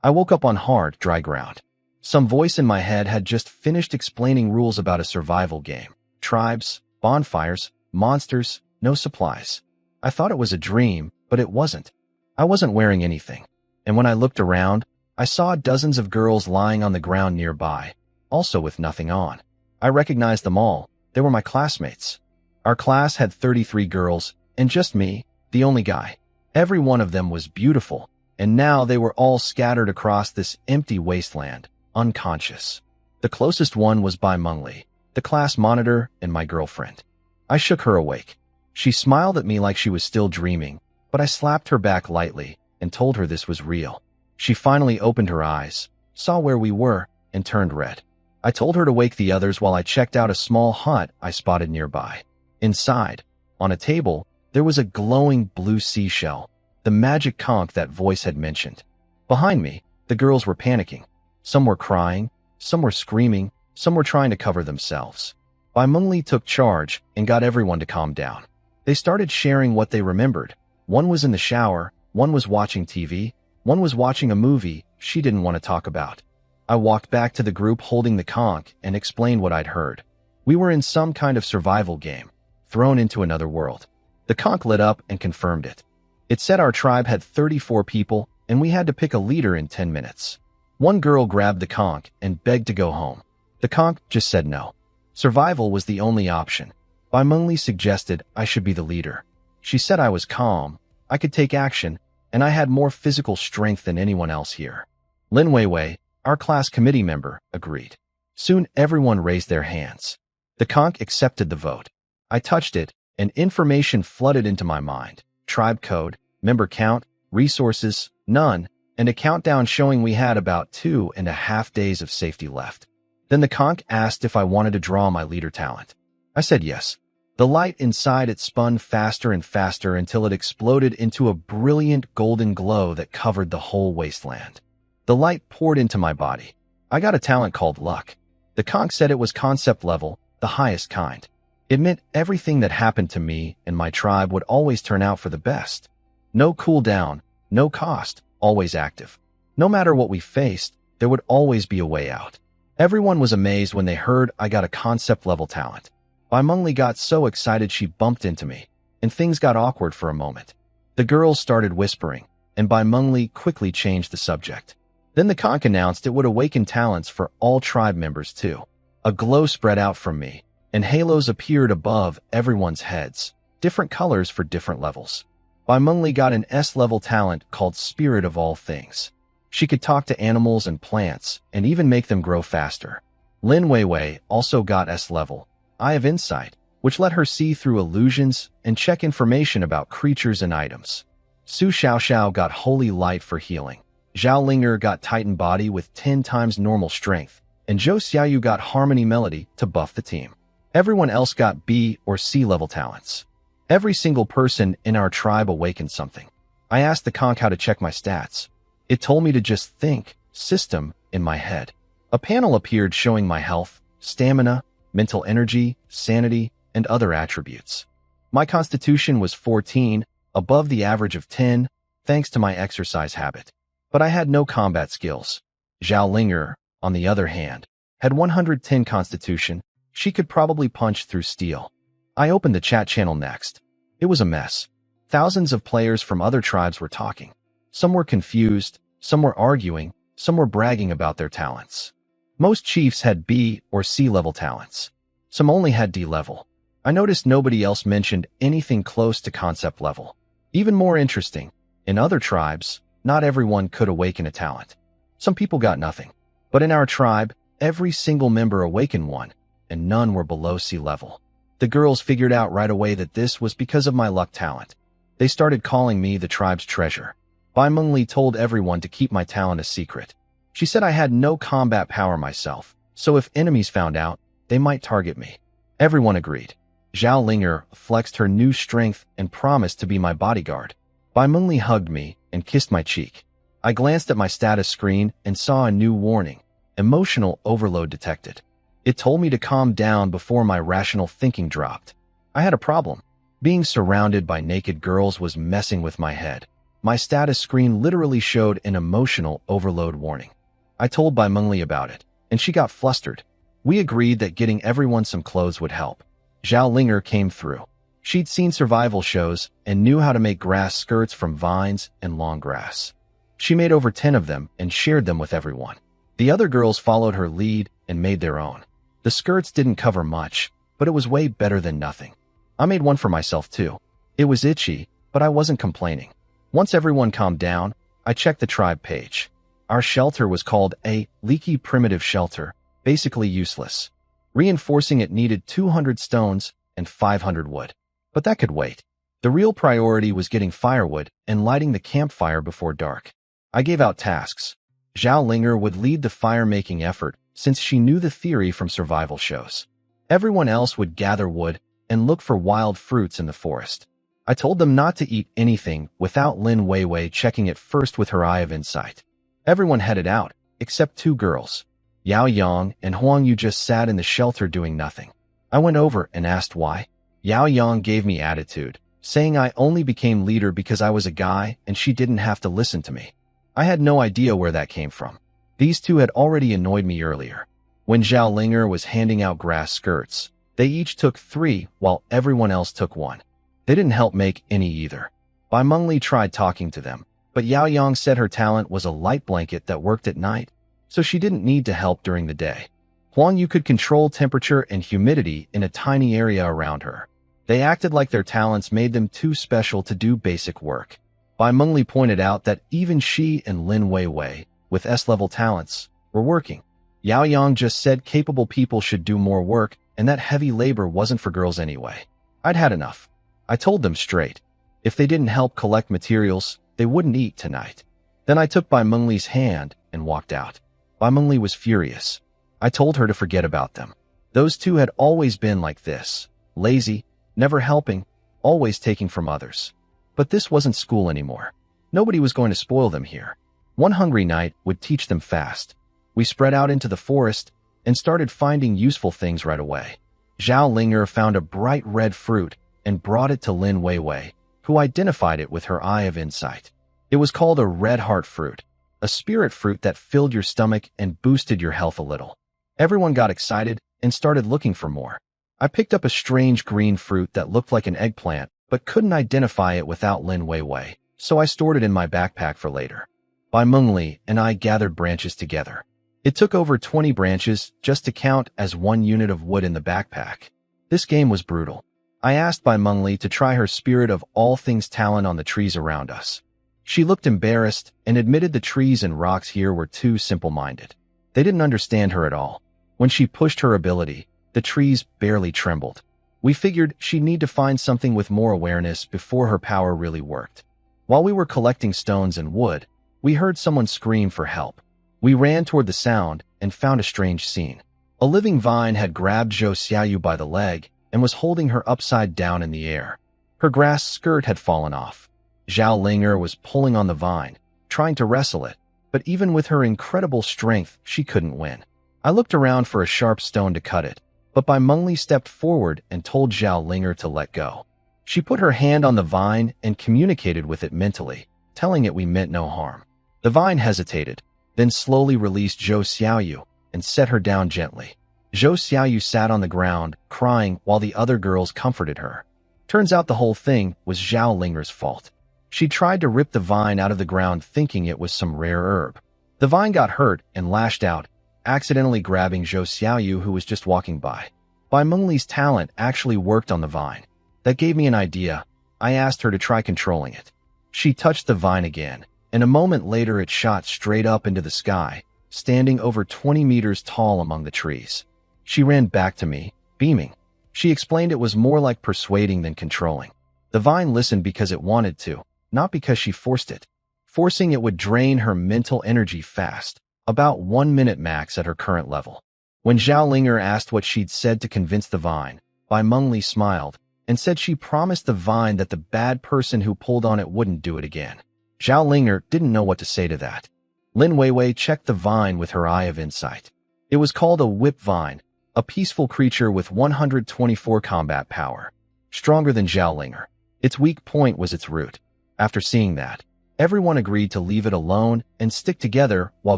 I woke up on hard, dry ground. Some voice in my head had just finished explaining rules about a survival game. Tribes, bonfires, monsters, no supplies. I thought it was a dream, but it wasn't. I wasn't wearing anything. And when I looked around, I saw dozens of girls lying on the ground nearby, also with nothing on. I recognized them all. They were my classmates. Our class had 33 girls, and just me, the only guy. Every one of them was beautiful, and now they were all scattered across this empty wasteland, unconscious. The closest one was Bai Mengli, the class monitor and my girlfriend. I shook her awake. She smiled at me like she was still dreaming, but I slapped her back lightly and told her this was real. She finally opened her eyes, saw where we were, and turned red. I told her to wake the others while I checked out a small hut I spotted nearby. Inside, on a table, there was a glowing blue seashell, the magic conch that voice had mentioned. Behind me, the girls were panicking. Some were crying, some were screaming, some were trying to cover themselves. Bai Mengli took charge and got everyone to calm down. They started sharing what they remembered. One was in the shower, one was watching TV, one was watching a movie she didn't want to talk about. I walked back to the group holding the conch and explained what I'd heard. We were in some kind of survival game, thrown into another world. The conch lit up and confirmed it. It said our tribe had 34 people and we had to pick a leader in 10 minutes. One girl grabbed the conch and begged to go home. The conch just said no. Survival was the only option. Bai Mengli suggested I should be the leader. She said I was calm, I could take action, and I had more physical strength than anyone else here. Lin Weiwei, our class committee member, agreed. Soon everyone raised their hands. The conch accepted the vote. I touched it, and information flooded into my mind. Tribe code, member count, resources, none, and a countdown showing we had about 2.5 days of safety left. Then the conch asked if I wanted to draw my leader talent. I said yes. The light inside it spun faster and faster until it exploded into a brilliant golden glow that covered the whole wasteland. The light poured into my body. I got a talent called luck. The conch said it was concept level, the highest kind. It meant everything that happened to me and my tribe would always turn out for the best. No cooldown, no cost, always active. No matter what we faced, there would always be a way out. Everyone was amazed when they heard I got a concept level talent. Bai Mengli got so excited she bumped into me, and things got awkward for a moment. The girls started whispering, and Bai Mengli quickly changed the subject. Then the conch announced it would awaken talents for all tribe members too. A glow spread out from me, and halos appeared above everyone's heads, different colors for different levels. Bai Mengli got an S-level talent called Spirit of All Things. She could talk to animals and plants, and even make them grow faster. Lin Weiwei also got S-level, Eye of Insight, which let her see through illusions and check information about creatures and items. Su Xiaoxiao got Holy Light for healing. Zhao Linger got Titan Body with 10 times normal strength, and Zhou Xiaoyu got Harmony Melody to buff the team. Everyone else got B or C level talents. Every single person in our tribe awakened something. I asked the conch how to check my stats. It told me to just think, system, in my head. A panel appeared showing my health, stamina, mental energy, sanity, and other attributes. My constitution was 14, above the average of 10, thanks to my exercise habit. But I had no combat skills. Zhao Linger, on the other hand, had 110 constitution. She could probably punch through steel. I opened the chat channel next. It was a mess. Thousands of players from other tribes were talking. Some were confused, some were arguing, some were bragging about their talents. Most chiefs had B or C level talents. Some only had D level. I noticed nobody else mentioned anything close to concept level. Even more interesting, in other tribes, not everyone could awaken a talent. Some people got nothing. But in our tribe, every single member awakened one, and none were below C level. The girls figured out right away that this was because of my luck talent. They started calling me the tribe's treasure. Bai Mengli told everyone to keep my talent a secret. She said I had no combat power myself, so if enemies found out, they might target me. Everyone agreed. Zhao Linger flexed her new strength and promised to be my bodyguard. Bai Mengli hugged me and kissed my cheek. I glanced at my status screen and saw a new warning, emotional overload detected. It told me to calm down before my rational thinking dropped. I had a problem. Being surrounded by naked girls was messing with my head. My status screen literally showed an emotional overload warning. I told Bai Mengli about it, and she got flustered. We agreed that getting everyone some clothes would help. Zhao Linger came through. She'd seen survival shows and knew how to make grass skirts from vines and long grass. She made over 10 of them and shared them with everyone. The other girls followed her lead and made their own. The skirts didn't cover much, but it was way better than nothing. I made one for myself too. It was itchy, but I wasn't complaining. Once everyone calmed down, I checked the tribe page. Our shelter was called a leaky primitive shelter, basically useless. Reinforcing it needed 200 stones and 500 wood. But that could wait. The real priority was getting firewood and lighting the campfire before dark. I gave out tasks. Zhao Linger would lead the fire-making effort since she knew the theory from survival shows. Everyone else would gather wood and look for wild fruits in the forest. I told them not to eat anything without Lin Weiwei checking it first with her eye of insight. Everyone headed out, except 2 girls. Yao Yang and Huang Yu just sat in the shelter doing nothing. I went over and asked why. Yao Yang gave me attitude, saying I only became leader because I was a guy and she didn't have to listen to me. I had no idea where that came from. These 2 had already annoyed me earlier. When Zhao Linger was handing out grass skirts, they each took 3 while everyone else took 1. They didn't help make any either. Bai Mengli tried talking to them, but Yao Yang said her talent was a light blanket that worked at night, so she didn't need to help during the day. Huang Yu could control temperature and humidity in a tiny area around her. They acted like their talents made them too special to do basic work. Bai Mengli pointed out that even she and Lin Weiwei, with S-level talents, were working. Yao Yang just said capable people should do more work and that heavy labor wasn't for girls anyway. I'd had enough. I told them straight. If they didn't help collect materials, they wouldn't eat tonight. Then I took Bai Mengli's hand and walked out. Bai Mengli was furious. I told her to forget about them. Those 2 had always been like this. Lazy, never helping, always taking from others. But this wasn't school anymore. Nobody was going to spoil them here. One hungry night would teach them fast. We spread out into the forest and started finding useful things right away. Zhao Linger found a bright red fruit and brought it to Lin Weiwei, who identified it with her eye of insight. It was called a red heart fruit, a spirit fruit that filled your stomach and boosted your health a little. Everyone got excited and started looking for more. I picked up a strange green fruit that looked like an eggplant, but couldn't identify it without Lin Weiwei, so I stored it in my backpack for later. Bai Mengli and I gathered branches together. It took over 20 branches just to count as 1 unit of wood in the backpack. This game was brutal. I asked Bai Mengli to try her spirit of all things talent on the trees around us. She looked embarrassed and admitted the trees and rocks here were too simple-minded. They didn't understand her at all. When she pushed her ability, the trees barely trembled. We figured she'd need to find something with more awareness before her power really worked. While we were collecting stones and wood, we heard someone scream for help. We ran toward the sound and found a strange scene. A living vine had grabbed Zhou Xiaoyu by the leg and was holding her upside down in the air. Her grass skirt had fallen off. Zhao Linger was pulling on the vine, trying to wrestle it, but even with her incredible strength, she couldn't win. I looked around for a sharp stone to cut it, but Bai Mengli stepped forward and told Zhao Linger to let go. She put her hand on the vine and communicated with it mentally, telling it we meant no harm. The vine hesitated, then slowly released Zhou Xiaoyu and set her down gently. Zhou Xiaoyu sat on the ground, crying while the other girls comforted her. Turns out the whole thing was Zhao Linger's fault. She tried to rip the vine out of the ground thinking it was some rare herb. The vine got hurt and lashed out, accidentally grabbing Zhou Xiaoyu who was just walking by. Bai Mengli's talent actually worked on the vine. That gave me an idea. I asked her to try controlling it. She touched the vine again, and a moment later it shot straight up into the sky, standing over 20 meters tall among the trees. She ran back to me, beaming. She explained it was more like persuading than controlling. The vine listened because it wanted to, not because she forced it. Forcing it would drain her mental energy fast, about 1 minute max at her current level. When Zhao Linger asked what she'd said to convince the vine, Bai Mengli smiled and said she promised the vine that the bad person who pulled on it wouldn't do it again. Zhao Linger didn't know what to say to that. Lin Weiwei checked the vine with her eye of insight. It was called a whip vine, a peaceful creature with 124 combat power. Stronger than Zhao Linger. Its weak point was its root. After seeing that, Everyone agreed to leave it alone and stick together while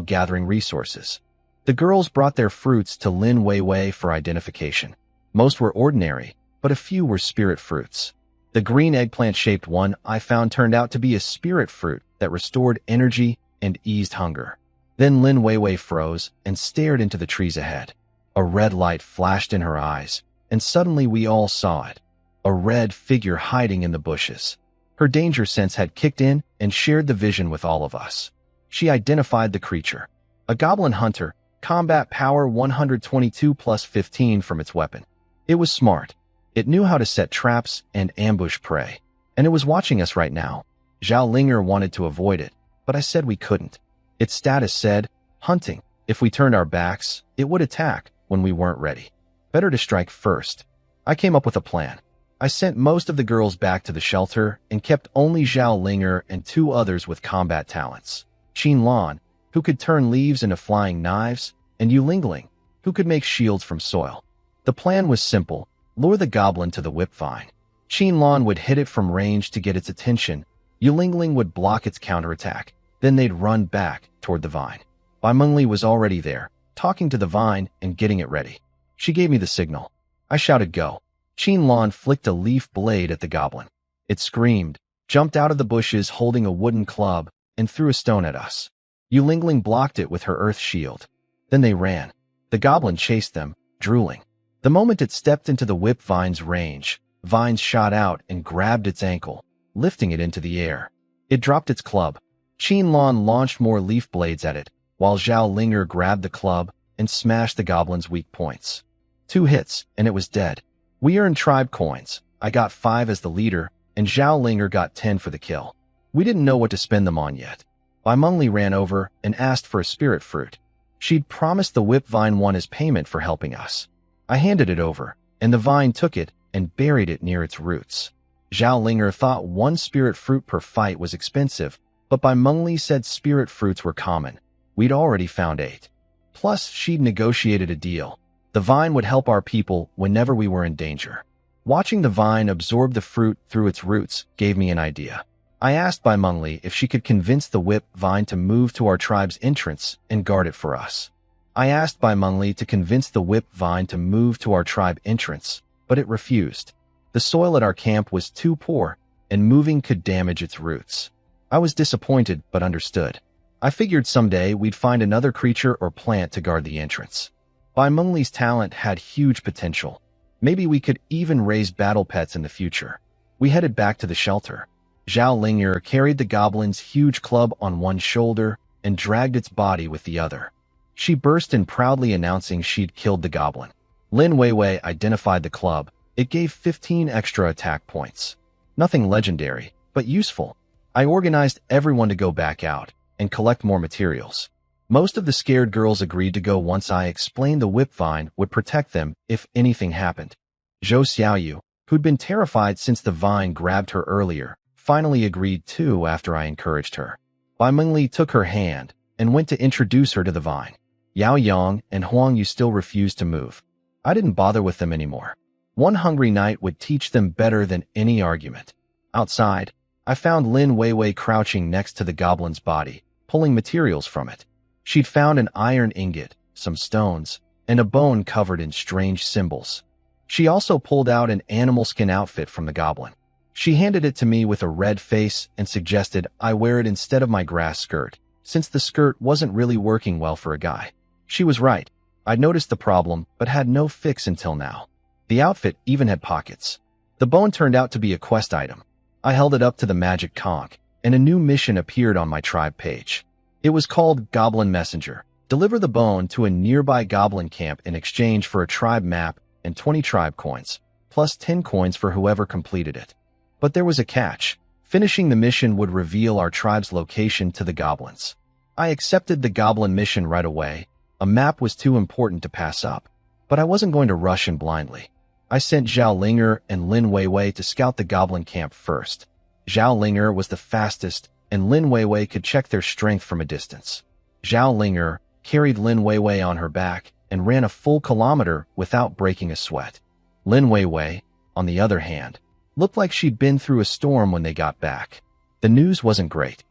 gathering resources. The girls brought their fruits to Lin Weiwei for identification. Most were ordinary, but a few were spirit fruits. The green eggplant-shaped one I found turned out to be a spirit fruit that restored energy and eased hunger. Then Lin Weiwei froze and stared into the trees ahead. A red light flashed in her eyes, and suddenly we all saw it. A red figure hiding in the bushes. Her danger sense had kicked in and shared the vision with all of us. She identified the creature. A goblin hunter, combat power 122 plus 15 from its weapon. It was smart. It knew how to set traps and ambush prey. And it was watching us right now. Zhao Linger wanted to avoid it, but I said we couldn't. Its status said, hunting. If we turned our backs, it would attack when we weren't ready. Better to strike first. I came up with a plan. I sent most of the girls back to the shelter and kept only Zhao Linger and 2 others with combat talents. Qin Lan, who could turn leaves into flying knives, and Yu Lingling, who could make shields from soil. The plan was simple. Lure the goblin to the whip vine. Qin Lan would hit it from range to get its attention. Yu Lingling would block its counterattack. Then they'd run back toward the vine. Bai Mengli was already there, talking to the vine and getting it ready. She gave me the signal. I shouted go. Qin Lan flicked a leaf blade at the goblin. It screamed, jumped out of the bushes holding a wooden club, and threw a stone at us. Yu Lingling blocked it with her earth shield. Then they ran. The goblin chased them, drooling. The moment it stepped into the whip vine's range, vines shot out and grabbed its ankle, lifting it into the air. It dropped its club. Qin Lan launched more leaf blades at it, while Zhao Linger grabbed the club and smashed the goblin's weak points. 2 hits, and it was dead. We earned tribe coins. I got 5 as the leader, and Zhao Linger got 10 for the kill. We didn't know what to spend them on yet. Bai Mengli ran over and asked for a spirit fruit. She'd promised the whip vine one as payment for helping us. I handed it over, and the vine took it and buried it near its roots. Zhao Linger thought 1 spirit fruit per fight was expensive, but Bai Mengli said spirit fruits were common. We'd already found 8. Plus, she'd negotiated a deal. The vine would help our people whenever we were in danger. Watching the vine absorb the fruit through its roots gave me an idea. I asked Bai Mengli if she could convince the whip vine to move to our tribe's entrance and guard it for us. I asked Bai Mengli to convince the whip vine to move to our tribe entrance, but it refused. The soil at our camp was too poor, and moving could damage its roots. I was disappointed but understood. I figured someday we'd find another creature or plant to guard the entrance. Bai Mengli's talent had huge potential. Maybe we could even raise battle pets in the future. We headed back to the shelter. Zhao Linger carried the goblin's huge club on one shoulder and dragged its body with the other. She burst in proudly announcing she'd killed the goblin. Lin Weiwei identified the club. It gave 15 extra attack points. Nothing legendary, but useful. I organized everyone to go back out and collect more materials. Most of the scared girls agreed to go once I explained the whip vine would protect them if anything happened. Zhou Xiaoyu, who'd been terrified since the vine grabbed her earlier, finally agreed too after I encouraged her. Bai Mengli took her hand and went to introduce her to the vine. Yao Yang and Huang Yu still refused to move. I didn't bother with them anymore. One hungry night would teach them better than any argument. Outside, I found Lin Weiwei crouching next to the goblin's body, pulling materials from it. She'd found an iron ingot, some stones, and a bone covered in strange symbols. She also pulled out an animal skin outfit from the goblin. She handed it to me with a red face and suggested I wear it instead of my grass skirt, since the skirt wasn't really working well for a guy. She was right. I'd noticed the problem, but had no fix until now. The outfit even had pockets. The bone turned out to be a quest item. I held it up to the magic conch, and a new mission appeared on my tribe page. It was called Goblin Messenger. Deliver the bone to a nearby goblin camp in exchange for a tribe map and 20 tribe coins, plus 10 coins for whoever completed it. But there was a catch. Finishing the mission would reveal our tribe's location to the goblins. I accepted the goblin mission right away. A map was too important to pass up, but I wasn't going to rush in blindly. I sent Zhao Linger and Lin Weiwei to scout the goblin camp first. Zhao Linger was the fastest, and Lin Weiwei could check their strength from a distance. Zhao Linger carried Lin Weiwei on her back and ran a full kilometer without breaking a sweat. Lin Weiwei, on the other hand, looked like she'd been through a storm when they got back. The news wasn't great.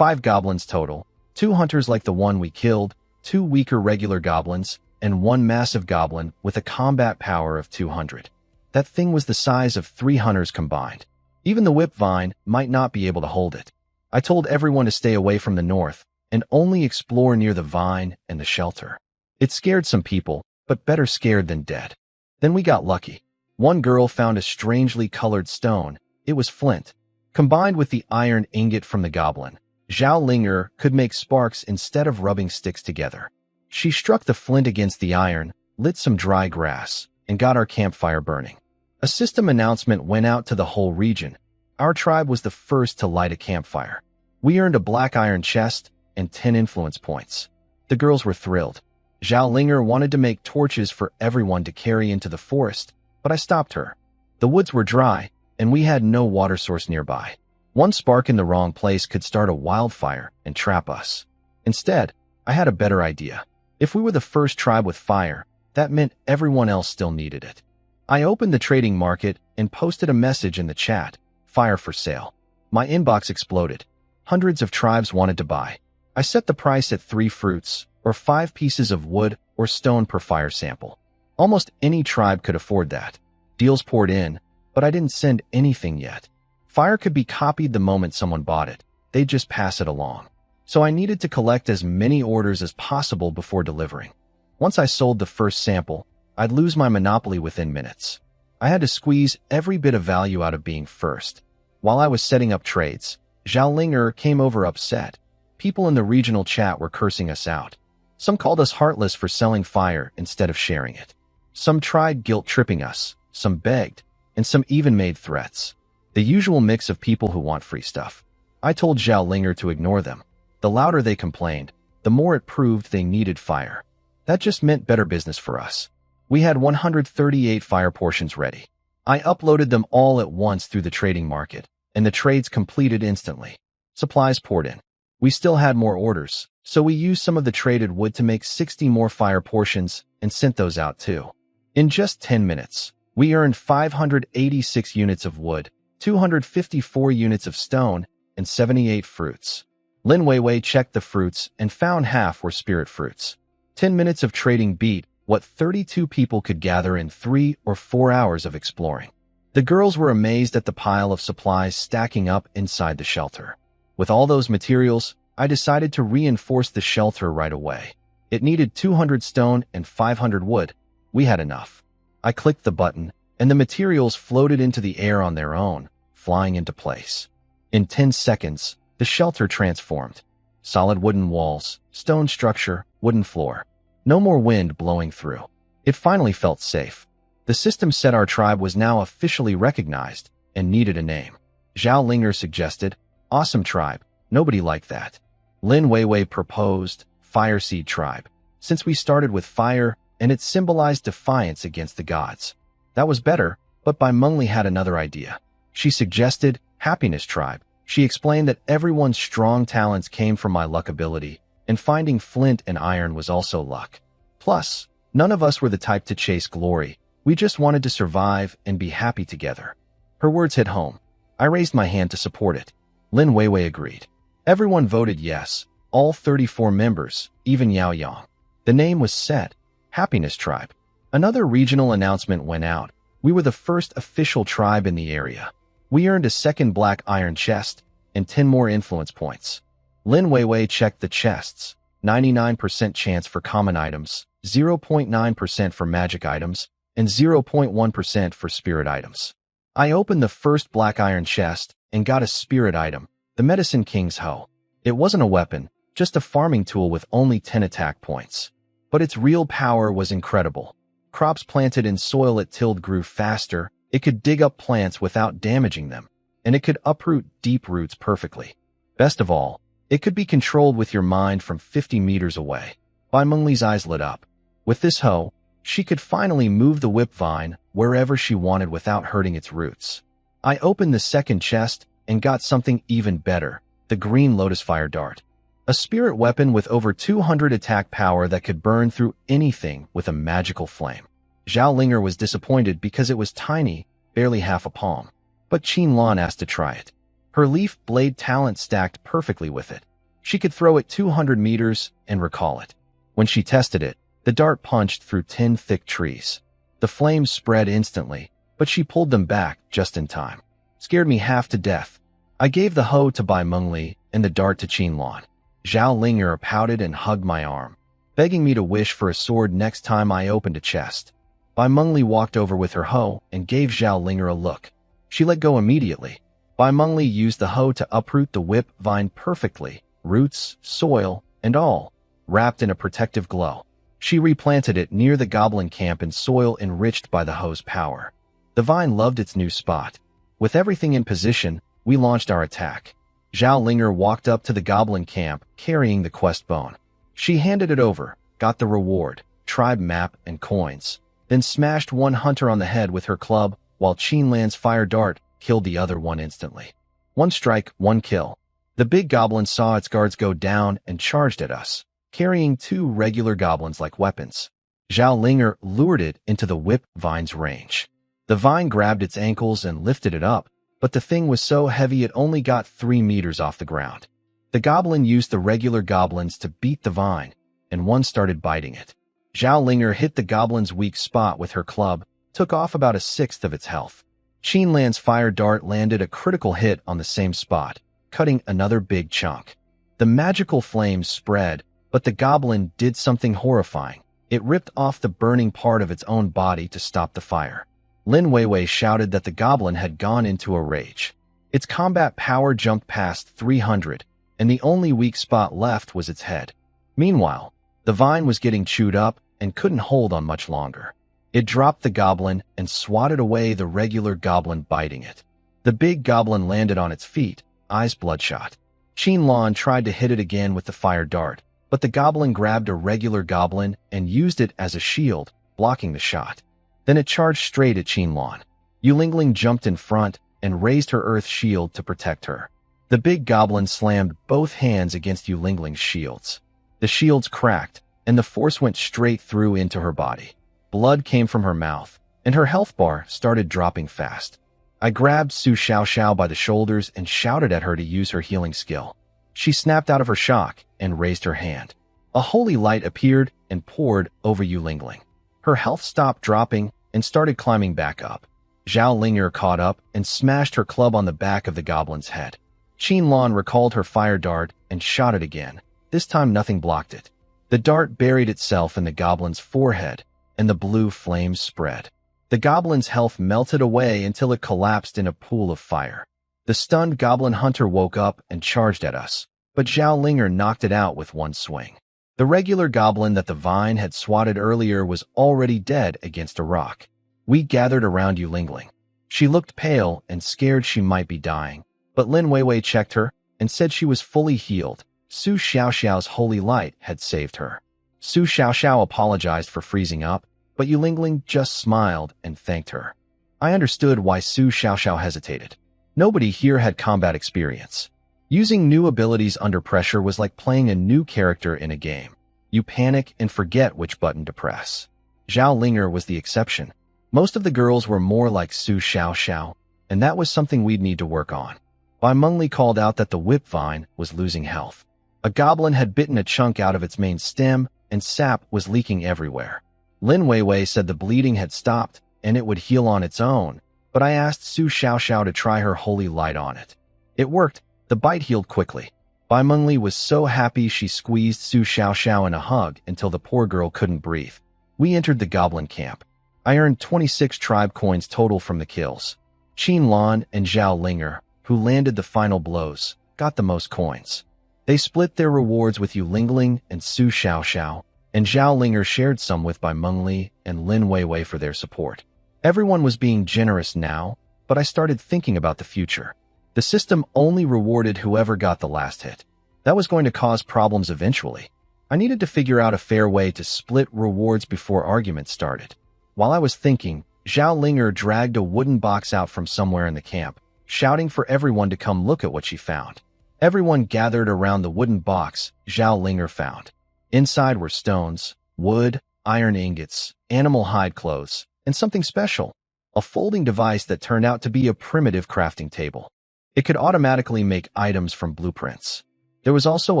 5 goblins total, 2 hunters like the one we killed, 2 weaker regular goblins, and 1 massive goblin with a combat power of 200. That thing was the size of 3 hunters combined. Even the whip vine might not be able to hold it. I told everyone to stay away from the north and only explore near the vine and the shelter. It scared some people, but better scared than dead. Then we got lucky. One girl found a strangely colored stone. It was flint. Combined with the iron ingot from the goblin, Zhao Linger could make sparks instead of rubbing sticks together. She struck the flint against the iron, lit some dry grass, and got our campfire burning. A system announcement went out to the whole region. Our tribe was the first to light a campfire. We earned a black iron chest and 10 influence points. The girls were thrilled. Zhao Linger wanted to make torches for everyone to carry into the forest, but I stopped her. The woods were dry, and we had no water source nearby. One spark in the wrong place could start a wildfire and trap us. Instead, I had a better idea. If we were the first tribe with fire, that meant everyone else still needed it. I opened the trading market and posted a message in the chat, "Fire for sale." My inbox exploded. Hundreds of tribes wanted to buy. I set the price at 3 fruits, or 5 pieces of wood or stone per fire sample. Almost any tribe could afford that. Deals poured in, but I didn't send anything yet. Fire could be copied the moment someone bought it. They'd just pass it along. So I needed to collect as many orders as possible before delivering. Once I sold the first sample, I'd lose my monopoly within minutes. I had to squeeze every bit of value out of being first. While I was setting up trades, Zhao Linger came over upset. People in the regional chat were cursing us out. Some called us heartless for selling fire instead of sharing it. Some tried guilt-tripping us, some begged, and some even made threats. The usual mix of people who want free stuff. I told Zhao Linger to ignore them. The louder they complained, the more it proved they needed fire. That just meant better business for us. We had 138 fire portions ready. I uploaded them all at once through the trading market, and the trades completed instantly. Supplies poured in. We still had more orders, so we used some of the traded wood to make 60 more fire portions and sent those out too. In just 10 minutes, we earned 586 units of wood, 254 units of stone, and 78 fruits. Lin Weiwei checked the fruits and found half were spirit fruits. 10 minutes of trading beat what 32 people could gather in 3 or 4 hours of exploring. The girls were amazed at the pile of supplies stacking up inside the shelter. With all those materials, I decided to reinforce the shelter right away. It needed 200 stone and 500 wood. We had enough. I clicked the button, and the materials floated into the air on their own, flying into place. In 10 seconds, the shelter transformed. Solid wooden walls, stone structure, wooden floor. No more wind blowing through. It finally felt safe. The system said our tribe was now officially recognized and needed a name. Zhao Linger suggested, "Awesome tribe." Nobody liked that. Lin Weiwei proposed, "Fire Seed tribe," since we started with fire and it symbolized defiance against the gods. That was better, but Bai Mengli had another idea. She suggested, "Happiness tribe." She explained that everyone's strong talents came from my luck ability, and finding flint and iron was also luck. Plus, none of us were the type to chase glory. We just wanted to survive and be happy together. Her words hit home. I raised my hand to support it. Lin Weiwei agreed. Everyone voted yes, all 34 members, even Yao Yang. The name was set, Happiness Tribe. Another regional announcement went out. We were the first official tribe in the area. We earned a second black iron chest and 10 more influence points. Lin Weiwei checked the chests. 99% chance for common items, 0.9% for magic items, and 0.1% for spirit items. I opened the first black iron chest and got a spirit item, the Medicine King's hoe. It wasn't a weapon, just a farming tool with only 10 attack points. But its real power was incredible. Crops planted in soil it tilled grew faster, it could dig up plants without damaging them, and it could uproot deep roots perfectly. Best of all, it could be controlled with your mind from 50 meters away. Bai Mengli's eyes lit up. With this hoe, she could finally move the whip vine wherever she wanted without hurting its roots. I opened the second chest and got something even better, the green lotus fire dart. A spirit weapon with over 200 attack power that could burn through anything with a magical flame. Zhao Linger was disappointed because it was tiny, barely half a palm. But Qin Lan asked to try it. Her leaf blade talent stacked perfectly with it. She could throw it 200 meters and recall it. When she tested it, the dart punched through 10 thick trees. The flames spread instantly, but she pulled them back just in time. Scared me half to death. I gave the hoe to Bai Mengli and the dart to Qinlan. Zhao Linger pouted and hugged my arm, begging me to wish for a sword next time I opened a chest. Bai Mengli walked over with her hoe and gave Zhao Linger a look. She let go immediately. Bai Mengli used the hoe to uproot the whip vine perfectly, roots, soil, and all, wrapped in a protective glow. She replanted it near the goblin camp in soil enriched by the hoe's power. The vine loved its new spot. With everything in position, we launched our attack. Zhao Linger walked up to the goblin camp, carrying the quest bone. She handed it over, got the reward, tribe map, and coins, then smashed one hunter on the head with her club, while Qinlan's fire dart killed the other one instantly. One strike, one kill. The big goblin saw its guards go down and charged at us, carrying 2 regular goblins like weapons. Zhao Linger lured it into the whip vine's range. The vine grabbed its ankles and lifted it up, but the thing was so heavy it only got 3 meters off the ground. The goblin used the regular goblins to beat the vine, and one started biting it. Zhao Linger hit the goblin's weak spot with her club, took off about 1/6 of its health. Qinlan's fire dart landed a critical hit on the same spot, cutting another big chunk. The magical flames spread, but the goblin did something horrifying. It ripped off the burning part of its own body to stop the fire. Lin Weiwei shouted that the goblin had gone into a rage. Its combat power jumped past 300, and the only weak spot left was its head. Meanwhile, the vine was getting chewed up and couldn't hold on much longer. It dropped the goblin and swatted away the regular goblin biting it. The big goblin landed on its feet, eyes bloodshot. Qinlan tried to hit it again with the fire dart, but the goblin grabbed a regular goblin and used it as a shield, blocking the shot. Then it charged straight at Qinlan. Yulingling jumped in front and raised her earth shield to protect her. The big goblin slammed both hands against Yulingling's shields. The shields cracked, and the force went straight through into her body. Blood came from her mouth, and her health bar started dropping fast. I grabbed Su Xiaoxiao by the shoulders and shouted at her to use her healing skill. She snapped out of her shock and raised her hand. A holy light appeared and poured over Yulingling. Her health stopped dropping and started climbing back up. Zhao Linger caught up and smashed her club on the back of the goblin's head. Qinlan recalled her fire dart and shot it again. This time nothing blocked it. The dart buried itself in the goblin's forehead, and the blue flames spread. The goblin's health melted away until it collapsed in a pool of fire. The stunned goblin hunter woke up and charged at us, but Zhao Linger knocked it out with one swing. The regular goblin that the vine had swatted earlier was already dead against a rock. We gathered around Yulingling. She looked pale and scared she might be dying, but Lin Weiwei checked her and said she was fully healed. Su Xiaoxiao's holy light had saved her. Su Xiaoxiao apologized for freezing up, but Yulingling just smiled and thanked her. I understood why Su Xiaoxiao hesitated. Nobody here had combat experience. Using new abilities under pressure was like playing a new character in a game. You panic and forget which button to press. Zhao Linger was the exception. Most of the girls were more like Su Xiaoxiao, and that was something we'd need to work on. Bai Mengli called out that the whip vine was losing health. A goblin had bitten a chunk out of its main stem, and sap was leaking everywhere. Lin Weiwei said the bleeding had stopped, and it would heal on its own, but I asked Su Xiaoxiao to try her holy light on it. It worked. The bite healed quickly. Bai Mengli was so happy she squeezed Su Xiaoxiao in a hug until the poor girl couldn't breathe. We entered the goblin camp. I earned 26 tribe coins total from the kills. Qinlan and Zhao Linger, who landed the final blows, got the most coins. They split their rewards with Yulingling and Su Xiaoxiao, and Zhao Linger shared some with Bai Mengli and Lin Weiwei for their support. Everyone was being generous now, but I started thinking about the future. The system only rewarded whoever got the last hit. That was going to cause problems eventually. I needed to figure out a fair way to split rewards before arguments started. While I was thinking, Zhao Linger dragged a wooden box out from somewhere in the camp, shouting for everyone to come look at what she found. Everyone gathered around the wooden box Zhao Linger found. Inside were stones, wood, iron ingots, animal hide clothes, and something special, a folding device that turned out to be a primitive crafting table. It could automatically make items from blueprints. There was also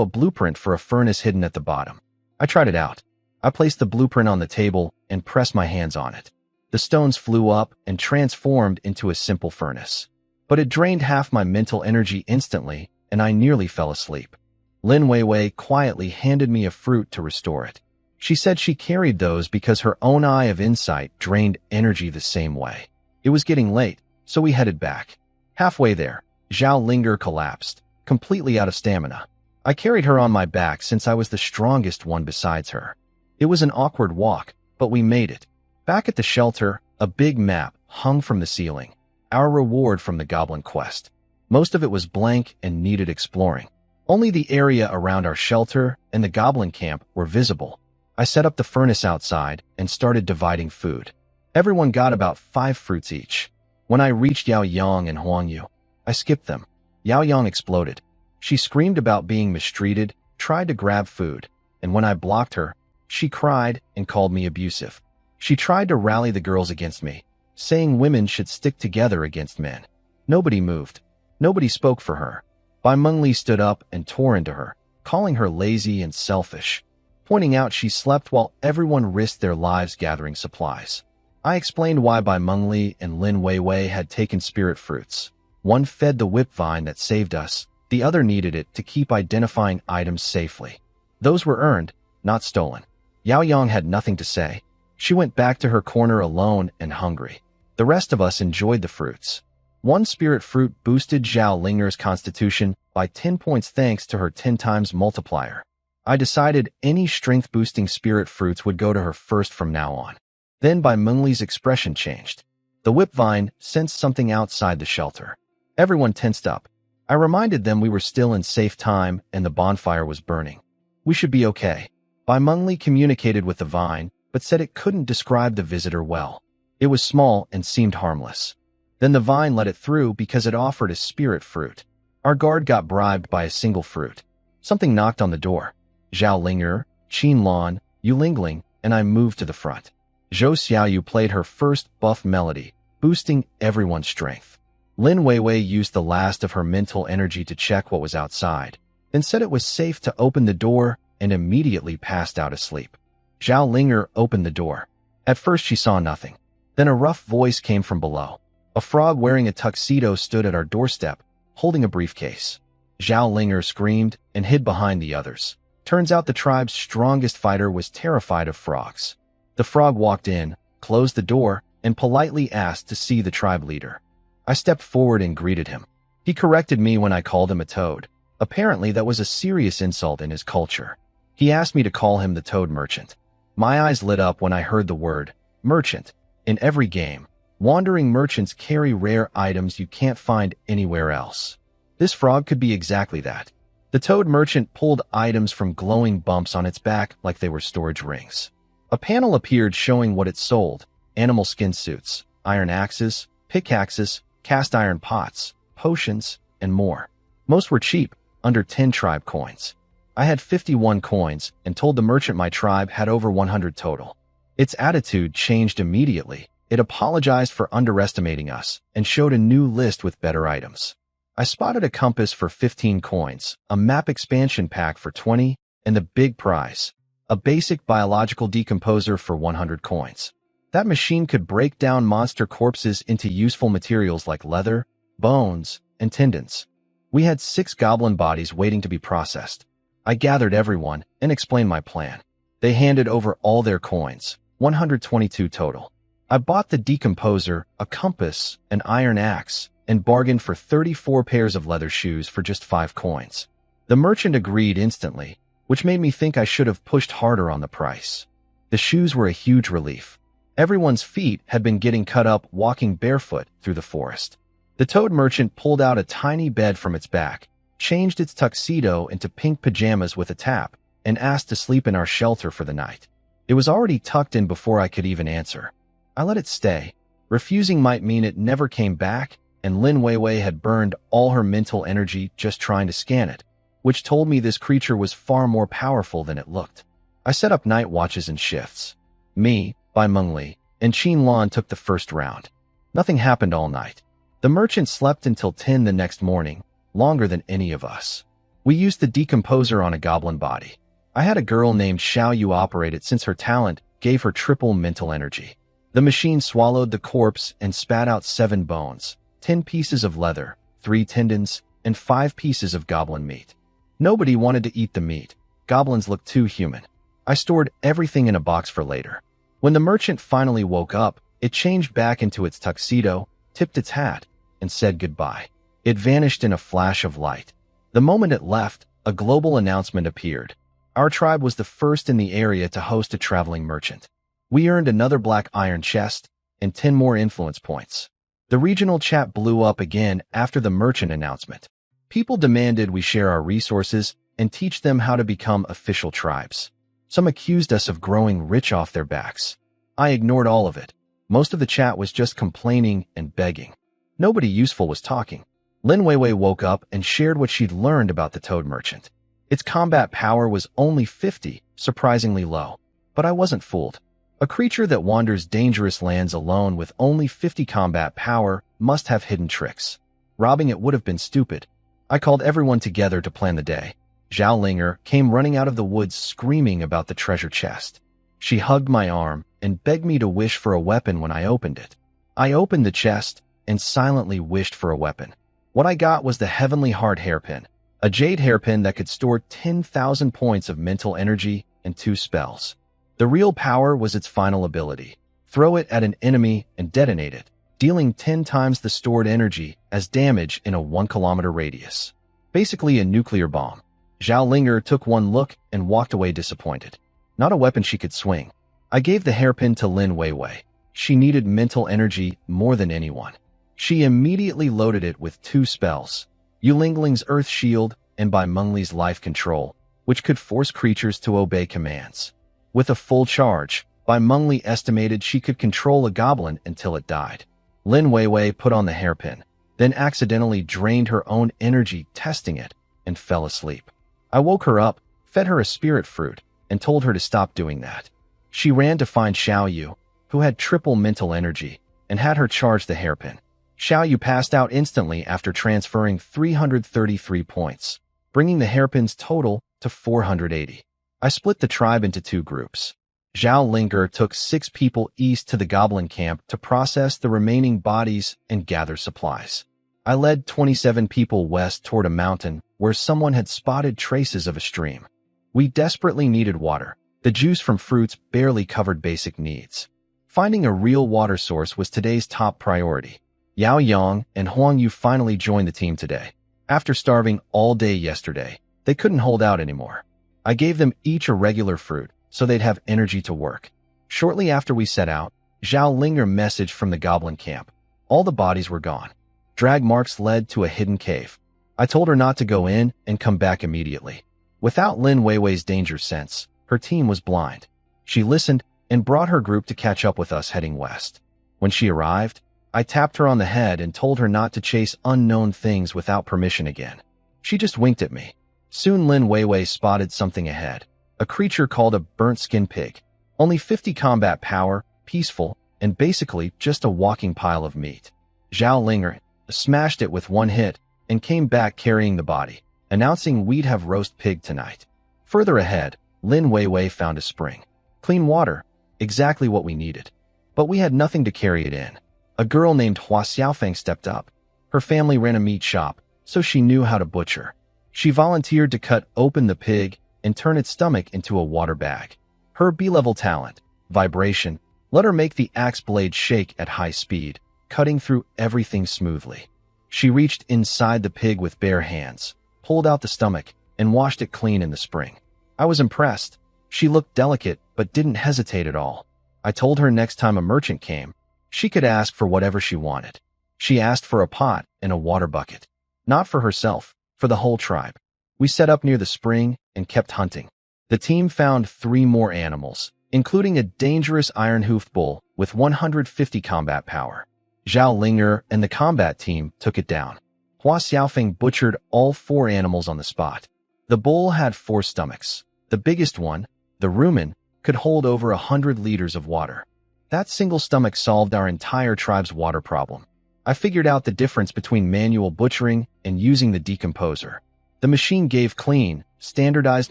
a blueprint for a furnace hidden at the bottom. I tried it out. I placed the blueprint on the table and pressed my hands on it. The stones flew up and transformed into a simple furnace. But it drained half my mental energy instantly, and I nearly fell asleep. Lin Weiwei quietly handed me a fruit to restore it. She said she carried those because her own eye of insight drained energy the same way. It was getting late, so we headed back. Halfway there, Zhao Linger collapsed, completely out of stamina. I carried her on my back since I was the strongest one besides her. It was an awkward walk, but we made it. Back at the shelter, a big map hung from the ceiling. Our reward from the goblin quest. Most of it was blank and needed exploring. Only the area around our shelter and the goblin camp were visible. I set up the furnace outside and started dividing food. Everyone got about 5 fruits each. When I reached Yao Yang and Huang Yu, I skipped them. Yao Yang exploded. She screamed about being mistreated, tried to grab food, and when I blocked her, she cried and called me abusive. She tried to rally the girls against me, saying women should stick together against men. Nobody moved. Nobody spoke for her. Bai Mengli stood up and tore into her, calling her lazy and selfish, pointing out she slept while everyone risked their lives gathering supplies. I explained why Bai Mengli and Lin Weiwei had taken spirit fruits. One fed the whip vine that saved us, the other needed it to keep identifying items safely. Those were earned, not stolen. Yao Yang had nothing to say. She went back to her corner alone and hungry. The rest of us enjoyed the fruits. One spirit fruit boosted Zhao Linger's constitution by 10 points thanks to her 10 times multiplier. I decided any strength-boosting spirit fruits would go to her first from now on. Then Bai Mengli's expression changed. The whip vine sensed something outside the shelter. Everyone tensed up. I reminded them we were still in safe time and the bonfire was burning. We should be okay. Bai Mengli communicated with the vine, but said it couldn't describe the visitor well. It was small and seemed harmless. Then the vine let it through because it offered a spirit fruit. Our guard got bribed by a single fruit. Something knocked on the door. Zhao Linger, Qin Lan, Yu Lingling, and I moved to the front. Zhou Xiaoyu played her first buff melody, boosting everyone's strength. Lin Weiwei used the last of her mental energy to check what was outside, then said it was safe to open the door and immediately passed out asleep. Zhao Linger opened the door. At first she saw nothing. Then a rough voice came from below. A frog wearing a tuxedo stood at our doorstep, holding a briefcase. Zhao Linger screamed and hid behind the others. Turns out the tribe's strongest fighter was terrified of frogs. The frog walked in, closed the door, and politely asked to see the tribe leader. I stepped forward and greeted him. He corrected me when I called him a toad. Apparently that was a serious insult in his culture. He asked me to call him the Toad Merchant. My eyes lit up when I heard the word merchant. In every game, wandering merchants carry rare items you can't find anywhere else. This frog could be exactly that. The Toad Merchant pulled items from glowing bumps on its back like they were storage rings. A panel appeared showing what it sold: animal skin suits, iron axes, pickaxes, cast iron pots, potions, and more. Most were cheap, under 10 tribe coins. I had 51 coins and told the merchant my tribe had over 100 total. Its attitude changed immediately. It apologized for underestimating us and showed a new list with better items. I spotted a compass for 15 coins, a map expansion pack for 20, and the big prize, a basic biological decomposer for 100 coins. That machine could break down monster corpses into useful materials like leather, bones, and tendons. We had 6 goblin bodies waiting to be processed. I gathered everyone and explained my plan. They handed over all their coins, 122 total. I bought the decomposer, a compass, an iron axe, and bargained for 34 pairs of leather shoes for just 5 coins. The merchant agreed instantly, which made me think I should have pushed harder on the price. The shoes were a huge relief. Everyone's feet had been getting cut up walking barefoot through the forest. The Toad Merchant pulled out a tiny bed from its back, changed its tuxedo into pink pajamas with a tap, and asked to sleep in our shelter for the night. It was already tucked in before I could even answer. I let it stay. Refusing might mean it never came back, and Lin Weiwei had burned all her mental energy just trying to scan it, which told me this creature was far more powerful than it looked. I set up night watches and shifts. Me, Bai Mengli, and Qin Lan took the first round. Nothing happened all night. The merchant slept until 10 the next morning, longer than any of us. We used the decomposer on a goblin body. I had a girl named Xiao Yu operate it since her talent gave her triple mental energy. The machine swallowed the corpse and spat out 7 bones, 10 pieces of leather, 3 tendons, and 5 pieces of goblin meat. Nobody wanted to eat the meat. Goblins looked too human. I stored everything in a box for later. When the merchant finally woke up, it changed back into its tuxedo, tipped its hat, and said goodbye. It vanished in a flash of light. The moment it left, a global announcement appeared. Our tribe was the first in the area to host a traveling merchant. We earned another black iron chest and 10 more influence points. The regional chat blew up again after the merchant announcement. People demanded we share our resources and teach them how to become official tribes. Some accused us of growing rich off their backs. I ignored all of it. Most of the chat was just complaining and begging. Nobody useful was talking. Lin Weiwei woke up and shared what she'd learned about the Toad Merchant. Its combat power was only 50, surprisingly low. But I wasn't fooled. A creature that wanders dangerous lands alone with only 50 combat power must have hidden tricks. Robbing it would have been stupid. I called everyone together to plan the day. Zhao Linger came running out of the woods screaming about the treasure chest. She hugged my arm and begged me to wish for a weapon when I opened it. I opened the chest and silently wished for a weapon. What I got was the Heavenly Heart hairpin, a jade hairpin that could store 10,000 points of mental energy and 2 spells. The real power was its final ability. Throw it at an enemy and detonate it, dealing 10 times the stored energy as damage in a 1-kilometer radius. Basically a nuclear bomb. Zhao Linger took one look and walked away disappointed. Not a weapon she could swing. I gave the hairpin to Lin Weiwei. She needed mental energy more than anyone. She immediately loaded it with 2 spells, Yulingling's Earth Shield and Bai Mengli's Life Control, which could force creatures to obey commands. With a full charge, Bai Mengli estimated she could control a goblin until it died. Lin Weiwei put on the hairpin, then accidentally drained her own energy testing it, and fell asleep. I woke her up, fed her a spirit fruit, and told her to stop doing that. She ran to find Xiao Yu, who had triple mental energy, and had her charge the hairpin. Xiao Yu passed out instantly after transferring 333 points, bringing the hairpin's total to 480. I split the tribe into 2 groups. Zhao Linger took 6 people east to the goblin camp to process the remaining bodies and gather supplies. I led 27 people west toward a mountain where someone had spotted traces of a stream. We desperately needed water. The juice from fruits barely covered basic needs. Finding a real water source was today's top priority. Yao Yang and Huang Yu finally joined the team today. After starving all day yesterday, they couldn't hold out anymore. I gave them each a regular fruit so they'd have energy to work. Shortly after we set out, Zhao Linger messaged from the goblin camp. All the bodies were gone. Drag marks led to a hidden cave. I told her not to go in and come back immediately. Without Lin Weiwei's danger sense, her team was blind. She listened and brought her group to catch up with us heading west. When she arrived, I tapped her on the head and told her not to chase unknown things without permission again. She just winked at me. Soon Lin Weiwei spotted something ahead. A creature called a burnt skin pig. Only 50 combat power, peaceful, and basically just a walking pile of meat. Zhao Linger smashed it with 1 hit and came back carrying the body, announcing we'd have roast pig tonight. Further ahead, Lin Weiwei found a spring. Clean water, exactly what we needed. But we had nothing to carry it in. A girl named Hua Xiaofeng stepped up. Her family ran a meat shop, so she knew how to butcher. She volunteered to cut open the pig and turn its stomach into a water bag. Her B-level talent, vibration, let her make the axe blade shake at high speed, cutting through everything smoothly. She reached inside the pig with bare hands, pulled out the stomach, and washed it clean in the spring. I was impressed. She looked delicate but didn't hesitate at all. I told her next time a merchant came, she could ask for whatever she wanted. She asked for a pot and a water bucket. Not for herself, for the whole tribe. We set up near the spring and kept hunting. The team found 3 more animals, including a dangerous iron-hoofed bull with 150 combat power. Zhao Linger and the combat team took it down. Hua Xiaofeng butchered all 4 animals on the spot. The bull had 4 stomachs. The biggest one, the rumen, could hold over 100 liters of water. That single stomach solved our entire tribe's water problem. I figured out the difference between manual butchering and using the decomposer. The machine gave clean, standardized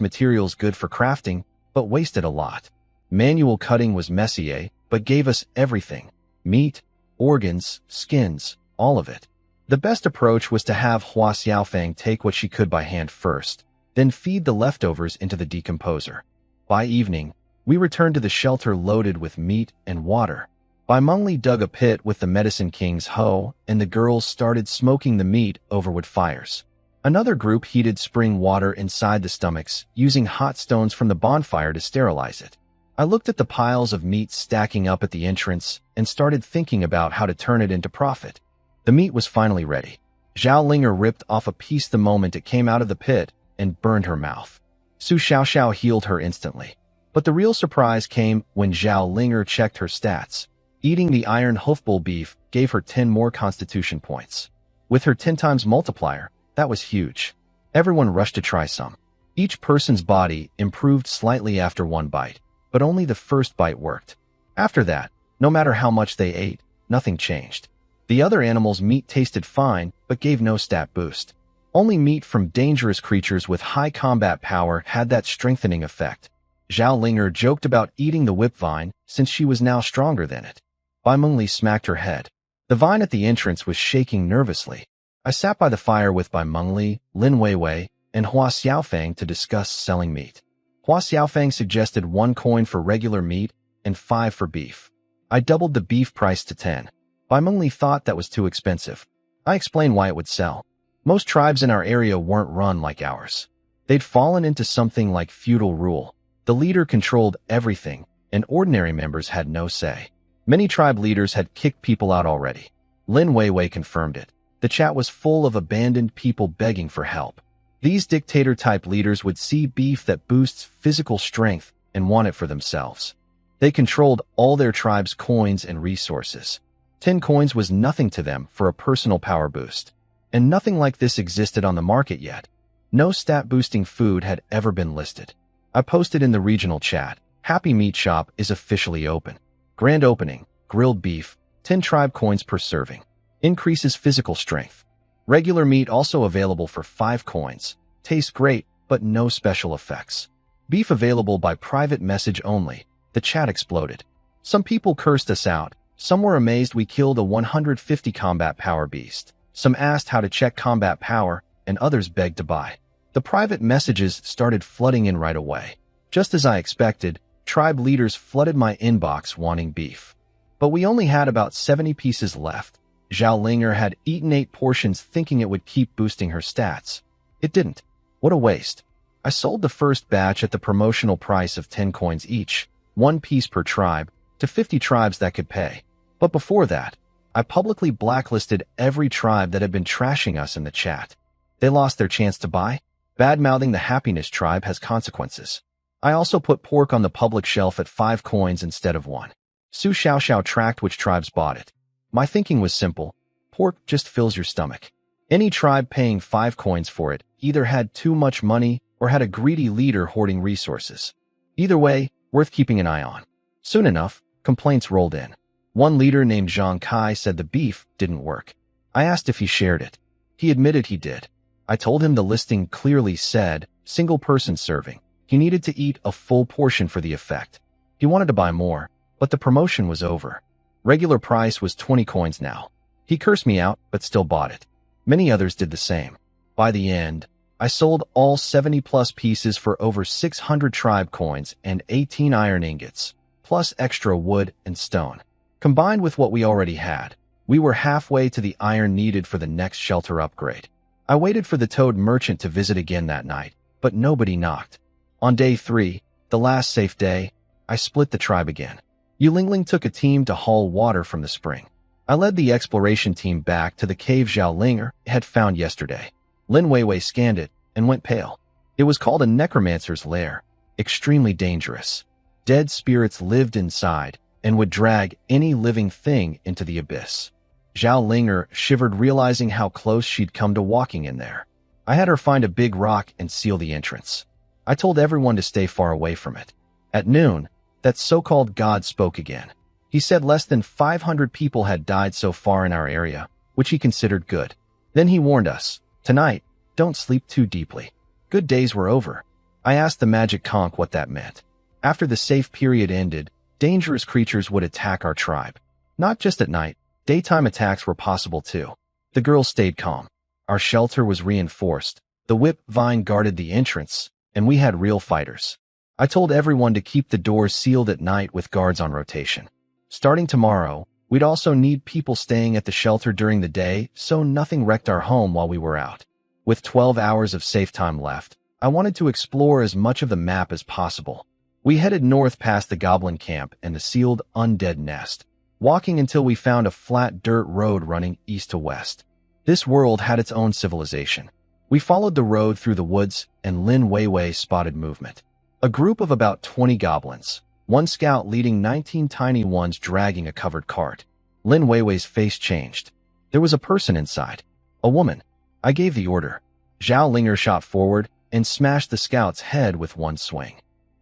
materials good for crafting, but wasted a lot. Manual cutting was messy, but gave us everything. Meat, organs, skins, all of it. The best approach was to have Hua Xiaofeng take what she could by hand first, then feed the leftovers into the decomposer. By evening, we returned to the shelter loaded with meat and water. Bai Mengli dug a pit with the Medicine King's hoe, and the girls started smoking the meat over wood fires. Another group heated spring water inside the stomachs, using hot stones from the bonfire to sterilize it. I looked at the piles of meat stacking up at the entrance and started thinking about how to turn it into profit. The meat was finally ready. Zhao Linger ripped off a piece the moment it came out of the pit and burned her mouth. Su Xiaoxiao healed her instantly. But the real surprise came when Zhao Linger checked her stats. Eating the iron hoofbull beef gave her 10 more constitution points. With her 10 times multiplier, that was huge. Everyone rushed to try some. Each person's body improved slightly after one bite, but only the first bite worked. After that, no matter how much they ate, nothing changed. The other animals' meat tasted fine, but gave no stat boost. Only meat from dangerous creatures with high combat power had that strengthening effect. Zhao Linger joked about eating the whip vine since she was now stronger than it. Bai Mengli smacked her head. The vine at the entrance was shaking nervously. I sat by the fire with Bai Mengli, Lin Weiwei, and Hua Xiaofeng to discuss selling meat. Hua Xiaofeng suggested 1 coin for regular meat and 5 for beef. I doubled the beef price to 10. Bai Mengli thought that was too expensive. I explained why it would sell. Most tribes in our area weren't run like ours. They'd fallen into something like feudal rule. The leader controlled everything, and ordinary members had no say. Many tribe leaders had kicked people out already. Lin Weiwei confirmed it. The chat was full of abandoned people begging for help. These dictator-type leaders would see beef that boosts physical strength and want it for themselves. They controlled all their tribe's coins and resources. 10 coins was nothing to them for a personal power boost. And nothing like this existed on the market yet. No stat-boosting food had ever been listed. I posted in the regional chat, Happy Meat Shop is officially open. Grand opening, grilled beef, 10 tribe coins per serving. Increases physical strength. Regular meat also available for 5 coins. Tastes great, but no special effects. Beef available by private message only. The chat exploded. Some people cursed us out. Some were amazed we killed a 150 combat power beast. Some asked how to check combat power, and others begged to buy. The private messages started flooding in right away. Just as I expected, tribe leaders flooded my inbox wanting beef. But we only had about 70 pieces left. Zhao Linger had eaten 8 portions thinking it would keep boosting her stats. It didn't. What a waste. I sold the first batch at the promotional price of 10 coins each, 1 piece per tribe, to 50 tribes that could pay. But before that, I publicly blacklisted every tribe that had been trashing us in the chat. They lost their chance to buy. Bad-mouthing the Happiness tribe has consequences. I also put pork on the public shelf at 5 coins instead of 1. Su Xiaoxiao tracked which tribes bought it. My thinking was simple. Pork just fills your stomach. Any tribe paying 5 coins for it either had too much money or had a greedy leader hoarding resources. Either way, worth keeping an eye on. Soon enough, complaints rolled in. One leader named Zhang Kai said the beef didn't work. I asked if he shared it. He admitted he did. I told him the listing clearly said, single person serving. He needed to eat a full portion for the effect. He wanted to buy more, but the promotion was over. Regular price was 20 coins now. He cursed me out, but still bought it. Many others did the same. By the end, I sold all 70-plus pieces for over 600 tribe coins and 18 iron ingots, plus extra wood and stone. Combined with what we already had, we were halfway to the iron needed for the next shelter upgrade. I waited for the toad merchant to visit again that night, but nobody knocked. On day 3, the last safe day, I split the tribe again. Yulingling took a team to haul water from the spring. I led the exploration team back to the cave Zhao Linger had found yesterday. Lin Weiwei scanned it and went pale. It was called a necromancer's lair, extremely dangerous. Dead spirits lived inside and would drag any living thing into the abyss. Zhao Linger shivered realizing how close she'd come to walking in there. I had her find a big rock and seal the entrance. I told everyone to stay far away from it. At noon, that so-called god spoke again. He said less than 500 people had died so far in our area, which he considered good. Then he warned us, tonight, Don't sleep too deeply. Good days were over. I asked the magic conch what that meant. After the safe period ended, dangerous creatures would attack our tribe. Not just at night, daytime attacks were possible too. The girls stayed calm. Our shelter was reinforced. The whip vine guarded the entrance, and we had real fighters. I told everyone to keep the doors sealed at night with guards on rotation. Starting tomorrow, we'd also need people staying at the shelter during the day so nothing wrecked our home while we were out. With 12 hours of safe time left, I wanted to explore as much of the map as possible. We headed north past the goblin camp and the sealed undead nest, walking until we found a flat dirt road running east to west. This world had its own civilization. We followed the road through the woods, and Lin Weiwei spotted movement. A group of about 20 goblins, one scout leading 19 tiny ones dragging a covered cart. Lin Weiwei's face changed. There was a person inside. A woman. I gave the order. Zhao Linger shot forward and smashed the scout's head with one swing.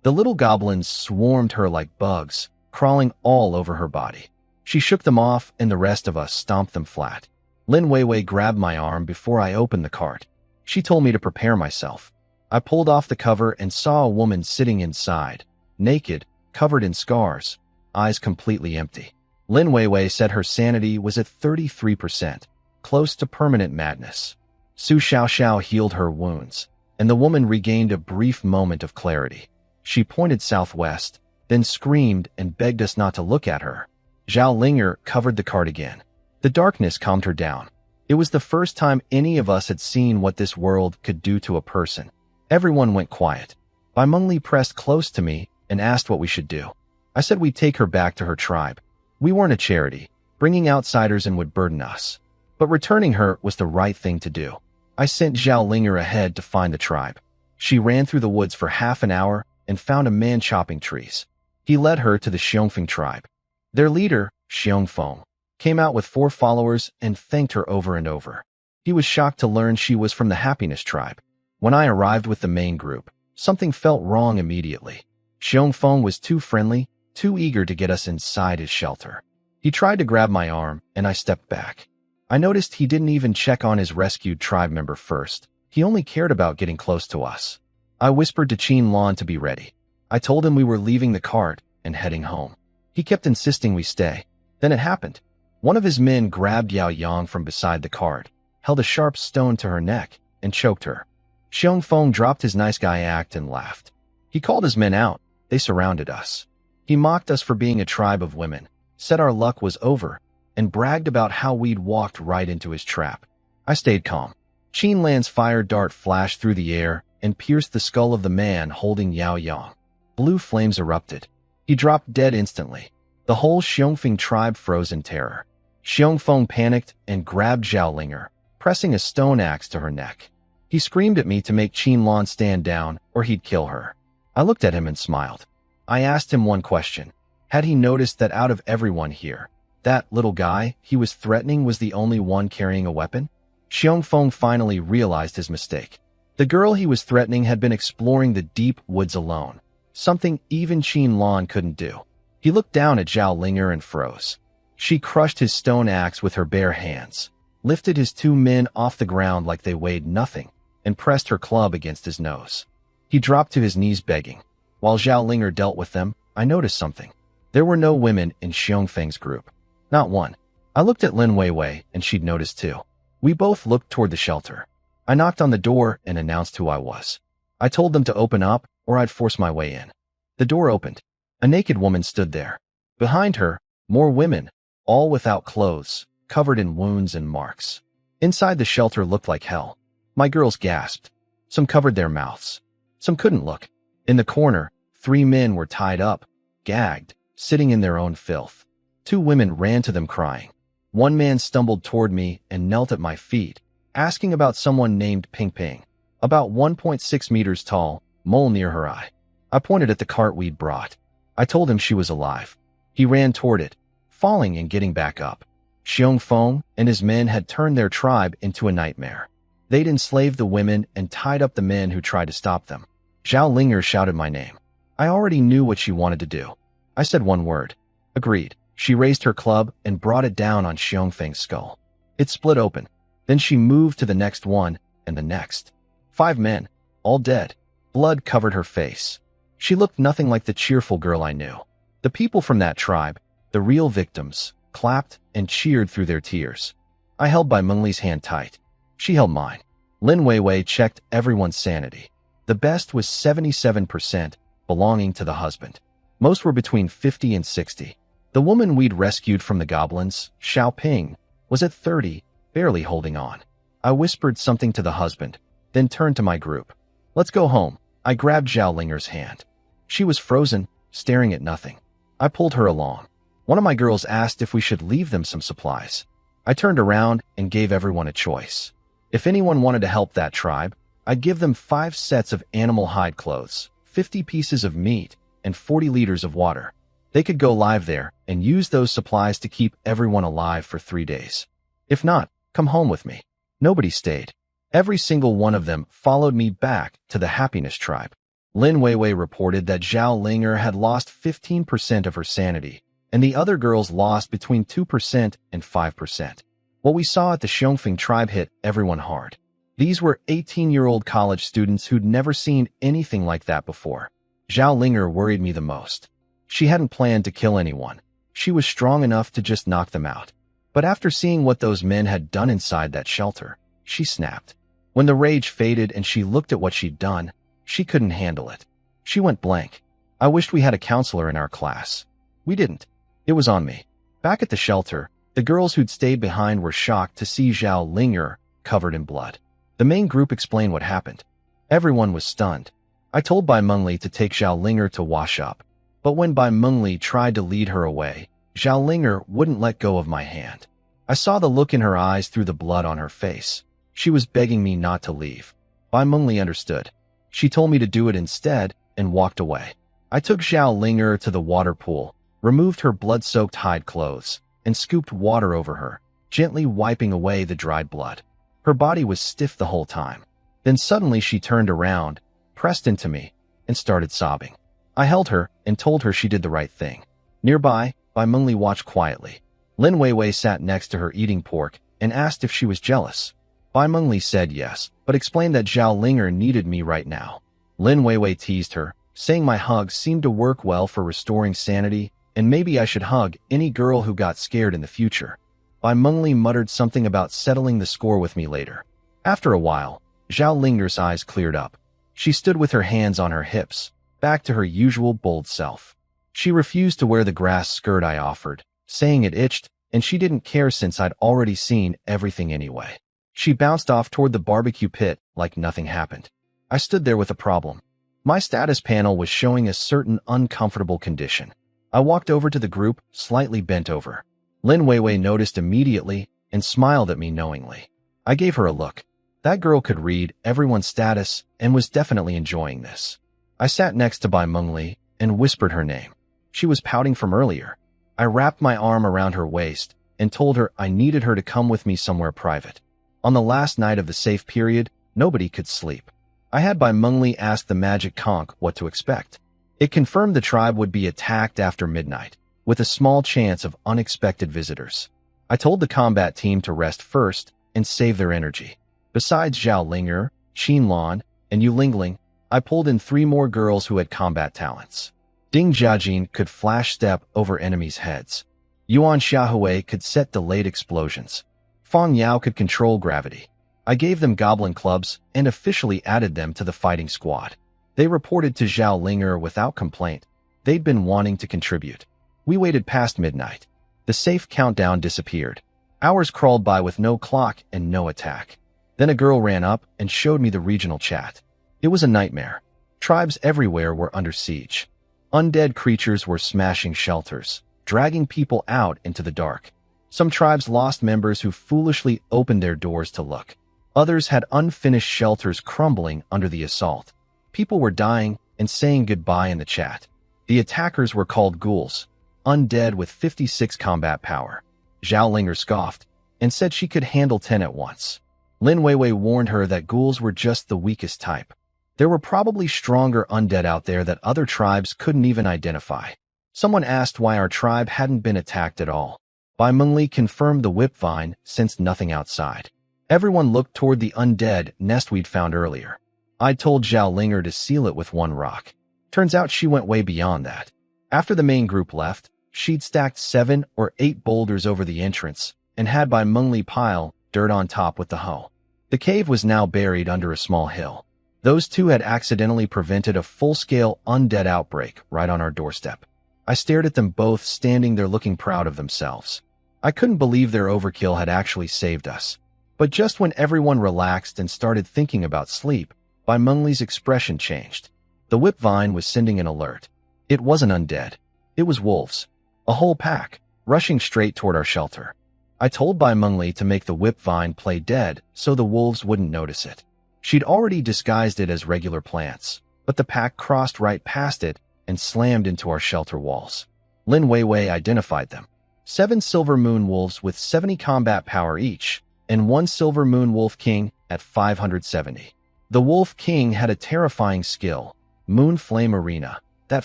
The little goblins swarmed her like bugs, crawling all over her body. She shook them off, and the rest of us stomped them flat. Lin Weiwei grabbed my arm before I opened the cart. She told me to prepare myself. I pulled off the cover and saw a woman sitting inside, naked, covered in scars, eyes completely empty. Lin Weiwei said her sanity was at 33%, close to permanent madness. Su Xiaoxiao healed her wounds, and the woman regained a brief moment of clarity. She pointed southwest, then screamed and begged us not to look at her. Zhao Linger covered the cart again. The darkness calmed her down. It was the first time any of us had seen what this world could do to a person. Everyone went quiet. Bai Mengli pressed close to me and asked what we should do. I said we'd take her back to her tribe. We weren't a charity. Bringing outsiders in would burden us. But returning her was the right thing to do. I sent Zhao Linger ahead to find the tribe. She ran through the woods for half an hour and found a man chopping trees. He led her to the Xiongfeng tribe. Their leader, Xiongfeng, came out with 4 followers and thanked her over and over. He was shocked to learn she was from the Happiness tribe. When I arrived with the main group, something felt wrong immediately. Xiongfeng was too friendly, too eager to get us inside his shelter. He tried to grab my arm, and I stepped back. I noticed he didn't even check on his rescued tribe member first. He only cared about getting close to us. I whispered to Qin Lan to be ready. I told him we were leaving the cart and heading home. He kept insisting we stay. Then it happened. One of his men grabbed Yao Yang from beside the cart, held a sharp stone to her neck, and choked her. Xiongfeng dropped his nice guy act and laughed. He called his men out. They surrounded us. He mocked us for being a tribe of women, said our luck was over, and bragged about how we'd walked right into his trap. I stayed calm. Qin Lan's fire dart flashed through the air and pierced the skull of the man holding Yao Yang. Blue flames erupted. He dropped dead instantly. The whole Xiongfeng tribe froze in terror. Xiongfeng panicked and grabbed Zhao Linger, pressing a stone axe to her neck. He screamed at me to make Qin Lan stand down or he'd kill her. I looked at him and smiled. I asked him one question. Had he noticed that out of everyone here, that little guy he was threatening was the only one carrying a weapon? Xiongfeng finally realized his mistake. The girl he was threatening had been exploring the deep woods alone, something even Qin Lan couldn't do. He looked down at Zhao Linger and froze. She crushed his stone axe with her bare hands, lifted his 2 men off the ground like they weighed nothing, and pressed her club against his nose. He dropped to his knees begging. While Zhao Linger dealt with them, I noticed something. There were no women in Xiongfeng's group. Not one. I looked at Lin Weiwei, and she'd noticed too. We both looked toward the shelter. I knocked on the door and announced who I was. I told them to open up, or I'd force my way in. The door opened. A naked woman stood there. Behind her, more women, all without clothes, covered in wounds and marks. Inside the shelter looked like hell. My girls gasped. Some covered their mouths. Some couldn't look. In the corner, 3 men were tied up, gagged, sitting in their own filth. 2 women ran to them crying. One man stumbled toward me and knelt at my feet, asking about someone named Ping Ping, about 1.6 meters tall, mole near her eye. I pointed at the cart we'd brought. I told him she was alive. He ran toward it, falling and getting back up. Xiongfeng and his men had turned their tribe into a nightmare. They'd enslaved the women and tied up the men who tried to stop them. Zhao Linger shouted my name. I already knew what she wanted to do. I said one word. Agreed. She raised her club and brought it down on Xiongfeng's skull. It split open. Then she moved to the next one and the next. 5 men, all dead. Blood covered her face. She looked nothing like the cheerful girl I knew. The people from that tribe, the real victims, clapped and cheered through their tears. I held Bai Mengli's hand tight. She held mine. Lin Weiwei checked everyone's sanity. The best was 77%, belonging to the husband. Most were between 50 and 60. The woman we'd rescued from the goblins, Xiao Ping, was at 30, barely holding on. I whispered something to the husband, then turned to my group. Let's go home. I grabbed Zhao Linger's hand. She was frozen, staring at nothing. I pulled her along. One of my girls asked if we should leave them some supplies. I turned around and gave everyone a choice. If anyone wanted to help that tribe, I'd give them 5 sets of animal hide clothes, 50 pieces of meat, and 40 liters of water. They could go live there and use those supplies to keep everyone alive for 3 days. If not, come home with me. Nobody stayed. Every single one of them followed me back to the Happiness Tribe. Lin Weiwei reported that Zhao Linger had lost 15% of her sanity, and the other girls lost between 2% and 5%. What we saw at the Xiongfeng tribe hit everyone hard. These were 18-year-old college students who'd never seen anything like that before. Zhao Linger worried me the most. She hadn't planned to kill anyone. She was strong enough to just knock them out. But after seeing what those men had done inside that shelter, she snapped. When the rage faded and she looked at what she'd done, she couldn't handle it. She went blank. I wished we had a counselor in our class. We didn't. It was on me. Back at the shelter, the girls who'd stayed behind were shocked to see Zhao Linger covered in blood. The main group explained what happened. Everyone was stunned. I told Bai Mengli to take Zhao Linger to wash up. But when Bai Mengli tried to lead her away, Zhao Linger wouldn't let go of my hand. I saw the look in her eyes through the blood on her face. She was begging me not to leave. Bai Mengli understood. She told me to do it instead and walked away. I took Zhao Linger to the water pool, removed her blood-soaked hide clothes, and scooped water over her, gently wiping away the dried blood. Her body was stiff the whole time. Then suddenly she turned around, pressed into me, and started sobbing. I held her and told her she did the right thing. Nearby, Bai Mengli watched quietly. Lin Weiwei sat next to her eating pork and asked if she was jealous. Bai Mengli said yes, but explained that Zhao Linger needed me right now. Lin Weiwei teased her, saying my hugs seemed to work well for restoring sanity, and maybe I should hug any girl who got scared in the future. Bai Mengli muttered something about settling the score with me later. After a while, Zhao Linger's eyes cleared up. She stood with her hands on her hips, back to her usual bold self. She refused to wear the grass skirt I offered, saying it itched, and she didn't care since I'd already seen everything anyway. She bounced off toward the barbecue pit like nothing happened. I stood there with a problem. My status panel was showing a certain uncomfortable condition. I walked over to the group, slightly bent over. Lin Weiwei noticed immediately and smiled at me knowingly. I gave her a look. That girl could read everyone's status and was definitely enjoying this. I sat next to Bai Mengli and whispered her name. She was pouting from earlier. I wrapped my arm around her waist and told her I needed her to come with me somewhere private. On the last night of the safe period, nobody could sleep. I had Bai Mengli ask the magic conch what to expect. It confirmed the tribe would be attacked after midnight, with a small chance of unexpected visitors. I told the combat team to rest first and save their energy. Besides Zhao Linger, Qin Lan, and Yu Lingling, I pulled in 3 more girls who had combat talents. Ding Jiajin could flash step over enemies' heads. Yuan Xiaohui could set delayed explosions. Fang Yao could control gravity. I gave them goblin clubs and officially added them to the fighting squad. They reported to Zhao Linger without complaint. They'd been wanting to contribute. We waited past midnight. The safe countdown disappeared. Hours crawled by with no clock and no attack. Then a girl ran up and showed me the regional chat. It was a nightmare. Tribes everywhere were under siege. Undead creatures were smashing shelters, dragging people out into the dark. Some tribes lost members who foolishly opened their doors to look. Others had unfinished shelters crumbling under the assault. People were dying and saying goodbye in the chat. The attackers were called ghouls, undead with 56 combat power. Zhao Linger scoffed and said she could handle 10 at once. Lin Weiwei warned her that ghouls were just the weakest type. There were probably stronger undead out there that other tribes couldn't even identify. Someone asked why our tribe hadn't been attacked at all. Bai Mengli confirmed the whipvine sensed nothing outside. Everyone looked toward the undead nest we'd found earlier. I told Zhao Linger to seal it with one rock. Turns out she went way beyond that. After the main group left, she'd stacked 7 or 8 boulders over the entrance and had Bai Mengli pile dirt on top with the hoe. The cave was now buried under a small hill. Those two had accidentally prevented a full-scale undead outbreak right on our doorstep. I stared at them both standing there looking proud of themselves. I couldn't believe their overkill had actually saved us. But just when everyone relaxed and started thinking about sleep, Bai Mengli's expression changed. The whip vine was sending an alert. It wasn't undead. It was wolves. A whole pack, rushing straight toward our shelter. I told Bai Mengli to make the whip vine play dead so the wolves wouldn't notice it. She'd already disguised it as regular plants, but the pack crossed right past it and slammed into our shelter walls. Lin Weiwei identified them. 7 silver moon wolves with 70 combat power each, and 1 silver moon wolf king at 570. The wolf king had a terrifying skill, Moon Flame Arena, that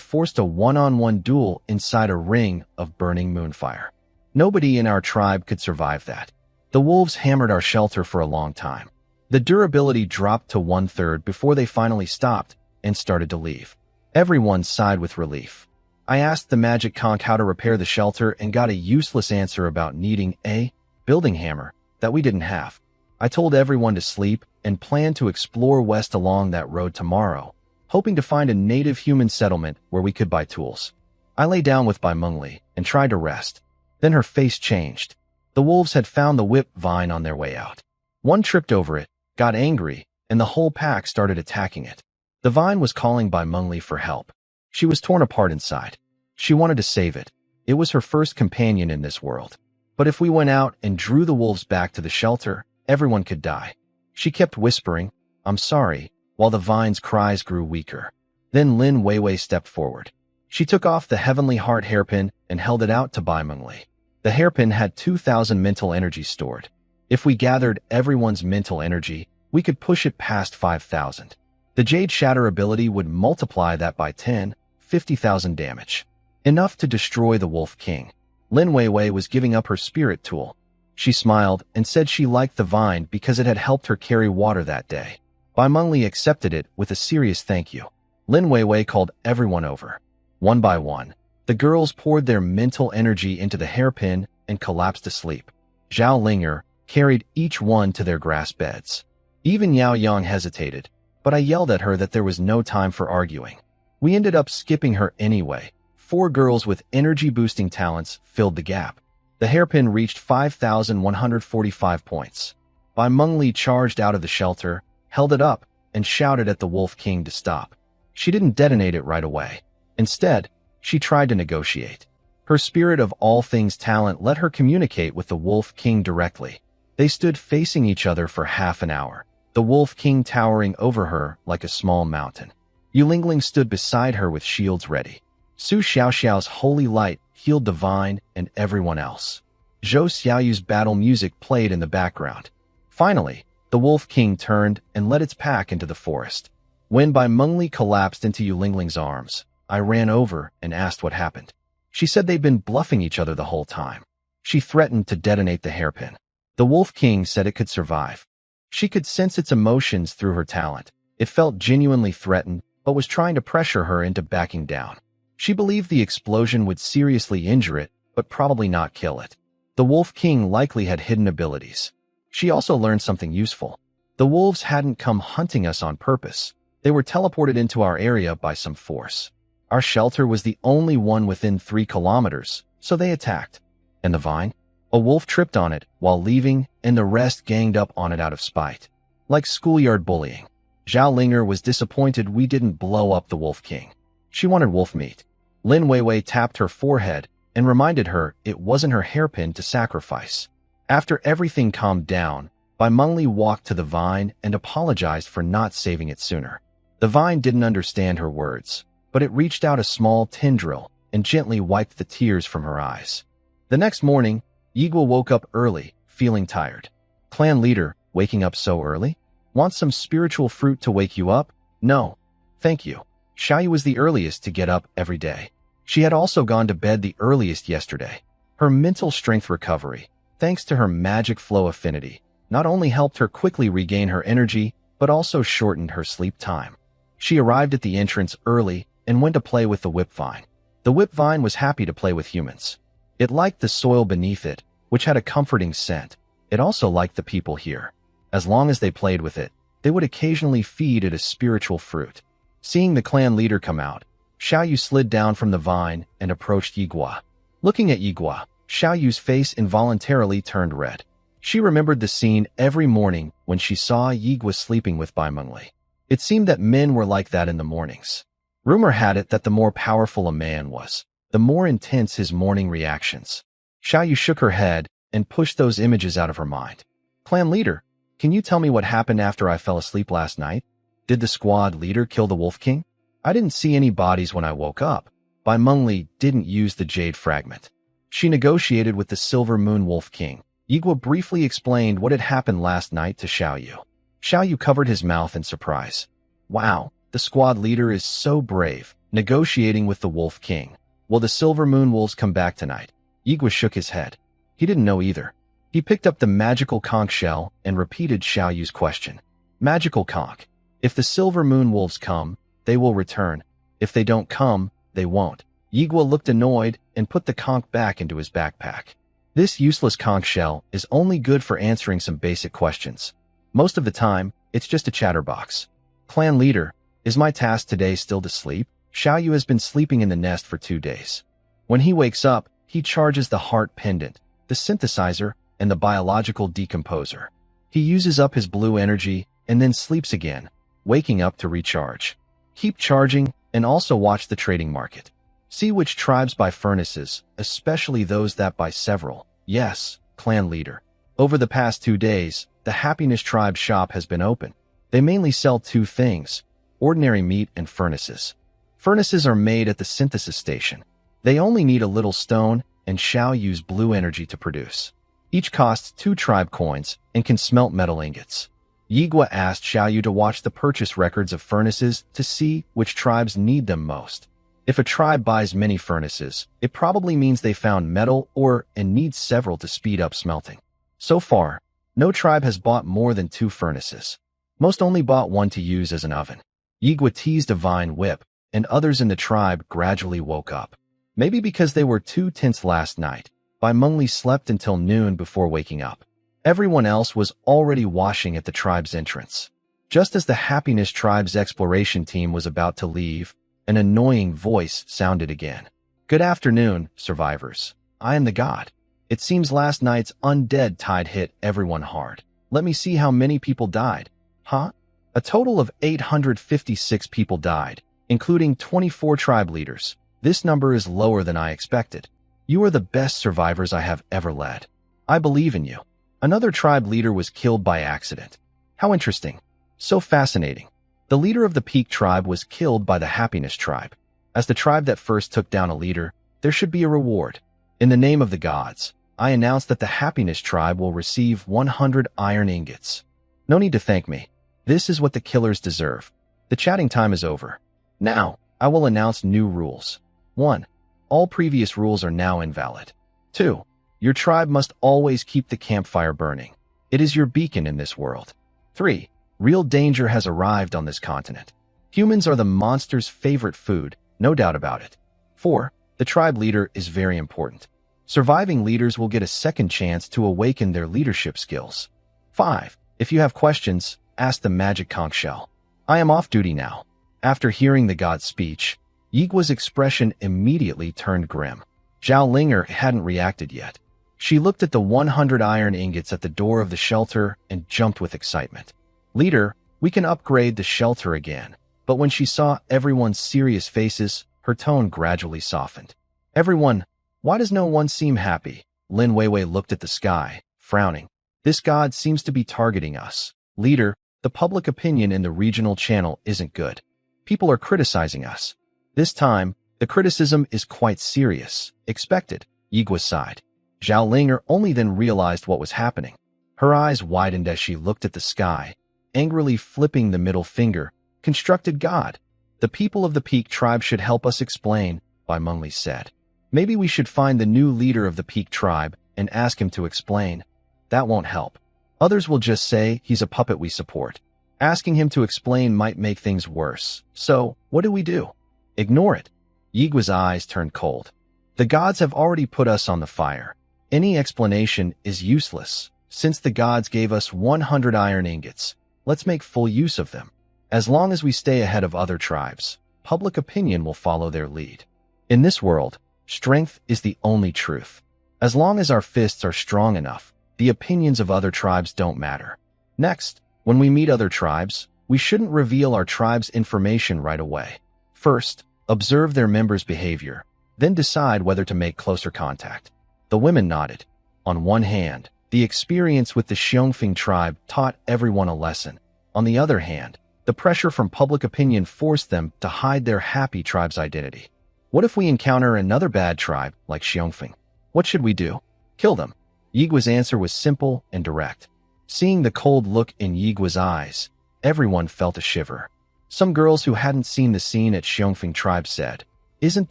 forced a one-on-one duel inside a ring of burning moonfire. Nobody in our tribe could survive that. The wolves hammered our shelter for a long time. The durability dropped to 1/3 before they finally stopped and started to leave. Everyone sighed with relief. I asked the magic conch how to repair the shelter and got a useless answer about needing a building hammer that we didn't have. I told everyone to sleep and planned to explore west along that road tomorrow, hoping to find a native human settlement where we could buy tools. I lay down with Bai Mengli and tried to rest. Then her face changed. The wolves had found the whip vine on their way out. One tripped over it, got angry, and the whole pack started attacking it. The vine was calling Bai Mengli for help. She was torn apart inside. She wanted to save it. It was her first companion in this world. But if we went out and drew the wolves back to the shelter, everyone could die. She kept whispering, "I'm sorry," while the vine's cries grew weaker. Then Lin Weiwei stepped forward. She took off the Heavenly Heart hairpin and held it out to Bai Mengli. The hairpin had 2,000 mental energy stored. If we gathered everyone's mental energy, we could push it past 5,000. The Jade Shatter ability would multiply that by 10, 50,000 damage. Enough to destroy the Wolf King. Lin Weiwei was giving up her spirit tool. She smiled and said she liked the vine because it had helped her carry water that day. Bai Mengli accepted it with a serious thank you. Lin Weiwei called everyone over. One by one, the girls poured their mental energy into the hairpin and collapsed asleep. Zhao Linger carried each one to their grass beds. Even Yao Yang hesitated, but I yelled at her that there was no time for arguing. We ended up skipping her anyway. 4 girls with energy-boosting talents filled the gap. The hairpin reached 5,145 points. Bai Mengli charged out of the shelter, held it up, and shouted at the Wolf King to stop. She didn't detonate it right away. Instead, she tried to negotiate. Her spirit of all things talent let her communicate with the Wolf King directly. They stood facing each other for half an hour, the Wolf King towering over her like a small mountain. Yulingling stood beside her with shields ready. Su Xiaoxiao's holy light healed the vine and everyone else. Zhou Xiaoyu's battle music played in the background. Finally, the Wolf King turned and led its pack into the forest. When Bai Mengli collapsed into Yulingling's arms, I ran over and asked what happened. She said they'd been bluffing each other the whole time. She threatened to detonate the hairpin. The Wolf King said it could survive. She could sense its emotions through her talent. It felt genuinely threatened, but was trying to pressure her into backing down. She believed the explosion would seriously injure it, but probably not kill it. The Wolf King likely had hidden abilities. She also learned something useful. The wolves hadn't come hunting us on purpose. They were teleported into our area by some force. Our shelter was the only one within 3 kilometers, so they attacked. And the vine? A wolf tripped on it while leaving, and the rest ganged up on it out of spite. Like schoolyard bullying. Zhao Linger was disappointed we didn't blow up the Wolf King. She wanted wolf meat. Lin Weiwei tapped her forehead and reminded her it wasn't her hairpin to sacrifice. After everything calmed down, Bai Mengli walked to the vine and apologized for not saving it sooner. The vine didn't understand her words, but it reached out a small tendril and gently wiped the tears from her eyes. The next morning, Yigua woke up early, feeling tired. Clan leader, waking up so early? Want some spiritual fruit to wake you up? No. Thank you. Xiaoyu was the earliest to get up every day. She had also gone to bed the earliest yesterday. Her mental strength recovery, thanks to her magic flow affinity, not only helped her quickly regain her energy, but also shortened her sleep time. She arrived at the entrance early and went to play with the whipvine. The whipvine was happy to play with humans. It liked the soil beneath it, which had a comforting scent. It also liked the people here. As long as they played with it, they would occasionally feed it a spiritual fruit. Seeing the clan leader come out, Xiaoyu slid down from the vine and approached Yigua. Looking at Yigua, Xiaoyu's face involuntarily turned red. She remembered the scene every morning when she saw Yigua sleeping with Bai Mengli. It seemed that men were like that in the mornings. Rumor had it that the more powerful a man was, the more intense his morning reactions. Xiaoyu shook her head and pushed those images out of her mind. Clan leader, can you tell me what happened after I fell asleep last night? Did the squad leader kill the Wolf King? I didn't see any bodies when I woke up. Bai Mengli didn't use the jade fragment. She negotiated with the Silver Moon Wolf King. Yigua briefly explained what had happened last night to Xiaoyu. Xiaoyu covered his mouth in surprise. Wow, the squad leader is so brave, negotiating with the Wolf King. Will the Silver Moon Wolves come back tonight? Yigua shook his head. He didn't know either. He picked up the magical conch shell and repeated Xiaoyu's question. Magical conch. If the Silver Moon Wolves come, they will return. If they don't come, they won't. Yigua looked annoyed and put the conch back into his backpack. This useless conch shell is only good for answering some basic questions. Most of the time, it's just a chatterbox. Clan leader, is my task today still to sleep? Xiaoyu has been sleeping in the nest for 2 days. When he wakes up, he charges the heart pendant, the synthesizer, and the biological decomposer. He uses up his blue energy and then sleeps again, waking up to recharge. Keep charging and also watch the trading market. See which tribes buy furnaces, especially those that buy several. Yes, clan leader. Over the past 2 days, the Happiness Tribe shop has been open. They mainly sell 2 things, ordinary meat and furnaces. Furnaces are made at the synthesis station. They only need a little stone and Xiaoyu's blue energy to produce. Each costs 2 tribe coins and can smelt metal ingots. Yigua asked Xiaoyu to watch the purchase records of furnaces to see which tribes need them most. If a tribe buys many furnaces, it probably means they found metal or and needs several to speed up smelting. So far, no tribe has bought more than 2 furnaces. Most only bought 1 to use as an oven. Yigua teased a vine whip, and others in the tribe gradually woke up. Maybe because they were too tense last night, Bai Mengli slept until noon before waking up. Everyone else was already washing at the tribe's entrance. Just as the Happiness Tribe's exploration team was about to leave, an annoying voice sounded again. Good afternoon, survivors. I am the god. It seems last night's undead tide hit everyone hard. Let me see how many people died. Huh? A total of 856 people died, including 24 tribe leaders. This number is lower than I expected. You are the best survivors I have ever led. I believe in you. Another tribe leader was killed by accident. How interesting. So fascinating. The leader of the Peak tribe was killed by the Happiness tribe. As the tribe that first took down a leader, there should be a reward. In the name of the gods, I announce that the Happiness tribe will receive 100 iron ingots. No need to thank me. This is what the killers deserve. The chatting time is over. Now, I will announce new rules. 1. All previous rules are now invalid. 2. Your tribe must always keep the campfire burning. It is your beacon in this world. 3. Real danger has arrived on this continent. Humans are the monster's favorite food, no doubt about it. 4. The tribe leader is very important. Surviving leaders will get a second chance to awaken their leadership skills. 5. If you have questions, ask the magic conch shell. I am off duty now. After hearing the god's speech, Yigua's expression immediately turned grim. Zhao Linger hadn't reacted yet. She looked at the 100 iron ingots at the door of the shelter and jumped with excitement. Leader, we can upgrade the shelter again. But when she saw everyone's serious faces, her tone gradually softened. Everyone, why does no one seem happy? Lin Weiwei looked at the sky, frowning. This god seems to be targeting us. Leader, the public opinion in the regional channel isn't good. People are criticizing us. This time, the criticism is quite serious. Expected. Yigua sighed. Zhao Linger only then realized what was happening. Her eyes widened as she looked at the sky, angrily flipping the middle finger. Constructed god. The people of the Peak tribe should help us explain, Bai Mengli said. Maybe we should find the new leader of the Peak tribe and ask him to explain. That won't help. Others will just say he's a puppet we support. Asking him to explain might make things worse. So, what do? Ignore it. Yigua's eyes turned cold. The gods have already put us on the fire. Any explanation is useless. Since the gods gave us 100 iron ingots, let's make full use of them. As long as we stay ahead of other tribes, public opinion will follow their lead. In this world, strength is the only truth. As long as our fists are strong enough, the opinions of other tribes don't matter. Next, when we meet other tribes, we shouldn't reveal our tribe's information right away. First, observe their members' behavior, then decide whether to make closer contact. The women nodded. On one hand, the experience with the Xiongfeng tribe taught everyone a lesson. On the other hand, the pressure from public opinion forced them to hide their happy tribe's identity. What if we encounter another bad tribe like Xiongfeng? What should we do? Kill them. Yigua's answer was simple and direct. Seeing the cold look in Yigua's eyes, everyone felt a shiver. Some girls who hadn't seen the scene at Xiongfeng tribe said, "Isn't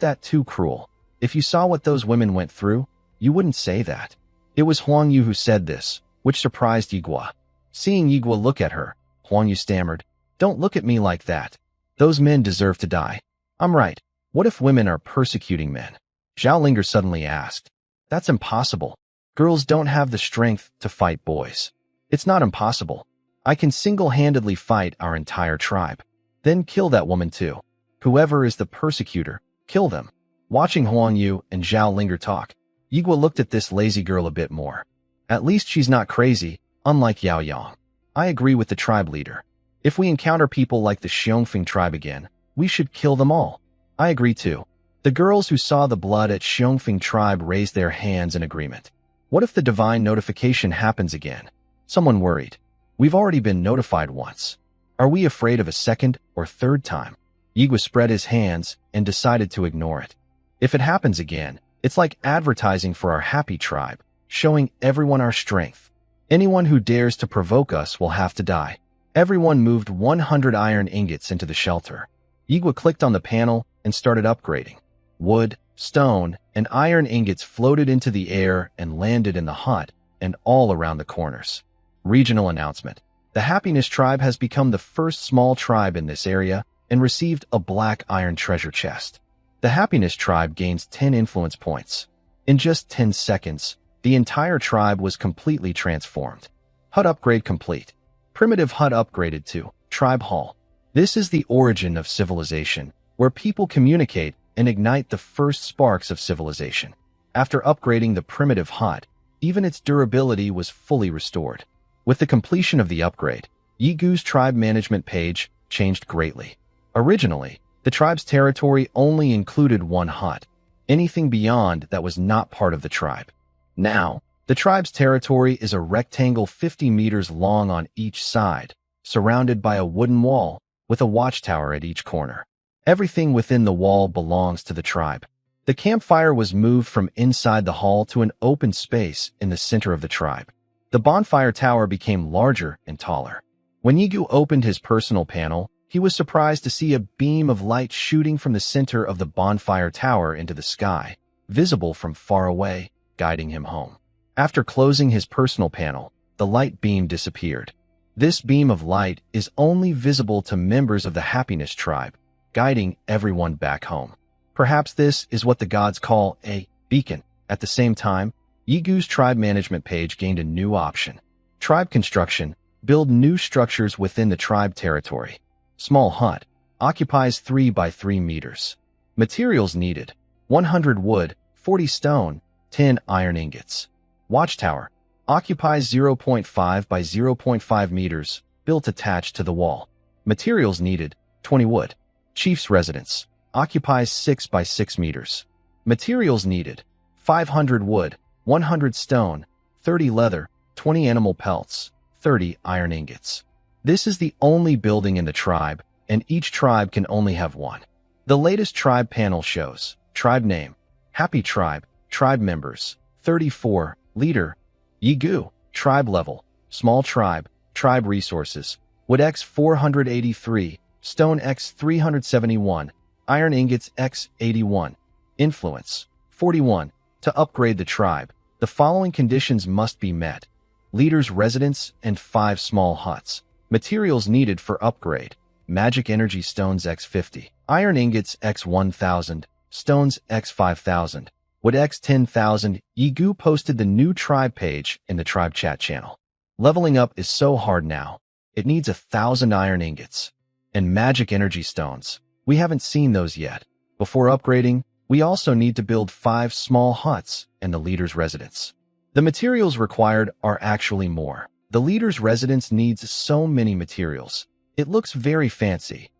that too cruel? If you saw what those women went through, you wouldn't say that." It was Huang Yu who said this, which surprised Yigua. Seeing Yigua look at her, Huang Yu stammered, "Don't look at me like that. Those men deserve to die." "I'm right. What if women are persecuting men?" Zhao Linger suddenly asked. "That's impossible. Girls don't have the strength to fight boys." "It's not impossible. I can single-handedly fight our entire tribe. Then kill that woman too. Whoever is the persecutor, kill them." Watching Huang Yu and Zhao Linger talk, Yigua looked at this lazy girl a bit more. At least she's not crazy, unlike Yao Yang. I agree with the tribe leader. If we encounter people like the Xiongfeng tribe again, we should kill them all. I agree too. The girls who saw the blood at Xiongfeng tribe raised their hands in agreement. What if the divine notification happens again? Someone worried. We've already been notified once. Are we afraid of a second or third time? Yigua spread his hands and decided to ignore it. If it happens again, it's like advertising for our happy tribe, showing everyone our strength. Anyone who dares to provoke us will have to die. Everyone moved 100 iron ingots into the shelter. Yigua clicked on the panel and started upgrading. Wood, stone, and iron ingots floated into the air and landed in the hut and all around the corners. Regional announcement. The Happiness Tribe has become the first small tribe in this area and received a black iron treasure chest. The Happiness Tribe gains 10 influence points. In just 10 seconds, the entire tribe was completely transformed. Hut upgrade complete. Primitive hut upgraded to Tribe Hall. This is the origin of civilization, where people communicate and ignite the first sparks of civilization. After upgrading the primitive hut, even its durability was fully restored. With the completion of the upgrade, Yigu's tribe management page changed greatly. Originally, the tribe's territory only included one hut. Anything beyond that was not part of the tribe. Now, the tribe's territory is a rectangle 50 meters long on each side, surrounded by a wooden wall with a watchtower at each corner. Everything within the wall belongs to the tribe. The campfire was moved from inside the hall to an open space in the center of the tribe. The bonfire tower became larger and taller. When Yigu opened his personal panel, he was surprised to see a beam of light shooting from the center of the bonfire tower into the sky, visible from far away, guiding him home. After closing his personal panel, the light beam disappeared. This beam of light is only visible to members of the Happiness Tribe, guiding everyone back home. Perhaps this is what the gods call a beacon. At the same time, Yigu's tribe management page gained a new option. Tribe construction. Build new structures within the tribe territory. Small hut. Occupies 3 by 3 meters. Materials needed. 100 wood, 40 stone, 10 iron ingots. Watchtower. Occupies 0.5 by 0.5 meters, built attached to the wall. Materials needed. 20 wood. Chief's residence. Occupies 6 by 6 meters. Materials needed. 500 wood, 100 stone, 30 leather, 20 animal pelts, 30 iron ingots. This is the only building in the tribe, and each tribe can only have one. The latest tribe panel shows tribe name, Happy Tribe, tribe members, 34, leader, Yigu, tribe level, small tribe, tribe resources, wood X 483, stone X 371, iron ingots X 81, influence, 41. To upgrade the tribe, the following conditions must be met. leader's residence, and 5 small huts. Materials needed for upgrade: magic energy stones x50, iron ingots x1000, stones x5000, wood x10,000. Yigu posted the new tribe page in the tribe chat channel. Leveling up is so hard now. It needs 1,000 iron ingots. And magic energy stones. We haven't seen those yet. Before upgrading, we also need to build 5 small huts and the leader's residence. The materials required are actually more. The leader's residence needs so many materials. It looks very fancy.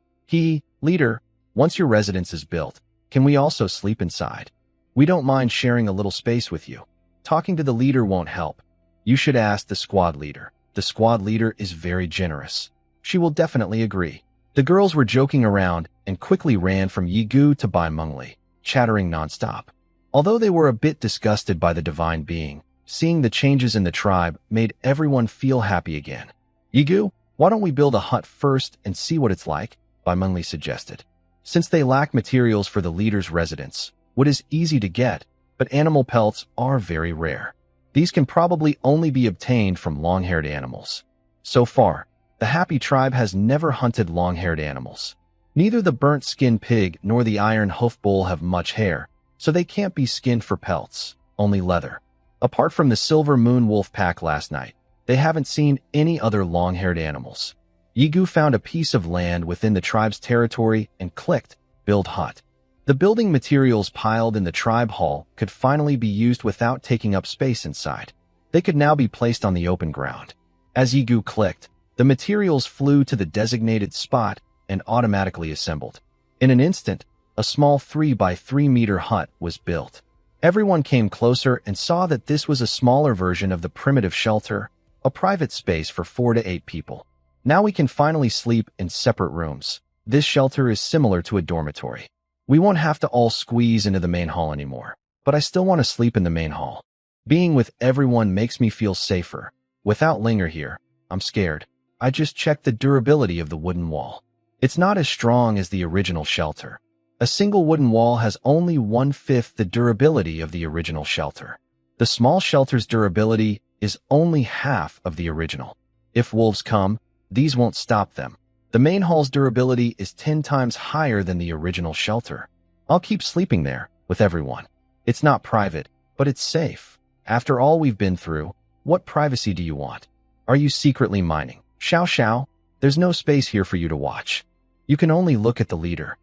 Leader, once your residence is built, can we also sleep inside? We don't mind sharing a little space with you. Talking to the leader won't help. You should ask the squad leader. The squad leader is very generous. She will definitely agree. The girls were joking around and quickly ran from Yigu to Bai Mengli, chattering nonstop. Although they were a bit disgusted by the divine being, seeing the changes in the tribe made everyone feel happy again. Yigu, why don't we build a hut first and see what it's like? Bai Mengli suggested. Since they lack materials for the leader's residence, wood is easy to get, but animal pelts are very rare. These can probably only be obtained from long-haired animals. So far, the happy tribe has never hunted long-haired animals. Neither the burnt-skin pig nor the iron hoof bull have much hair, so they can't be skinned for pelts, only leather. Apart from the silver moon wolf pack last night, they haven't seen any other long-haired animals. Yigu found a piece of land within the tribe's territory and clicked Build Hut. The building materials piled in the tribe hall could finally be used without taking up space inside. They could now be placed on the open ground. As Yigu clicked, the materials flew to the designated spot and automatically assembled. In an instant, a small 3 by 3 meter hut was built. Everyone came closer and saw that this was a smaller version of the primitive shelter, a private space for 4 to 8 people. Now we can finally sleep in separate rooms. This shelter is similar to a dormitory. We won't have to all squeeze into the main hall anymore, but I still want to sleep in the main hall. Being with everyone makes me feel safer. Without Linger here, I'm scared. I just checked the durability of the wooden wall. It's not as strong as the original shelter. A single wooden wall has only 1/5 the durability of the original shelter. The small shelter's durability is only half of the original. If wolves come, these won't stop them. The main hall's durability is 10 times higher than the original shelter. I'll keep sleeping there with everyone. It's not private, but it's safe. After all we've been through, what privacy do you want? Are you secretly mining? Xiao, there's no space here for you to watch. You can only look at the leader.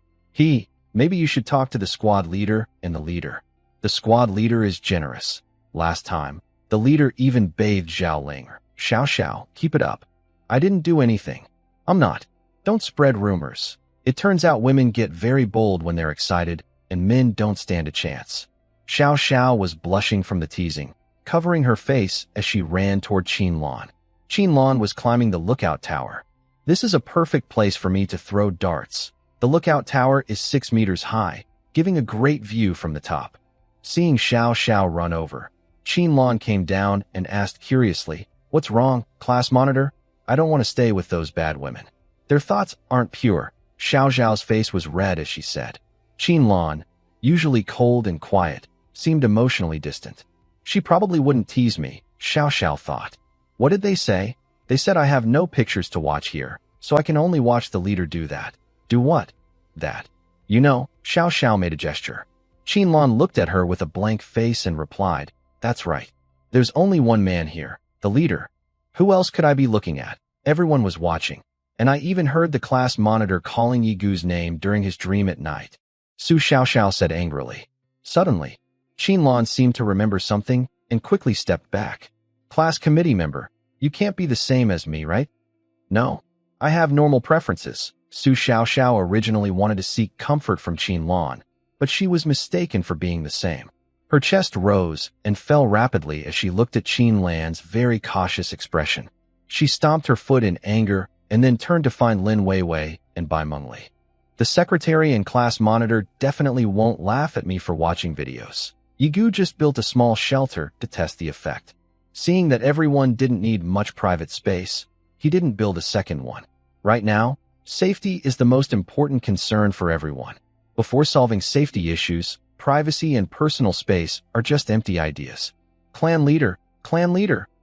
Maybe you should talk to the squad leader and the leader. The squad leader is generous. Last time, the leader even bathed Zhao Ling. Xiao, keep it up. I didn't do anything. I'm not. Don't spread rumors. It turns out women get very bold when they're excited, and men don't stand a chance. Xiao was blushing from the teasing, covering her face as she ran toward Qinlan. Qinlan was climbing the lookout tower. This is a perfect place for me to throw darts. The lookout tower is 6 meters high, giving a great view from the top. Seeing Xiao run over, Qinlan came down and asked curiously, "What's wrong, class monitor? I don't want to stay with those bad women. Their thoughts aren't pure." Xiao's face was red as she said. Qinlan, usually cold and quiet, seemed emotionally distant. She probably wouldn't tease me, Xiao thought. What did they say? They said I have no pictures to watch here, so I can only watch the leader do that. Do what? That. You know, Xiao made a gesture. Qinlan looked at her with a blank face and replied, "That's right. There's only one man here, the leader. Who else could I be looking at?" Everyone was watching, and I even heard the class monitor calling Yigu's name during his dream at night. Su Xiao said angrily. Suddenly, Qinlan seemed to remember something and quickly stepped back. "Class committee member, you can't be the same as me, right?" "No, I have normal preferences." Su Xiao originally wanted to seek comfort from Qinlan, but she was mistaken for being the same. Her chest rose and fell rapidly as she looked at Qinlan's very cautious expression. She stomped her foot in anger and then turned to find Lin Weiwei and Bai Mengli. The secretary and class monitor definitely won't laugh at me for watching videos. Yigu just built a small shelter to test the effect. Seeing that everyone didn't need much private space, he didn't build a second one. Right now, safety is the most important concern for everyone. Before solving safety issues, privacy and personal space are just empty ideas. Clan leader,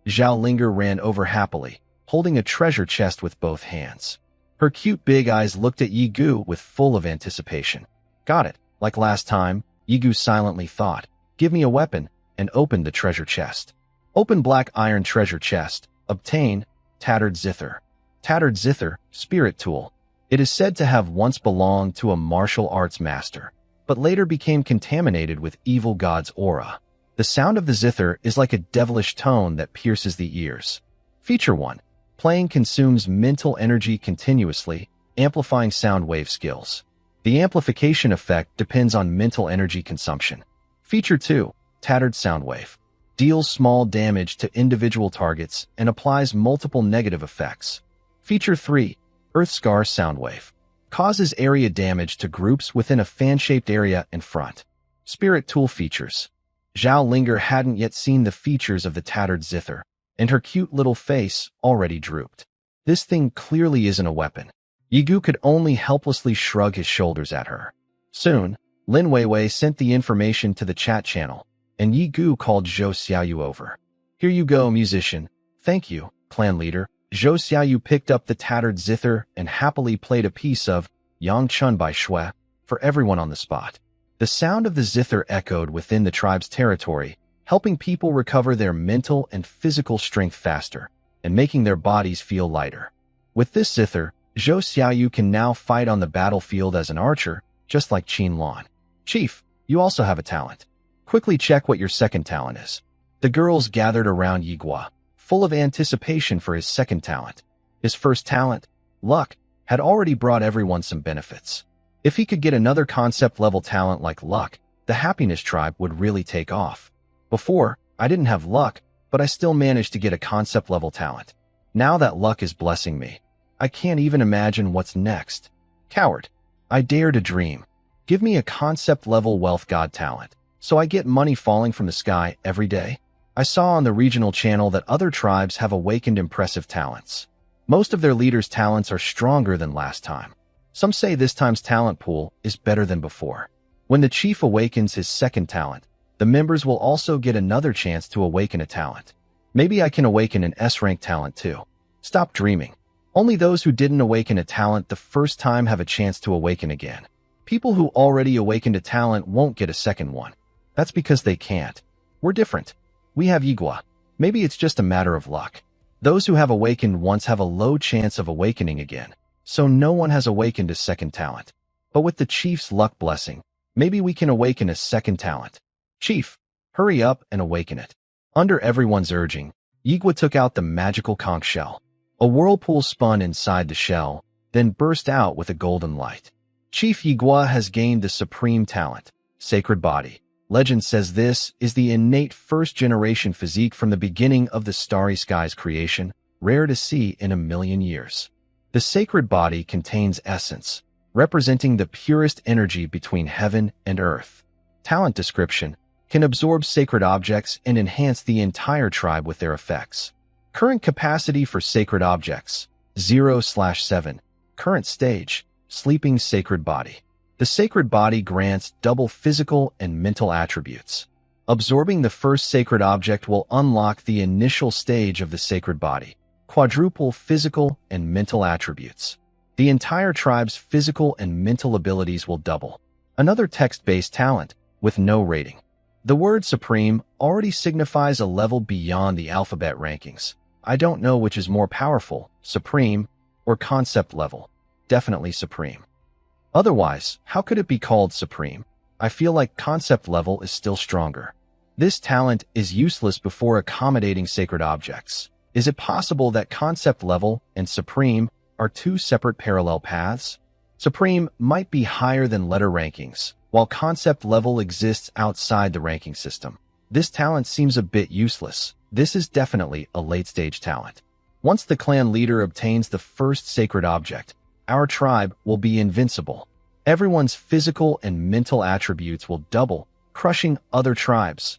Zhao Linger ran over happily, holding a treasure chest with both hands. Her cute big eyes looked at Yi Gu with full of anticipation. Got it. Like last time, Yi Gu silently thought, give me a weapon, and opened the treasure chest. Open black iron treasure chest. Obtain tattered zither. Tattered zither, spirit tool. It is said to have once belonged to a martial arts master, but later became contaminated with evil god's aura. The sound of the zither is like a devilish tone that pierces the ears. Feature 1. Playing consumes mental energy continuously, amplifying sound wave skills. The amplification effect depends on mental energy consumption. Feature 2. Tattered sound wave. Deals small damage to individual targets and applies multiple negative effects. Feature 3. Earth Scar sound wave. Causes area damage to groups within a fan-shaped area in front. Spirit tool features. Zhao Linger hadn't yet seen the features of the tattered zither, and her cute little face already drooped. This thing clearly isn't a weapon. Yi Gu could only helplessly shrug his shoulders at her. Soon, Lin Weiwei sent the information to the chat channel, and Yi Gu called Zhou Xiaoyu over. Here you go, musician. Thank you, clan leader. Zhou Xiaoyu picked up the tattered zither and happily played a piece of Yang Chun by Shui for everyone on the spot. The sound of the zither echoed within the tribe's territory, helping people recover their mental and physical strength faster, and making their bodies feel lighter. With this zither, Zhou Xiaoyu can now fight on the battlefield as an archer, just like Qin Lan. Chief, you also have a talent. Quickly check what your second talent is. The girls gathered around Yi Gua, full of anticipation for his second talent. His first talent, luck, had already brought everyone some benefits. If he could get another concept-level talent like luck, the happiness tribe would really take off. Before, I didn't have luck, but I still managed to get a concept-level talent. Now that luck is blessing me, I can't even imagine what's next. Coward. I dare to dream. Give me a concept-level wealth god talent, so I get money falling from the sky every day. I saw on the regional channel that other tribes have awakened impressive talents. Most of their leaders' talents are stronger than last time. Some say this time's talent pool is better than before. When the chief awakens his second talent, the members will also get another chance to awaken a talent. Maybe I can awaken an S-rank talent too. Stop dreaming. Only those who didn't awaken a talent the first time have a chance to awaken again. People who already awakened a talent won't get a second one. That's because they can't. We're different. We have Yi Gua. Maybe it's just a matter of luck. Those who have awakened once have a low chance of awakening again, so no one has awakened a second talent. But with the chief's luck blessing, maybe we can awaken a second talent. Chief, hurry up and awaken it. Under everyone's urging, Yi Gua took out the magical conch shell. A whirlpool spun inside the shell, then burst out with a golden light. Chief Yi Gua has gained the supreme talent, Sacred Body. Legend says this is the innate first-generation physique from the beginning of the starry sky's creation, rare to see in 1,000,000 years. The Sacred Body contains essence, representing the purest energy between heaven and earth. Talent description: can absorb sacred objects and enhance the entire tribe with their effects. Current capacity for sacred objects, 0/7. Current stage, sleeping sacred body. The sacred body grants double physical and mental attributes. Absorbing the first sacred object will unlock the initial stage of the sacred body, quadruple physical and mental attributes. The entire tribe's physical and mental abilities will double. Another text-based talent, with no rating. The word supreme already signifies a level beyond the alphabet rankings. I don't know which is more powerful, supreme or concept level. Definitely supreme. Otherwise, how could it be called supreme? I feel like concept level is still stronger. This talent is useless before accommodating sacred objects. Is it possible that concept level and supreme are two separate parallel paths? Supreme might be higher than letter rankings, while concept level exists outside the ranking system. This talent seems a bit useless. This is definitely a late-stage talent. Once the clan leader obtains the first sacred object, our tribe will be invincible. Everyone's physical and mental attributes will double, crushing other tribes.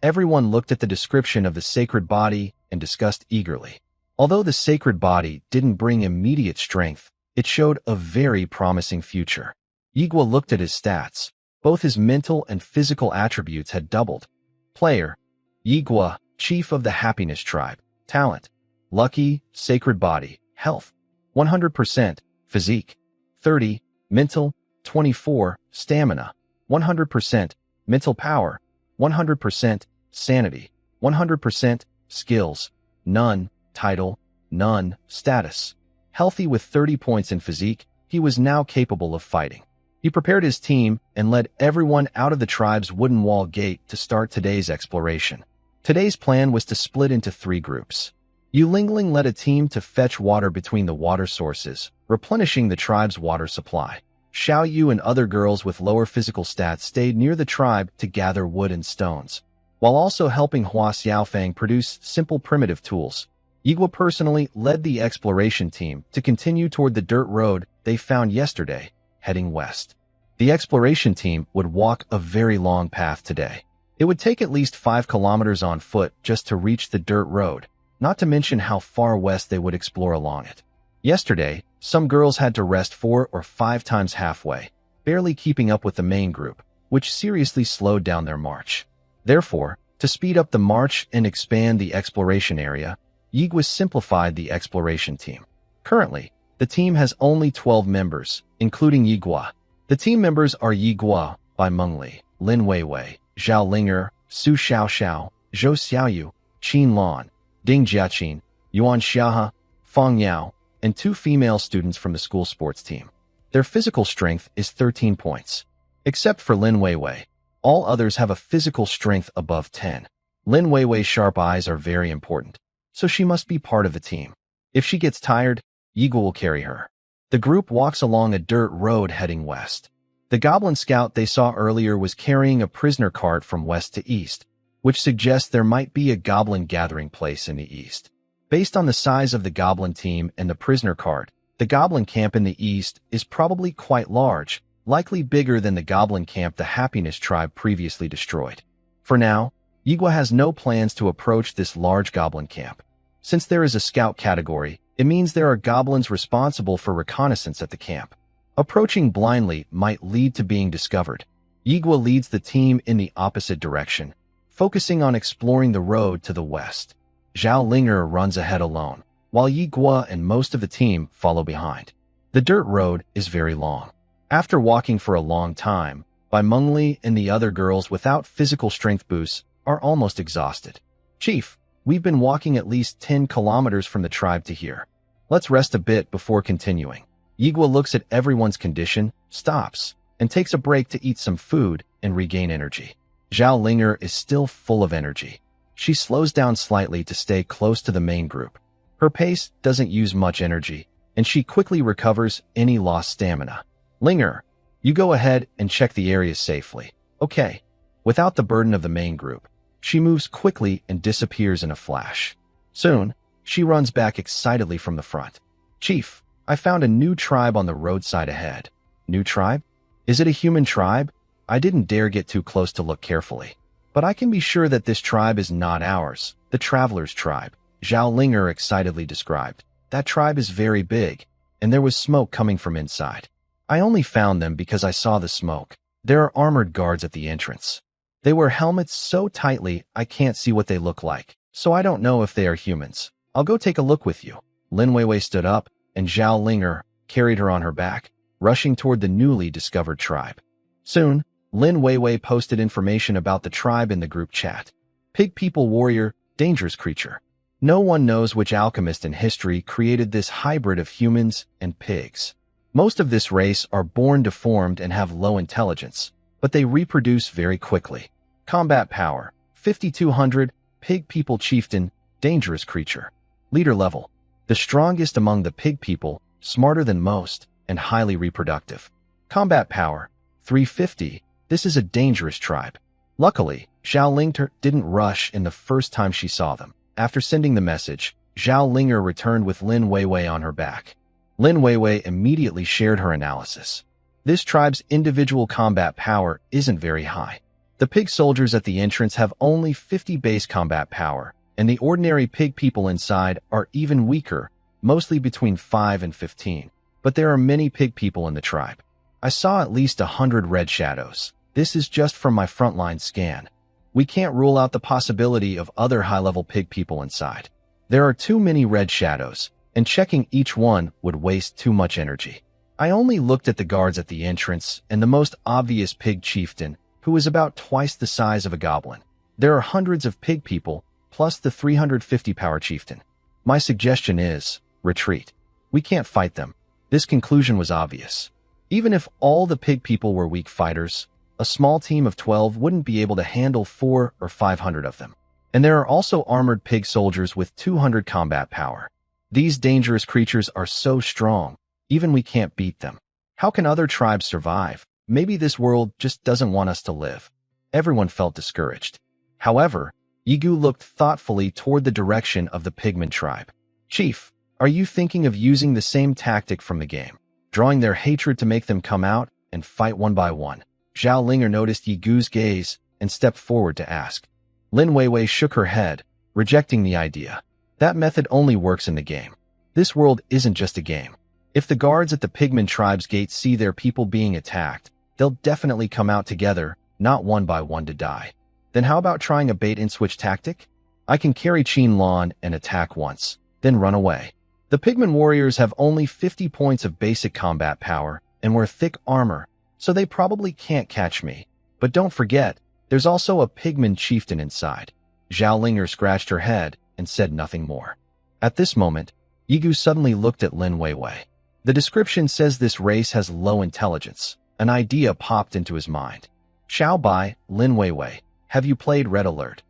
Everyone looked at the description of the sacred body and discussed eagerly. Although the sacred body didn't bring immediate strength, it showed a very promising future. Yi Gua looked at his stats. Both his mental and physical attributes had doubled. Player: Yi Gua, Chief of the Happiness Tribe. Talent: Lucky, Sacred Body. Health: 100%. Physique: 30. Mental: 24. Stamina: 100%. Mental Power: 100%. Sanity: 100%. Skills: none. Title: none. Status: healthy with 30 points in physique. He was now capable of fighting. He prepared his team and led everyone out of the tribe's wooden wall gate to start today's exploration. Today's plan was to split into 3 groups. Yulingling led a team to fetch water between the water sources, replenishing the tribe's water supply. Xiao Yu and other girls with lower physical stats stayed near the tribe to gather wood and stones, while also helping Hua Xiaofang produce simple primitive tools. Yigua personally led the exploration team to continue toward the dirt road they found yesterday, heading west. The exploration team would walk a very long path today. It would take at least 5 kilometers on foot just to reach the dirt road, not to mention how far west they would explore along it. Yesterday, some girls had to rest 4 or 5 times halfway, barely keeping up with the main group, which seriously slowed down their march. Therefore, to speed up the march and expand the exploration area, Yigua simplified the exploration team. Currently, the team has only 12 members, including Yigua. The team members are Yigua by Mengli, Lin Weiwei, Zhao Linger, Su Xiaoxiao, Zhou Xiaoyu, Qin Lan, Ding Jiaqin, Yuan Xiahe, Fang Yao, and 2 female students from the school sports team. Their physical strength is 13 points. Except for Lin Weiwei, all others have a physical strength above 10. Lin Weiwei's sharp eyes are very important, so she must be part of the team. If she gets tired, Yigua will carry her. The group walks along a dirt road heading west. The goblin scout they saw earlier was carrying a prisoner cart from west to east, which suggests there might be a goblin gathering place in the east. Based on the size of the goblin team and the prisoner cart, the goblin camp in the east is probably quite large, likely bigger than the goblin camp the Happiness Tribe previously destroyed. For now, Yigua has no plans to approach this large goblin camp. Since there is a scout category, it means there are goblins responsible for reconnaissance at the camp. Approaching blindly might lead to being discovered. Yigua leads the team in the opposite direction, focusing on exploring the road to the west. Zhao Linger runs ahead alone, while Yigua and most of the team follow behind. The dirt road is very long. After walking for a long time, Bai Mengli and the other girls without physical strength boosts are almost exhausted. Chief, we've been walking at least 10 kilometers from the tribe to here. Let's rest a bit before continuing. Yigua looks at everyone's condition, stops, and takes a break to eat some food and regain energy. Zhao Linger is still full of energy. She slows down slightly to stay close to the main group. Her pace doesn't use much energy, and she quickly recovers any lost stamina. Linger, you go ahead and check the area safely. Okay. Without the burden of the main group, she moves quickly and disappears in a flash. Soon, she runs back excitedly from the front. Chief, I found a new tribe on the roadside ahead. New tribe? Is it a human tribe? I didn't dare get too close to look carefully. But I can be sure that this tribe is not ours, the Traveler's Tribe. Zhao Linger excitedly described. That tribe is very big, and there was smoke coming from inside. I only found them because I saw the smoke. There are armored guards at the entrance. They wear helmets so tightly I can't see what they look like, so I don't know if they are humans. I'll go take a look with you. Lin Weiwei stood up, and Zhao Linger carried her on her back, rushing toward the newly discovered tribe. Soon, Lin Weiwei posted information about the tribe in the group chat. Pig people warrior, dangerous creature. No one knows which alchemist in history created this hybrid of humans and pigs. Most of this race are born deformed and have low intelligence, but they reproduce very quickly. Combat power, 5200, pig people chieftain, dangerous creature. Leader level, the strongest among the pig people, smarter than most, and highly reproductive. Combat power, 350, this is a dangerous tribe. Luckily, Zhao Linger didn't rush in the first time she saw them. After sending the message, Zhao Linger returned with Lin Weiwei on her back. Lin Weiwei immediately shared her analysis. This tribe's individual combat power isn't very high. The pig soldiers at the entrance have only 50 base combat power, and the ordinary pig people inside are even weaker, mostly between 5 and 15. But there are many pig people in the tribe. I saw at least 100 red shadows. This is just from my frontline scan. We can't rule out the possibility of other high-level pig people inside. There are too many red shadows, and checking each one would waste too much energy. I only looked at the guards at the entrance and the most obvious pig chieftain, who was about twice the size of a goblin. There are hundreds of pig people, plus the 350 power chieftain. My suggestion is, retreat. We can't fight them. This conclusion was obvious. Even if all the pig people were weak fighters, a small team of 12 wouldn't be able to handle 400 or 500 of them. And there are also armored pig soldiers with 200 combat power. These dangerous creatures are so strong, even we can't beat them. How can other tribes survive? Maybe this world just doesn't want us to live. Everyone felt discouraged. However, Yigu looked thoughtfully toward the direction of the pigman tribe. Chief, are you thinking of using the same tactic from the game, drawing their hatred to make them come out and fight one by one? Zhao Linger noticed Yigu's gaze and stepped forward to ask. Lin Weiwei shook her head, rejecting the idea. That method only works in the game. This world isn't just a game. If the guards at the pigman tribe's gate see their people being attacked, they'll definitely come out together, not one by one to die. Then how about trying a bait-and-switch tactic? I can carry Qin Lan and attack once, then run away. The pigman warriors have only 50 points of basic combat power and wear thick armor, so they probably can't catch me. But don't forget, there's also a pigman chieftain inside. Zhao Linger scratched her head and said nothing more. At this moment, Yigu suddenly looked at Lin Weiwei. The description says this race has low intelligence. An idea popped into his mind. Xiao Bai, Lin Weiwei, have you played Red Alert?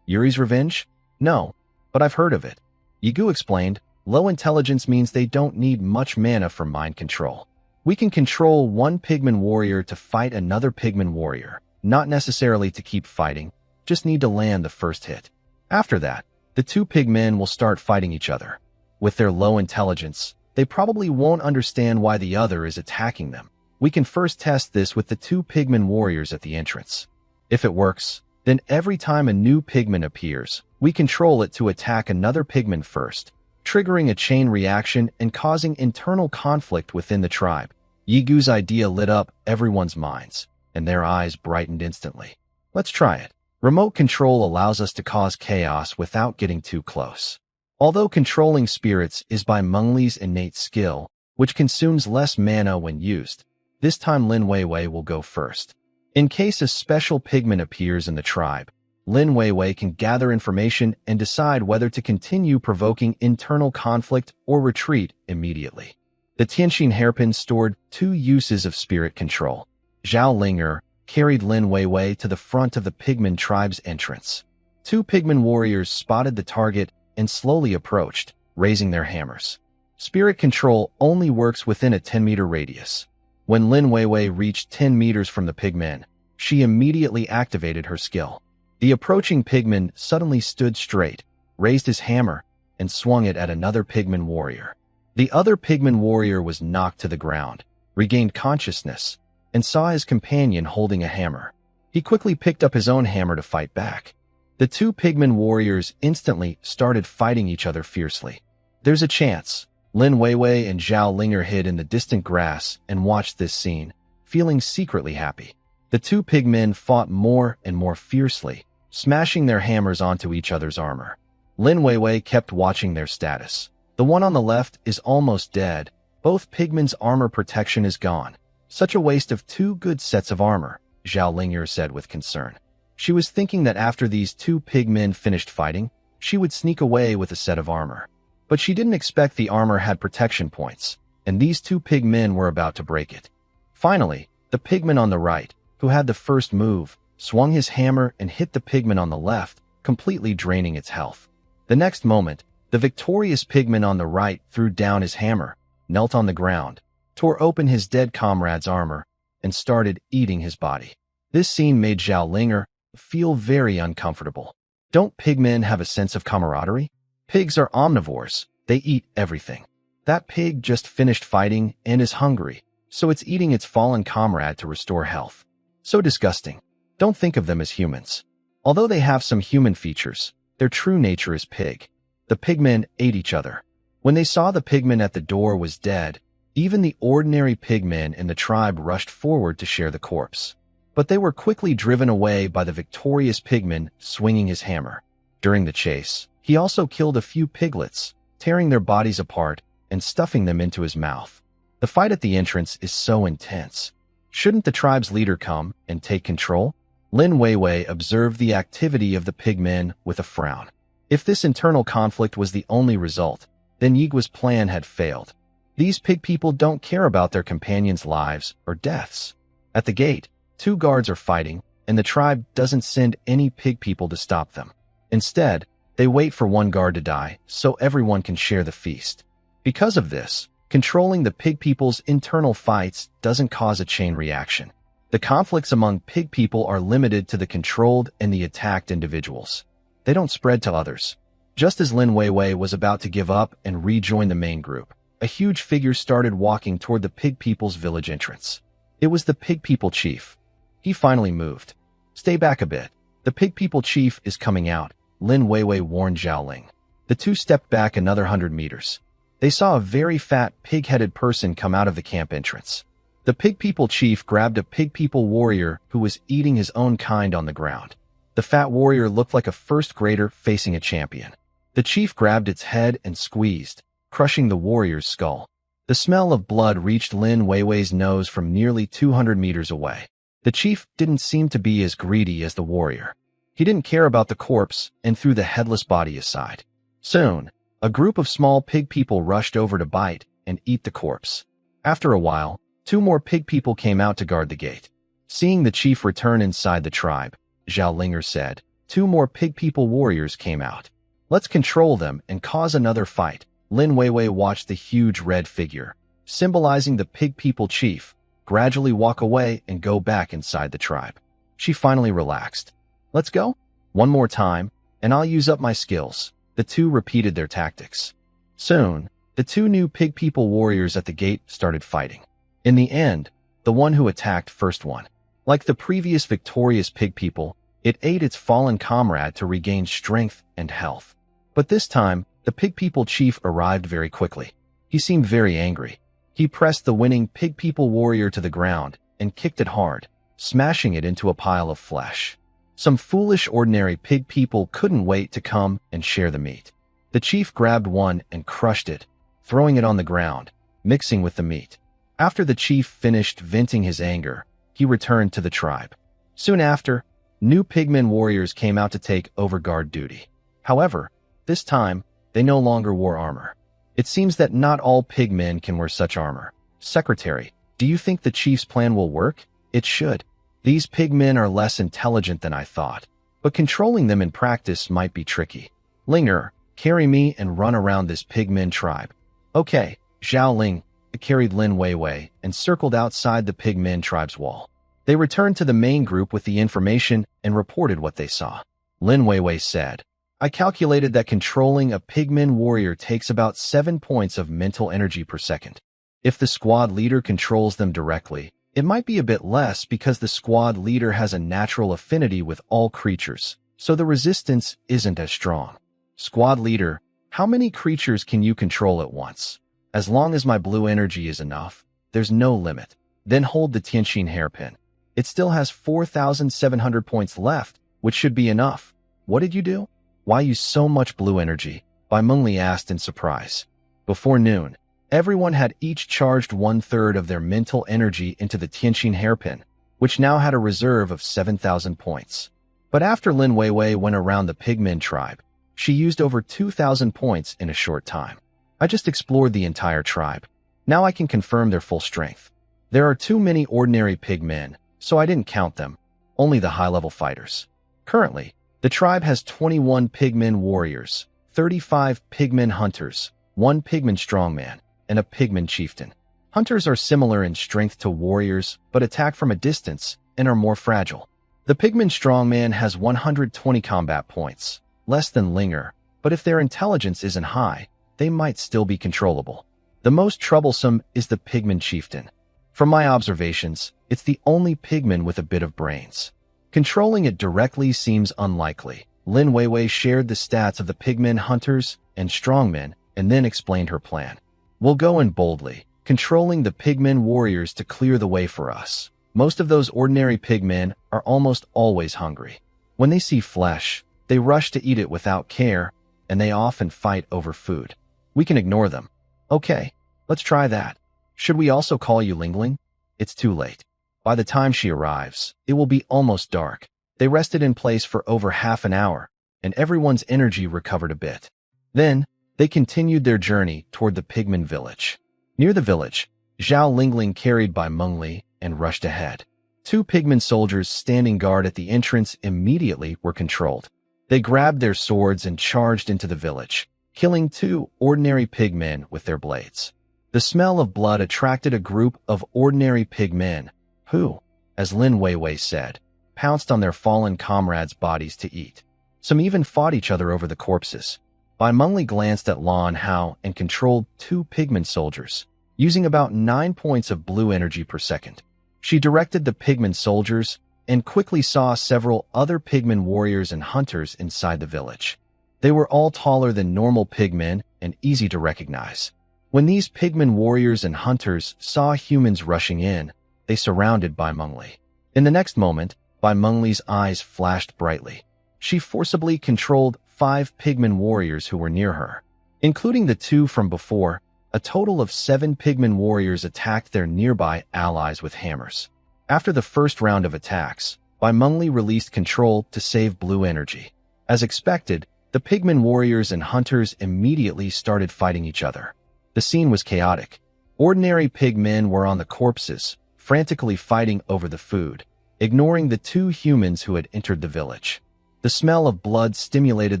Yuri's Revenge? No, but I've heard of it. Yigu explained, low intelligence means they don't need much mana for mind control. We can control one pigman warrior to fight another pigman warrior, not necessarily to keep fighting, just need to land the first hit. After that, the two pigmen will start fighting each other. With their low intelligence, they probably won't understand why the other is attacking them. We can first test this with the two pigman warriors at the entrance. If it works, then every time a new pigman appears, we control it to attack another pigman first, triggering a chain reaction and causing internal conflict within the tribe. Yigu's idea lit up everyone's minds, and their eyes brightened instantly. Let's try it. Remote control allows us to cause chaos without getting too close. Although controlling spirits is by Mengli's innate skill, which consumes less mana when used, this time Lin Weiwei will go first. In case a special pigman appears in the tribe, Lin Weiwei can gather information and decide whether to continue provoking internal conflict or retreat immediately. The Tianxin hairpin stored 2 uses of spirit control. Zhao Linger carried Lin Weiwei to the front of the pigman tribe's entrance. 2 pigman warriors spotted the target and slowly approached, raising their hammers. Spirit control only works within a 10-meter radius. When Lin Weiwei reached 10 meters from the pigmen, she immediately activated her skill. The approaching pigman suddenly stood straight, raised his hammer, and swung it at another pigman warrior. The other pigman warrior was knocked to the ground, regained consciousness, and saw his companion holding a hammer. He quickly picked up his own hammer to fight back. The 2 pigman warriors instantly started fighting each other fiercely. There's a chance. Lin Weiwei and Zhao Linger hid in the distant grass and watched this scene, feeling secretly happy. The 2 pigmen fought more and more fiercely, smashing their hammers onto each other's armor. Lin Weiwei kept watching their status. The one on the left is almost dead. Both pigmen's armor protection is gone. Such a waste of 2 good sets of armor, Zhao Linger said with concern. She was thinking that after these 2 pigmen finished fighting, she would sneak away with a set of armor. But she didn't expect the armor had protection points, and these 2 pigmen were about to break it. Finally, the pigman on the right, who had the first move, swung his hammer and hit the pigman on the left, completely draining its health. The next moment, the victorious pigman on the right threw down his hammer, knelt on the ground, tore open his dead comrade's armor, and started eating his body. This scene made Zhao Linger feel very uncomfortable. Don't pigmen have a sense of camaraderie? Pigs are omnivores. They eat everything. That pig just finished fighting and is hungry, so it's eating its fallen comrade to restore health. So disgusting. Don't think of them as humans. Although they have some human features, their true nature is pig. The pigmen ate each other. When they saw the pigman at the door was dead, even the ordinary pigmen in the tribe rushed forward to share the corpse. but they were quickly driven away by the victorious pigman swinging his hammer. During the chase, he also killed a few piglets, tearing their bodies apart and stuffing them into his mouth. The fight at the entrance is so intense. Shouldn't the tribe's leader come and take control? Lin Weiwei observed the activity of the pigmen with a frown. If this internal conflict was the only result, then Yigua's plan had failed. These pig people don't care about their companions' lives or deaths. At the gate, 2 guards are fighting, and the tribe doesn't send any pig people to stop them. Instead, they wait for 1 guard to die so everyone can share the feast. Because of this, controlling the pig people's internal fights doesn't cause a chain reaction. The conflicts among pig people are limited to the controlled and the attacked individuals. They don't spread to others. Just as Lin Weiwei was about to give up and rejoin the main group, a huge figure started walking toward the pig people's village entrance. It was the pig people chief. He finally moved. "Stay back a bit. The pig people chief is coming out," Lin Weiwei warned Zhaoling. The 2 stepped back another 100 meters. They saw a very fat, pig-headed person come out of the camp entrance. The pig people chief grabbed a pig people warrior who was eating his own kind on the ground. The fat warrior looked like a first grader facing a champion. The chief grabbed its head and squeezed, crushing the warrior's skull. The smell of blood reached Lin Weiwei's nose from nearly 200 meters away. The chief didn't seem to be as greedy as the warrior. He didn't care about the corpse and threw the headless body aside. Soon, a group of small pig people rushed over to bite and eat the corpse. After a while, 2 more pig people came out to guard the gate. Seeing the chief return inside the tribe, Zhao Linger said, 2 more pig people warriors came out. "Let's control them and cause another fight." Lin Weiwei watched the huge red figure, symbolizing the pig people chief, gradually walk away and go back inside the tribe. She finally relaxed. "Let's go? One more time, and I'll use up my skills." The 2 repeated their tactics. Soon, the 2 new pig people warriors at the gate started fighting. In the end, the one who attacked first won. Like the previous victorious pig people, it ate its fallen comrade to regain strength and health. But this time, the pig people chief arrived very quickly. He seemed very angry. He pressed the winning pig people warrior to the ground and kicked it hard, smashing it into a pile of flesh. Some foolish ordinary pig people couldn't wait to come and share the meat. The chief grabbed one and crushed it, throwing it on the ground, mixing with the meat. After the chief finished venting his anger, he returned to the tribe. Soon after, new pigmen warriors came out to take over guard duty. However, this time, they no longer wore armor. It seems that not all pigmen can wear such armor. "Secretary, do you think the chief's plan will work?" "It should. These pigmen are less intelligent than I thought, but controlling them in practice might be tricky. Linger, carry me and run around this pigmen tribe." "Okay." Zhao Ling carried Lin Weiwei and circled outside the pigmen tribe's wall. They returned to the main group with the information and reported what they saw. Lin Weiwei said, "I calculated that controlling a pigmen warrior takes about 7 points of mental energy per second. If the squad leader controls them directly, it might be a bit less because the squad leader has a natural affinity with all creatures, so the resistance isn't as strong. Squad leader, how many creatures can you control at once?" "As long as my blue energy is enough, there's no limit." "Then hold the Tianqin hairpin. It still has 4,700 points left, which should be enough." "What did you do? Why use so much blue energy?" Bai Mengli asked in surprise. Before noon, everyone had each charged 1/3 of their mental energy into the Tianqin hairpin, which now had a reserve of 7,000 points. But after Lin Weiwei went around the pigmen tribe, she used over 2,000 points in a short time. "I just explored the entire tribe. Now I can confirm their full strength. There are too many ordinary pigmen, so I didn't count them, only the high-level fighters. Currently, the tribe has 21 pigmen warriors, 35 pigmen hunters, 1 pigmen strongman, and a pigmen chieftain. Hunters are similar in strength to warriors, but attack from a distance and are more fragile. The pigmen strongman has 120 combat points, less than Linger, but if their intelligence isn't high, they might still be controllable. The most troublesome is the pigmen chieftain. From my observations, it's the only pigman with a bit of brains. Controlling it directly seems unlikely." Lin Weiwei shared the stats of the pigmen hunters and strongmen and then explained her plan. "We'll go in boldly, controlling the pigmen warriors to clear the way for us. Most of those ordinary pigmen are almost always hungry. When they see flesh, they rush to eat it without care, and they often fight over food. We can ignore them. Okay, let's try that. Should we also call you Lingling? It's too late. By the time she arrives, it will be almost dark. They rested in place for over half an hour, and everyone's energy recovered a bit. Then, they continued their journey toward the pigman village. Near the village, Zhao Lingling carried by Mengli and rushed ahead. Two pigman soldiers standing guard at the entrance immediately were controlled. They grabbed their swords and charged into the village, killing two ordinary pigmen with their blades. The smell of blood attracted a group of ordinary pigmen who, as Lin Weiwei said, pounced on their fallen comrades' bodies to eat. Some even fought each other over the corpses. Bai Mengli glanced at Lan Hao and controlled two pigman soldiers, using about 9 points of blue energy per second. She directed the pigman soldiers and quickly saw several other pigman warriors and hunters inside the village. They were all taller than normal pigmen and easy to recognize. When these pigman warriors and hunters saw humans rushing in, they surrounded Bai Mengli. In the next moment, Bai Mengli's eyes flashed brightly. She forcibly controlled 5 pigman warriors who were near her. Including the 2 from before, a total of 7 pigman warriors attacked their nearby allies with hammers. After the first round of attacks, Bai Mengli released control to save blue energy. As expected, the pigman warriors and hunters immediately started fighting each other. The scene was chaotic. Ordinary pigmen were on the corpses, frantically fighting over the food, ignoring the 2 humans who had entered the village. The smell of blood stimulated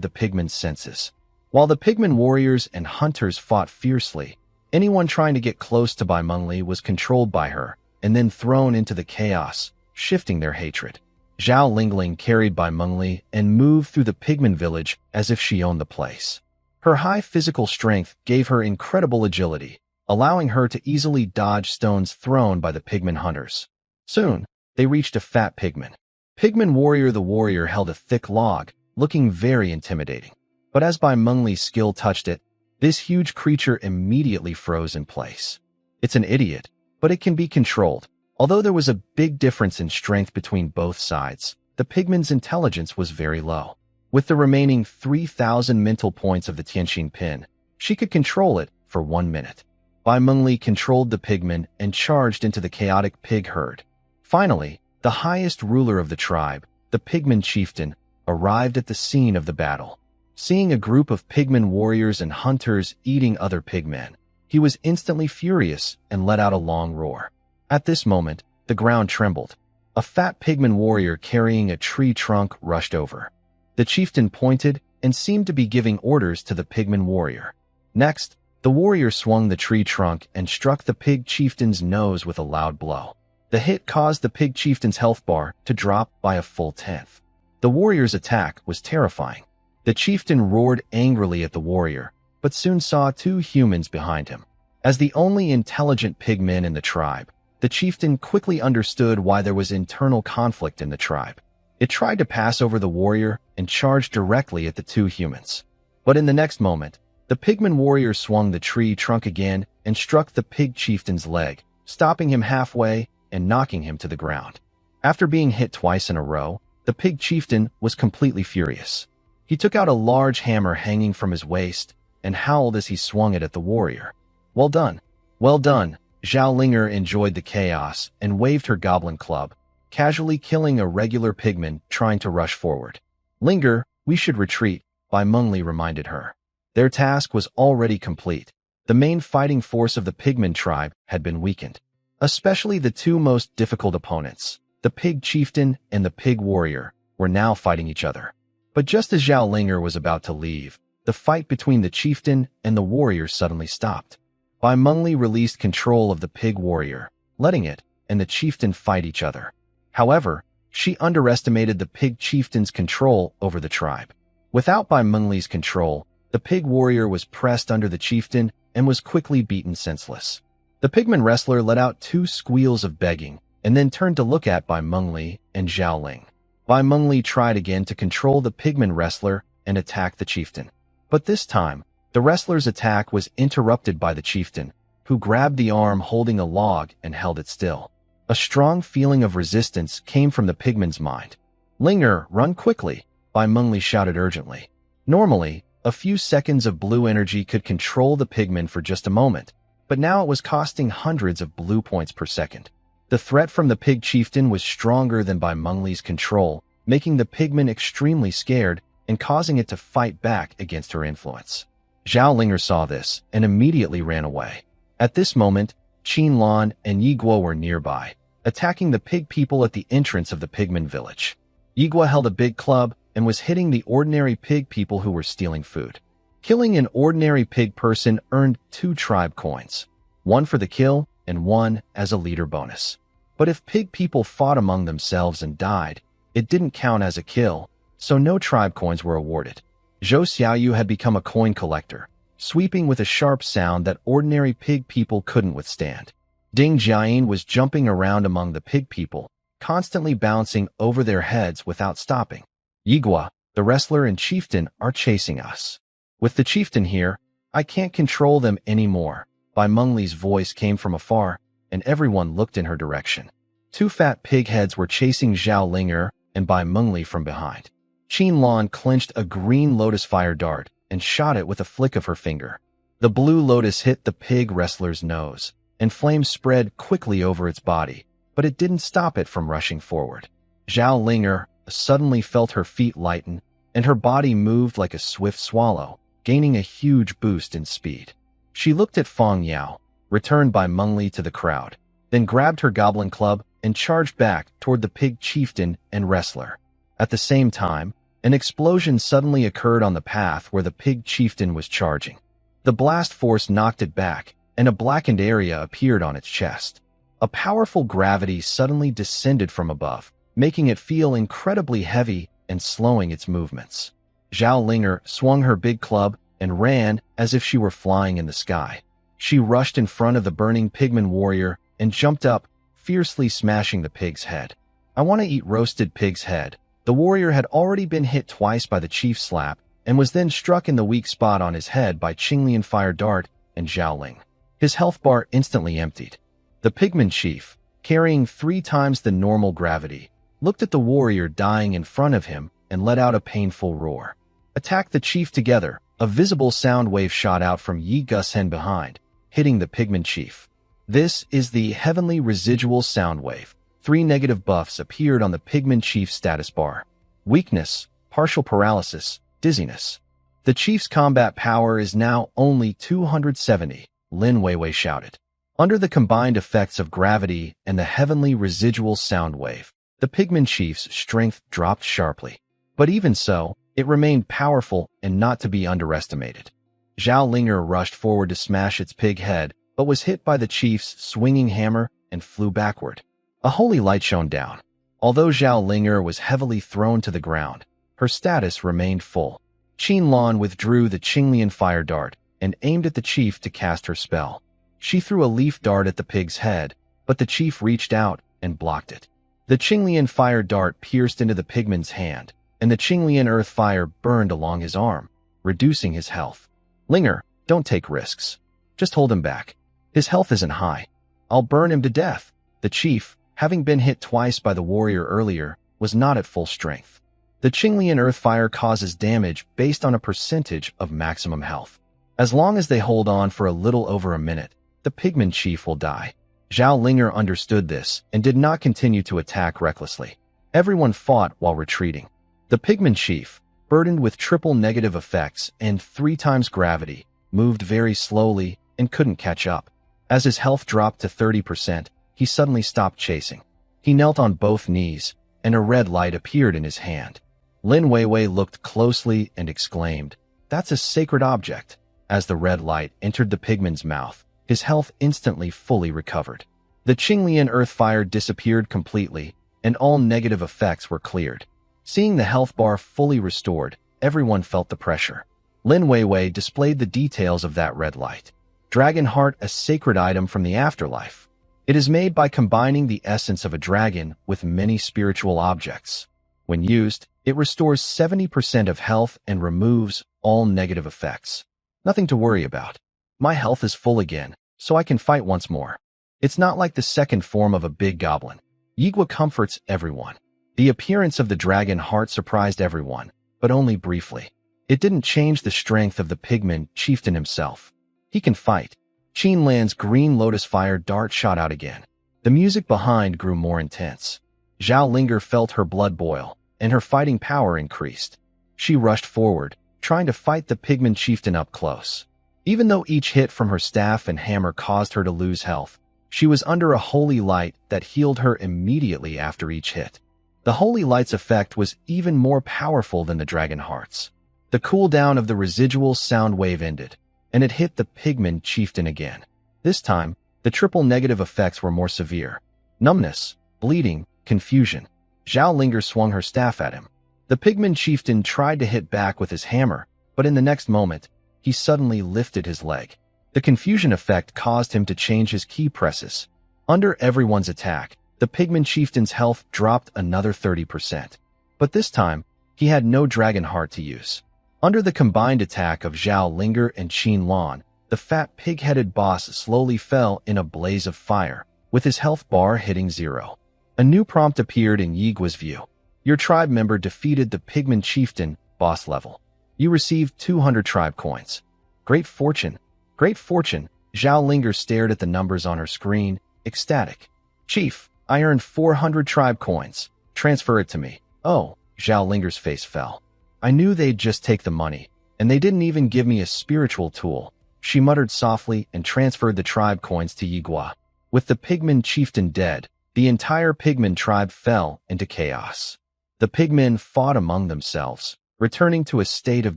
the pigmen's senses. While the pigman warriors and hunters fought fiercely, anyone trying to get close to Bai Mengli was controlled by her and then thrown into the chaos, shifting their hatred. Zhao Lingling carried Bai Mengli and moved through the pigman village as if she owned the place. Her high physical strength gave her incredible agility, allowing her to easily dodge stones thrown by the pigman hunters. Soon, they reached a fat pigman. Pigman warrior the warrior held a thick log, looking very intimidating. But as Bai Mengli's skill touched it, this huge creature immediately froze in place. It's an idiot, but it can be controlled. Although there was a big difference in strength between both sides, the pigman's intelligence was very low. With the remaining 3,000 mental points of the Tianxin pin, she could control it for 1 minute. Bai Mengli controlled the pigman and charged into the chaotic pig herd. Finally, the highest ruler of the tribe, the pigman chieftain, arrived at the scene of the battle. Seeing a group of pigman warriors and hunters eating other pigmen, he was instantly furious and let out a long roar. At this moment, the ground trembled. A fat pigman warrior carrying a tree trunk rushed over. The chieftain pointed and seemed to be giving orders to the pigman warrior. Next, the warrior swung the tree trunk and struck the pig chieftain's nose with a loud blow. The hit caused the pig chieftain's health bar to drop by a full 10th. The warrior's attack was terrifying. The chieftain roared angrily at the warrior, but soon saw 2 humans behind him. As the only intelligent pigman in the tribe, the chieftain quickly understood why there was internal conflict in the tribe. It tried to pass over the warrior and charged directly at the 2 humans. But in the next moment, the pigman warrior swung the tree trunk again and struck the pig chieftain's leg, stopping him halfway and knocking him to the ground. After being hit twice in a row, the pig chieftain was completely furious. He took out a large hammer hanging from his waist and howled as he swung it at the warrior. "Well done. Well done." Zhao Linger enjoyed the chaos and waved her goblin club, casually killing a regular pigman trying to rush forward. "Linger, we should retreat," Bai Mengli reminded her. Their task was already complete. The main fighting force of the pigman tribe had been weakened. Especially the 2 most difficult opponents, the pig chieftain and the pig warrior, were now fighting each other. But just as Zhao Linger was about to leave, the fight between the chieftain and the warrior suddenly stopped. Bai Mengli released control of the pig warrior, letting it and the chieftain fight each other. However, she underestimated the pig chieftain's control over the tribe. Without Bai Mengli's control, the pig warrior was pressed under the chieftain and was quickly beaten senseless. The pigman wrestler let out 2 squeals of begging and then turned to look at Bai Mengli and Zhao Ling. Bai Mengli tried again to control the pigman wrestler and attack the chieftain. But this time, the wrestler's attack was interrupted by the chieftain, who grabbed the arm holding a log and held it still. A strong feeling of resistance came from the pigman's mind. Linger, run quickly, Bai Mengli shouted urgently. Normally, a few seconds of blue energy could control the pigman for just a moment, but now it was costing hundreds of blue points per second. The threat from the pig chieftain was stronger than Bai Mengli's control, making the pigman extremely scared and causing it to fight back against her influence. Zhao Linger saw this and immediately ran away. At this moment, Qin Lan and Yi Guo were nearby, attacking the pig people at the entrance of the pigman village. Yi Guo held a big club and was hitting the ordinary pig people who were stealing food. Killing an ordinary pig person earned 2 tribe coins, one for the kill and one as a leader bonus. But if pig people fought among themselves and died, it didn't count as a kill, so no tribe coins were awarded. Zhou Xiaoyu had become a coin collector, sweeping with a sharp sound that ordinary pig people couldn't withstand. Ding Jiayin was jumping around among the pig people, constantly bouncing over their heads without stopping. Yi Guo, the wrestler and chieftain, are chasing us. With the chieftain here, I can't control them anymore. Bai Mengli's voice came from afar, and everyone looked in her direction. 2 fat pig heads were chasing Zhao Linger and Bai Mengli from behind. Qin Lan clenched a green lotus fire dart and shot it with a flick of her finger. The blue lotus hit the pig wrestler's nose, and flames spread quickly over its body, but it didn't stop it from rushing forward. Zhao Linger suddenly felt her feet lighten, and her body moved like a swift swallow, gaining a huge boost in speed. She looked at Feng Yao, returned Bai Mengli to the crowd, then grabbed her goblin club and charged back toward the pig chieftain and wrestler. At the same time, an explosion suddenly occurred on the path where the pig chieftain was charging. The blast force knocked it back, and a blackened area appeared on its chest. A powerful gravity suddenly descended from above, making it feel incredibly heavy and slowing its movements. Zhao Linger swung her big club and ran as if she were flying in the sky. She rushed in front of the burning pigman warrior and jumped up, fiercely smashing the pig's head. I want to eat roasted pig's head. The warrior had already been hit twice by the chief slap and was then struck in the weak spot on his head by Qinglian fire dart and Zhao Ling. His health bar instantly emptied. The pigman chief, carrying 3 times the normal gravity, looked at the warrior dying in front of him and let out a painful roar. Attack the chief together. A visible sound wave shot out from Yi Gusen behind, hitting the pigman chief. This is the heavenly residual sound wave. 3 negative buffs appeared on the pigman chief's status bar. Weakness, partial paralysis, dizziness. The chief's combat power is now only 270, Lin Weiwei shouted. Under the combined effects of gravity and the heavenly residual sound wave, the pigman chief's strength dropped sharply. But even so, it remained powerful and not to be underestimated. Zhao Linger rushed forward to smash its pig head, but was hit by the chief's swinging hammer and flew backward. A holy light shone down. Although Zhao Linger was heavily thrown to the ground, her status remained full. Qin Lan withdrew the Qinglian fire dart and aimed at the chief to cast her spell. She threw a leaf dart at the pig's head, but the chief reached out and blocked it. The Qinglian fire dart pierced into the pigman's hand, and the Qinglian earth fire burned along his arm, reducing his health. Linger, don't take risks. Just hold him back. His health isn't high. I'll burn him to death. The chief, having been hit twice by the warrior earlier, was not at full strength. The Qinglian earth fire causes damage based on a percentage of maximum health. As long as they hold on for a little over a minute, the pigman chief will die. Zhao Linger understood this and did not continue to attack recklessly. Everyone fought while retreating. The pigman chief, burdened with triple negative effects and 3 times gravity, moved very slowly and couldn't catch up. As his health dropped to 30%, he suddenly stopped chasing. He knelt on both knees, and a red light appeared in his hand. Lin Weiwei looked closely and exclaimed, "That's a sacred object." As the red light entered the pigman's mouth, his health instantly fully recovered. The Qinglian earth fire disappeared completely, and all negative effects were cleared. Seeing the health bar fully restored, everyone felt the pressure. Lin Weiwei displayed the details of that red light. Dragon Heart, a sacred item from the afterlife. It is made by combining the essence of a dragon with many spiritual objects. When used, it restores 70% of health and removes all negative effects. Nothing to worry about. My health is full again, so I can fight once more. It's not like the second form of a big goblin. Yigwa comforts everyone. The appearance of the dragon heart surprised everyone, but only briefly. It didn't change the strength of the pigman chieftain himself. He can fight. Qin Lan's green lotus fire dart shot out again. The music behind grew more intense. Zhao Linger felt her blood boil, and her fighting power increased. She rushed forward, trying to fight the pigman chieftain up close. Even though each hit from her staff and hammer caused her to lose health, she was under a holy light that healed her immediately after each hit. The holy light's effect was even more powerful than the dragon hearts. The cooldown of the residual sound wave ended, and it hit the pigman chieftain again. This time, the triple negative effects were more severe. Numbness, bleeding, confusion. Zhao Linger swung her staff at him. The pigman chieftain tried to hit back with his hammer, but in the next moment, he suddenly lifted his leg. The confusion effect caused him to change his key presses. Under everyone's attack, the pigman chieftain's health dropped another 30%. But this time, he had no dragon heart to use. Under the combined attack of Zhao Linger and Qin Lan, the fat pig-headed boss slowly fell in a blaze of fire, with his health bar hitting 0. A new prompt appeared in Yigwa's view. Your tribe member defeated the pigman chieftain, boss level. You received 200 tribe coins. Great fortune. Great fortune. Zhao Linger stared at the numbers on her screen, ecstatic. Chief, I earned 400 tribe coins. Transfer it to me. Oh, Zhao Linger's face fell. I knew they'd just take the money, and they didn't even give me a spiritual tool. She muttered softly and transferred the tribe coins to Yigwa. With the pigman chieftain dead, the entire pigman tribe fell into chaos. The pigmen fought among themselves, returning to a state of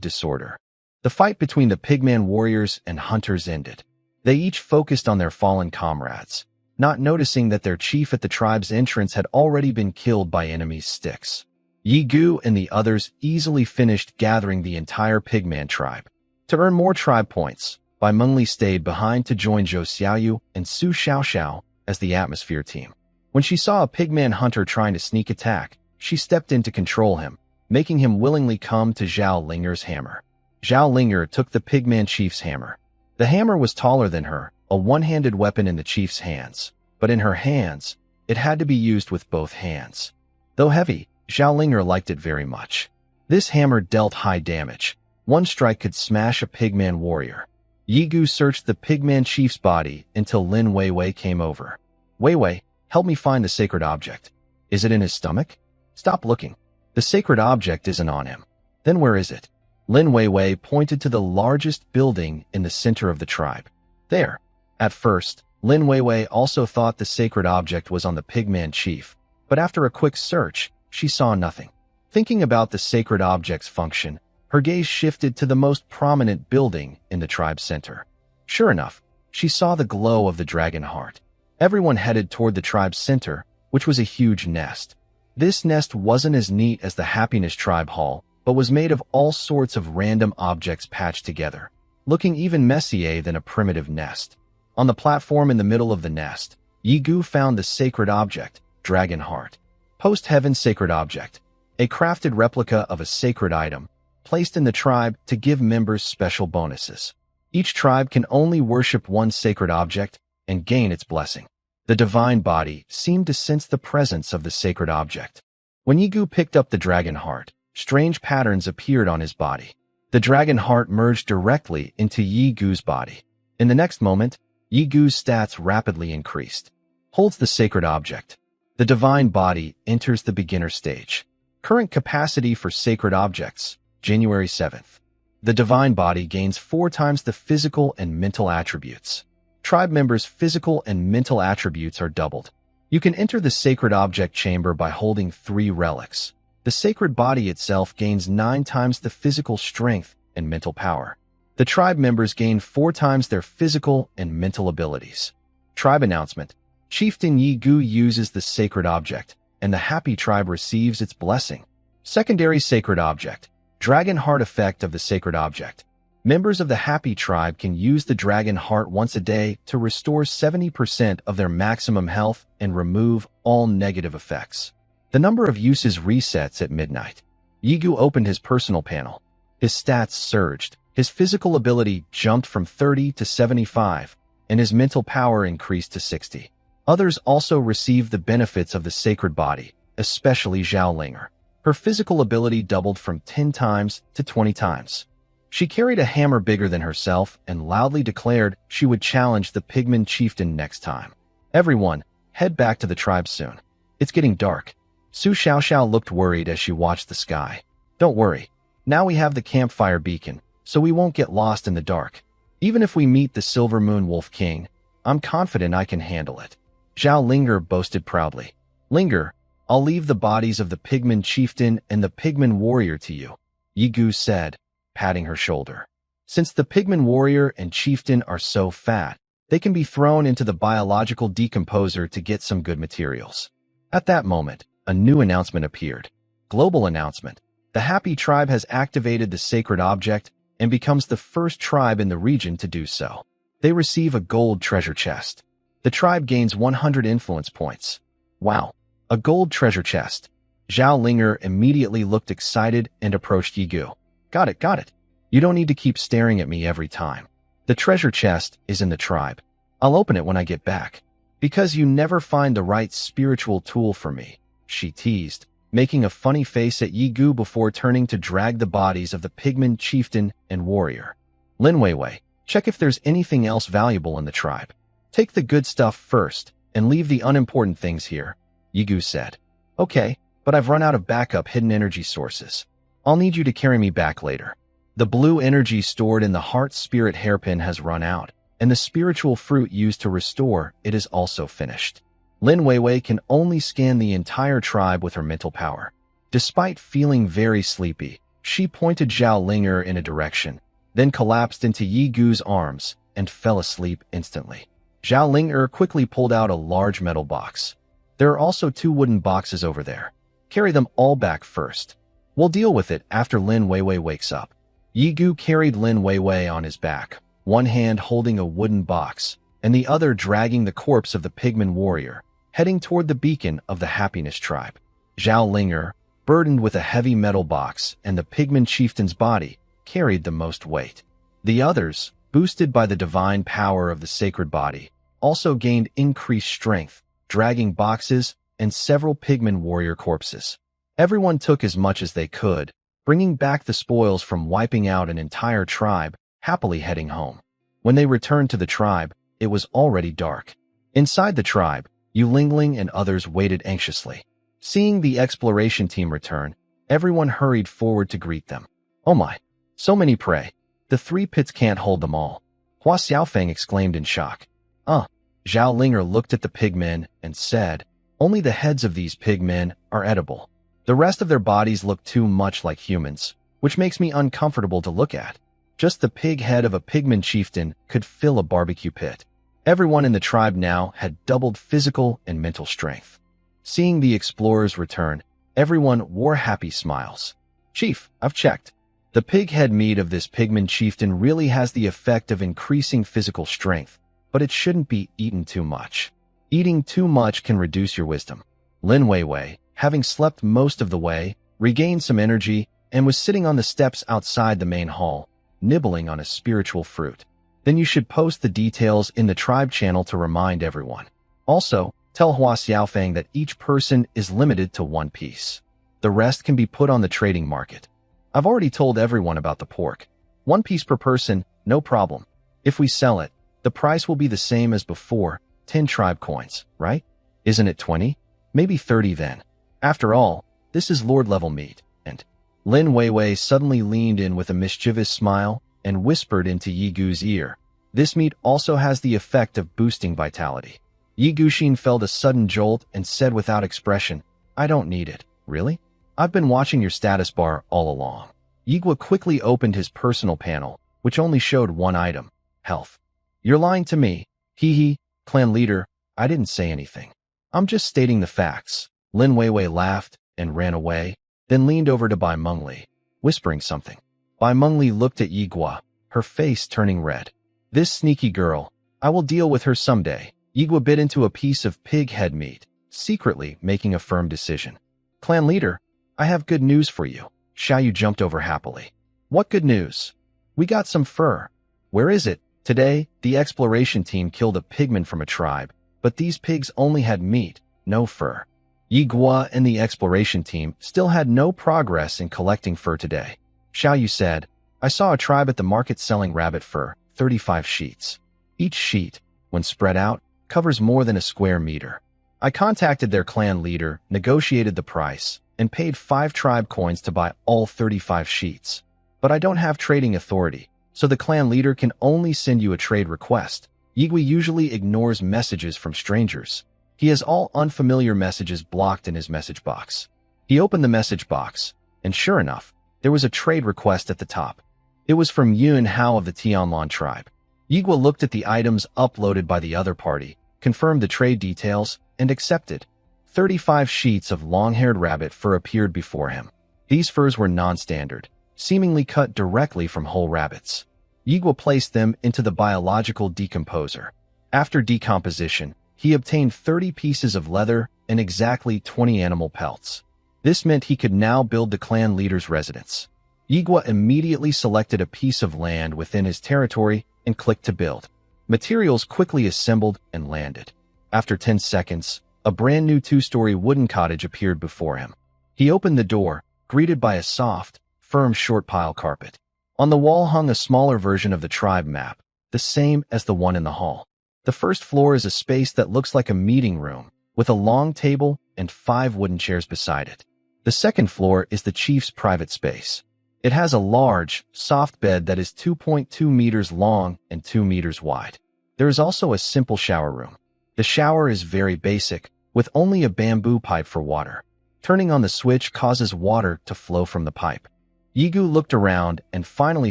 disorder. The fight between the pigman warriors and hunters ended. They each focused on their fallen comrades, not noticing that their chief at the tribe's entrance had already been killed by enemies' sticks. Yigu and the others easily finished gathering the entire pigman tribe. To earn more tribe points, Bai Mengli stayed behind to join Zhou Xiaoyu and Su Xiaoxiao as the atmosphere team. When she saw a pigman hunter trying to sneak attack, she stepped in to control him, making him willingly come to Zhao Linger's hammer. Zhao Linger took the pigman chief's hammer. The hammer was taller than her, a one-handed weapon in the chief's hands, but in her hands, it had to be used with both hands. Though heavy, Zhao Linger liked it very much. This hammer dealt high damage. One strike could smash a pigman warrior. Yigu searched the pigman chief's body until Lin Weiwei came over. Weiwei, help me find the sacred object. Is it in his stomach? Stop looking. The sacred object isn't on him. Then where is it? Lin Weiwei pointed to the largest building in the center of the tribe. There. At first, Lin Weiwei also thought the sacred object was on the pigman chief, but after a quick search, she saw nothing. Thinking about the sacred object's function, her gaze shifted to the most prominent building in the tribe's center. Sure enough, she saw the glow of the dragon heart. Everyone headed toward the tribe's center, which was a huge nest. This nest wasn't as neat as the Happiness Tribe Hall, but was made of all sorts of random objects patched together, looking even messier than a primitive nest. On the platform in the middle of the nest, Yigu found the sacred object, Dragon Heart. Post-Heaven Sacred Object, a crafted replica of a sacred item, placed in the tribe to give members special bonuses. Each tribe can only worship one sacred object and gain its blessing. The divine body seemed to sense the presence of the sacred object. When Yigu picked up the dragon heart, strange patterns appeared on his body. The dragon heart merged directly into Yigu's body. In the next moment, Yigu's stats rapidly increased. Holds the sacred object. The divine body enters the beginner stage. Current capacity for sacred objects, January 7th. The divine body gains 4 times the physical and mental attributes. Tribe members' physical and mental attributes are doubled. You can enter the sacred object chamber by holding 3 relics. The sacred body itself gains 9 times the physical strength and mental power. The tribe members gain 4 times their physical and mental abilities. Tribe announcement. Chieftain Yigu uses the sacred object, and the happy tribe receives its blessing. Secondary sacred object. Dragon heart effect of the sacred object. Members of the happy tribe can use the dragon heart once a day to restore 70% of their maximum health and remove all negative effects. The number of uses resets at midnight. Yigu opened his personal panel. His stats surged. His physical ability jumped from 30 to 75, and his mental power increased to 60. Others also received the benefits of the sacred body, especially Zhao Linger. Her physical ability doubled from 10 times to 20 times. She carried a hammer bigger than herself and loudly declared she would challenge the pigman chieftain next time. Everyone, head back to the tribe soon. It's getting dark. Su Xiaoxiao looked worried as she watched the sky. Don't worry. Now we have the campfire beacon, so we won't get lost in the dark. Even if we meet the Silver Moon Wolf King, I'm confident I can handle it. Zhao Linger boasted proudly. Linger, I'll leave the bodies of the pigman chieftain and the pigman warrior to you, Yi Gu said, patting her shoulder. Since the pigman warrior and chieftain are so fat, they can be thrown into the biological decomposer to get some good materials. At that moment, a new announcement appeared. Global announcement. The Happy Tribe has activated the sacred object and becomes the first tribe in the region to do so. They receive a gold treasure chest. The tribe gains 100 influence points. Wow, a gold treasure chest. Zhao Linger immediately looked excited and approached Yi Gu. Got it. You don't need to keep staring at me every time. The treasure chest is in the tribe. I'll open it when I get back. Because you never find the right spiritual tool for me, she teased, making a funny face at Yi Gu before turning to drag the bodies of the pigman chieftain and warrior. Lin Weiwei, check if there's anything else valuable in the tribe. Take the good stuff first and leave the unimportant things here, Yi Gu said. Okay, but I've run out of backup hidden energy sources. I'll need you to carry me back later. The blue energy stored in the heart spirit hairpin has run out, and the spiritual fruit used to restore it is also finished. Lin Weiwei can only scan the entire tribe with her mental power. Despite feeling very sleepy, she pointed Zhao Linger in a direction, then collapsed into Yi Gu's arms and fell asleep instantly. Zhao Linger quickly pulled out a large metal box. There are also 2 wooden boxes over there. Carry them all back first. We'll deal with it after Lin Weiwei wakes up. Yi Gu carried Lin Weiwei on his back, one hand holding a wooden box, and the other dragging the corpse of the pigman warrior, heading toward the beacon of the Happiness Tribe. Zhao Linger, burdened with a heavy metal box and the pigman chieftain's body, carried the most weight. The others, boosted by the divine power of the sacred body, also gained increased strength, dragging boxes and several pigman warrior corpses. Everyone took as much as they could, bringing back the spoils from wiping out an entire tribe, happily heading home. When they returned to the tribe, it was already dark. Inside the tribe, Yu Lingling and others waited anxiously. Seeing the exploration team return, everyone hurried forward to greet them. Oh my, so many prey. The 3 pits can't hold them all. Hua Xiaofeng exclaimed in shock. Zhao Linger looked at the pigmen and said, only the heads of these pigmen are edible. The rest of their bodies look too much like humans, which makes me uncomfortable to look at. Just the pig head of a pigman chieftain could fill a barbecue pit. Everyone in the tribe now had doubled physical and mental strength. Seeing the explorers return, everyone wore happy smiles. Chief, I've checked. The pig head meat of this pigman chieftain really has the effect of increasing physical strength, but it shouldn't be eaten too much. Eating too much can reduce your wisdom. Lin Weiwei, having slept most of the way, regained some energy and was sitting on the steps outside the main hall, nibbling on a spiritual fruit. Then you should post the details in the tribe channel to remind everyone. Also, tell Hua Xiaofeng that each person is limited to 1 piece. The rest can be put on the trading market. I've already told everyone about the pork. 1 piece per person, no problem. If we sell it, the price will be the same as before, 10 tribe coins, right? Isn't it 20? Maybe 30 then. After all, this is Lord-level meat, and Lin Weiwei suddenly leaned in with a mischievous smile and whispered into Yi Gu's ear. This meat also has the effect of boosting vitality. Yi Guxin felt a sudden jolt and said without expression, I don't need it. Really? I've been watching your status bar all along. Yi Gu quickly opened his personal panel, which only showed 1 item, health. You're lying to me. Hee, clan leader, I didn't say anything. I'm just stating the facts. Lin Weiwei laughed and ran away, then leaned over to Bai Mengli, whispering something. Bai Mengli looked at Yi Gu, her face turning red. This sneaky girl, I will deal with her someday. Yi Gu bit into a piece of pig head meat, secretly making a firm decision. Clan leader, I have good news for you. Xiaoyu jumped over happily. What good news? We got some fur. Where is it? Today, the exploration team killed a pigman from a tribe, but these pigs only had meat, no fur. Yigua and the exploration team still had no progress in collecting fur today. Xiaoyu said, I saw a tribe at the market selling rabbit fur, 35 sheets. Each sheet, when spread out, covers more than a square meter. I contacted their clan leader, negotiated the price, and paid 5 tribe coins to buy all 35 sheets. But I don't have trading authority, so the clan leader can only send you a trade request. Yigui usually ignores messages from strangers. He has all unfamiliar messages blocked in his message box. He opened the message box, and sure enough, there was a trade request at the top. It was from Yun Hao of the Tianlan tribe. Yigua looked at the items uploaded by the other party, confirmed the trade details, and accepted. 35 sheets of long-haired rabbit fur appeared before him. These furs were non-standard, seemingly cut directly from whole rabbits. Yigua placed them into the biological decomposer. After decomposition, he obtained 30 pieces of leather and exactly 20 animal pelts. This meant he could now build the clan leader's residence. Yigua immediately selected a piece of land within his territory and clicked to build. Materials quickly assembled and landed. After 10 seconds, a brand new 2-story wooden cottage appeared before him. He opened the door, greeted by a soft, firm short pile carpet. On the wall hung a smaller version of the tribe map, the same as the one in the hall. The first floor is a space that looks like a meeting room, with a long table and 5 wooden chairs beside it. The second floor is the chief's private space. It has a large, soft bed that is 2.2 meters long and 2 meters wide. There is also a simple shower room. The shower is very basic, with only a bamboo pipe for water. Turning on the switch causes water to flow from the pipe. Yigu looked around and finally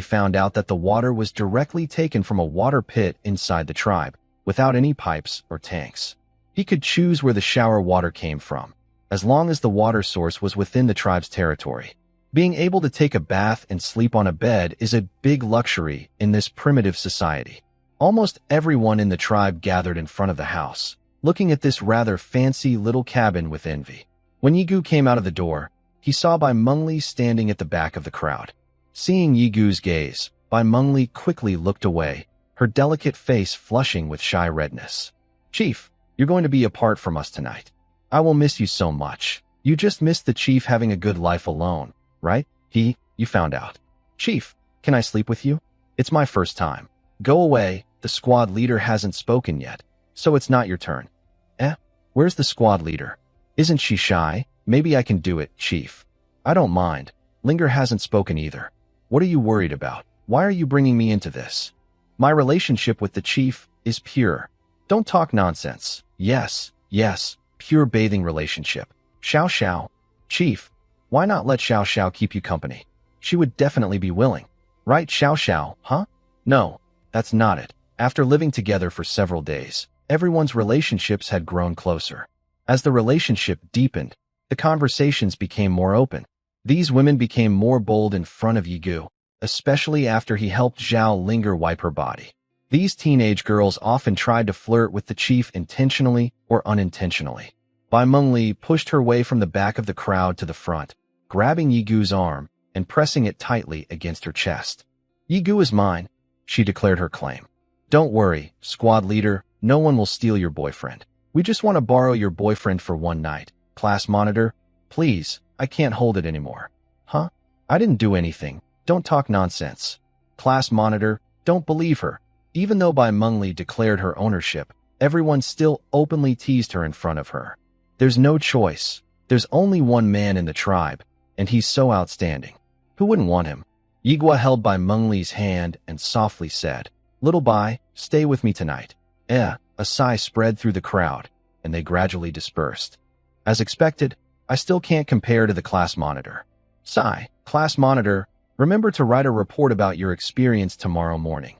found out that the water was directly taken from a water pit inside the tribe, without any pipes or tanks. He could choose where the shower water came from, as long as the water source was within the tribe's territory. Being able to take a bath and sleep on a bed is a big luxury in this primitive society. Almost everyone in the tribe gathered in front of the house, looking at this rather fancy little cabin with envy. When Yigu came out of the door, he saw Bai Mengli standing at the back of the crowd. Seeing Yigu's gaze, Bai Mengli quickly looked away, her delicate face flushing with shy redness. Chief, you're going to be apart from us tonight. I will miss you so much. You just missed the chief having a good life alone, right? You found out. Chief, can I sleep with you? It's my first time. Go away, the squad leader hasn't spoken yet, so it's not your turn. Where's the squad leader? Isn't she shy? Maybe I can do it, Chief. I don't mind. Linger hasn't spoken either. What are you worried about? Why are you bringing me into this? My relationship with the chief is pure. Don't talk nonsense. Yes, pure bathing relationship. Xiao Xiao. Chief, why not let Xiao Xiao keep you company? She would definitely be willing. Right, Xiao Xiao, huh? No, that's not it. After living together for several days, everyone's relationships had grown closer. As the relationship deepened, the conversations became more open. These women became more bold in front of Yigu, especially after he helped Zhao Linger wipe her body. These teenage girls often tried to flirt with the chief intentionally or unintentionally. Bai Mengli pushed her way from the back of the crowd to the front, grabbing Yigu's arm and pressing it tightly against her chest. Yigu is mine, she declared her claim. Don't worry, squad leader, no one will steal your boyfriend. We just want to borrow your boyfriend for one night. Class monitor, please, I can't hold it anymore. Huh? I didn't do anything. Don't talk nonsense. Class monitor, don't believe her. Even though Bai Mengli declared her ownership, everyone still openly teased her in front of her. There's no choice. There's only one man in the tribe, and he's so outstanding. Who wouldn't want him? Yigua held Bai Mengli's hand and softly said, Little Bai, stay with me tonight. A sigh spread through the crowd, and they gradually dispersed. As expected, I still can't compare to the class monitor. Sigh, class monitor, remember to write a report about your experience tomorrow morning.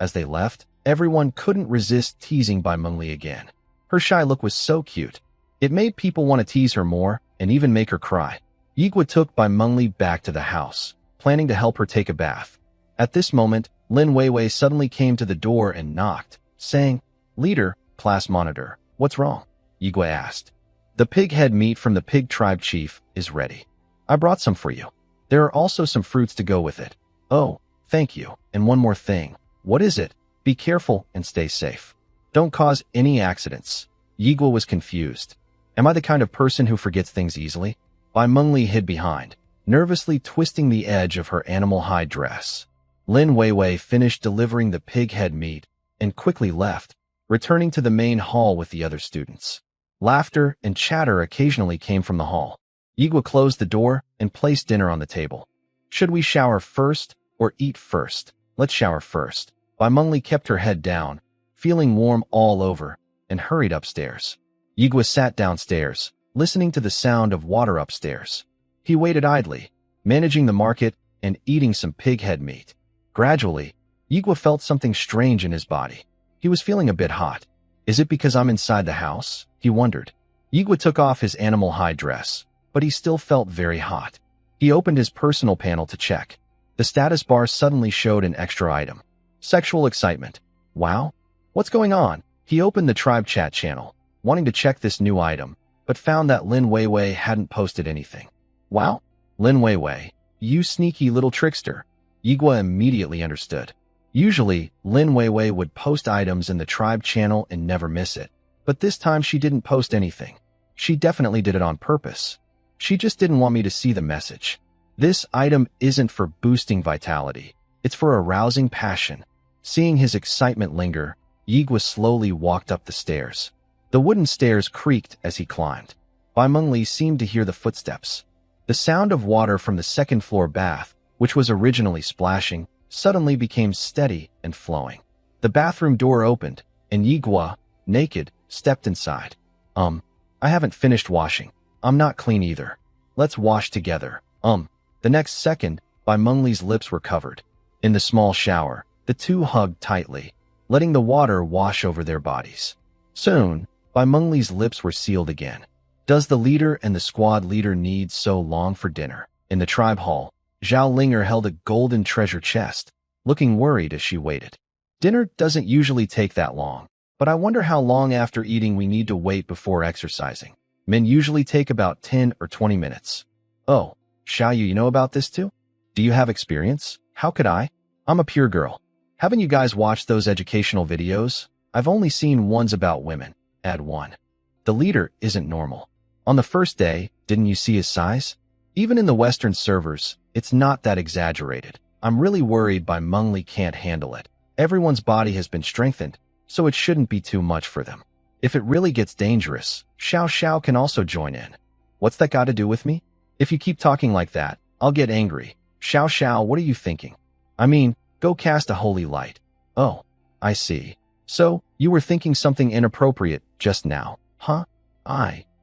As they left, everyone couldn't resist teasing Bai Mengli again. Her shy look was so cute. It made people want to tease her more and even make her cry. Yigua took Bai Mengli back to the house, planning to help her take a bath. At this moment, Lin Weiwei suddenly came to the door and knocked, saying, Leader, class monitor, what's wrong? Yigua asked. The pig head meat from the pig tribe chief is ready. I brought some for you. There are also some fruits to go with it. Oh, thank you. And one more thing. What is it? Be careful and stay safe. Don't cause any accidents. Yigua was confused. Am I the kind of person who forgets things easily? Bai Mengli hid behind, nervously twisting the edge of her animal hide dress. Lin Weiwei finished delivering the pig head meat and quickly left, returning to the main hall with the other students. Laughter and chatter occasionally came from the hall. Yigua closed the door and placed dinner on the table. Should we shower first or eat first? Let's shower first. Bai Mengli kept her head down, feeling warm all over, and hurried upstairs. Yigua sat downstairs, listening to the sound of water upstairs. He waited idly, managing the market and eating some pig head meat. Gradually, Yigua felt something strange in his body. He was feeling a bit hot. Is it because I'm inside the house? He wondered. Yigua took off his animal hide dress, but he still felt very hot. He opened his personal panel to check. The status bar suddenly showed an extra item. Sexual excitement. Wow. What's going on? He opened the tribe chat channel, wanting to check this new item, but found that Lin Weiwei hadn't posted anything. Wow. Lin Weiwei, you sneaky little trickster. Yigua immediately understood. Usually, Lin Weiwei would post items in the tribe channel and never miss it, but this time she didn't post anything. She definitely did it on purpose. She just didn't want me to see the message. This item isn't for boosting vitality. It's for arousing passion. Seeing his excitement linger, Yigua slowly walked up the stairs. The wooden stairs creaked as he climbed. Bai Mengli seemed to hear the footsteps. The sound of water from the second-floor bath, which was originally splashing, suddenly became steady and flowing. The bathroom door opened, and Yigua, naked, stepped inside. I haven't finished washing. I'm not clean either. Let's wash together. The next second, Bai Mengli's lips were covered. In the small shower, the two hugged tightly, letting the water wash over their bodies. Soon, Bai Mengli's lips were sealed again. Does the leader and the squad leader need so long for dinner? In the tribe hall, Zhao Linger held a golden treasure chest, looking worried as she waited. Dinner doesn't usually take that long, but I wonder how long after eating we need to wait before exercising. Men usually take about 10 or 20 minutes. Oh, Xiaoyu, you know about this too? Do you have experience? How could I? I'm a pure girl. Haven't you guys watched those educational videos? I've only seen ones about women. Add 1. The leader isn't normal. On the first day, didn't you see his size? Even in the Western servers, it's not that exaggerated. I'm really worried Bai Mengli can't handle it. Everyone's body has been strengthened, so it shouldn't be too much for them. If it really gets dangerous, Xiao Xiao can also join in. What's that got to do with me? If you keep talking like that, I'll get angry. Xiao Xiao, what are you thinking? I mean, go cast a holy light. Oh, I see. So, you were thinking something inappropriate just now, huh?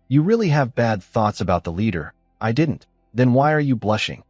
You really have bad thoughts about the leader. I didn't. Then why are you blushing?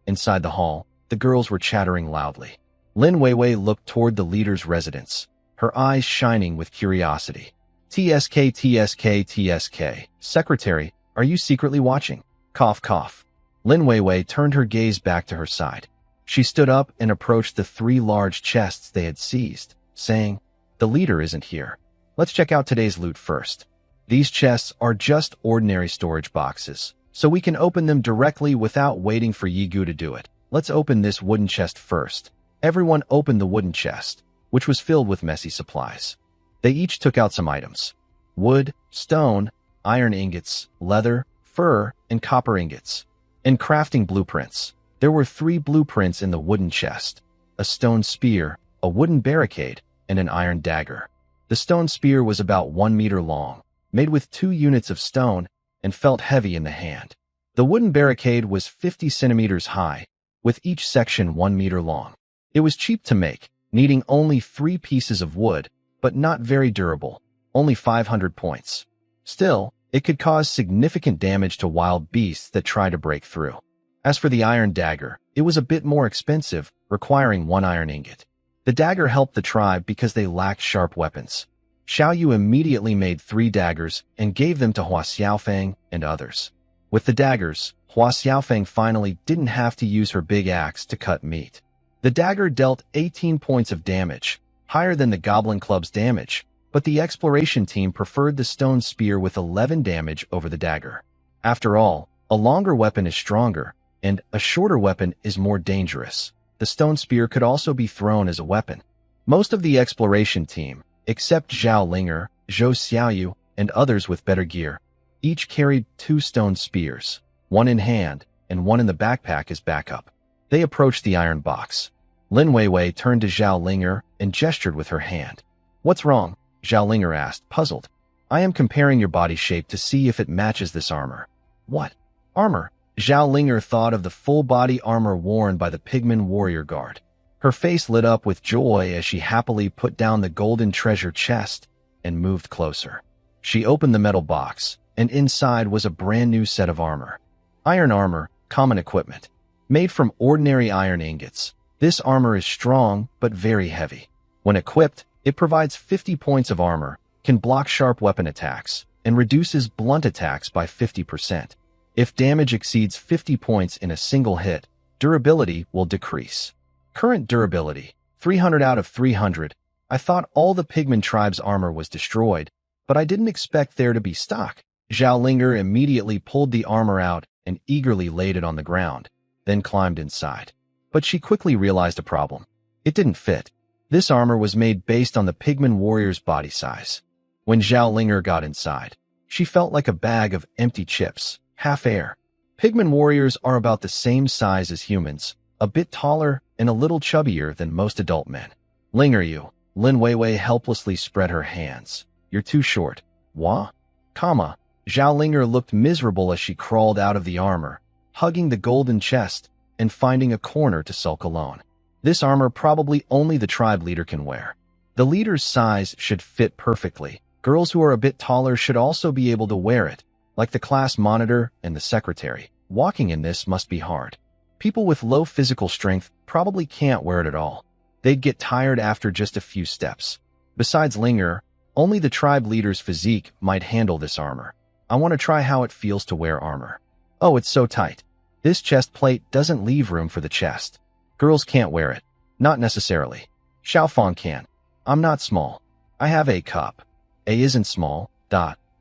Inside the hall, the girls were chattering loudly. Lin Weiwei looked toward the leader's residence, her eyes shining with curiosity. TSK, TSK, TSK. Secretary, are you secretly watching? Cough, cough. Lin Weiwei turned her gaze back to her side. She stood up and approached the 3 large chests they had seized, saying, "The leader isn't here. Let's check out today's loot first." These chests are just ordinary storage boxes, so we can open them directly without waiting for Yigu to do it. Let's open this wooden chest first. Everyone opened the wooden chest, which was filled with messy supplies. They each took out some items: wood, stone, iron ingots, leather, fur, and copper ingots. And crafting blueprints. There were 3 blueprints in the wooden chest: a stone spear, a wooden barricade, and an iron dagger. The stone spear was about 1 meter long, made with 2 units of stone, and felt heavy in the hand. The wooden barricade was 50 centimeters high, with each section 1 meter long. It was cheap to make, needing only 3 pieces of wood, but not very durable, only 500 points. Still, it could cause significant damage to wild beasts that try to break through. As for the iron dagger, it was a bit more expensive, requiring 1 iron ingot. The dagger helped the tribe because they lacked sharp weapons. Xiaoyu immediately made 3 daggers and gave them to Hua Xiaofeng and others. With the daggers, Hua Xiaofeng finally didn't have to use her big axe to cut meat. The dagger dealt 18 points of damage, higher than the Goblin Club's damage, but the exploration team preferred the stone spear with 11 damage over the dagger. After all, a longer weapon is stronger, and a shorter weapon is more dangerous. the stone spear could also be thrown as a weapon. Most of the exploration team, except Zhao Linger, Zhou Xiaoyu, and others with better gear, each carried 2 stone spears, one in hand and one in the backpack as backup. They approached the iron box. Lin Weiwei turned to Zhao Linger and gestured with her hand. "What's wrong?" Zhao Linger asked, puzzled. "I am comparing your body shape to see if it matches this armor." "What? Armor?" Zhao Linger thought of the full-body armor worn by the Pigman warrior guard. Her face lit up with joy as she happily put down the golden treasure chest and moved closer. She opened the metal box, and inside was a brand new set of armor. Iron armor, common equipment. Made from ordinary iron ingots, this armor is strong but very heavy. When equipped, it provides 50 points of armor, can block sharp weapon attacks, and reduces blunt attacks by 50%. If damage exceeds 50 points in a single hit, durability will decrease. Current durability, 300 out of 300. I thought all the Pigman tribe's armor was destroyed, but I didn't expect there to be stock. Zhao Linger immediately pulled the armor out and eagerly laid it on the ground, then climbed inside. But she quickly realized a problem. It didn't fit. This armor was made based on the Pigman warrior's body size. When Zhao Linger got inside, she felt like a bag of empty chips, half air. Pigman warriors are about the same size as humans, a bit taller and a little chubbier than most adult men. "Linger you." Lin Weiwei helplessly spread her hands. "You're too short." "Wah?" Comma. Zhao Linger looked miserable as she crawled out of the armor, hugging the golden chest and finding a corner to sulk alone. This armor probably only the tribe leader can wear. The leader's size should fit perfectly. Girls who are a bit taller should also be able to wear it, like the class monitor and the secretary. Walking in this must be hard. People with low physical strength probably can't wear it at all. They'd get tired after just a few steps. Besides Linger, only the tribe leader's physique might handle this armor. I want to try how it feels to wear armor. Oh, it's so tight. This chest plate doesn't leave room for the chest. Girls can't wear it. Not necessarily. Xiaofang can. I'm not small. I have a cup. A isn't small.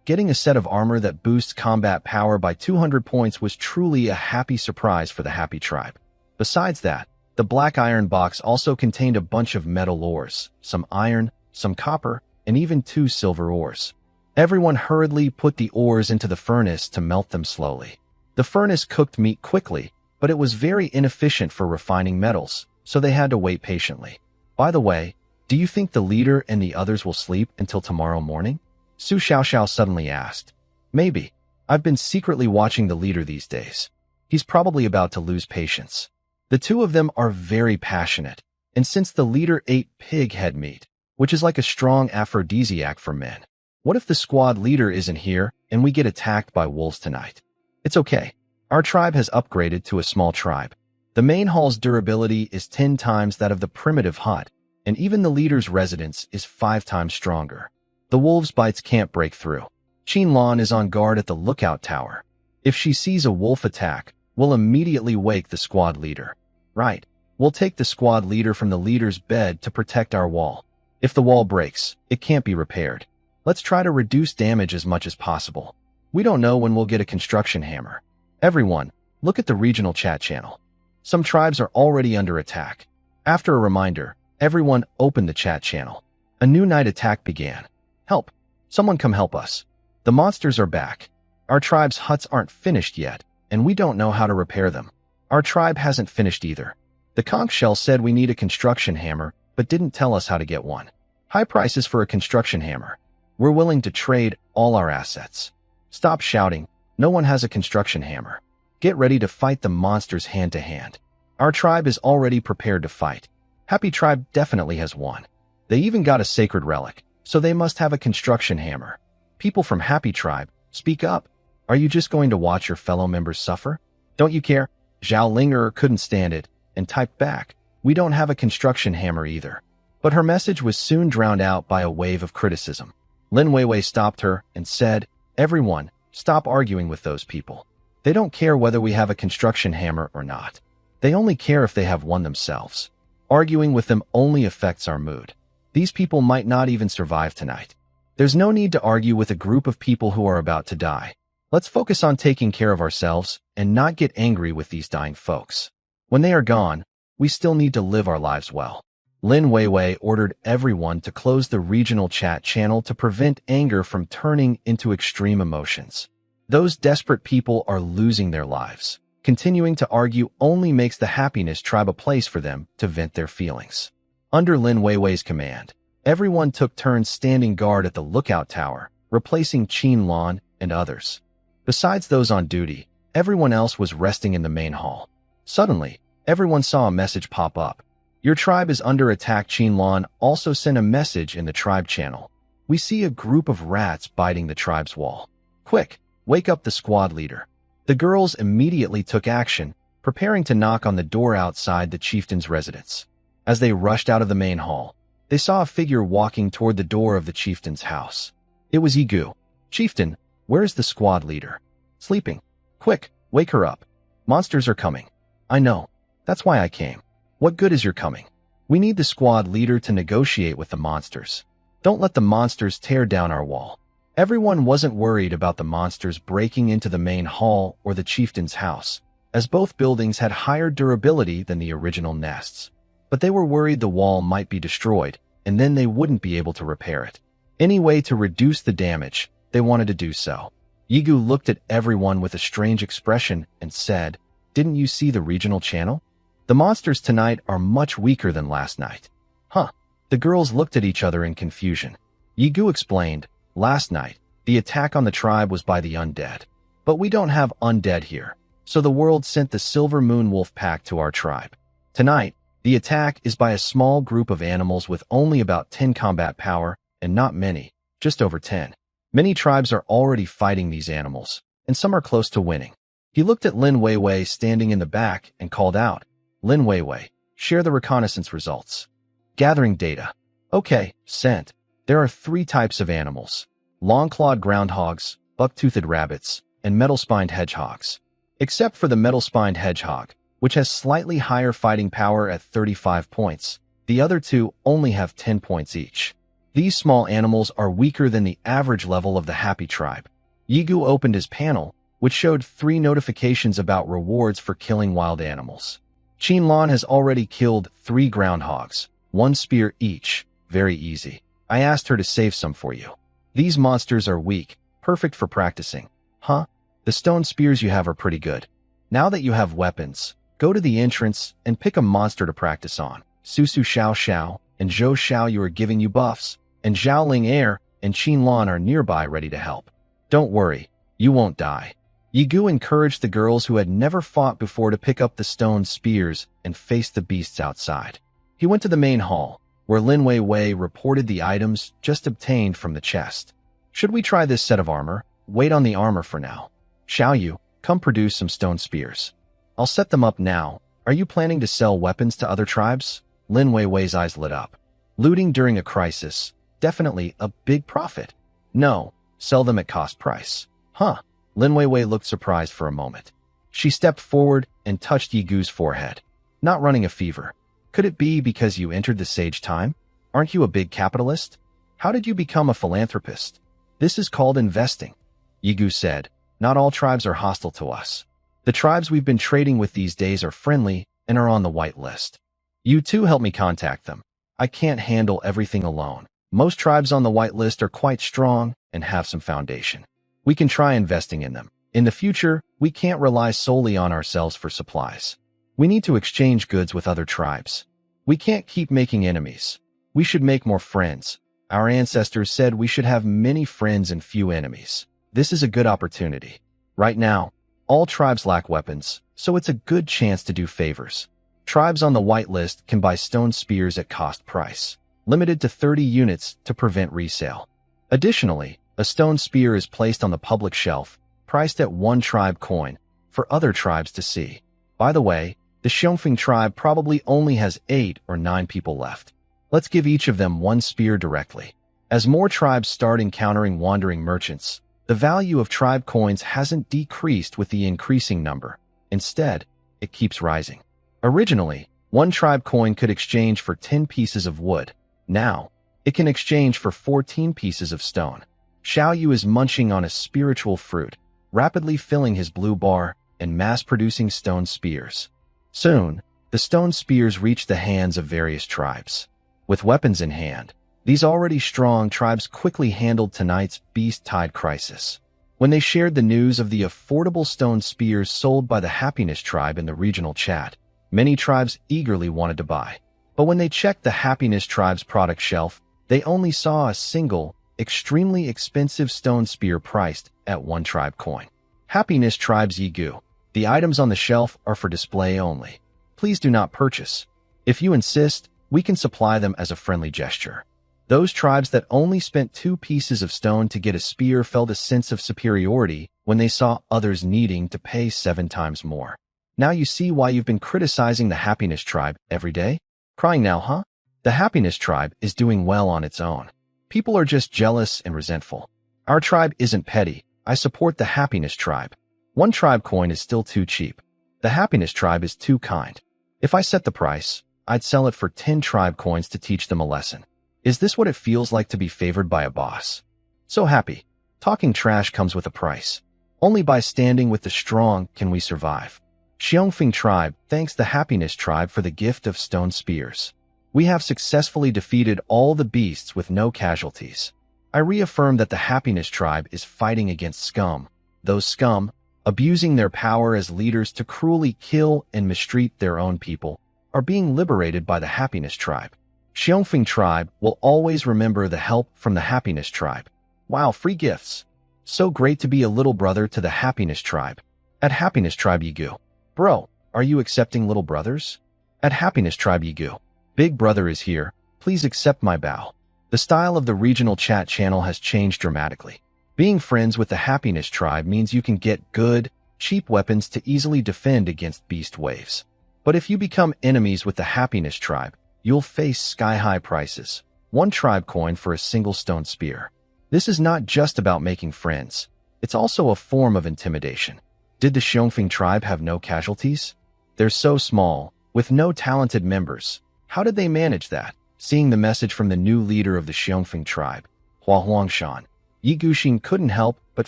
Getting a set of armor that boosts combat power by 200 points was truly a happy surprise for the Happy Tribe. Besides that, the black iron box also contained a bunch of metal ores, some iron, some copper, and even 2 silver ores. Everyone hurriedly put the ores into the furnace to melt them slowly. The furnace cooked meat quickly, but it was very inefficient for refining metals, so they had to wait patiently. By the way, do you think the leader and the others will sleep until tomorrow morning? Su Xiaoxiao suddenly asked. Maybe. I've been secretly watching the leader these days. He's probably about to lose patience. The two of them are very passionate, and since the leader ate pig head meat, which is like a strong aphrodisiac for men, what if the squad leader isn't here and we get attacked by wolves tonight? It's okay. Our tribe has upgraded to a small tribe. The main hall's durability is 10 times that of the primitive hut, and even the leader's residence is 5 times stronger. The wolves' bites can't break through. Qin Lan is on guard at the lookout tower. If she sees a wolf attack, we'll immediately wake the squad leader. Right. We'll take the squad leader from the leader's bed to protect our wall. If the wall breaks, it can't be repaired. Let's try to reduce damage as much as possible. We don't know when we'll get a construction hammer. Everyone, look at the regional chat channel. Some tribes are already under attack. After a reminder, everyone opened the chat channel. A new night attack began. Help! Someone come help us. The monsters are back. Our tribe's huts aren't finished yet, and we don't know how to repair them. Our tribe hasn't finished either. The conch shell said we need a construction hammer, but didn't tell us how to get one. High prices for a construction hammer. We're willing to trade all our assets. Stop shouting. No one has a construction hammer. Get ready to fight the monsters hand to hand. Our tribe is already prepared to fight. Happy Tribe definitely has one. They even got a sacred relic, so they must have a construction hammer. People from Happy Tribe, speak up. Are you just going to watch your fellow members suffer? Don't you care? Zhao Linger couldn't stand it and typed back, we don't have a construction hammer either. But her message was soon drowned out by a wave of criticism. Lin Weiwei stopped her and said, everyone, stop arguing with those people. They don't care whether we have a construction hammer or not. They only care if they have one themselves. Arguing with them only affects our mood. These people might not even survive tonight. There's no need to argue with a group of people who are about to die. Let's focus on taking care of ourselves and not get angry with these dying folks. When they are gone, We still need to live our lives well. Lin Weiwei ordered everyone to close the regional chat channel to prevent anger from turning into extreme emotions. Those desperate people are losing their lives. Continuing to argue only makes the happiness tribe a place for them to vent their feelings. Under Lin Weiwei's command, everyone took turns standing guard at the lookout tower, replacing Qin Lan and others. Besides those on duty, everyone else was resting in the main hall. Suddenly, everyone saw a message pop up. Your tribe is under attack. Qin Lan also sent a message in the tribe channel. We see a group of rats biting the tribe's wall. Quick, wake up the squad leader. The girls immediately took action, preparing to knock on the door outside the chieftain's residence. As they rushed out of the main hall, they saw a figure walking toward the door of the chieftain's house. It was Yigu. Chieftain, where is the squad leader? Sleeping. Quick, wake her up. Monsters are coming. I know. That's why I came. What good is your coming? We need the squad leader to negotiate with the monsters. Don't let the monsters tear down our wall. Everyone wasn't worried about the monsters breaking into the main hall or the chieftain's house, as both buildings had higher durability than the original nests. But they were worried the wall might be destroyed, and then they wouldn't be able to repair it. Any way to reduce the damage, they wanted to do so. Yigu looked at everyone with a strange expression and said, "Didn't you see the regional channel? The monsters tonight are much weaker than last night." Huh. The girls looked at each other in confusion. Yigu explained, "Last night, the attack on the tribe was by the undead. But we don't have undead here, so the world sent the Silver Moon Wolf Pack to our tribe. Tonight, the attack is by a small group of animals with only about 10 combat power, and not many, just over 10. Many tribes are already fighting these animals, and some are close to winning." He looked at Lin Weiwei standing in the back and called out, "Lin Weiwei, share the reconnaissance results." Gathering data. Okay, sent. There are 3 types of animals: long-clawed groundhogs, buck-toothed rabbits, and metal-spined hedgehogs. Except for the metal-spined hedgehog, which has slightly higher fighting power at 35 points, the other 2 only have 10 points each. These small animals are weaker than the average level of the Happy Tribe. Yigu opened his panel, which showed 3 notifications about rewards for killing wild animals. Qin Lan has already killed 3 groundhogs, 1 spear each. Very easy. I asked her to save some for you. These monsters are weak, perfect for practicing. Huh? The stone spears you have are pretty good. Now that you have weapons, go to the entrance and pick a monster to practice on. Susu Xiao Xiao and Zhou Xiao you are giving you buffs, and Zhao Ling Air and Qin Lan are nearby ready to help. Don't worry, you won't die. Yigu encouraged the girls who had never fought before to pick up the stone spears and face the beasts outside. He went to the main hall, where Lin Weiwei reported the items just obtained from the chest. Should we try this set of armor? Wait on the armor for now. Xiaoyu, come produce some stone spears. I'll set them up now. Are you planning to sell weapons to other tribes? Lin Weiwei's eyes lit up. Looting during a crisis, definitely a big profit. No, sell them at cost price. Huh. Lin Weiwei looked surprised for a moment. She stepped forward and touched Yigu's forehead. Not running a fever. Could it be because you entered the sage time? Aren't you a big capitalist? How did you become a philanthropist? This is called investing. Yigu said, not all tribes are hostile to us. The tribes we've been trading with these days are friendly and are on the white list. You too help me contact them. I can't handle everything alone. Most tribes on the white list are quite strong and have some foundation. We can try investing in them. In the future, we can't rely solely on ourselves for supplies. We need to exchange goods with other tribes. We can't keep making enemies. We should make more friends. Our ancestors said we should have many friends and few enemies. This is a good opportunity. Right now, all tribes lack weapons, so it's a good chance to do favors. Tribes on the white list can buy stone spears at cost price, limited to 30 units to prevent resale. Additionally, a stone spear is placed on the public shelf, priced at 1 tribe coin, for other tribes to see. By the way, the Xiongfeng tribe probably only has 8 or 9 people left. Let's give each of them 1 spear directly. As more tribes start encountering wandering merchants, the value of tribe coins hasn't decreased with the increasing number. Instead, it keeps rising. Originally, 1 tribe coin could exchange for 10 pieces of wood. Now, it can exchange for 14 pieces of stone. Xiaoyu is munching on a spiritual fruit, rapidly filling his blue bar and mass-producing stone spears. Soon, The stone spears reached the hands of various tribes. With weapons in hand, these already strong tribes quickly handled tonight's beast-tide crisis. When they shared the news of the affordable stone spears sold by the Happiness Tribe in the regional chat, many tribes eagerly wanted to buy. But when they checked the Happiness Tribe's product shelf, they only saw a single, extremely expensive stone spear priced at 1 tribe coin. Happiness Tribe's Yigu. The items on the shelf are for display only. Please do not purchase. If you insist, we can supply them as a friendly gesture. Those tribes that only spent 2 pieces of stone to get a spear felt a sense of superiority when they saw others needing to pay 7 times more. Now you see why you've been criticizing the Happiness Tribe every day? Crying now, huh? The Happiness Tribe is doing well on its own. People are just jealous and resentful. Our tribe isn't petty. I support the Happiness Tribe. 1 tribe coin is still too cheap. The Happiness Tribe is too kind. If I set the price, I'd sell it for 10 tribe coins to teach them a lesson. Is this what it feels like to be favored by a boss? So happy. Talking trash comes with a price. Only by standing with the strong can we survive. Xiongfeng Tribe thanks the Happiness Tribe for the gift of stone spears. We have successfully defeated all the beasts with no casualties. I reaffirm that the Happiness Tribe is fighting against scum. Those scum, abusing their power as leaders to cruelly kill and mistreat their own people, are being liberated by the Happiness Tribe. Xiongfeng Tribe will always remember the help from the Happiness Tribe. Wow, free gifts. So great to be a little brother to the Happiness Tribe. At Happiness Tribe Yigu. Bro, are you accepting little brothers? At Happiness Tribe Yigu. Big brother is here. Please accept my bow. The style of the regional chat channel has changed dramatically. Being friends with the Happiness Tribe means you can get good, cheap weapons to easily defend against beast waves. But if you become enemies with the Happiness Tribe, you'll face sky-high prices. 1 tribe coin for a single stone spear. This is not just about making friends. It's also a form of intimidation. Did the Xiongfeng Tribe have no casualties? They're so small, with no talented members. How did they manage that? Seeing the message from the new leader of the Xiongfeng Tribe, Hua Huangshan, Yi Guxing couldn't help but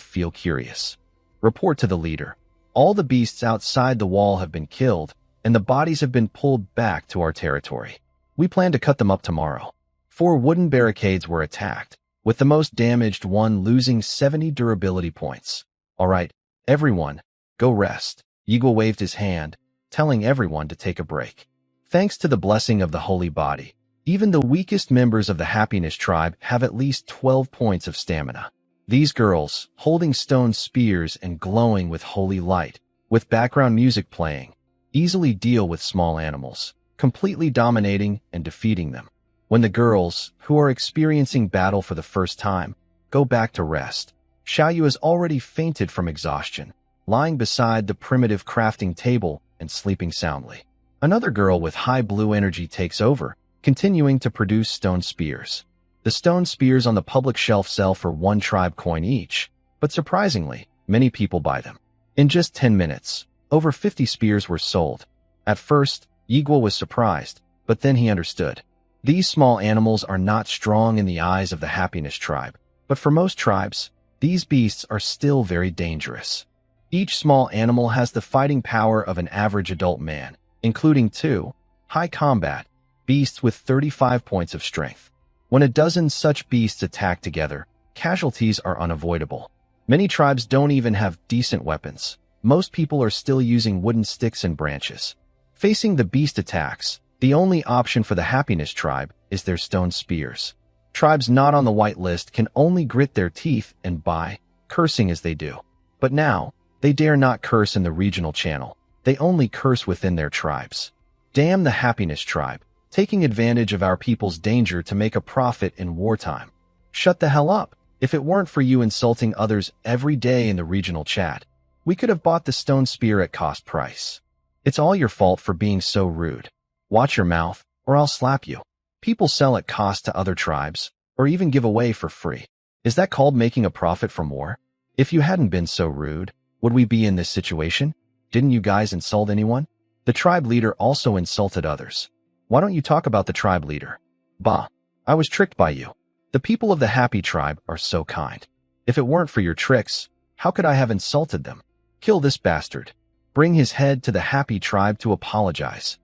feel curious. Report to the leader. All the beasts outside the wall have been killed, and the bodies have been pulled back to our territory. We plan to cut them up tomorrow. 4 wooden barricades were attacked, with the most damaged one losing 70 durability points. All right, everyone, go rest. Yiguo waved his hand, telling everyone to take a break. Thanks to the blessing of the Holy Body, even the weakest members of the Happiness Tribe have at least 12 points of stamina. These girls, holding stone spears and glowing with holy light, with background music playing, easily deal with small animals, completely dominating and defeating them. When the girls, who are experiencing battle for the first time, go back to rest, Xiaoyu has already fainted from exhaustion, lying beside the primitive crafting table and sleeping soundly. Another girl with high blue energy takes over, continuing to produce stone spears. The stone spears on the public shelf sell for 1 tribe coin each, but surprisingly, many people buy them. In just 10 minutes, over 50 spears were sold. At first, Yiguo was surprised, but then he understood. These small animals are not strong in the eyes of the Happiness Tribe, but for most tribes, these beasts are still very dangerous. Each small animal has the fighting power of an average adult man, including 2 high combat beasts with 35 points of strength. When a dozen such beasts attack together, casualties are unavoidable. Many tribes don't even have decent weapons. Most people are still using wooden sticks and branches. Facing the beast attacks, the only option for the Happiness Tribe is their stone spears. Tribes not on the white list can only grit their teeth and buy, cursing as they do. But now, they dare not curse in the regional channel. They only curse within their tribes. Damn the Happiness Tribe, taking advantage of our people's danger to make a profit in wartime. Shut the hell up. If it weren't for you insulting others every day in the regional chat, we could have bought the stone spear at cost price. It's all your fault for being so rude. Watch your mouth, or I'll slap you. People sell at cost to other tribes, or even give away for free. Is that called making a profit from war? If you hadn't been so rude, would we be in this situation? Didn't you guys insult anyone? The tribe leader also insulted others. Why don't you talk about the tribe leader? Bah, I was tricked by you. The people of the Happy Tribe are so kind. If it weren't for your tricks, how could I have insulted them? Kill this bastard. Bring his head to the Happy Tribe to apologize.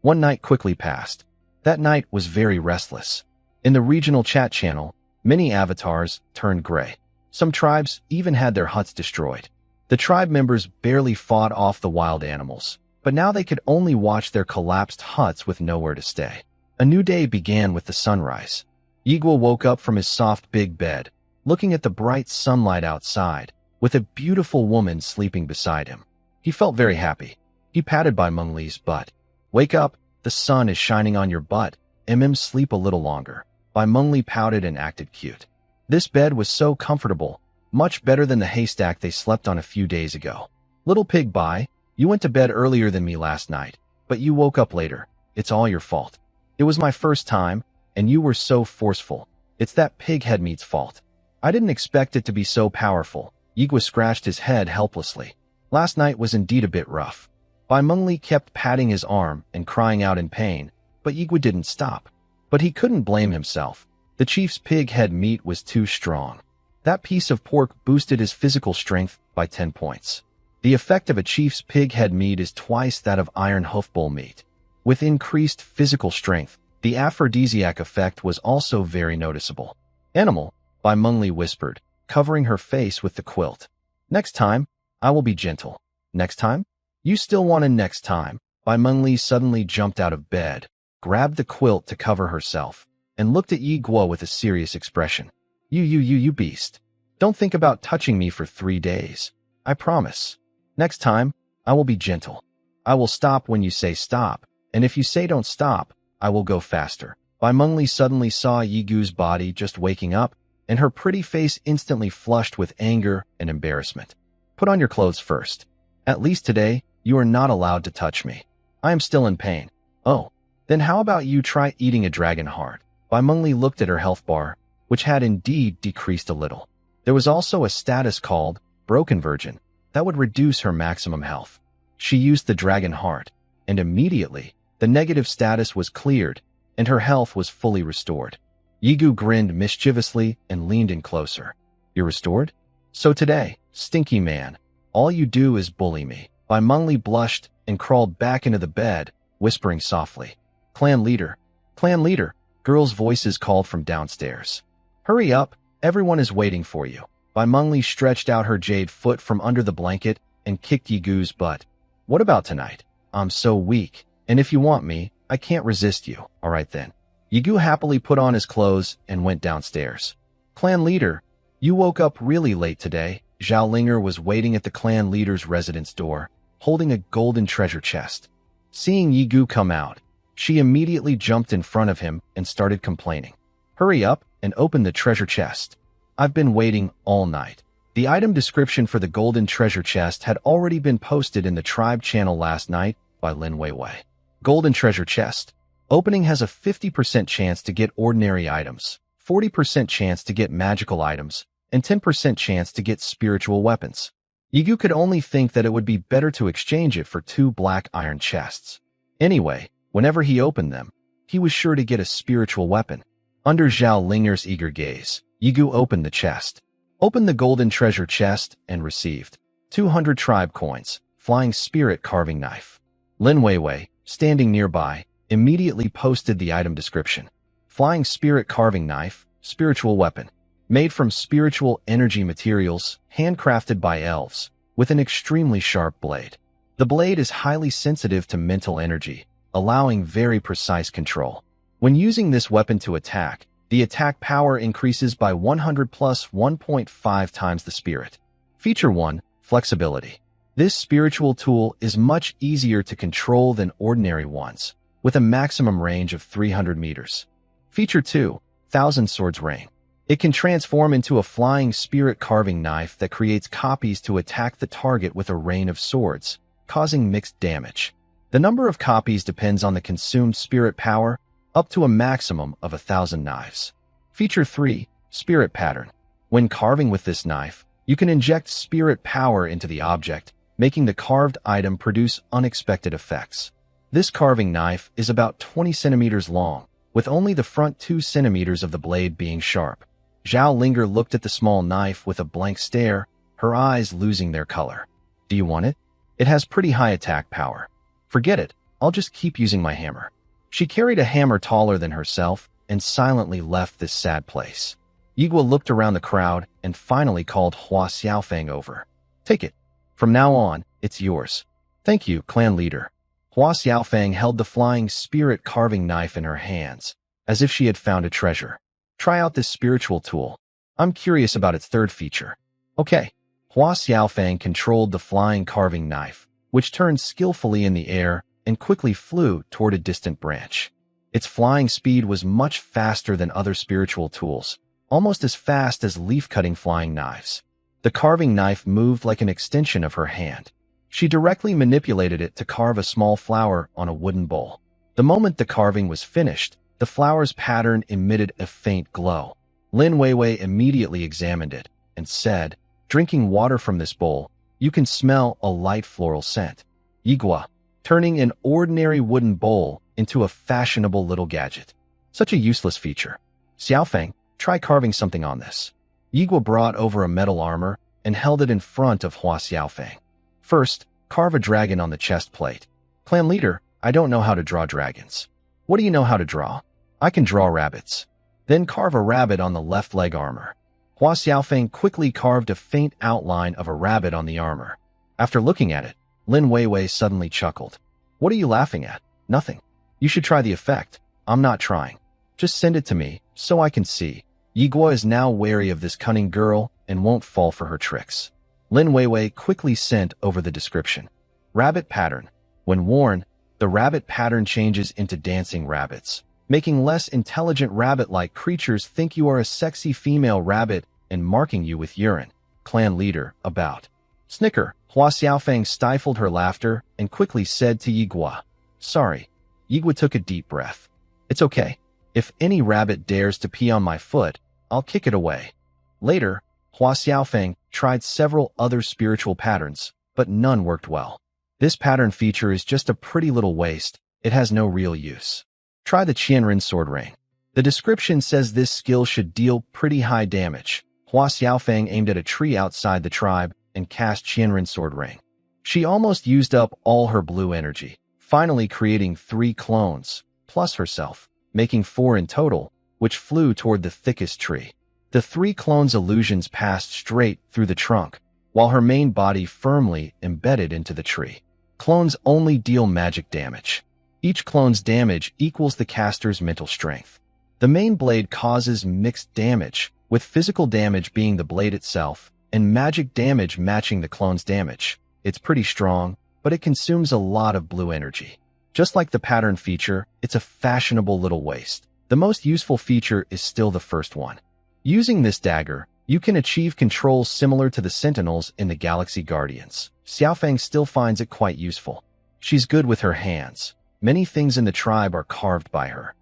One night quickly passed. That night was very restless. In the regional chat channel, many avatars turned gray. Some tribes even had their huts destroyed. The tribe members barely fought off the wild animals, but now they could only watch their collapsed huts with nowhere to stay. A new day began with the sunrise. Yigwa woke up from his soft big bed, looking at the bright sunlight outside, with a beautiful woman sleeping beside him. He felt very happy. He patted Bai Mengli's butt. "Wake up, the sun is shining on your butt. Sleep a little longer." Bai Mengli pouted and acted cute. This bed was so comfortable, much better than the haystack they slept on a few days ago. "Little pig Bai, you went to bed earlier than me last night, but you woke up later. It's all your fault. It was my first time, and you were so forceful. It's that pig head meat's fault. I didn't expect it to be so powerful." Yigwa scratched his head helplessly. Last night was indeed a bit rough. Bai Mengli kept patting his arm and crying out in pain, but Yigwa didn't stop. But he couldn't blame himself. The chief's pig head meat was too strong. That piece of pork boosted his physical strength by 10 points. The effect of a chief's pig head meat is twice that of iron hoofbull meat. With increased physical strength, the aphrodisiac effect was also very noticeable. "Animal," Bai Mengli whispered, covering her face with the quilt. "Next time, I will be gentle." "Next time? You still want a next time?" Bai Mengli suddenly jumped out of bed, grabbed the quilt to cover herself, and looked at Yigwa with a serious expression. You beast. Don't think about touching me for 3 days. I promise. Next time, I will be gentle. I will stop when you say stop, and if you say don't stop, I will go faster." Bai Mengli suddenly saw Yigu's body just waking up, and her pretty face instantly flushed with anger and embarrassment. "Put on your clothes first. At least today, you are not allowed to touch me. I am still in pain." "Oh, then how about you try eating a dragon heart?" Bai Mengli looked at her health bar, which had indeed decreased a little. There was also a status called Broken Virgin that would reduce her maximum health. She used the dragon heart, and immediately, the negative status was cleared, and her health was fully restored. Yigu grinned mischievously and leaned in closer. "You're restored? So today, stinky man, all you do is bully me." Bai Mengli blushed and crawled back into the bed, whispering softly. Clan leader, girls' voices called from downstairs. "Hurry up, everyone is waiting for you." Bai Mengli stretched out her jade foot from under the blanket and kicked Yigu's butt. "What about tonight? I'm so weak, and if you want me, I can't resist you." "All right then." Yigu happily put on his clothes and went downstairs. "Clan leader, you woke up really late today." Zhao Linger was waiting at the clan leader's residence door, holding a golden treasure chest. Seeing Yigu come out, she immediately jumped in front of him and started complaining. "Hurry up and open the treasure chest. I've been waiting all night." The item description for the golden treasure chest had already been posted in the tribe channel last night by Lin Weiwei. Golden treasure chest. Opening has a 50% chance to get ordinary items, 40% chance to get magical items, and 10% chance to get spiritual weapons. Yigu could only think that it would be better to exchange it for 2 black iron chests. Anyway, whenever he opened them, he was sure to get a spiritual weapon. Under Zhao Linger's eager gaze, Yigu opened the chest, opened the golden treasure chest, and received 200 tribe coins, flying spirit carving knife. Lin Weiwei, standing nearby, immediately posted the item description. Flying spirit carving knife, spiritual weapon. Made from spiritual energy materials, handcrafted by elves, with an extremely sharp blade. The blade is highly sensitive to mental energy, allowing very precise control. When using this weapon to attack, the attack power increases by 100 plus 1.5 times the spirit. Feature 1, Flexibility. This spiritual tool is much easier to control than ordinary ones, with a maximum range of 300 meters. Feature 2, Thousand Swords Rain. It can transform into a flying spirit carving knife that creates copies to attack the target with a rain of swords, causing mixed damage. The number of copies depends on the consumed spirit power, up to a maximum of 1,000 knives. Feature 3, Spirit Pattern. When carving with this knife, you can inject spirit power into the object, making the carved item produce unexpected effects. This carving knife is about 20 centimeters long, with only the front 2 centimeters of the blade being sharp. Zhao Linger looked at the small knife with a blank stare, her eyes losing their color. "Do you want it? It has pretty high attack power." "Forget it, I'll just keep using my hammer. She carried a hammer taller than herself and silently left this sad place. Yigua looked around the crowd and finally called Hua Xiaofeng over. Take it. From now on, it's yours. Thank you, clan leader. Hua Xiaofeng held the flying spirit carving knife in her hands, as if she had found a treasure. Try out this spiritual tool. I'm curious about its third feature. Okay. Hua Xiaofeng controlled the flying carving knife, which turned skillfully in the air and quickly flew toward a distant branch. Its flying speed was much faster than other spiritual tools, almost as fast as leaf-cutting flying knives. The carving knife moved like an extension of her hand. She directly manipulated it to carve a small flower on a wooden bowl. The moment the carving was finished, the flower's pattern emitted a faint glow. Lin Weiwei immediately examined it and said, "Drinking water from this bowl, you can smell a light floral scent." Yigua, turning an ordinary wooden bowl into a fashionable little gadget. Such a useless feature. Xiaofeng, try carving something on this. Yigua brought over a metal armor and held it in front of Hua Xiaofeng. First, carve a dragon on the chest plate. Clan leader, I don't know how to draw dragons. What do you know how to draw? I can draw rabbits. Then carve a rabbit on the left leg armor. Hua Xiaofeng quickly carved a faint outline of a rabbit on the armor. After looking at it, Lin Weiwei suddenly chuckled. What are you laughing at? Nothing. You should try the effect. I'm not trying. Just send it to me, so I can see. Yigua is now wary of this cunning girl and won't fall for her tricks. Lin Weiwei quickly sent over the description. Rabbit pattern. When worn, the rabbit pattern changes into dancing rabbits, making less intelligent rabbit-like creatures think you are a sexy female rabbit and marking you with urine. Clan leader, about. Snicker. Hua Xiaofeng stifled her laughter and quickly said to Yigua, Sorry. Yigua took a deep breath. It's okay. If any rabbit dares to pee on my foot, I'll kick it away. Later, Hua Xiaofeng tried several other spiritual patterns, but none worked well. This pattern feature is just a pretty little waste. It has no real use. Try the Qianren sword rain. The description says this skill should deal pretty high damage. Hua Xiaofeng aimed at a tree outside the tribe and cast Qianren sword rain. She almost used up all her blue energy, finally creating 3 clones, plus herself, making 4 in total, which flew toward the thickest tree. The 3 clones' illusions passed straight through the trunk, while her main body firmly embedded into the tree. Clones only deal magic damage. Each clone's damage equals the caster's mental strength. The main blade causes mixed damage, with physical damage being the blade itself, and magic damage matching the clone's damage. It's pretty strong, but it consumes a lot of blue energy. Just like the pattern feature, it's a fashionable little waste. The most useful feature is still the first one. Using this dagger, you can achieve controls similar to the Sentinels in the Galaxy Guardians. Xiaofeng still finds it quite useful. She's good with her hands. Many things in the tribe are carved by her.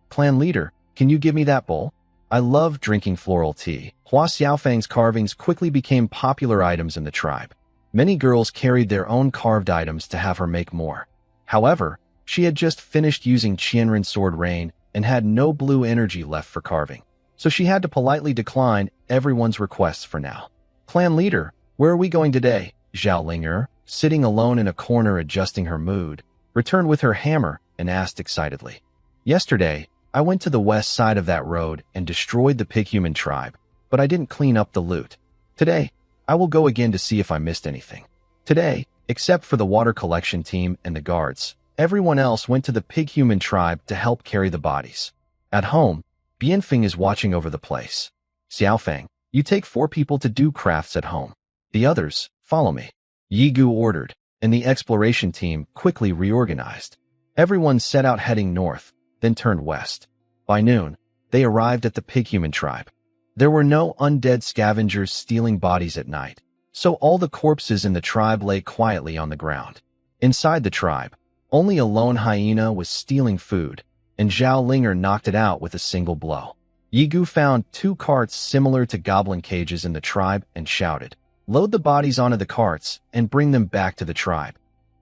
Clan leader, can you give me that bowl? I love drinking floral tea. Hua Xiaofeng's carvings quickly became popular items in the tribe. Many girls carried their own carved items to have her make more. However, she had just finished using Qianren sword rain and had no blue energy left for carving, so she had to politely decline everyone's requests for now. Clan leader, where are we going today? Zhao Linger, sitting alone in a corner adjusting her mood, returned with her hammer and asked excitedly. Yesterday, I went to the west side of that road and destroyed the pig-human tribe, but I didn't clean up the loot. Today, I will go again to see if I missed anything. Today, except for the water collection team and the guards, everyone else went to the pig-human tribe to help carry the bodies. At home, Bianfeng is watching over the place. Xiaofeng, you take 4 people to do crafts at home. The others, follow me. Yigu ordered, and the exploration team quickly reorganized. Everyone set out heading north, then turned west. By noon, they arrived at the pig-human tribe. There were no undead scavengers stealing bodies at night, so all the corpses in the tribe lay quietly on the ground. Inside the tribe, only a lone hyena was stealing food, and Zhao Linger knocked it out with a single blow. Yigu found 2 carts similar to goblin cages in the tribe and shouted, "Load the bodies onto the carts and bring them back to the tribe.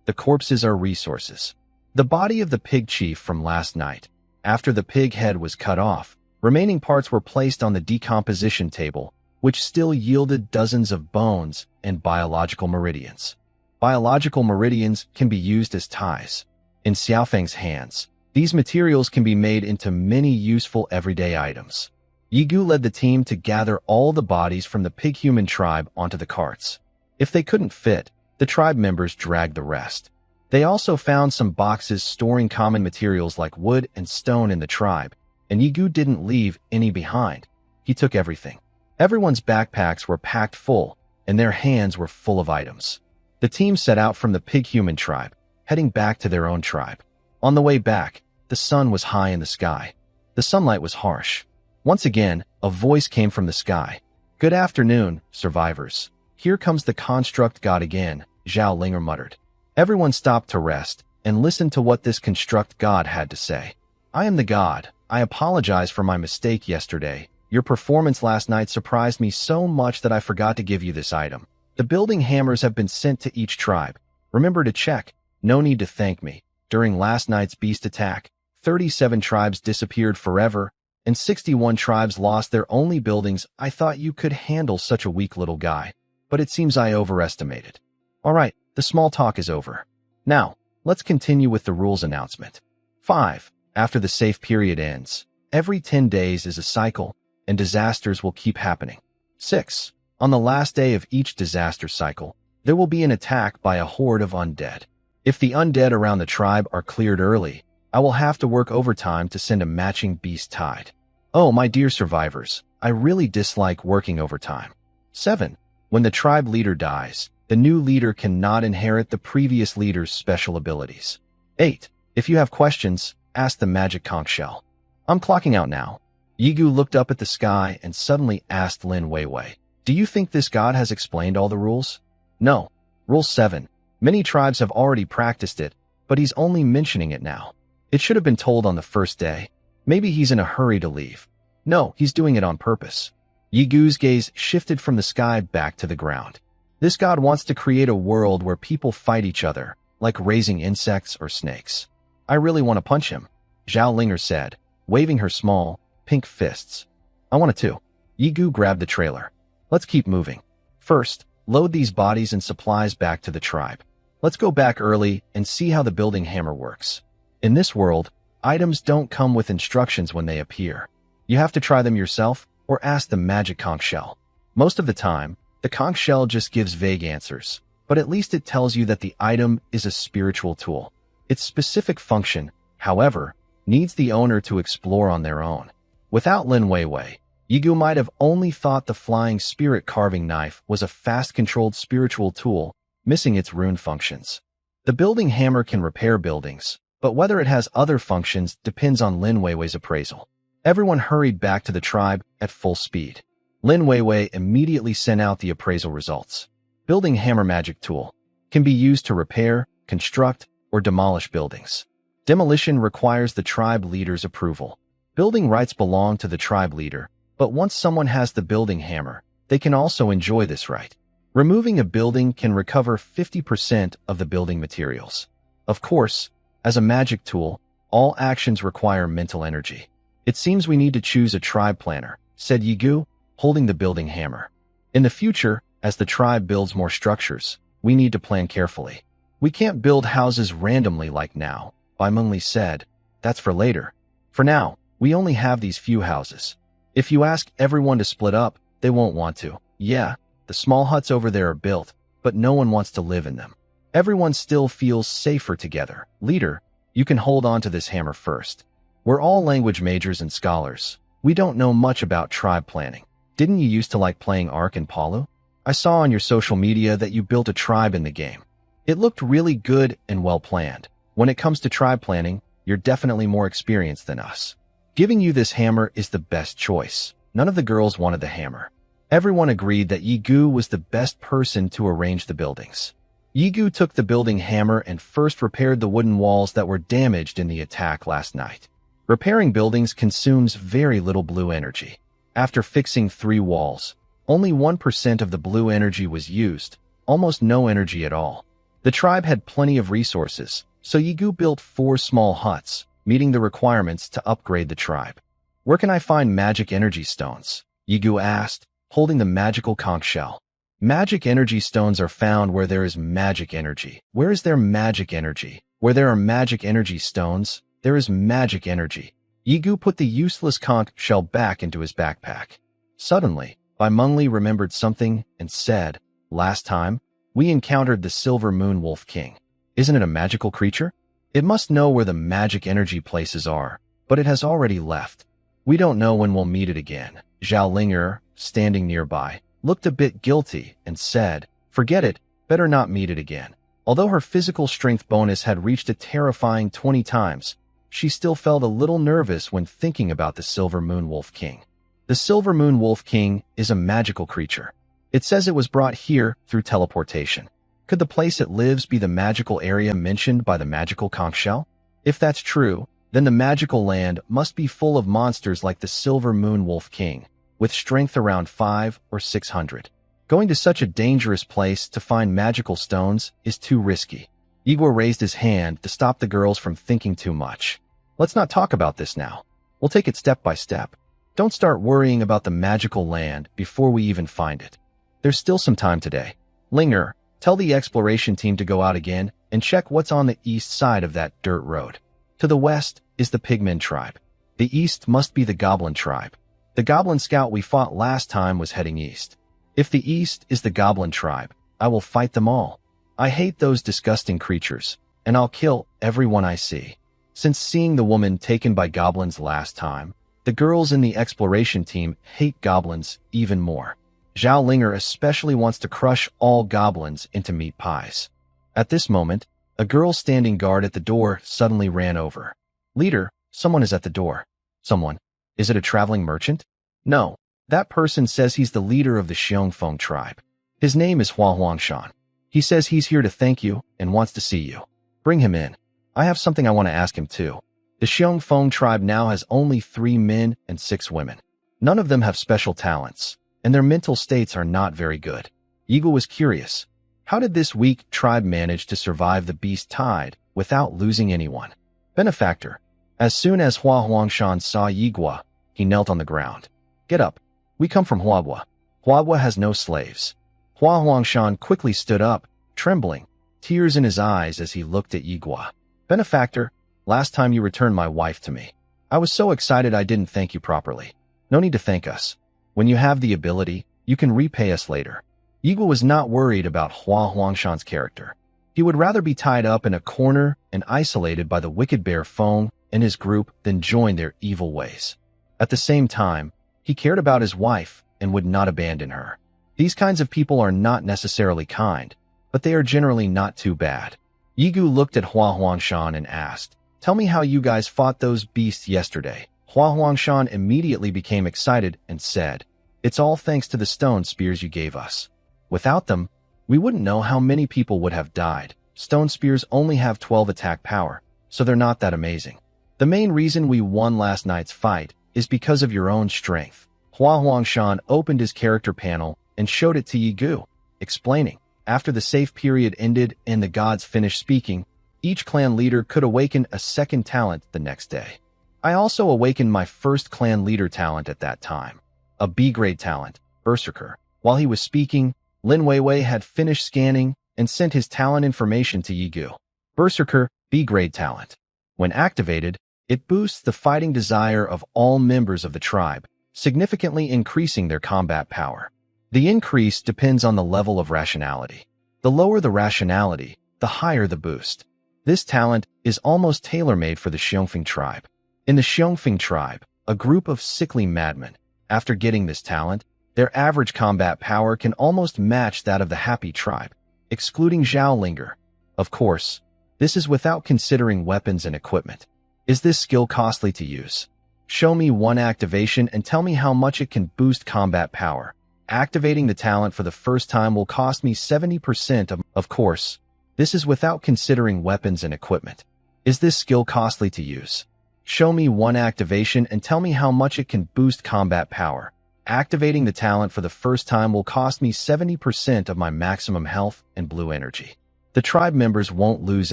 The corpses are resources." The body of the pig chief from last night, after the pig head was cut off, remaining parts were placed on the decomposition table, which still yielded dozens of bones and biological meridians. Biological meridians can be used as ties. in Xiaofeng's hands. These materials can be made into many useful everyday items. Yigu led the team to gather all the bodies from the pig-human tribe onto the carts. If they couldn't fit, the tribe members dragged the rest. They also found some boxes storing common materials like wood and stone in the tribe, and Yigu didn't leave any behind. He took everything. Everyone's backpacks were packed full, and their hands were full of items. The team set out from the pig-human tribe, heading back to their own tribe. On the way back, the sun was high in the sky. The sunlight was harsh. Once again, a voice came from the sky. "Good afternoon, survivors. Here comes the construct god again," Zhao Linger muttered. Everyone stopped to rest and listened to what this construct god had to say. "I am the god. I apologize for my mistake yesterday. Your performance last night surprised me so much that I forgot to give you this item. The building hammers have been sent to each tribe. Remember to check. No need to thank me. During last night's beast attack, 37 tribes disappeared forever, and 61 tribes lost their only buildings. I thought you could handle such a weak little guy, but it seems I overestimated. All right, the small talk is over. Now, let's continue with the rules announcement. 5. After the safe period ends, every 10 days is a cycle, and disasters will keep happening. 6. On the last day of each disaster cycle, there will be an attack by a horde of undead. If the undead around the tribe are cleared early, I will have to work overtime to send a matching beast tide. Oh, my dear survivors, I really dislike working overtime. 7. When the tribe leader dies, the new leader cannot inherit the previous leader's special abilities. 8. If you have questions, ask the magic conch shell. I'm clocking out now. Yigu looked up at the sky and suddenly asked Lin Weiwei, "Do you think this god has explained all the rules?" "No. Rule 7. Many tribes have already practiced it, but he's only mentioning it now. It should have been told on the first day. Maybe he's in a hurry to leave. No, he's doing it on purpose." Yigu's gaze shifted from the sky back to the ground. This god wants to create a world where people fight each other, like raising insects or snakes. "I really want to punch him," Zhao Linger said, waving her small, pink fists. "I want to too." Yigu grabbed the trailer. "Let's keep moving. First, load these bodies and supplies back to the tribe. Let's go back early and see how the building hammer works. In this world, items don't come with instructions when they appear. You have to try them yourself or ask the magic conch shell. Most of the time, the conch shell just gives vague answers, but at least it tells you that the item is a spiritual tool. Its specific function, however, needs the owner to explore on their own. Without Lin Weiwei, Yigu might have only thought the flying spirit carving knife was a fast-controlled spiritual tool, missing its rune functions. The building hammer can repair buildings, but whether it has other functions depends on Lin Weiwei's appraisal. Everyone hurried back to the tribe at full speed. Lin Weiwei immediately sent out the appraisal results. Building hammer magic tool can be used to repair, construct, or demolish buildings. Demolition requires the tribe leader's approval. Building rights belong to the tribe leader, but once someone has the building hammer, they can also enjoy this right. Removing a building can recover 50% of the building materials. Of course, as a magic tool, all actions require mental energy. "It seems we need to choose a tribe planner," said Yigu, holding the building hammer. "In the future, as the tribe builds more structures, we need to plan carefully. We can't build houses randomly like now," Bai Mengli said. "That's for later. For now, we only have these few houses. If you ask everyone to split up, they won't want to. Yeah, the small huts over there are built, but no one wants to live in them. Everyone still feels safer together. Leader, you can hold on to this hammer first. We're all language majors and scholars. We don't know much about tribe planning. Didn't you used to like playing Ark and Palu? I saw on your social media that you built a tribe in the game. It looked really good and well planned. When it comes to tribe planning, you're definitely more experienced than us. Giving you this hammer is the best choice." None of the girls wanted the hammer. Everyone agreed that Yigu was the best person to arrange the buildings. Yigu took the building hammer and first repaired the wooden walls that were damaged in the attack last night. Repairing buildings consumes very little blue energy. After fixing 3 walls, only 1% of the blue energy was used, almost no energy at all. The tribe had plenty of resources, so Yigu built 4 small huts, meeting the requirements to upgrade the tribe. "Where can I find magic energy stones?" Yigu asked, holding the magical conch shell. "Magic energy stones are found where there is magic energy. Where is there magic energy?" Where there are magic energy stones, there is magic energy. Yigu put the useless conch shell back into his backpack. Suddenly, Bai Mengli remembered something and said, "Last time, we encountered the Silver Moon Wolf King. Isn't it a magical creature? It must know where the magic energy places are, but it has already left. We don't know when we'll meet it again." Zhao Linger, standing nearby, looked a bit guilty and said, "Forget it, better not meet it again." Although her physical strength bonus had reached a terrifying 20 times, she still felt a little nervous when thinking about the Silver Moon Wolf King. The Silver Moon Wolf King is a magical creature. It says it was brought here through teleportation. Could the place it lives be the magical area mentioned by the magical conch shell? If that's true, then the magical land must be full of monsters like the Silver Moon Wolf King, with strength around 500 or 600. Going to such a dangerous place to find magical stones is too risky. Igor raised his hand to stop the girls from thinking too much. "Let's not talk about this now. We'll take it step by step. Don't start worrying about the magical land before we even find it. There's still some time today. Linger, tell the exploration team to go out again and check what's on the east side of that dirt road. To the west is the Pigmen tribe. The east must be the Goblin tribe. The Goblin scout we fought last time was heading east. If the east is the Goblin tribe, I will fight them all. I hate those disgusting creatures, and I'll kill everyone I see." Since seeing the woman taken by goblins last time, the girls in the exploration team hate goblins even more. Zhao Linger especially wants to crush all goblins into meat pies. At this moment, a girl standing guard at the door suddenly ran over. "Leader, someone is at the door." "Someone? Is it a traveling merchant?" "No. That person says he's the leader of the Xiongfeng tribe. His name is Hua Huangshan. He says he's here to thank you and wants to see you. Bring him in. I have something I want to ask him too." The Xiongfeng tribe now has only 3 men and 6 women. None of them have special talents, and their mental states are not very good. Eagle was curious. How did this weak tribe manage to survive the beast tide without losing anyone? Benefactor. As soon as Hua Huangshan saw Yigua, he knelt on the ground. "Get up. We come from Huabua. Huabua has no slaves." Hua Huangshan quickly stood up, trembling, tears in his eyes as he looked at Yigua. "Benefactor, last time you returned my wife to me. I was so excited I didn't thank you properly. No need to thank us. When you have the ability, you can repay us later." Yigua was not worried about Hua Huangshan's character. He would rather be tied up in a corner and isolated by the wicked bear Feng and his group than join their evil ways. At the same time, he cared about his wife and would not abandon her. These kinds of people are not necessarily kind, but they are generally not too bad. Yigu looked at Hua Huangshan and asked, "Tell me how you guys fought those beasts yesterday." Hua Huangshan immediately became excited and said, "It's all thanks to the stone spears you gave us. Without them, we wouldn't know how many people would have died. Stone spears only have 12 attack power, so they're not that amazing. The main reason we won last night's fight is because of your own strength." Hua Huangshan opened his character panel and showed it to Yigu, explaining, "After the safe period ended and the gods finished speaking, each clan leader could awaken a second talent the next day. I also awakened my first clan leader talent at that time, a B-grade talent, Berserker." While he was speaking, Lin Weiwei had finished scanning and sent his talent information to Yigu. Berserker, B-grade talent. When activated, it boosts the fighting desire of all members of the tribe, significantly increasing their combat power. The increase depends on the level of rationality. The lower the rationality, the higher the boost. This talent is almost tailor-made for the Xiongfeng tribe. In the Xiongfeng tribe, a group of sickly madmen, after getting this talent, their average combat power can almost match that of the Happy tribe, excluding Zhao Linger. Of course, this is without considering weapons and equipment. Is this skill costly to use? Show me one activation and tell me how much it can boost combat power. Activating the talent for the first time will cost me 70% of course, this is without considering weapons and equipment. Is this skill costly to use? Show me one activation and tell me how much it can boost combat power. Activating the talent for the first time will cost me 70% of my maximum health and blue energy. The tribe members won't lose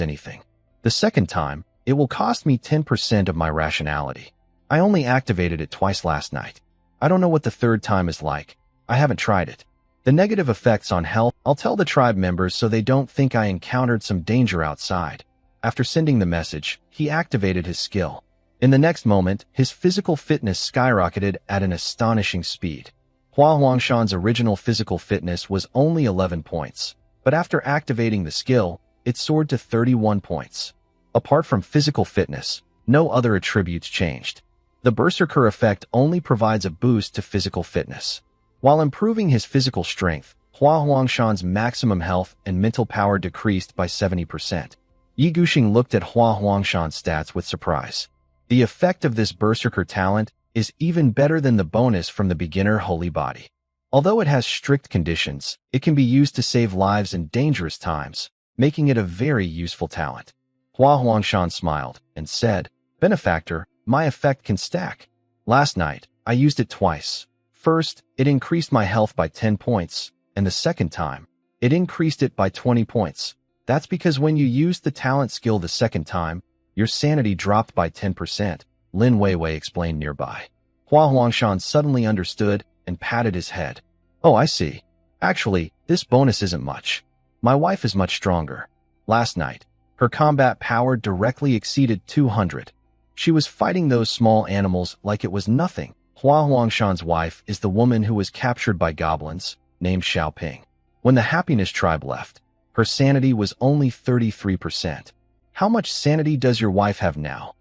anything. The second time, it will cost me 10% of my rationality. I only activated it twice last night. I don't know what the third time is like. I haven't tried it. The negative effects on health, I'll tell the tribe members so they don't think I encountered some danger outside. After sending the message, he activated his skill. In the next moment, his physical fitness skyrocketed at an astonishing speed. Hua Huangshan's original physical fitness was only 11 points, but after activating the skill, it soared to 31 points. Apart from physical fitness, no other attributes changed. The Berserker effect only provides a boost to physical fitness. While improving his physical strength, Hua Huangshan's maximum health and mental power decreased by 70%. Yi Guxing looked at Hua Huangshan's stats with surprise. The effect of this Berserker talent is even better than the bonus from the beginner Holy Body. Although it has strict conditions, it can be used to save lives in dangerous times, making it a very useful talent. Hua Huangshan smiled and said, "Benefactor, my effect can stack. Last night, I used it twice. First, it increased my health by 10 points, and the second time, it increased it by 20 points. That's because when you used the talent skill the second time, your sanity dropped by 10%, Lin Weiwei explained nearby. Hua Huangshan suddenly understood and patted his head. Oh, I see. Actually, this bonus isn't much. My wife is much stronger. Last night, her combat power directly exceeded 200. She was fighting those small animals like it was nothing. Hua Huangshan's wife is the woman who was captured by goblins, named Xiaoping. When the Happiness Tribe left, her sanity was only 33%. How much sanity does your wife have now?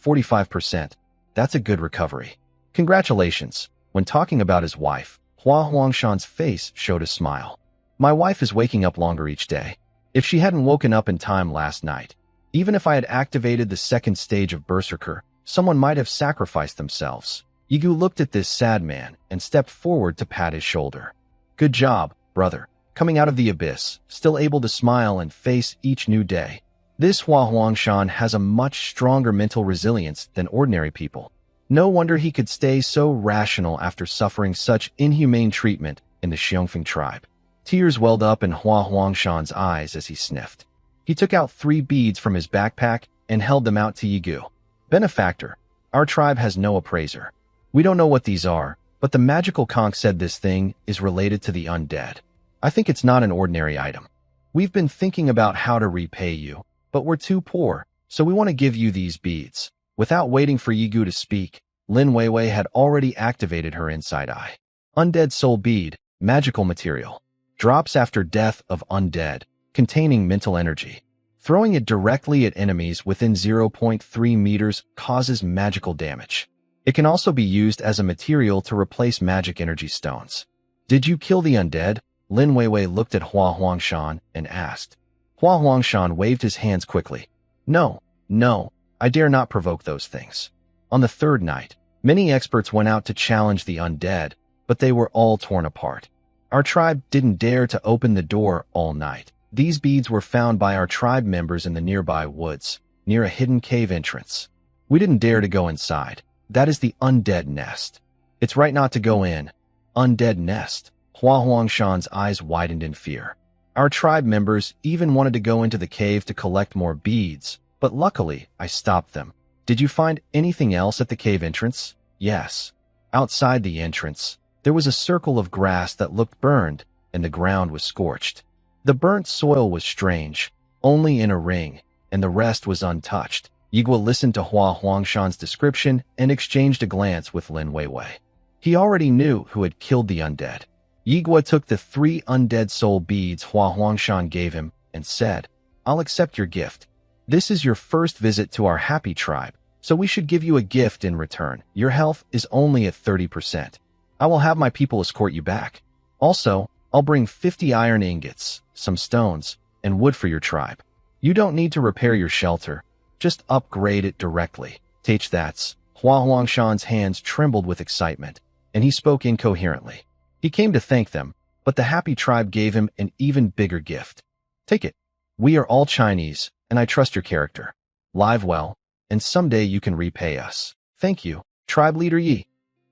45%. That's a good recovery. Congratulations. When talking about his wife, Hua Huangshan's face showed a smile. My wife is waking up longer each day. If she hadn't woken up in time last night, even if I had activated the second stage of Berserker, someone might have sacrificed themselves. Yigu looked at this sad man and stepped forward to pat his shoulder. Good job, brother. Coming out of the abyss, still able to smile and face each new day. This Hua Huangshan has a much stronger mental resilience than ordinary people. No wonder he could stay so rational after suffering such inhumane treatment in the Xiongfeng tribe. Tears welled up in Hua Huangshan's eyes as he sniffed. He took out 3 beads from his backpack and held them out to Yigu. Benefactor, our tribe has no appraiser. We don't know what these are, but the magical conch said this thing is related to the undead. I think it's not an ordinary item. We've been thinking about how to repay you, but we're too poor, so we want to give you these beads. Without waiting for Yigu to speak, Lin Weiwei had already activated her inside eye. Undead Soul Bead, magical material. Drops after death of undead, containing mental energy. Throwing it directly at enemies within 0.3 meters causes magical damage. It can also be used as a material to replace magic energy stones. Did you kill the undead? Lin Weiwei looked at Hua Huangshan and asked. Hua Huangshan waved his hands quickly. No, I dare not provoke those things. On the third night, many experts went out to challenge the undead, but they were all torn apart. Our tribe didn't dare to open the door all night. These beads were found by our tribe members in the nearby woods, near a hidden cave entrance. We didn't dare to go inside. That is the undead nest. It's right not to go in. Undead nest. Hua Huangshan's eyes widened in fear. Our tribe members even wanted to go into the cave to collect more beads, but luckily I stopped them. Did you find anything else at the cave entrance? Yes. Outside the entrance, there was a circle of grass that looked burned, and the ground was scorched. The burnt soil was strange, only in a ring, and the rest was untouched. Yigua listened to Hua Huangshan's description and exchanged a glance with Lin Weiwei. He already knew who had killed the undead. Yigua took the 3 undead soul beads Hua Huangshan gave him and said, I'll accept your gift. This is your first visit to our happy tribe, so we should give you a gift in return. Your health is only at 30%. I will have my people escort you back. Also, I'll bring 50 iron ingots, some stones, and wood for your tribe. You don't need to repair your shelter. Just upgrade it directly. Take that's. Hua Huangshan's hands trembled with excitement, and he spoke incoherently. He came to thank them, but the happy tribe gave him an even bigger gift. Take it. We are all Chinese, and I trust your character. Live well, and someday you can repay us. Thank you, tribe leader Yi.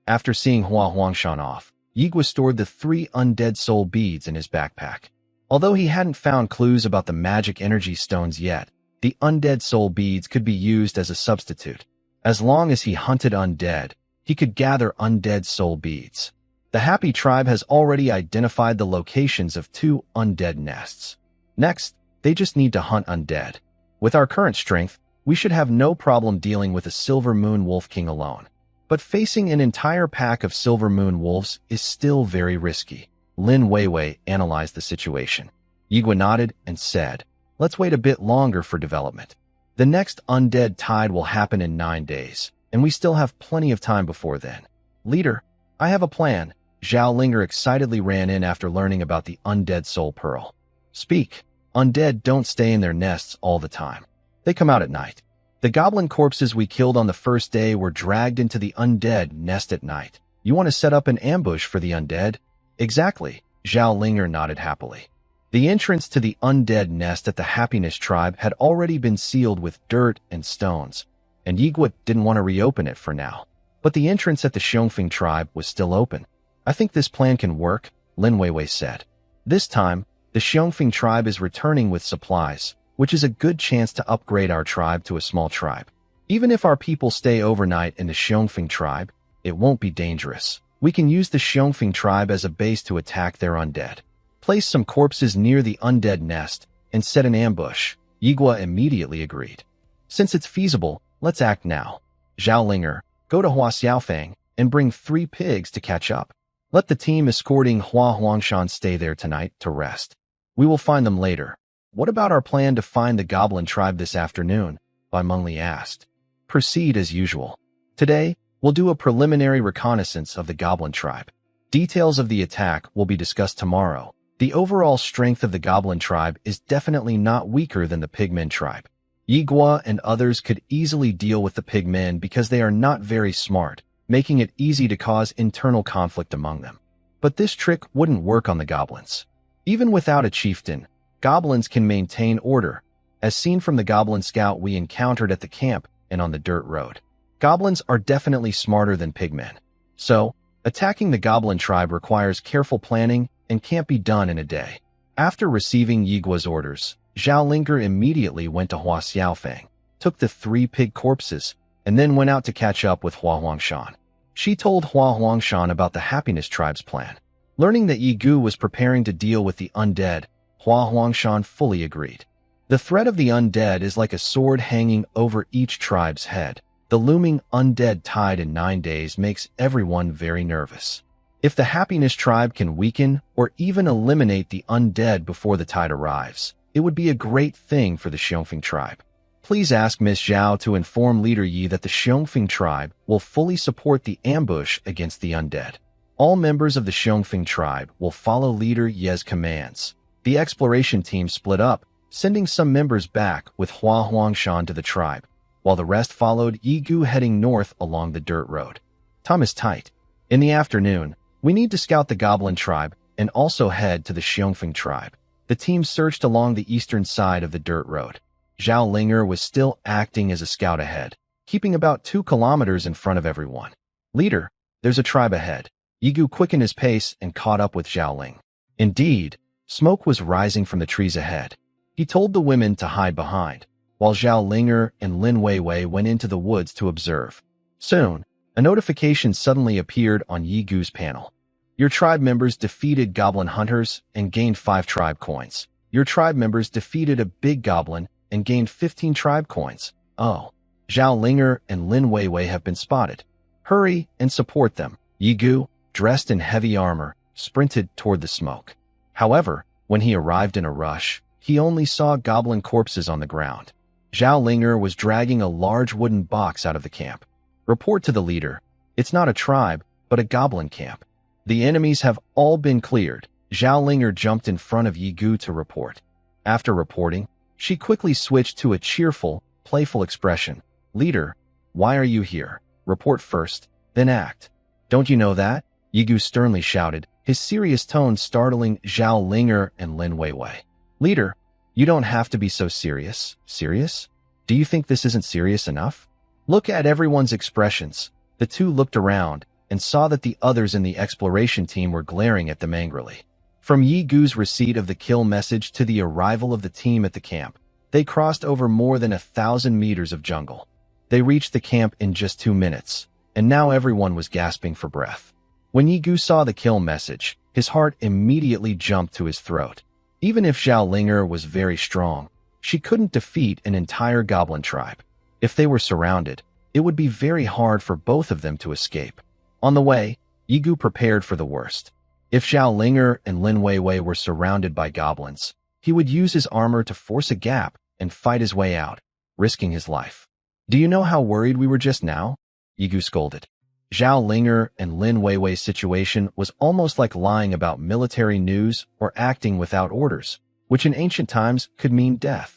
After seeing Hua Huangshan off, Yigua stored the 3 undead soul beads in his backpack. Although he hadn't found clues about the magic energy stones yet, the undead soul beads could be used as a substitute. As long as he hunted undead, he could gather undead soul beads. The happy tribe has already identified the locations of 2 undead nests. Next, they just need to hunt undead. With our current strength, we should have no problem dealing with a Silver Moon Wolf King alone. But facing an entire pack of Silver Moon Wolves is still very risky. Lin Weiwei analyzed the situation. Yigua nodded and said, "Let's wait a bit longer for development. The next undead tide will happen in 9 days, and we still have plenty of time before then." "Leader, I have a plan." Zhao Linger excitedly ran in after learning about the undead soul pearl. "Speak." "Undead don't stay in their nests all the time. They come out at night. The goblin corpses we killed on the first day were dragged into the undead nest at night. You want to set up an ambush for the undead?" "Exactly." Zhao Linger nodded happily. The entrance to the undead nest at the Happiness Tribe had already been sealed with dirt and stones, and Yigua didn't want to reopen it for now. But the entrance at the Xiongfeng Tribe was still open. "I think this plan can work," Lin Weiwei said. "This time, the Xiongfeng Tribe is returning with supplies, which is a good chance to upgrade our tribe to a small tribe. Even if our people stay overnight in the Xiongfeng Tribe, it won't be dangerous. We can use the Xiongfeng Tribe as a base to attack their undead. Place some corpses near the undead nest and set an ambush." Yigua immediately agreed. "Since it's feasible, let's act now. Zhao Linger, go to Hua Xiaofeng and bring 3 pigs to catch up. Let the team escorting Hua Huangshan stay there tonight to rest. We will find them later." "What about our plan to find the goblin tribe this afternoon?" Bai Mengli asked. "Proceed as usual. Today, we'll do a preliminary reconnaissance of the goblin tribe. Details of the attack will be discussed tomorrow. The overall strength of the goblin tribe is definitely not weaker than the pigmen tribe. Yigua and others could easily deal with the pigmen because they are not very smart, making it easy to cause internal conflict among them. But this trick wouldn't work on the goblins. Even without a chieftain, goblins can maintain order, as seen from the goblin scout we encountered at the camp and on the dirt road. Goblins are definitely smarter than pigmen. So, attacking the goblin tribe requires careful planning and can't be done in a day. After receiving Yigua's orders, Zhao Linger immediately went to Hua Xiaofeng, took the 3 pig corpses, and then went out to catch up with Hua Huangshan. She told Hua Huangshan about the Happiness Tribe's plan. Learning that Yigu was preparing to deal with the undead, Hua Huangshan fully agreed. The threat of the undead is like a sword hanging over each tribe's head. The looming undead tide in 9 days makes everyone very nervous. If the Happiness Tribe can weaken or even eliminate the undead before the tide arrives, it would be a great thing for the Xiongfeng Tribe. Please ask Miss Zhao to inform Leader Yi that the Xiongfeng Tribe will fully support the ambush against the undead. All members of the Xiongfeng Tribe will follow Leader Ye's commands. The exploration team split up, sending some members back with Hua Huangshan to the tribe, while the rest followed Yigu heading north along the dirt road. Time is tight. In the afternoon, we need to scout the Goblin Tribe and also head to the Xiongfeng Tribe. The team searched along the eastern side of the dirt road. Zhao Linger was still acting as a scout ahead, keeping about 2 kilometers in front of everyone. "Leader, there's a tribe ahead." Yigu quickened his pace and caught up with Zhao Ling. Indeed, smoke was rising from the trees ahead. He told the women to hide behind, while Zhao Linger and Lin Weiwei went into the woods to observe. Soon, a notification suddenly appeared on Yigu's panel. "Your tribe members defeated goblin hunters and gained 5 tribe coins. Your tribe members defeated a big goblin and gained 15 tribe coins. Oh, Zhao Linger and Lin Weiwei have been spotted. Hurry and support them." Yigu, dressed in heavy armor, sprinted toward the smoke. However, when he arrived in a rush, he only saw goblin corpses on the ground. Zhao Linger was dragging a large wooden box out of the camp. "Report to the leader. It's not a tribe, but a goblin camp. The enemies have all been cleared." Zhao Linger jumped in front of Yigu to report. After reporting, she quickly switched to a cheerful, playful expression. "Leader, why are you here? Report first, then act. Don't you know that?" Yigu sternly shouted, his serious tone startling Zhao Linger and Lin Weiwei. "Leader, you don't have to be so serious." "Serious? Do you think this isn't serious enough?" Look at everyone's expressions. The 2 looked around and saw that the others in the exploration team were glaring at them angrily. From Yigu's receipt of the kill message to the arrival of the team at the camp, they crossed over more than 1,000 meters of jungle. They reached the camp in just 2 minutes, and now everyone was gasping for breath. When Yigu saw the kill message, his heart immediately jumped to his throat. Even if Zhao Linger was very strong, She couldn't defeat an entire goblin tribe. If they were surrounded, it would be very hard for both of them to escape. On the way, Yigu prepared for the worst. If Zhao Linger and Lin Weiwei were surrounded by goblins, he would use his armor to force a gap and fight his way out, risking his life. "Do you know how worried we were just now?" Yigu scolded. Zhao Linger and Lin Weiwei's situation was almost like lying about military news or acting without orders, which in ancient times could mean death.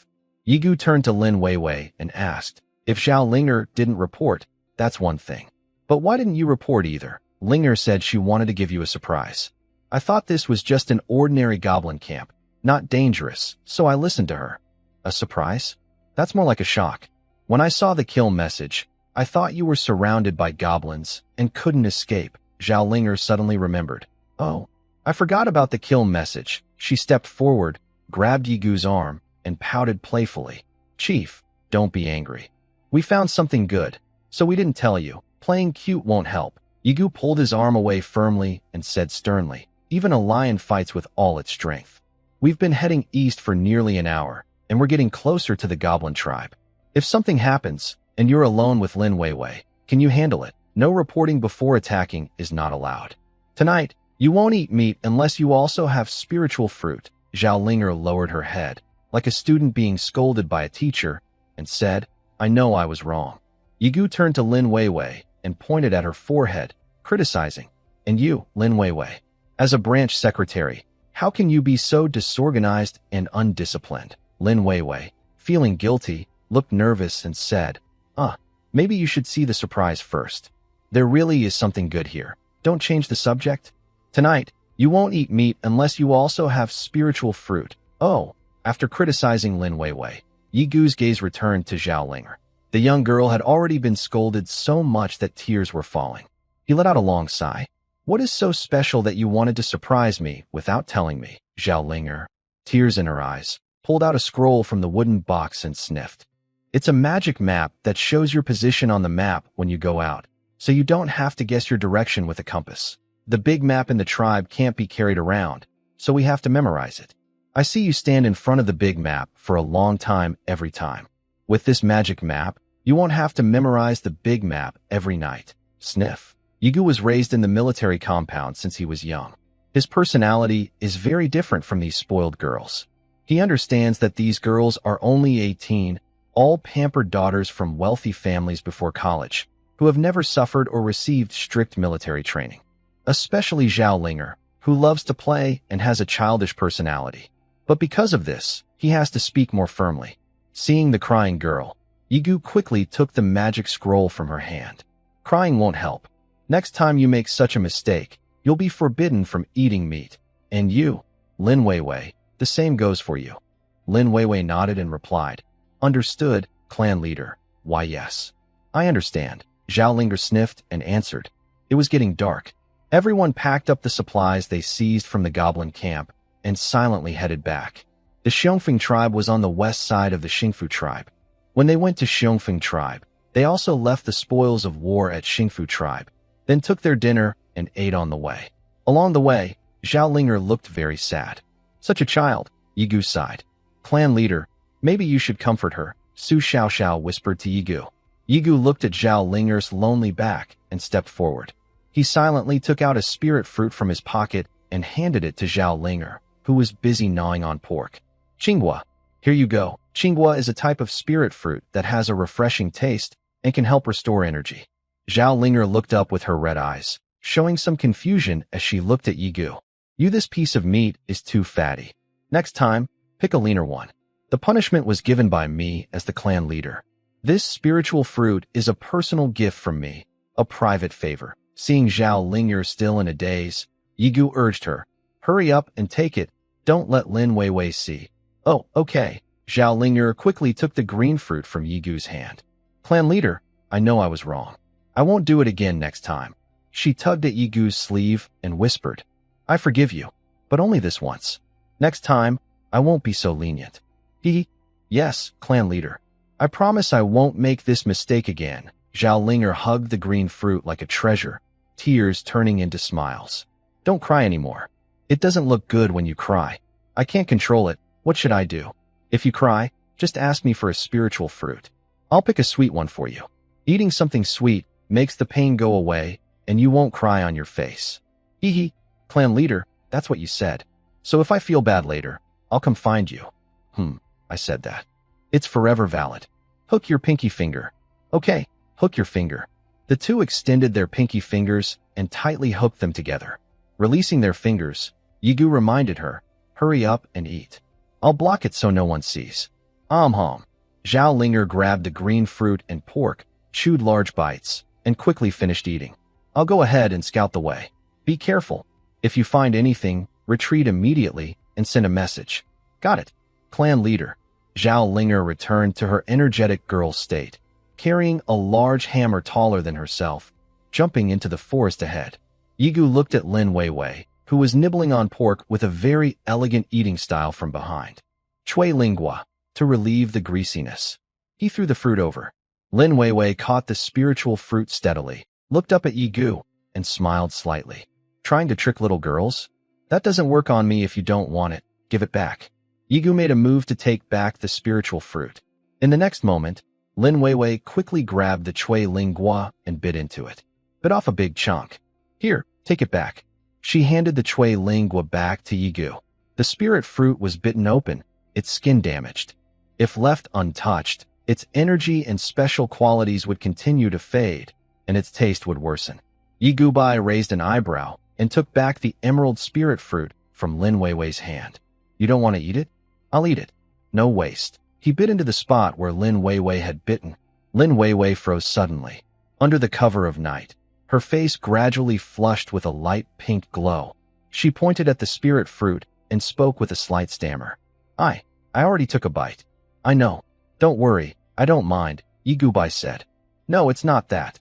Yigu turned to Lin Weiwei and asked, "If Zhao Linger didn't report, that's one thing. But why didn't you report either?" Linger said she wanted to give you a surprise. "I thought this was just an ordinary goblin camp, not dangerous, so I listened to her." "A surprise? That's more like a shock. When I saw the kill message, I thought you were surrounded by goblins and couldn't escape." Zhao Linger suddenly remembered. "Oh, I forgot about the kill message." She stepped forward, grabbed Yigu's arm, and pouted playfully. "Chief, don't be angry. We found something good, so we didn't tell you. Playing cute won't help." Yigu pulled his arm away firmly and said sternly, "Even a lion fights with all its strength. We've been heading east for nearly an hour, and we're getting closer to the goblin tribe. If something happens, and you're alone with Lin Weiwei, can you handle it? No reporting before attacking is not allowed. Tonight, you won't eat meat unless you also have spiritual fruit." Zhao Linger lowered her head, like a student being scolded by a teacher, and said, "I know I was wrong." Yigu turned to Lin Weiwei and pointed at her forehead, criticizing, "And you, Lin Weiwei, as a branch secretary, how can you be so disorganized and undisciplined?" Lin Weiwei, feeling guilty, looked nervous and said, Maybe you should see the surprise first. There really is something good here. Don't change the subject. Tonight, you won't eat meat unless you also have spiritual fruit." "Oh." After criticizing Lin Weiwei, Yigu's gaze returned to Zhao Linger. The young girl had already been scolded so much that tears were falling. He let out a long sigh. "What is so special that you wanted to surprise me without telling me?" Zhao Linger, tears in her eyes, pulled out a scroll from the wooden box and sniffed. "It's a magic map that shows your position on the map when you go out, so you don't have to guess your direction with a compass. The big map in the tribe can't be carried around, so we have to memorize it. I see you stand in front of the big map for a long time every time. With this magic map, you won't have to memorize the big map every night." Sniff. Yigu was raised in the military compound since he was young. His personality is very different from these spoiled girls. He understands that these girls are only 18, all pampered daughters from wealthy families before college, who have never suffered or received strict military training. Especially Zhao Linger, who loves to play and has a childish personality. But because of this, he has to speak more firmly. Seeing the crying girl, Yigu quickly took the magic scroll from her hand. "Crying won't help. Next time you make such a mistake, you'll be forbidden from eating meat. And you, Lin Weiwei, the same goes for you." Lin Weiwei nodded and replied, "Understood, clan leader. Why yes. I understand." Zhao Linger sniffed and answered. It was getting dark. Everyone packed up the supplies they seized from the goblin camp and silently headed back. The Xiongfeng tribe was on the west side of the Xingfu tribe. When they went to Xiongfeng tribe, they also left the spoils of war at Xingfu tribe, then took their dinner and ate on the way. Along the way, Zhao Linger looked very sad. "Such a child," Yigu sighed. "Clan leader, maybe you should comfort her," Su Xiaoxiao whispered to Yigu. Yigu looked at Zhao Linger's lonely back and stepped forward. He silently took out a spirit fruit from his pocket and handed it to Zhao Linger, who was busy gnawing on pork. "Qinghua, here you go." Qinghua is a type of spirit fruit that has a refreshing taste and can help restore energy. Zhao Linger looked up with her red eyes, showing some confusion as she looked at Yigu. This piece of meat is too fatty. Next time, pick a leaner one." The punishment was given by me as the clan leader. "This spiritual fruit is a personal gift from me, a private favor." Seeing Zhao Linger still in a daze, Yigu urged her, "Hurry up and take it. Don't let Lin Weiwei see." "Oh, okay." Zhao Linger quickly took the green fruit from Yigu's hand. "Clan leader, I know I was wrong. I won't do it again next time." She tugged at Yigu's sleeve and whispered, "I forgive you, but only this once. Next time, I won't be so lenient." Yes, clan leader. I promise I won't make this mistake again." Zhao Linger hugged the green fruit like a treasure, tears turning into smiles. "Don't cry anymore. It doesn't look good when you cry. I can't control it. What should I do?" "If you cry, Just ask me for a spiritual fruit. I'll pick a sweet one for you. Eating something sweet makes the pain go away, and you won't cry on your face. Hee hee, clan leader, that's what you said. So if I feel bad later, I'll come find you. I said that. It's forever valid. Hook your pinky finger. Okay, hook your finger. The two extended their pinky fingers and tightly hooked them together. Releasing their fingers, Yigu reminded her, hurry up and eat. I'll block it so no one sees. Hom. Zhao Linger grabbed the green fruit and pork, chewed large bites, and quickly finished eating. I'll go ahead and scout the way. Be careful. If you find anything, retreat immediately and send a message. Got it. Clan leader. Zhao Linger returned to her energetic girl state, carrying a large hammer taller than herself, jumping into the forest ahead. Yigu looked at Lin Weiwei, who was nibbling on pork with a very elegant eating style from behind. Chui lingua, to relieve the greasiness. He threw the fruit over. Lin Weiwei caught the spiritual fruit steadily, looked up at Yigu, and smiled slightly. Trying to trick little girls? That doesn't work on me if you don't want it. Give it back. Yigu made a move to take back the spiritual fruit. In the next moment, Lin Weiwei quickly grabbed the chui lingua and bit into it. Bit off a big chunk. Here, take it back. She handed the chui lingua back to Yigu. The spirit fruit was bitten open, its skin damaged. If left untouched, its energy and special qualities would continue to fade, and its taste would worsen. Yigu Bai raised an eyebrow and took back the emerald spirit fruit from Lin Weiwei's hand. You don't want to eat it? I'll eat it. No waste. He bit into the spot where Lin Weiwei had bitten. Lin Weiwei froze suddenly. Under the cover of night, her face gradually flushed with a light pink glow. She pointed at the spirit fruit and spoke with a slight stammer. I already took a bite. I know. Don't worry, I don't mind, Yigu Bai said. No, it's not that.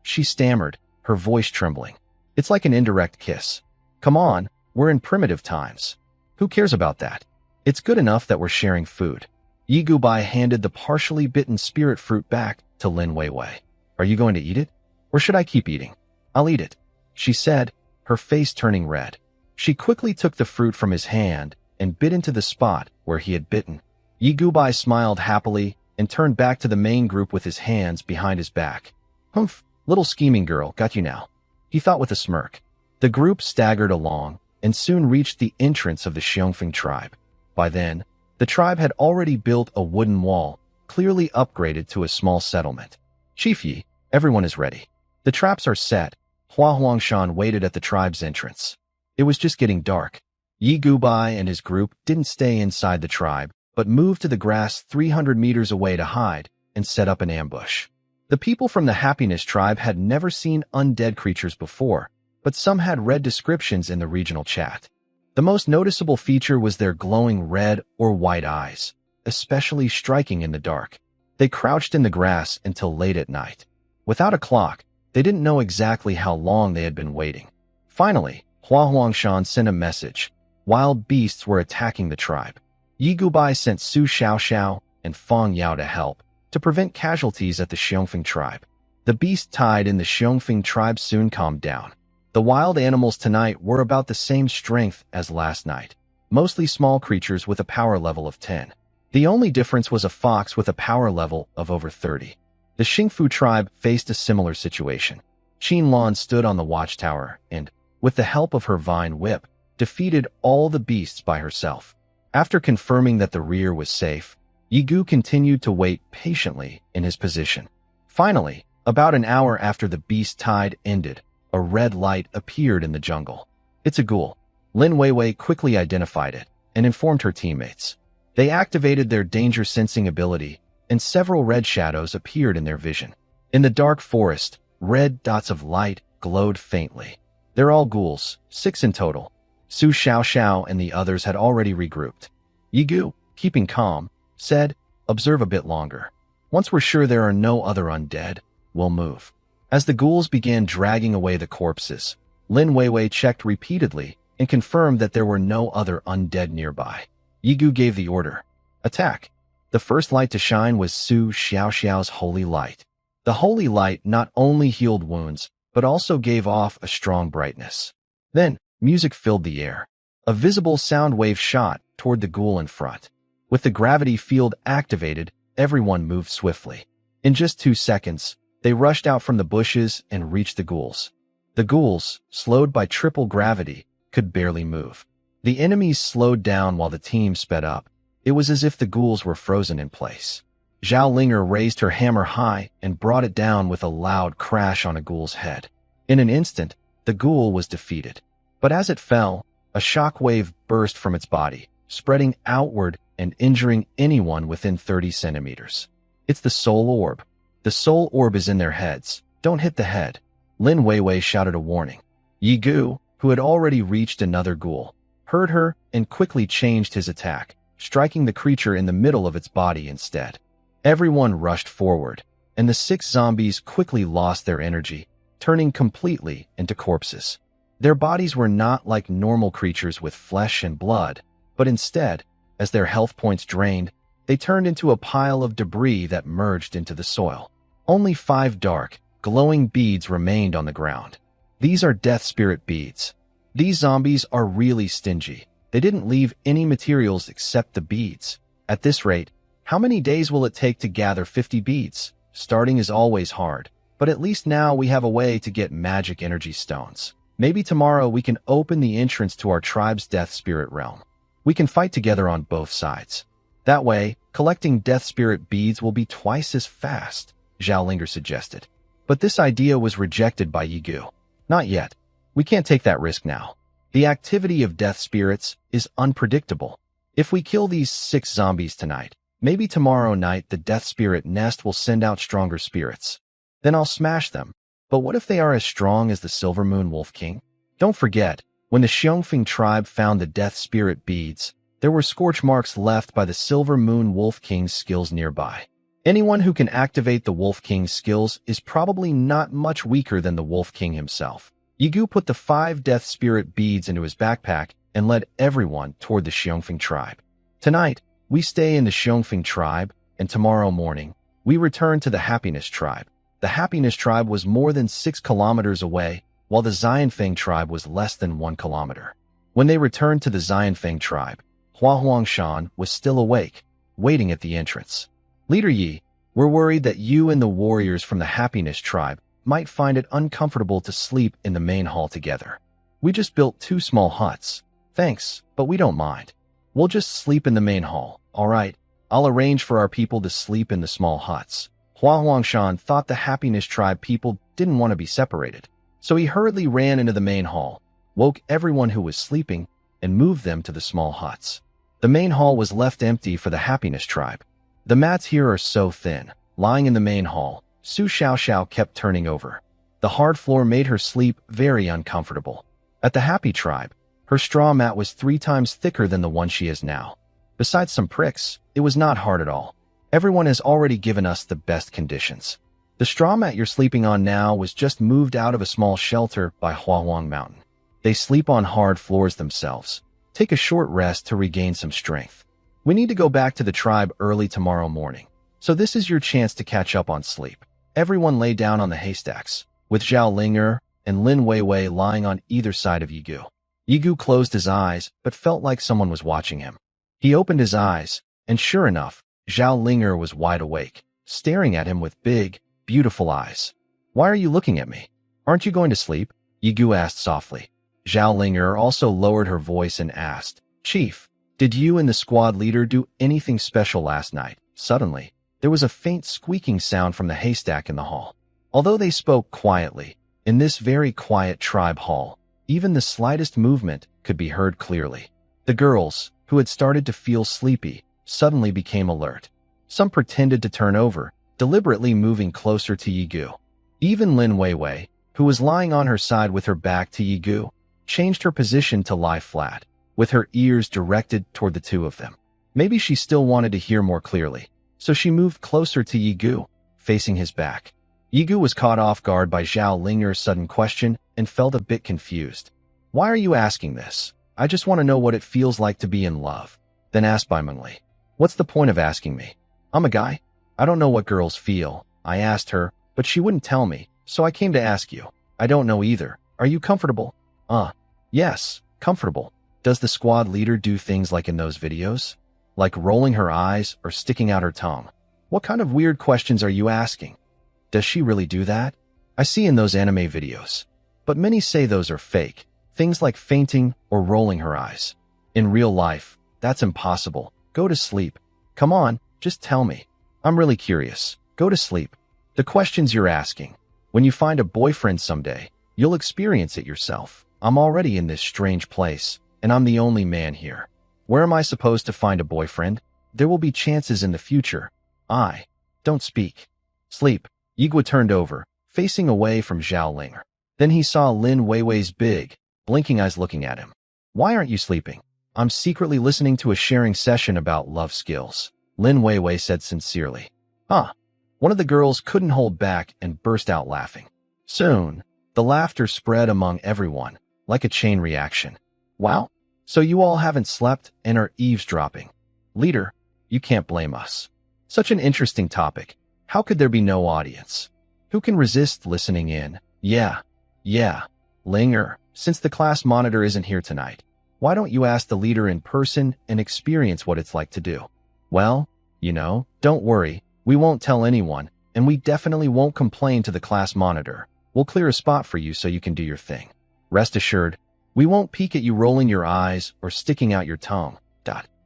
She stammered, her voice trembling. It's like an indirect kiss. Come on, we're in primitive times. Who cares about that? It's good enough that we're sharing food. Yigu Bai handed the partially bitten spirit fruit back to Lin Weiwei. Are you going to eat it? Or should I keep eating? I'll eat it, she said, her face turning red. She quickly took the fruit from his hand and bit into the spot where he had bitten. Yigu Bai smiled happily and turned back to the main group with his hands behind his back. Humph, little scheming girl, got you now, he thought with a smirk. The group staggered along and soon reached the entrance of the Xiongfeng tribe. By then, the tribe had already built a wooden wall, clearly upgraded to a small settlement. Chief Yi, everyone is ready. The traps are set. Hua Huangshan waited at the tribe's entrance. It was just getting dark. Yigu Bai and his group didn't stay inside the tribe, but moved to the grass 300 meters away to hide and set up an ambush. The people from the Happiness tribe had never seen undead creatures before, but some had read descriptions in the regional chat. The most noticeable feature was their glowing red or white eyes, especially striking in the dark. They crouched in the grass until late at night. Without a clock, they didn't know exactly how long they had been waiting. Finally, Hua Huangshan sent a message. Wild beasts were attacking the tribe. Yigu Bai sent Su Xiaoxiao and Fang Yao to help, to prevent casualties at the Xiongfeng tribe. The beast tied in the Xiongfeng tribe soon calmed down. The wild animals tonight were about the same strength as last night, mostly small creatures with a power level of 10. The only difference was a fox with a power level of over 30. The Xingfu tribe faced a similar situation. Qin Lan stood on the watchtower and, with the help of her vine whip, defeated all the beasts by herself. After confirming that the rear was safe, Yigu continued to wait patiently in his position. Finally, about an hour after the beast tide ended, a red light appeared in the jungle. It's a ghoul. Lin Weiwei quickly identified it and informed her teammates. They activated their danger sensing ability, and several red shadows appeared in their vision. In the dark forest, red dots of light glowed faintly. They're all ghouls, 6 in total. Su Xiaoxiao and the others had already regrouped. Yigu, keeping calm, said, observe a bit longer. Once we're sure there are no other undead, we'll move. As the ghouls began dragging away the corpses, Lin Weiwei checked repeatedly and confirmed that there were no other undead nearby. Yigu gave the order. Attack. The first light to shine was Su Xiaoxiao's holy light. The holy light not only healed wounds, but also gave off a strong brightness. Then, music filled the air. A visible sound wave shot toward the ghoul in front. With the gravity field activated, everyone moved swiftly. In just 2 seconds, they rushed out from the bushes and reached the ghouls. The ghouls, slowed by triple gravity, could barely move. The enemies slowed down while the team sped up. It was as if the ghouls were frozen in place. Zhao Linger raised her hammer high and brought it down with a loud crash on a ghoul's head. In an instant, the ghoul was defeated. But as it fell, a shock wave burst from its body, spreading outward and injuring anyone within 30 centimeters. It's the soul orb. The soul orb is in their heads. Don't hit the head. Lin Weiwei shouted a warning. Yi Gu, who had already reached another ghoul, heard her and quickly changed his attack, striking the creature in the middle of its body instead. Everyone rushed forward, and the 6 zombies quickly lost their energy, turning completely into corpses. Their bodies were not like normal creatures with flesh and blood, but instead, as their health points drained, they turned into a pile of debris that merged into the soil. Only 5 dark, glowing beads remained on the ground. These are death spirit beads. These zombies are really stingy. They didn't leave any materials except the beads. At this rate, how many days will it take to gather 50 beads? Starting is always hard, but at least now we have a way to get magic energy stones. Maybe tomorrow we can open the entrance to our tribe's death spirit realm. We can fight together on both sides. That way, collecting death spirit beads will be twice as fast, Zhao Linger suggested. But this idea was rejected by Yi Gu. Not yet. We can't take that risk now. The activity of death spirits is unpredictable. If we kill these 6 zombies tonight, maybe tomorrow night the death spirit nest will send out stronger spirits. Then I'll smash them. But what if they are as strong as the Silver Moon Wolf King? Don't forget, when the Xiongfeng tribe found the death spirit beads, there were scorch marks left by the Silver Moon Wolf King's skills nearby. Anyone who can activate the Wolf King's skills is probably not much weaker than the Wolf King himself. Yi Gu put the 5 death spirit beads into his backpack and led everyone toward the Xiongfeng tribe. Tonight, we stay in the Xiongfeng tribe, and tomorrow morning, we return to the Happiness tribe. The Happiness tribe was more than 6 kilometers away, while the Xianfeng tribe was less than 1 kilometer. When they returned to the Xianfeng tribe, Hua Huangshan was still awake, waiting at the entrance. Leader Yi, we're worried that you and the warriors from the Happiness tribe might find it uncomfortable to sleep in the main hall together. We just built 2 small huts. Thanks, but we don't mind. We'll just sleep in the main hall, all right? I'll arrange for our people to sleep in the small huts. Hua Huangshan thought the Happiness tribe people didn't want to be separated, so he hurriedly ran into the main hall, woke everyone who was sleeping, and moved them to the small huts. The main hall was left empty for the Happiness tribe. The mats here are so thin. Lying in the main hall, Su Xiaoxiao kept turning over. The hard floor made her sleep very uncomfortable. At the Happy tribe, her straw mat was 3 times thicker than the one she has now. Besides some pricks, it was not hard at all. Everyone has already given us the best conditions. The straw mat you're sleeping on now was just moved out of a small shelter by Huahuang Mountain. They sleep on hard floors themselves. Take a short rest to regain some strength. We need to go back to the tribe early tomorrow morning, so this is your chance to catch up on sleep. Everyone lay down on the haystacks, with Zhao Linger and Lin Weiwei lying on either side of Yi Gu. Yi Gu closed his eyes but felt like someone was watching him. He opened his eyes, and sure enough, Zhao Linger was wide awake, staring at him with big, beautiful eyes. Why are you looking at me? Aren't you going to sleep? Yi Gu asked softly. Zhao Linger also lowered her voice and asked, Chief, did you and the squad leader do anything special last night? Suddenly, there was a faint squeaking sound from the haystack in the hall. Although they spoke quietly, in this very quiet tribe hall, even the slightest movement could be heard clearly. The girls, who had started to feel sleepy, suddenly became alert. Some pretended to turn over, deliberately moving closer to Yi Gu. Even Lin Weiwei, who was lying on her side with her back to Yi Gu, changed her position to lie flat, with her ears directed toward the 2 of them. Maybe she still wanted to hear more clearly, so she moved closer to Yi Gu, facing his back. Yi Gu was caught off guard by Zhao Linger's sudden question and felt a bit confused. Why are you asking this? I just want to know what it feels like to be in love. Then asked bitingly. What's the point of asking me? I'm a guy. I don't know what girls feel. I asked her, but she wouldn't tell me, so I came to ask you. I don't know either. Are you comfortable? Yes, comfortable. Does the squad leader do things like in those videos? like rolling her eyes or sticking out her tongue. What kind of weird questions are you asking? Does she really do that? I see in those anime videos. But many say those are fake, things like fainting or rolling her eyes. In real life, that's impossible. Go to sleep. Come on, just tell me. I'm really curious. Go to sleep. The questions you're asking. When you find a boyfriend someday, you'll experience it yourself. I'm already in this strange place, and I'm the only man here. Where am I supposed to find a boyfriend? There will be chances in the future. Don't speak. Sleep. Yigua turned over, facing away from Zhao Ling. Then he saw Lin Weiwei's big, blinking eyes looking at him. Why aren't you sleeping? I'm secretly listening to a sharing session about love skills, Lin Weiwei said sincerely. One of the girls couldn't hold back and burst out laughing. Soon, the laughter spread among everyone, like a chain reaction. Wow, so you all haven't slept and are eavesdropping. Leader, you can't blame us. Such an interesting topic. How could there be no audience? Who can resist listening in? Yeah. Linger, since the class monitor isn't here tonight, why don't you ask the leader in person and experience what it's like to do? Well, don't worry, we won't tell anyone, and we definitely won't complain to the class monitor. We'll clear a spot for you so you can do your thing. Rest assured, we won't peek at you rolling your eyes or sticking out your tongue.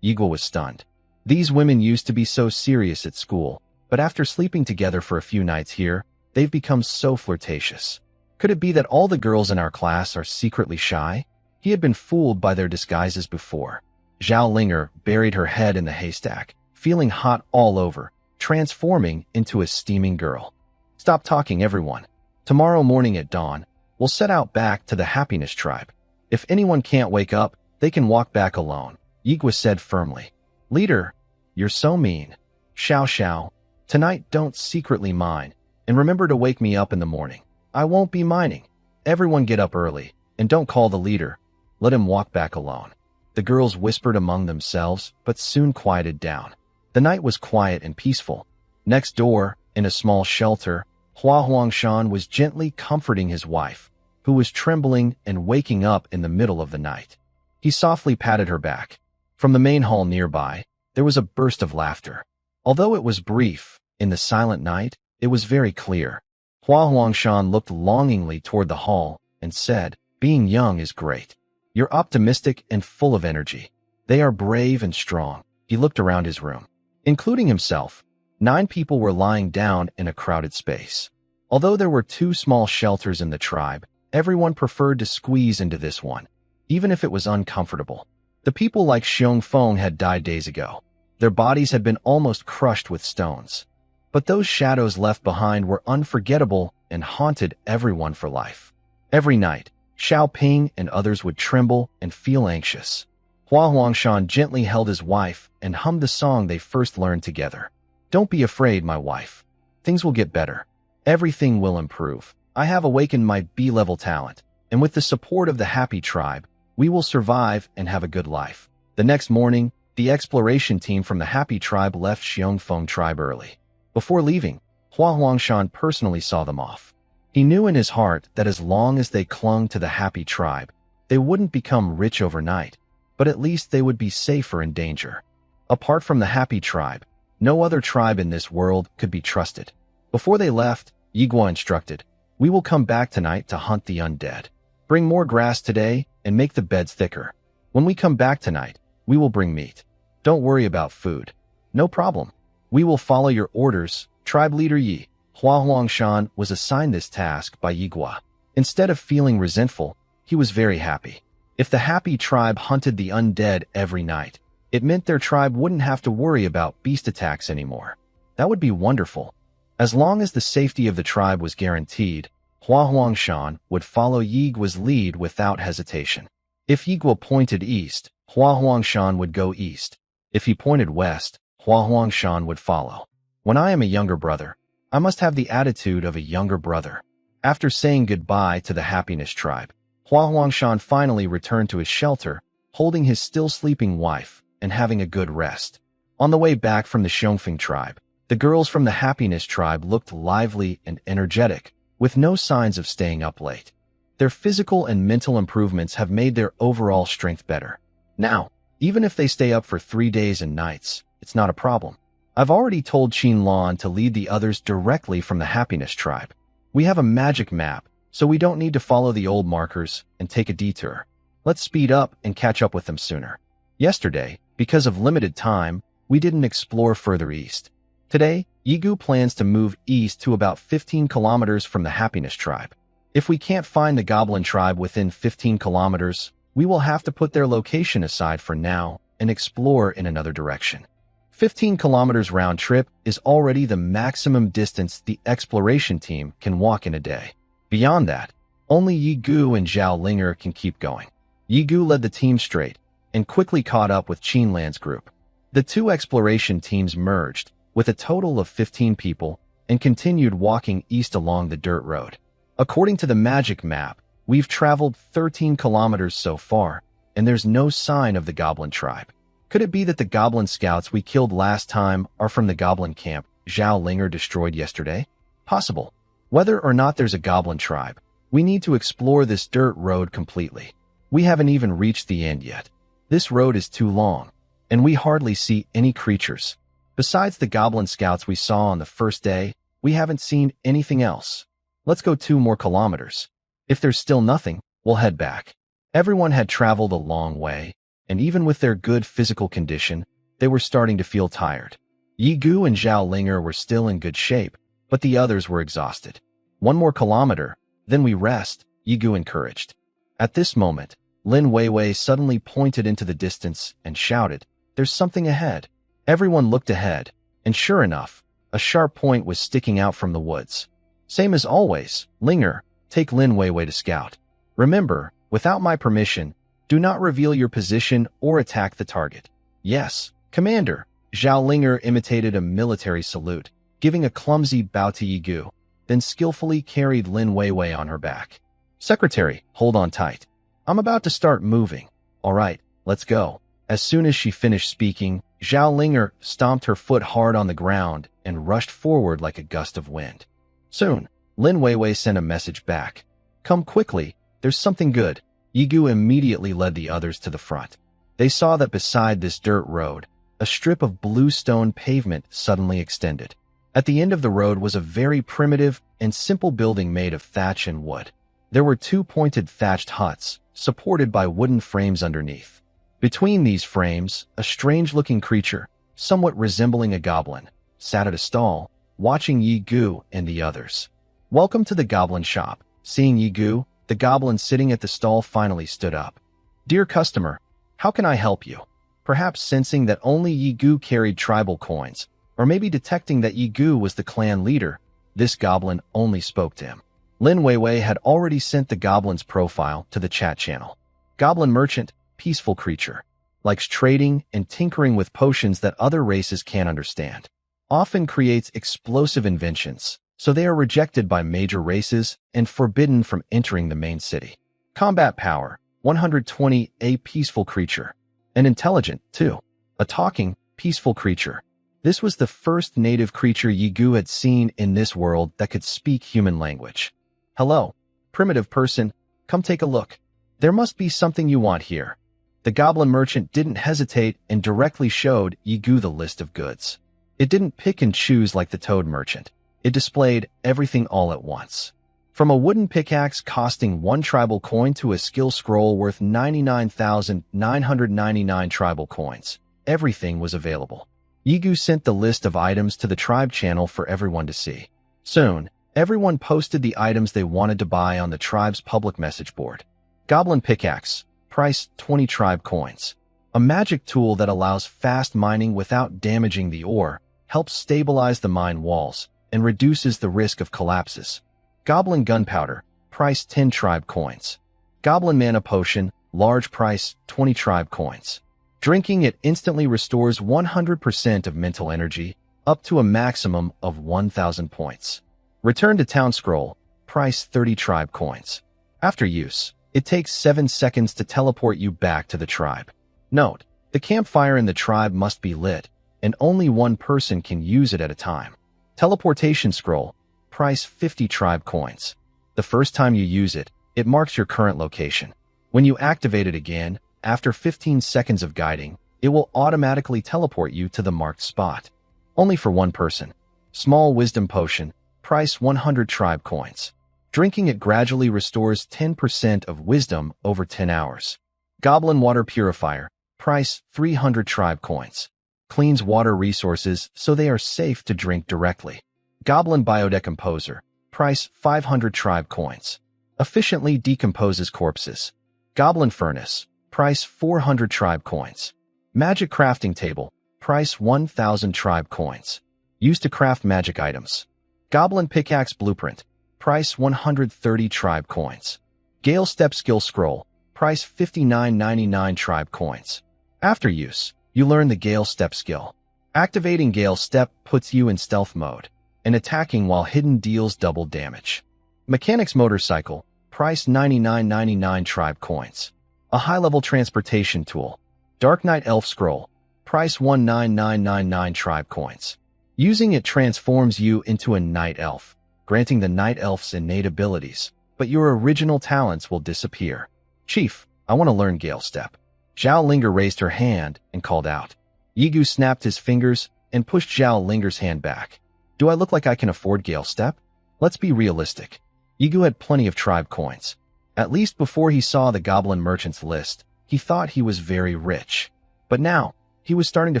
Yigua was stunned. These women used to be so serious at school, but after sleeping together for a few nights here, they've become so flirtatious. Could it be that all the girls in our class are secretly shy? He had been fooled by their disguises before. Zhao Linger buried her head in the haystack, feeling hot all over, transforming into a steaming girl. Stop talking, everyone. Tomorrow morning at dawn, we'll set out back to the Happiness Tribe. If anyone can't wake up, they can walk back alone, Yigua said firmly. Leader, you're so mean. Xiao, tonight don't secretly mine, and remember to wake me up in the morning. I won't be mining. Everyone get up early, and don't call the leader. Let him walk back alone. The girls whispered among themselves, but soon quieted down. The night was quiet and peaceful. Next door, in a small shelter, Hua Huangshan was gently comforting his wife, who was trembling and waking up in the middle of the night. He softly patted her back. From the main hall nearby, there was a burst of laughter. Although it was brief, in the silent night, it was very clear. Hua Huangshan looked longingly toward the hall and said, "Being young is great. You're optimistic and full of energy. They are brave and strong." He looked around his room. Including himself, 9 people were lying down in a crowded space. Although there were 2 small shelters in the tribe, everyone preferred to squeeze into this one, even if it was uncomfortable. The people like Xiong Feng had died days ago. Their bodies had been almost crushed with stones. But those shadows left behind were unforgettable and haunted everyone for life. Every night, Xiao Ping and others would tremble and feel anxious. Hua Huangshan gently held his wife and hummed the song they first learned together. "Don't be afraid, my wife. Things will get better. Everything will improve. I have awakened my B-level talent, and with the support of the Happy Tribe, we will survive and have a good life." The next morning, the exploration team from the Happy Tribe left Xiongfeng Tribe early. Before leaving, Hua Huangshan personally saw them off. He knew in his heart that as long as they clung to the Happy Tribe, they wouldn't become rich overnight, but at least they would be safer in danger. Apart from the Happy Tribe, no other tribe in this world could be trusted. Before they left, Yigua instructed, "We will come back tonight to hunt the undead. Bring more grass today and make the beds thicker. When we come back tonight, we will bring meat. Don't worry about food." "No problem. We will follow your orders, Tribe Leader Yi." Hua Huangshan was assigned this task by Yigua. Instead of feeling resentful, he was very happy. If the Happy Tribe hunted the undead every night, it meant their tribe wouldn't have to worry about beast attacks anymore. That would be wonderful. As long as the safety of the tribe was guaranteed, Hua Huangshan would follow Yigua's lead without hesitation. If Yigua pointed east, Hua Huangshan would go east. If he pointed west, Hua Huangshan would follow. When I am a younger brother, I must have the attitude of a younger brother. After saying goodbye to the Happiness Tribe, Hua Huangshan finally returned to his shelter, holding his still sleeping wife and having a good rest. On the way back from the Xiongfeng Tribe, the girls from the Happiness Tribe looked lively and energetic, with no signs of staying up late. Their physical and mental improvements have made their overall strength better. Now, Even if they stay up for 3 days and nights, it's not a problem. I've already told Qinlan to lead the others directly from the Happiness Tribe. We have a magic map, so we don't need to follow the old markers and take a detour. Let's speed up and catch up with them sooner. Yesterday, because of limited time, we didn't explore further east. Today, Yigu plans to move east to about 15 kilometers from the Happiness Tribe. If we can't find the Goblin Tribe within 15 kilometers, we will have to put their location aside for now and explore in another direction. 15 kilometers round trip is already the maximum distance the exploration team can walk in a day. Beyond that, only Yigu and Zhao Linger can keep going. Yigu led the team straight and quickly caught up with Qinlan's group. The two exploration teams merged with a total of 15 people and continued walking east along the dirt road. According to the magic map, we've traveled 13 kilometers so far, and there's no sign of the Goblin Tribe. Could it be that the Goblin Scouts we killed last time are from the Goblin camp Zhao Linger destroyed yesterday? Possible. Whether or not there's a Goblin Tribe, we need to explore this dirt road completely. We haven't even reached the end yet. This road is too long, and we hardly see any creatures. Besides the Goblin Scouts we saw on the first day, we haven't seen anything else. Let's go 2 more kilometers. If there's still nothing, we'll head back. Everyone had traveled a long way, and even with their good physical condition, they were starting to feel tired. Yigu and Zhao Linger were still in good shape, but the others were exhausted. 1 more kilometer, then we rest, Yigu encouraged. At this moment, Lin Weiwei suddenly pointed into the distance and shouted, "There's something ahead." Everyone looked ahead, and sure enough, a sharp point was sticking out from the woods. Same as always, Linger, take Lin Weiwei to scout. Remember, without my permission, do not reveal your position or attack the target. Yes, Commander. Zhao Linger imitated a military salute, giving a clumsy bow to Yigu, then skillfully carried Lin Weiwei on her back. Secretary, hold on tight. I'm about to start moving. All right, let's go. As soon as she finished speaking, Zhao Linger stomped her foot hard on the ground and rushed forward like a gust of wind. Soon, Lin Weiwei sent a message back. Come quickly, there's something good. Yigu immediately led the others to the front. They saw that beside this dirt road, a strip of blue stone pavement suddenly extended. At the end of the road was a very primitive and simple building made of thatch and wood. There were 2 pointed thatched huts, supported by wooden frames underneath. Between these frames, a strange-looking creature, somewhat resembling a goblin, sat at a stall, watching Yigu and the others. Welcome to the goblin shop. Seeing Yigu, the goblin sitting at the stall finally stood up. Dear customer, how can I help you? Perhaps sensing that only Yigu carried tribal coins, or maybe detecting that Yigu was the clan leader, this goblin only spoke to him. Lin Weiwei had already sent the goblin's profile to the chat channel. Goblin merchant, peaceful creature. Likes trading and tinkering with potions that other races can't understand. Often creates explosive inventions, so they are rejected by major races and forbidden from entering the main city. Combat power, 120, a peaceful creature. And intelligent, too. A talking, peaceful creature. This was the first native creature Yigu had seen in this world that could speak human language. Hello, primitive person, come take a look. There must be something you want here. The goblin merchant didn't hesitate and directly showed Yigu the list of goods. It didn't pick and choose like the toad merchant. It displayed everything all at once. From a wooden pickaxe costing 1 tribal coin to a skill scroll worth 99,999 tribal coins, everything was available. Yigu sent the list of items to the tribe channel for everyone to see. Soon, everyone posted the items they wanted to buy on the tribe's public message board. Goblin pickaxe, price 20 tribe coins. A magic tool that allows fast mining without damaging the ore, helps stabilize the mine walls, and reduces the risk of collapses. Goblin gunpowder, price 10 tribe coins. Goblin mana potion, large price 20 tribe coins. Drinking it instantly restores 100% of mental energy, up to a maximum of 1,000 points. Return to town scroll, price 30 tribe coins. After use, it takes 7 seconds to teleport you back to the tribe. Note, the campfire in the tribe must be lit, and only one person can use it at a time. Teleportation scroll, price 50 tribe coins. The first time you use it, it marks your current location. When you activate it again, after 15 seconds of guiding, it will automatically teleport you to the marked spot. Only for one person. Small wisdom potion, price 100 tribe coins. Drinking it gradually restores 10% of wisdom over 10 hours. Goblin water purifier, price 300 tribe coins. Cleans water resources so they are safe to drink directly. Goblin biodecomposer, price 500 tribe coins. Efficiently decomposes corpses. Goblin furnace, price 400 tribe coins. Magic crafting table, price 1,000 tribe coins. Used to craft magic items. Goblin pickaxe blueprint, price 130 tribe coins. Gale step skill scroll, price 59.99 tribe coins. After use, you learn the Gale step skill. Activating Gale step puts you in stealth mode, and attacking while hidden deals double damage. Mechanics motorcycle, price 99.99 tribe coins. A high-level transportation tool. Dark Knight elf scroll, price 19999 tribe coins. Using it transforms you into a night elf, granting the night elf's innate abilities, but your original talents will disappear. Chief, I want to learn Gale step. Zhao Linger raised her hand and called out. Yigu snapped his fingers and pushed Zhao Linger's hand back. Do I look like I can afford Gale step? Let's be realistic. Yigu had plenty of tribe coins. At least before he saw the goblin merchant's list, he thought he was very rich. But now, he was starting to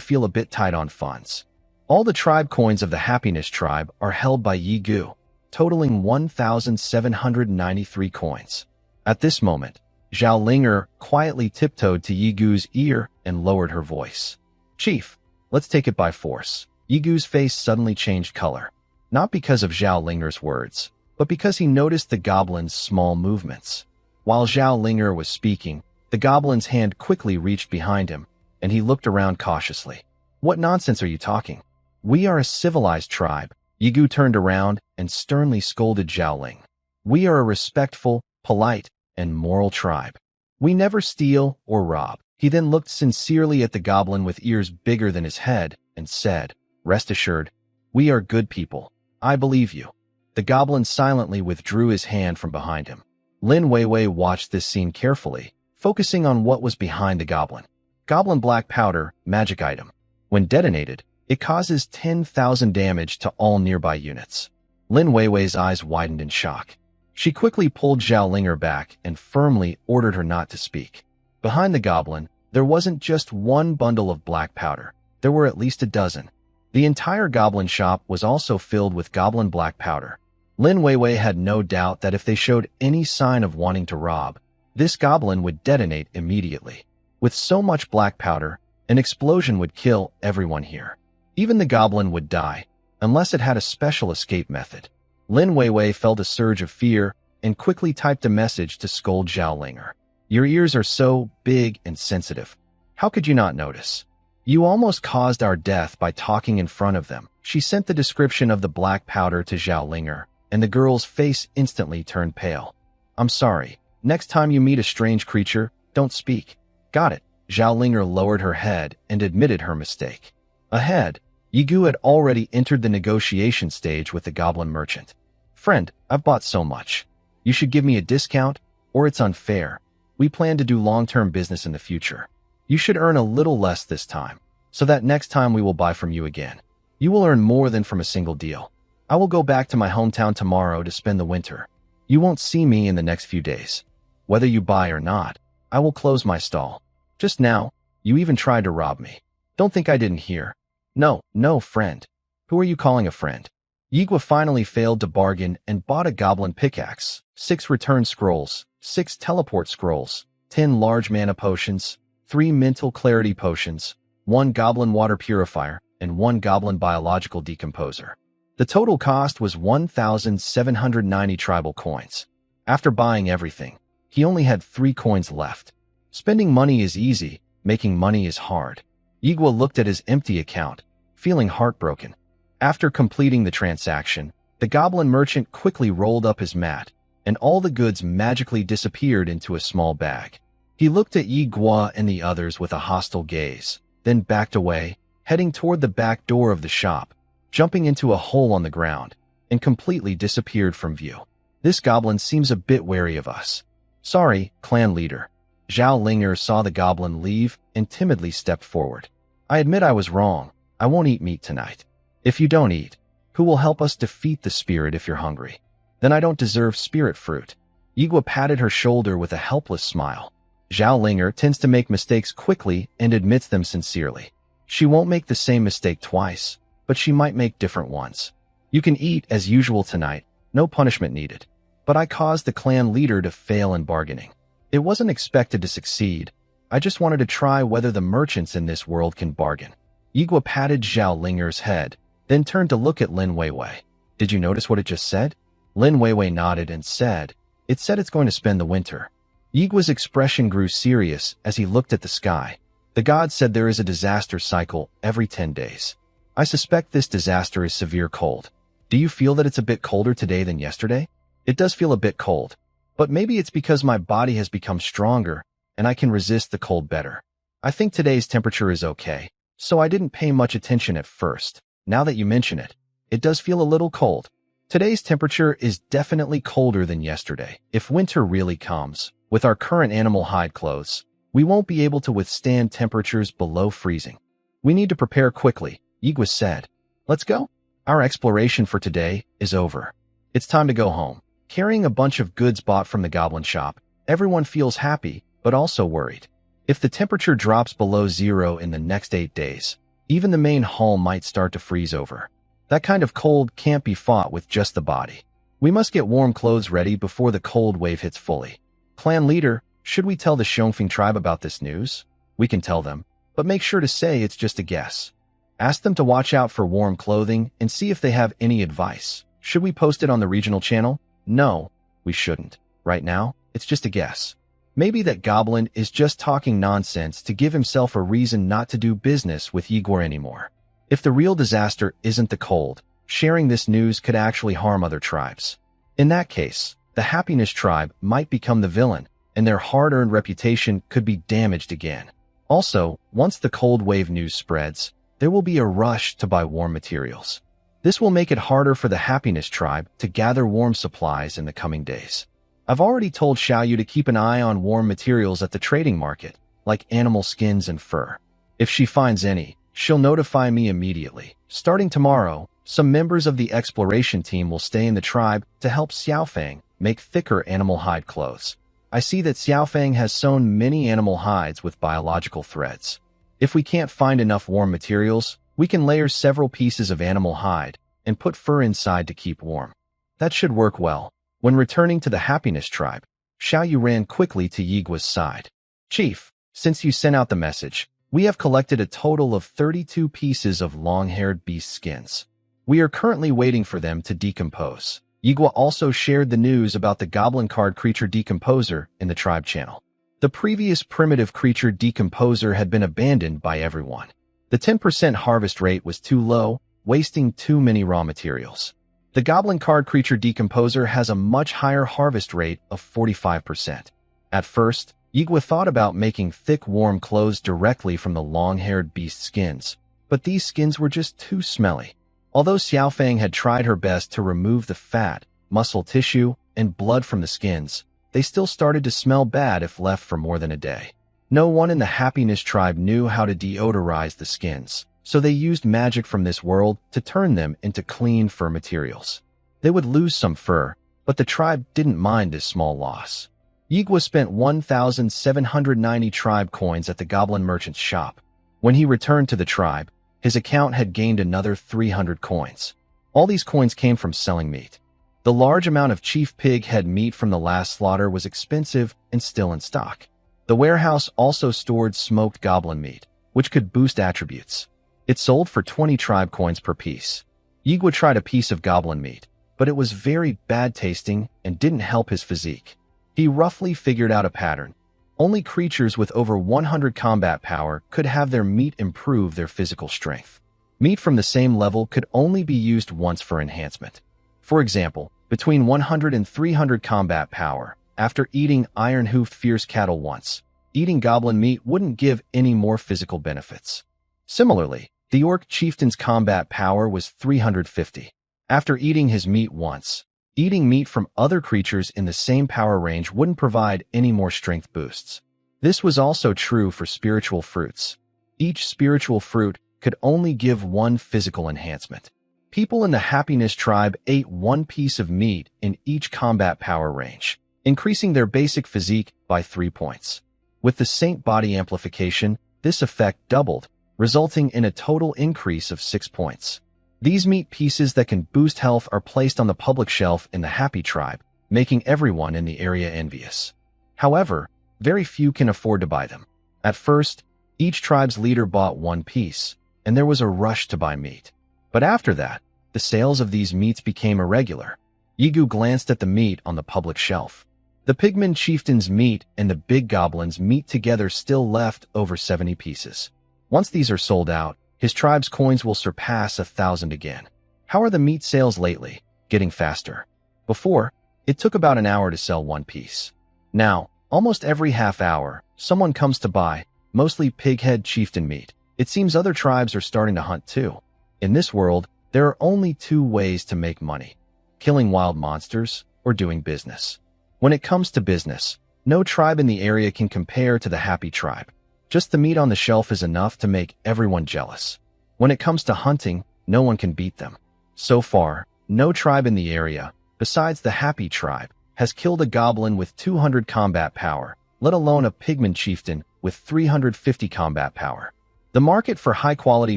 feel a bit tight on funds. All the tribe coins of the Happiness tribe are held by Yigu, totaling 1,793 coins. At this moment, Zhao Linger quietly tiptoed to Yigu's ear and lowered her voice. Chief, let's take it by force. Yigu's face suddenly changed color, not because of Zhao Linger's words, but because he noticed the goblin's small movements. While Zhao Linger was speaking, the goblin's hand quickly reached behind him, and he looked around cautiously. What nonsense are you talking? We are a civilized tribe. Yigu turned around and sternly scolded Zhao Ling. We are a respectful, polite, and moral tribe. We never steal or rob. He then looked sincerely at the goblin with ears bigger than his head and said, Rest assured, we are good people. I believe you. The goblin silently withdrew his hand from behind him. Lin Weiwei watched this scene carefully, focusing on what was behind the goblin. Goblin black powder, magic item. When detonated, it causes 10,000 damage to all nearby units. Lin Weiwei's eyes widened in shock. She quickly pulled Zhao Linger back and firmly ordered her not to speak. Behind the goblin, there wasn't just one bundle of black powder. There were at least a dozen. The entire goblin shop was also filled with goblin black powder. Lin Weiwei had no doubt that if they showed any sign of wanting to rob, this goblin would detonate immediately. With so much black powder, an explosion would kill everyone here. Even the goblin would die, unless it had a special escape method. Lin Weiwei felt a surge of fear and quickly typed a message to scold Zhao Linger. Your ears are so big and sensitive. How could you not notice? You almost caused our death by talking in front of them. She sent the description of the black powder to Zhao Linger, and the girl's face instantly turned pale. I'm sorry. Next time you meet a strange creature, don't speak. Got it. Zhao Linger lowered her head and admitted her mistake. Ahead, Yigu had already entered the negotiation stage with the goblin merchant. Friend, I've bought so much. You should give me a discount, or it's unfair. We plan to do long-term business in the future. You should earn a little less this time, so that next time we will buy from you again. You will earn more than from a single deal. I will go back to my hometown tomorrow to spend the winter. You won't see me in the next few days. Whether you buy or not, I will close my stall. Just now, you even tried to rob me. Don't think I didn't hear. No, friend. Who are you calling a friend? Yigua finally failed to bargain and bought a goblin pickaxe, 6 return scrolls, 6 teleport scrolls, 10 large mana potions, 3 mental clarity potions, 1 goblin water purifier, and 1 goblin biological decomposer. The total cost was 1,790 tribal coins. After buying everything, he only had 3 coins left. Spending money is easy, making money is hard. Yigua looked at his empty account, feeling heartbroken. After completing the transaction, the goblin merchant quickly rolled up his mat, and all the goods magically disappeared into a small bag. He looked at Yigua and the others with a hostile gaze, then backed away, heading toward the back door of the shop, jumping into a hole on the ground, and completely disappeared from view. This goblin seems a bit wary of us. Sorry, clan leader. Zhao Linger saw the goblin leave and timidly stepped forward. I admit I was wrong. I won't eat meat tonight. If you don't eat, who will help us defeat the spirit if you're hungry? Then I don't deserve spirit fruit. Yigua patted her shoulder with a helpless smile. Zhao Linger tends to make mistakes quickly and admits them sincerely. She won't make the same mistake twice, but she might make different ones. You can eat as usual tonight, no punishment needed. But I caused the clan leader to fail in bargaining. It wasn't expected to succeed. I just wanted to try whether the merchants in this world can bargain. Yigua patted Zhao Linger's head, then turned to look at Lin Weiwei. Did you notice what it just said? Lin Weiwei nodded and said, it said it's going to spend the winter. Yigua's expression grew serious as he looked at the sky. The god said there is a disaster cycle every 10 days. I suspect this disaster is severe cold. Do you feel that it's a bit colder today than yesterday? It does feel a bit cold, but maybe it's because my body has become stronger and I can resist the cold better. I think today's temperature is okay, so I didn't pay much attention at first. Now that you mention it, it does feel a little cold. Today's temperature is definitely colder than yesterday. If winter really comes, with our current animal hide clothes, we won't be able to withstand temperatures below freezing. We need to prepare quickly, Yigua said. Let's go. Our exploration for today is over. It's time to go home. Carrying a bunch of goods bought from the goblin shop, everyone feels happy, but also worried. If the temperature drops below 0 in the next 8 days, even the main hall might start to freeze over. That kind of cold can't be fought with just the body. We must get warm clothes ready before the cold wave hits fully. Clan leader, should we tell the Xiongfeng tribe about this news? We can tell them, but make sure to say it's just a guess. Ask them to watch out for warm clothing and see if they have any advice. Should we post it on the regional channel? No, we shouldn't. Right now, it's just a guess. Maybe that goblin is just talking nonsense to give himself a reason not to do business with Igor anymore. If the real disaster isn't the cold, sharing this news could actually harm other tribes. In that case, the Happiness tribe might become the villain, and their hard-earned reputation could be damaged again. Also, once the cold wave news spreads, there will be a rush to buy warm materials. This will make it harder for the Happiness tribe to gather warm supplies in the coming days. I've already told Xiaoyu to keep an eye on warm materials at the trading market, like animal skins and fur. If she finds any, she'll notify me immediately. Starting tomorrow, some members of the exploration team will stay in the tribe to help Xiaofeng make thicker animal hide clothes. I see that Xiaofeng has sewn many animal hides with biological threads. If we can't find enough warm materials, we can layer several pieces of animal hide and put fur inside to keep warm. That should work well. When returning to the Happiness tribe, Xiaoyu ran quickly to Yigua's side. Chief, since you sent out the message, we have collected a total of 32 pieces of long-haired beast skins. We are currently waiting for them to decompose. Yigua also shared the news about the goblin card creature decomposer in the tribe channel. The previous primitive creature decomposer had been abandoned by everyone. The 10% harvest rate was too low, wasting too many raw materials. The goblin card creature decomposer has a much higher harvest rate of 45%. At first, Yigua thought about making thick warm clothes directly from the long-haired beast skins, but these skins were just too smelly. Although Xiaofeng had tried her best to remove the fat, muscle tissue, and blood from the skins, they still started to smell bad if left for more than a day. No one in the Happiness tribe knew how to deodorize the skins, so they used magic from this world to turn them into clean fur materials. They would lose some fur, but the tribe didn't mind this small loss. Yigua spent 1,790 tribe coins at the goblin merchant's shop. When he returned to the tribe, his account had gained another 300 coins. All these coins came from selling meat. The large amount of chief pig head meat from the last slaughter was expensive and still in stock. The warehouse also stored smoked goblin meat, which could boost attributes. It sold for 20 tribe coins per piece. Yigua tried a piece of goblin meat, but it was very bad tasting and didn't help his physique. He roughly figured out a pattern. Only creatures with over 100 combat power could have their meat improve their physical strength. Meat from the same level could only be used once for enhancement. For example, between 100 and 300 combat power, after eating iron-hoofed fierce cattle once, eating goblin meat wouldn't give any more physical benefits. Similarly, the orc chieftain's combat power was 350. After eating his meat once, eating meat from other creatures in the same power range wouldn't provide any more strength boosts. This was also true for spiritual fruits. Each spiritual fruit could only give one physical enhancement. People in the Happiness tribe ate one piece of meat in each combat power range, increasing their basic physique by 3 points. With the Saint body amplification, this effect doubled, resulting in a total increase of 6 points. These meat pieces that can boost health are placed on the public shelf in the Happy tribe, making everyone in the area envious. However, very few can afford to buy them. At first, each tribe's leader bought one piece, and there was a rush to buy meat. But after that, the sales of these meats became irregular. Yigu glanced at the meat on the public shelf. The Pigman chieftain's meat and the big goblin's meat together still left over 70 pieces. Once these are sold out, his tribe's coins will surpass 1,000 again. How are the meat sales lately? Getting faster. Before, it took about an hour to sell one piece. Now, almost every half hour, someone comes to buy, mostly pighead chieftain meat. It seems other tribes are starting to hunt too. In this world, there are only 2 ways to make money: killing wild monsters or doing business. When it comes to business, no tribe in the area can compare to the Happy tribe. Just the meat on the shelf is enough to make everyone jealous. When it comes to hunting, no one can beat them. So far, no tribe in the area, besides the Happy tribe, has killed a goblin with 200 combat power, let alone a pigman chieftain with 350 combat power. The market for high-quality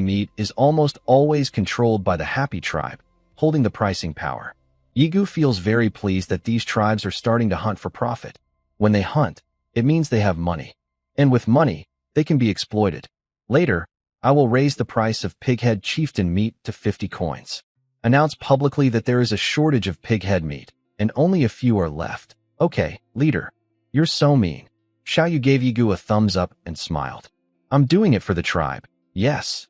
meat is almost always controlled by the Happy tribe, holding the pricing power. Yigu feels very pleased that these tribes are starting to hunt for profit. When they hunt, it means they have money. And with money, they can be exploited. Later, I will raise the price of pighead chieftain meat to 50 coins. Announce publicly that there is a shortage of pighead meat, and only a few are left. Okay, leader. You're so mean. Xiaoyu gave Yigu a thumbs up and smiled. I'm doing it for the tribe. Yes,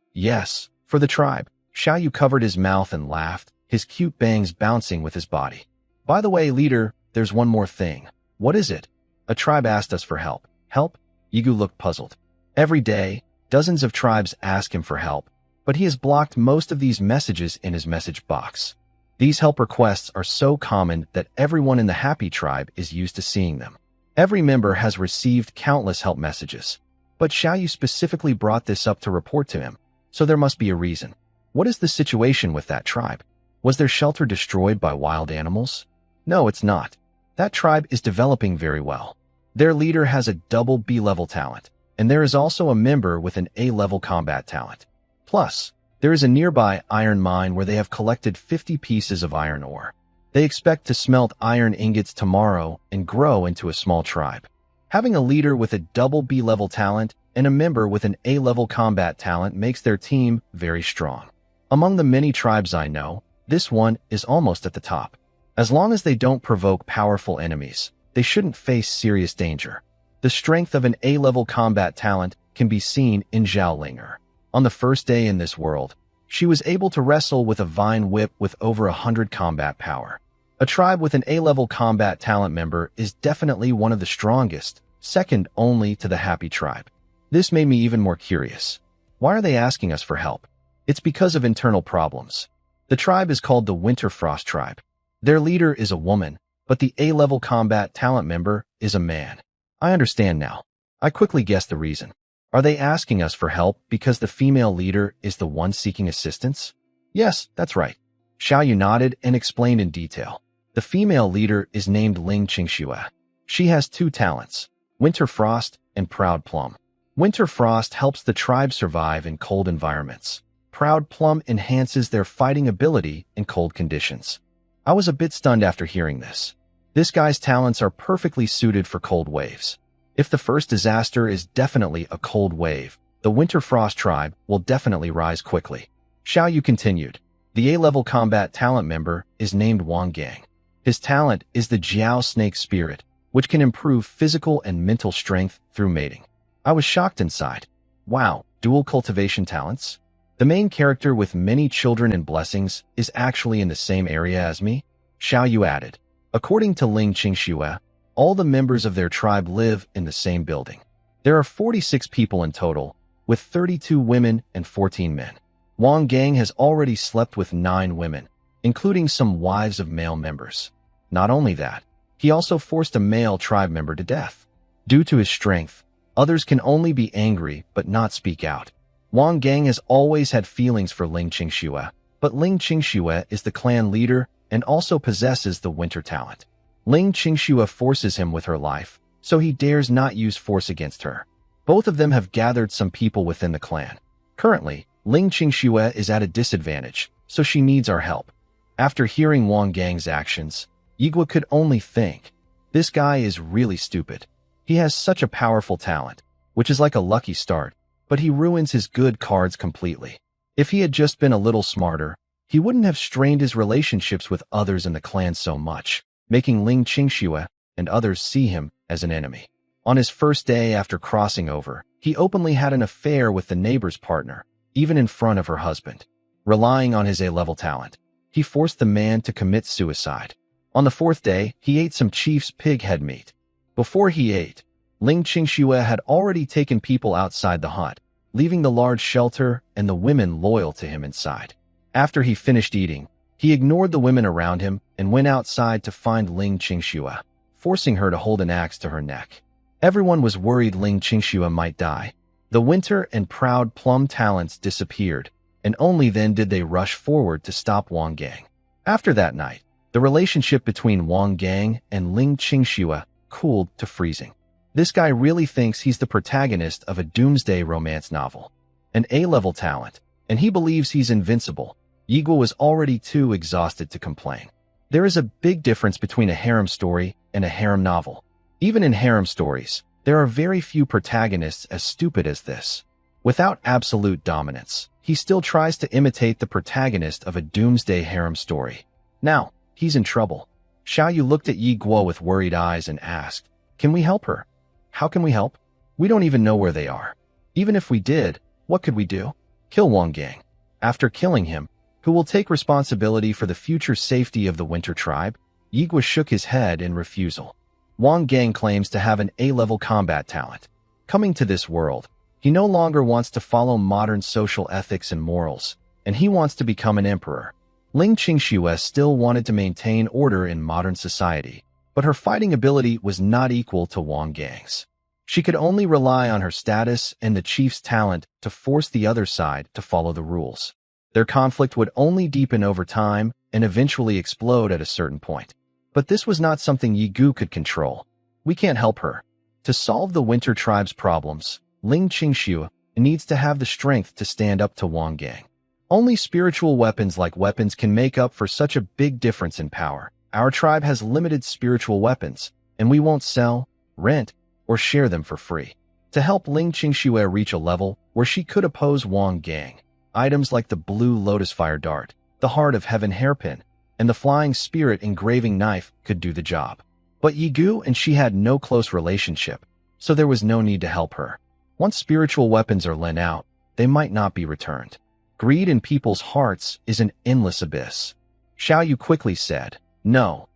for the tribe. Xiaoyu covered his mouth and laughed, his cute bangs bouncing with his body. By the way, leader, there's one more thing. What is it? A tribe asked us for help. Help? Yigu looked puzzled. Every day, dozens of tribes ask him for help, but he has blocked most of these messages in his message box. These help requests are so common that everyone in the Happy tribe is used to seeing them. Every member has received countless help messages, but Xiaoyu specifically brought this up to report to him, so there must be a reason. What is the situation with that tribe? Was their shelter destroyed by wild animals? No, it's not. That tribe is developing very well. Their leader has a double B-level talent, and there is also a member with an A-level combat talent. Plus, there is a nearby iron mine where they have collected 50 pieces of iron ore. They expect to smelt iron ingots tomorrow and grow into a small tribe. Having a leader with a double B-level talent and a member with an A-level combat talent makes their team very strong. Among the many tribes I know, this one is almost at the top. As long as they don't provoke powerful enemies, they shouldn't face serious danger. The strength of an A-level combat talent can be seen in Zhaolinger. On the first day in this world, she was able to wrestle with a vine whip with over 100 combat power. A tribe with an A-level combat talent member is definitely one of the strongest, second only to the Happy tribe. This made me even more curious. Why are they asking us for help? It's because of internal problems. The tribe is called the Winter Frost tribe. Their leader is a woman, but the A-level combat talent member is a man. I understand now. I quickly guessed the reason. Are they asking us for help because the female leader is the one seeking assistance? Yes, that's right. Xiaoyu nodded and explained in detail. The female leader is named Ling Qingxue. She has 2 talents, Winter Frost and Proud Plum. Winter Frost helps the tribe survive in cold environments. Proud Plum enhances their fighting ability in cold conditions. I was a bit stunned after hearing this. This guy's talents are perfectly suited for cold waves. If the first disaster is definitely a cold wave, the Winter Frost tribe will definitely rise quickly. Xiaoyu continued. The A-level combat talent member is named Wang Gang. His talent is the Jiao Snake Spirit, which can improve physical and mental strength through mating. I was shocked inside. Wow, dual cultivation talents? The main character with many children and blessings is actually in the same area as me? Xiaoyu added. According to Ling Qingxue, all the members of their tribe live in the same building. There are 46 people in total, with 32 women and 14 men. Wang Gang has already slept with 9 women, including some wives of male members. Not only that, he also forced a male tribe member to death. Due to his strength, Others can only be angry but not speak out. Wang Gang has always had feelings for Ling Qingxue, but Ling Qingxue is the clan leader and also possesses the winter talent. Ling Qingxue forces him with her life, so he dares not use force against her. Both of them have gathered some people within the clan. Currently, Ling Qingxue is at a disadvantage, so she needs our help. After hearing Wang Gang's actions, Yigua could only think, this guy is really stupid. He has such a powerful talent, which is like a lucky start, but he ruins his good cards completely. If he had just been a little smarter, he wouldn't have strained his relationships with others in the clan so much, making Ling Qingxue and others see him as an enemy. On his first day after crossing over, he openly had an affair with the neighbor's partner, even in front of her husband. Relying on his A-level talent, he forced the man to commit suicide. On the fourth day, he ate some chief's pig head meat. Before he ate, Ling Qingxue had already taken people outside the hut, leaving the large shelter and the women loyal to him inside. After he finished eating, he ignored the women around him and went outside to find Ling Qingxue, forcing her to hold an axe to her neck. Everyone was worried Ling Qingxue might die. The winter and proud plum talents disappeared, and only then did they rush forward to stop Wang Gang. After that night, the relationship between Wang Gang and Ling Qingxue cooled to freezing. This guy really thinks he's the protagonist of a doomsday romance novel. An A-level talent, and he believes he's invincible. Yigua was already too exhausted to complain. There is a big difference between a harem story and a harem novel. Even in harem stories, there are very few protagonists as stupid as this. Without absolute dominance, he still tries to imitate the protagonist of a doomsday harem story. Now, he's in trouble. Xiaoyu looked at Yi Guo with worried eyes and asked, "Can we help her?" "How can we help? We don't even know where they are. Even if we did, what could we do?" "Kill Wang Gang. After killing him, who will take responsibility for the future safety of the Winter Tribe?" Yigua shook his head in refusal. Wang Gang claims to have an A-level combat talent. Coming to this world, he no longer wants to follow modern social ethics and morals, and he wants to become an emperor. Ling Qingxue still wanted to maintain order in modern society, but her fighting ability was not equal to Wang Gang's. She could only rely on her status and the chief's talent to force the other side to follow the rules. Their conflict would only deepen over time and eventually explode at a certain point. But this was not something Yi Gu could control. "We can't help her. To solve the Winter Tribe's problems, Ling Qingxue needs to have the strength to stand up to Wang Gang. Only spiritual weapons like weapons can make up for such a big difference in power. Our tribe has limited spiritual weapons, and we won't sell, rent, or share them for free. To help Ling Qingxue reach a level where she could oppose Wang Gang, items like the blue lotus fire dart, the heart of heaven hairpin, and the flying spirit engraving knife could do the job. But Yi Gu and she had no close relationship, so there was no need to help her. Once spiritual weapons are lent out, they might not be returned. Greed in people's hearts is an endless abyss." Xiaoyu quickly said, No.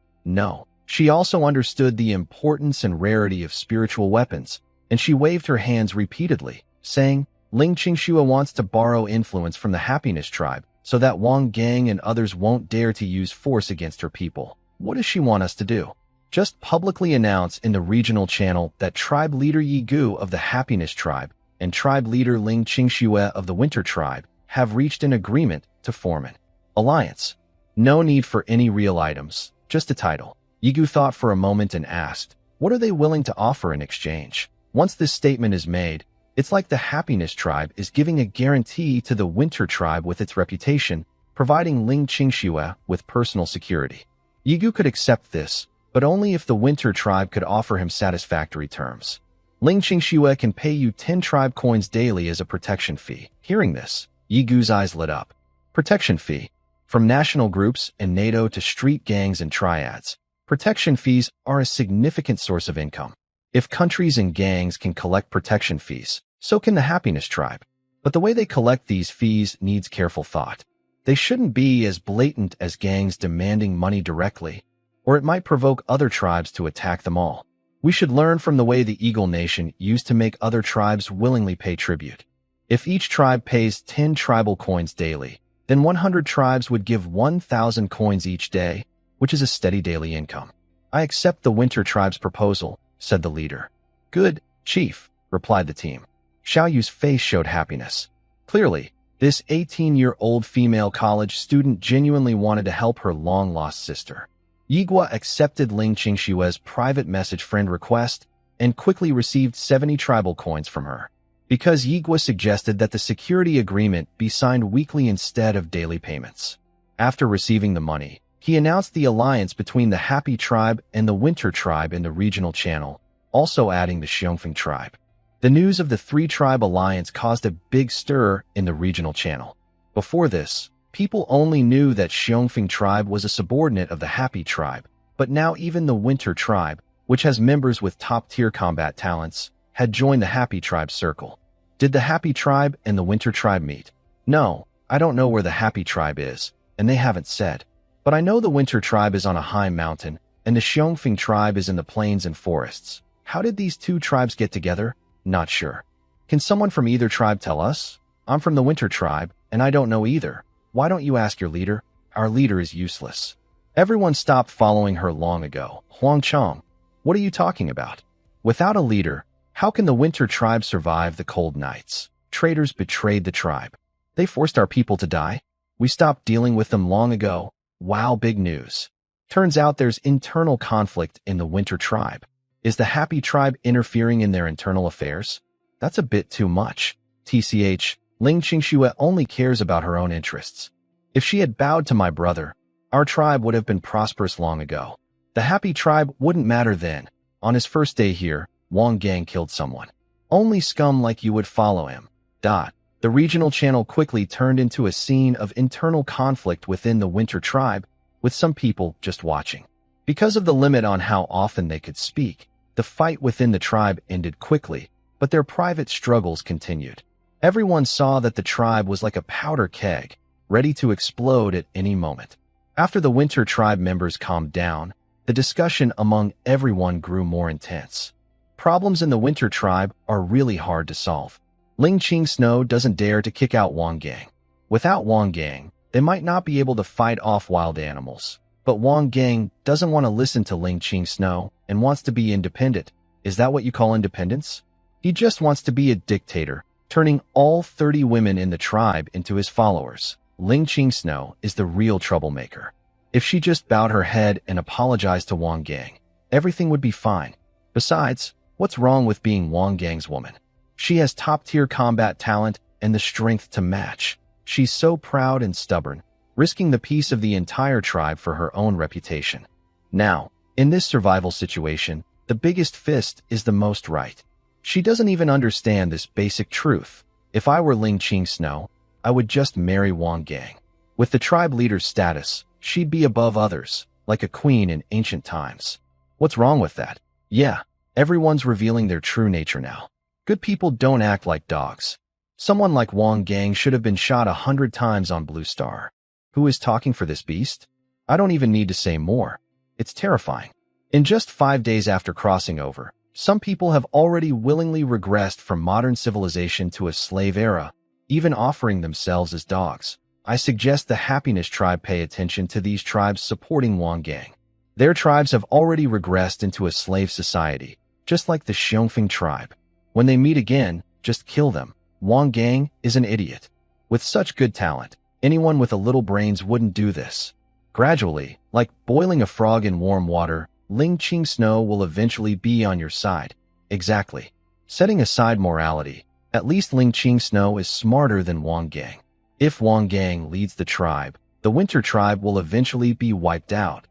She also understood the importance and rarity of spiritual weapons, and she waved her hands repeatedly, saying, "Ling Qingxue wants to borrow influence from the Happiness Tribe, so that Wang Gang and others won't dare to use force against her people. What does she want us to do? Just publicly announce in the regional channel that tribe leader Yi Gu of the Happiness Tribe and tribe leader Ling Qingxue of the Winter Tribe have reached an agreement to form an alliance. No need for any real items, just a title." Yi Gu thought for a moment and asked, "What are they willing to offer in exchange?" Once this statement is made, it's like the Happiness Tribe is giving a guarantee to the Winter Tribe with its reputation, providing Ling Qingxue with personal security. Yi Gu could accept this, but only if the Winter Tribe could offer him satisfactory terms. "Ling Qingxue can pay you 10 tribe coins daily as a protection fee." Hearing this, Yi Gu's eyes lit up. Protection fee. From national groups and NATO to street gangs and triads, protection fees are a significant source of income. If countries and gangs can collect protection fees, so can the Happiness Tribe. But the way they collect these fees needs careful thought. They shouldn't be as blatant as gangs demanding money directly, or it might provoke other tribes to attack them all. We should learn from the way the Eagle Nation used to make other tribes willingly pay tribute. If each tribe pays 10 tribal coins daily, then 100 tribes would give 1,000 coins each day, which is a steady daily income. "I accept the Winter Tribe's proposal," said the leader. "Good, Chief. replied the team. Xiaoyu's face showed happiness. Clearly, this 18-year-old female college student genuinely wanted to help her long-lost sister. Yigua accepted Ling Qingshue's private message friend request and quickly received 70 tribal coins from her. Because Yigua suggested that the security agreement be signed weekly instead of daily payments. After receiving the money, he announced the alliance between the Happy Tribe and the Winter Tribe in the regional channel, also adding the Xiongfeng Tribe. The news of the three-tribe alliance caused a big stir in the regional channel. Before this, people only knew that Xiongfeng Tribe was a subordinate of the Happy Tribe, but now even the Winter Tribe, which has members with top-tier combat talents, had joined the Happy Tribe circle. Did the Happy Tribe and the Winter Tribe meet? No, I don't know where the Happy Tribe is, and they haven't said. But I know the Winter Tribe is on a high mountain, and the Xiongfeng Tribe is in the plains and forests. How did these two tribes get together? Not sure. Can someone from either tribe tell us? I'm from the Winter Tribe, and I don't know either. Why don't you ask your leader? Our leader is useless. Everyone stopped following her long ago. Huang Chong, what are you talking about? Without a leader, how can the Winter Tribe survive the cold nights? Traitors betrayed the tribe. They forced our people to die. We stopped dealing with them long ago. Wow, big news. Turns out there's internal conflict in the Winter Tribe. Is the Happy Tribe interfering in their internal affairs? That's a bit too much. TCH, Ling Qingxue only cares about her own interests. If she had bowed to my brother, our tribe would have been prosperous long ago. The Happy Tribe wouldn't matter then. On his first day here, Wang Gang killed someone. Only scum like you would follow him. The regional channel quickly turned into a scene of internal conflict within the Winter Tribe, with some people just watching. Because of the limit on how often they could speak, the fight within the tribe ended quickly, but their private struggles continued. Everyone saw that the tribe was like a powder keg, ready to explode at any moment. After the Winter Tribe members calmed down, the discussion among everyone grew more intense. Problems in the Winter Tribe are really hard to solve. Ling Qingshuo doesn't dare to kick out Wang Gang. Without Wang Gang, they might not be able to fight off wild animals. But Wang Gang doesn't want to listen to Ling Qingshuo and wants to be independent. Is that what you call independence? He just wants to be a dictator, turning all 30 women in the tribe into his followers. Ling Qingshuo is the real troublemaker. If she just bowed her head and apologized to Wang Gang, everything would be fine. Besides, what's wrong with being Wang Gang's woman? She has top-tier combat talent and the strength to match. She's so proud and stubborn, risking the peace of the entire tribe for her own reputation. Now, in this survival situation, the biggest fist is the most right. She doesn't even understand this basic truth. If I were Ling Qingshuo, I would just marry Wang Gang. With the tribe leader's status, she'd be above others, like a queen in ancient times. What's wrong with that? Yeah, everyone's revealing their true nature now. Good people don't act like dogs. Someone like Wang Gang should have been shot 100 times on Blue Star. Who is talking for this beast? I don't even need to say more. It's terrifying. In just 5 days after crossing over, some people have already willingly regressed from modern civilization to a slave era, even offering themselves as dogs. I suggest the Happiness Tribe pay attention to these tribes supporting Wang Gang. Their tribes have already regressed into a slave society, just like the Xiongfeng Tribe. When they meet again, just kill them. Wang Gang is an idiot. With such good talent, anyone with a little brains wouldn't do this. Gradually, like boiling a frog in warm water, Ling Qingshuo will eventually be on your side. Exactly. Setting aside morality, at least Ling Qingshuo is smarter than Wang Gang. If Wang Gang leads the tribe, the Winter Tribe will eventually be wiped out.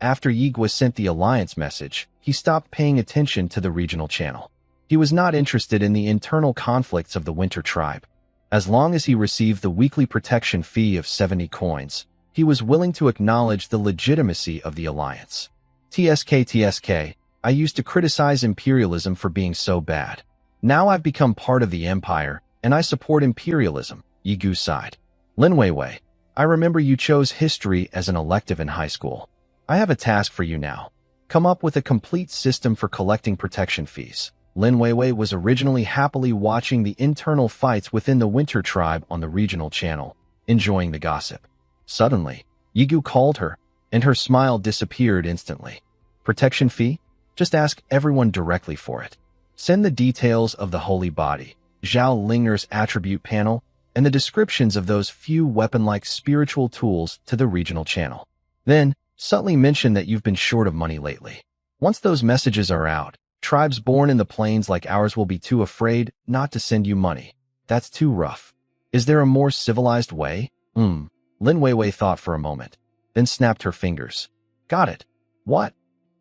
After Yigua sent the alliance message, he stopped paying attention to the regional channel. He was not interested in the internal conflicts of the Winter Tribe. As long as he received the weekly protection fee of 70 coins, he was willing to acknowledge the legitimacy of the alliance. TSK, I used to criticize imperialism for being so bad. Now I've become part of the empire, and I support imperialism, Yigu sighed. Lin Weiwei, I remember you chose history as an elective in high school. I have a task for you now. Come up with a complete system for collecting protection fees. Lin Weiwei was originally happily watching the internal fights within the Winter Tribe on the regional channel, enjoying the gossip. Suddenly, Yigu called her, and her smile disappeared instantly. Protection fee? Just ask everyone directly for it. Send the details of the holy body, Zhao Linger's attribute panel, and the descriptions of those few weapon-like spiritual tools to the regional channel. Then, subtly mention that you've been short of money lately. Once those messages are out, tribes born in the plains like ours will be too afraid not to send you money. That's too rough. Is there a more civilized way? Lin Weiwei thought for a moment, then snapped her fingers. Got it. What?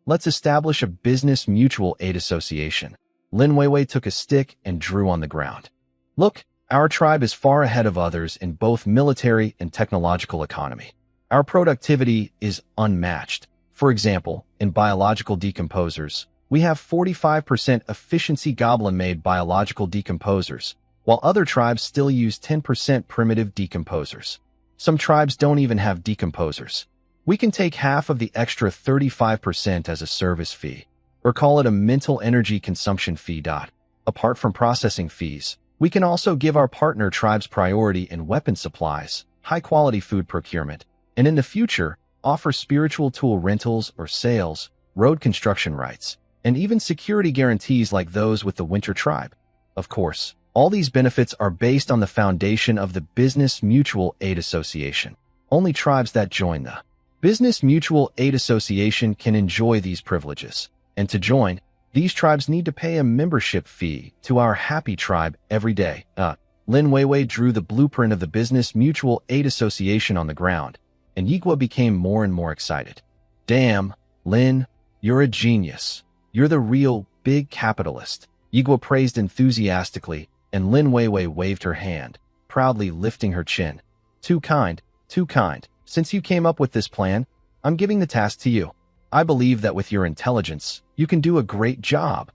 Let's establish a business mutual aid association. Lin Weiwei took a stick and drew on the ground. Look, our tribe is far ahead of others in both military and technological economy. Our productivity is unmatched. For example, in biological decomposers, we have 45% efficiency goblin-made biological decomposers, while other tribes still use 10% primitive decomposers. Some tribes don't even have decomposers. We can take half of the extra 35% as a service fee, or call it a mental energy consumption fee. Apart from processing fees, we can also give our partner tribes priority in weapon supplies, high-quality food procurement, and in the future, offer spiritual tool rentals or sales, road construction rights, and even security guarantees like those with the Winter Tribe. Of course, all these benefits are based on the foundation of the Business Mutual Aid Association. Only tribes that join the Business Mutual Aid Association can enjoy these privileges. And to join, these tribes need to pay a membership fee to our happy tribe every day. Lin Weiwei drew the blueprint of the Business Mutual Aid Association on the ground, and Yigua became more and more excited. Damn, Lin, you're a genius. You're the real big capitalist. Yigua praised enthusiastically, and Lin Weiwei waved her hand, proudly lifting her chin. Too kind, too kind. Since you came up with this plan, I'm giving the task to you. I believe that with your intelligence, you can do a great job.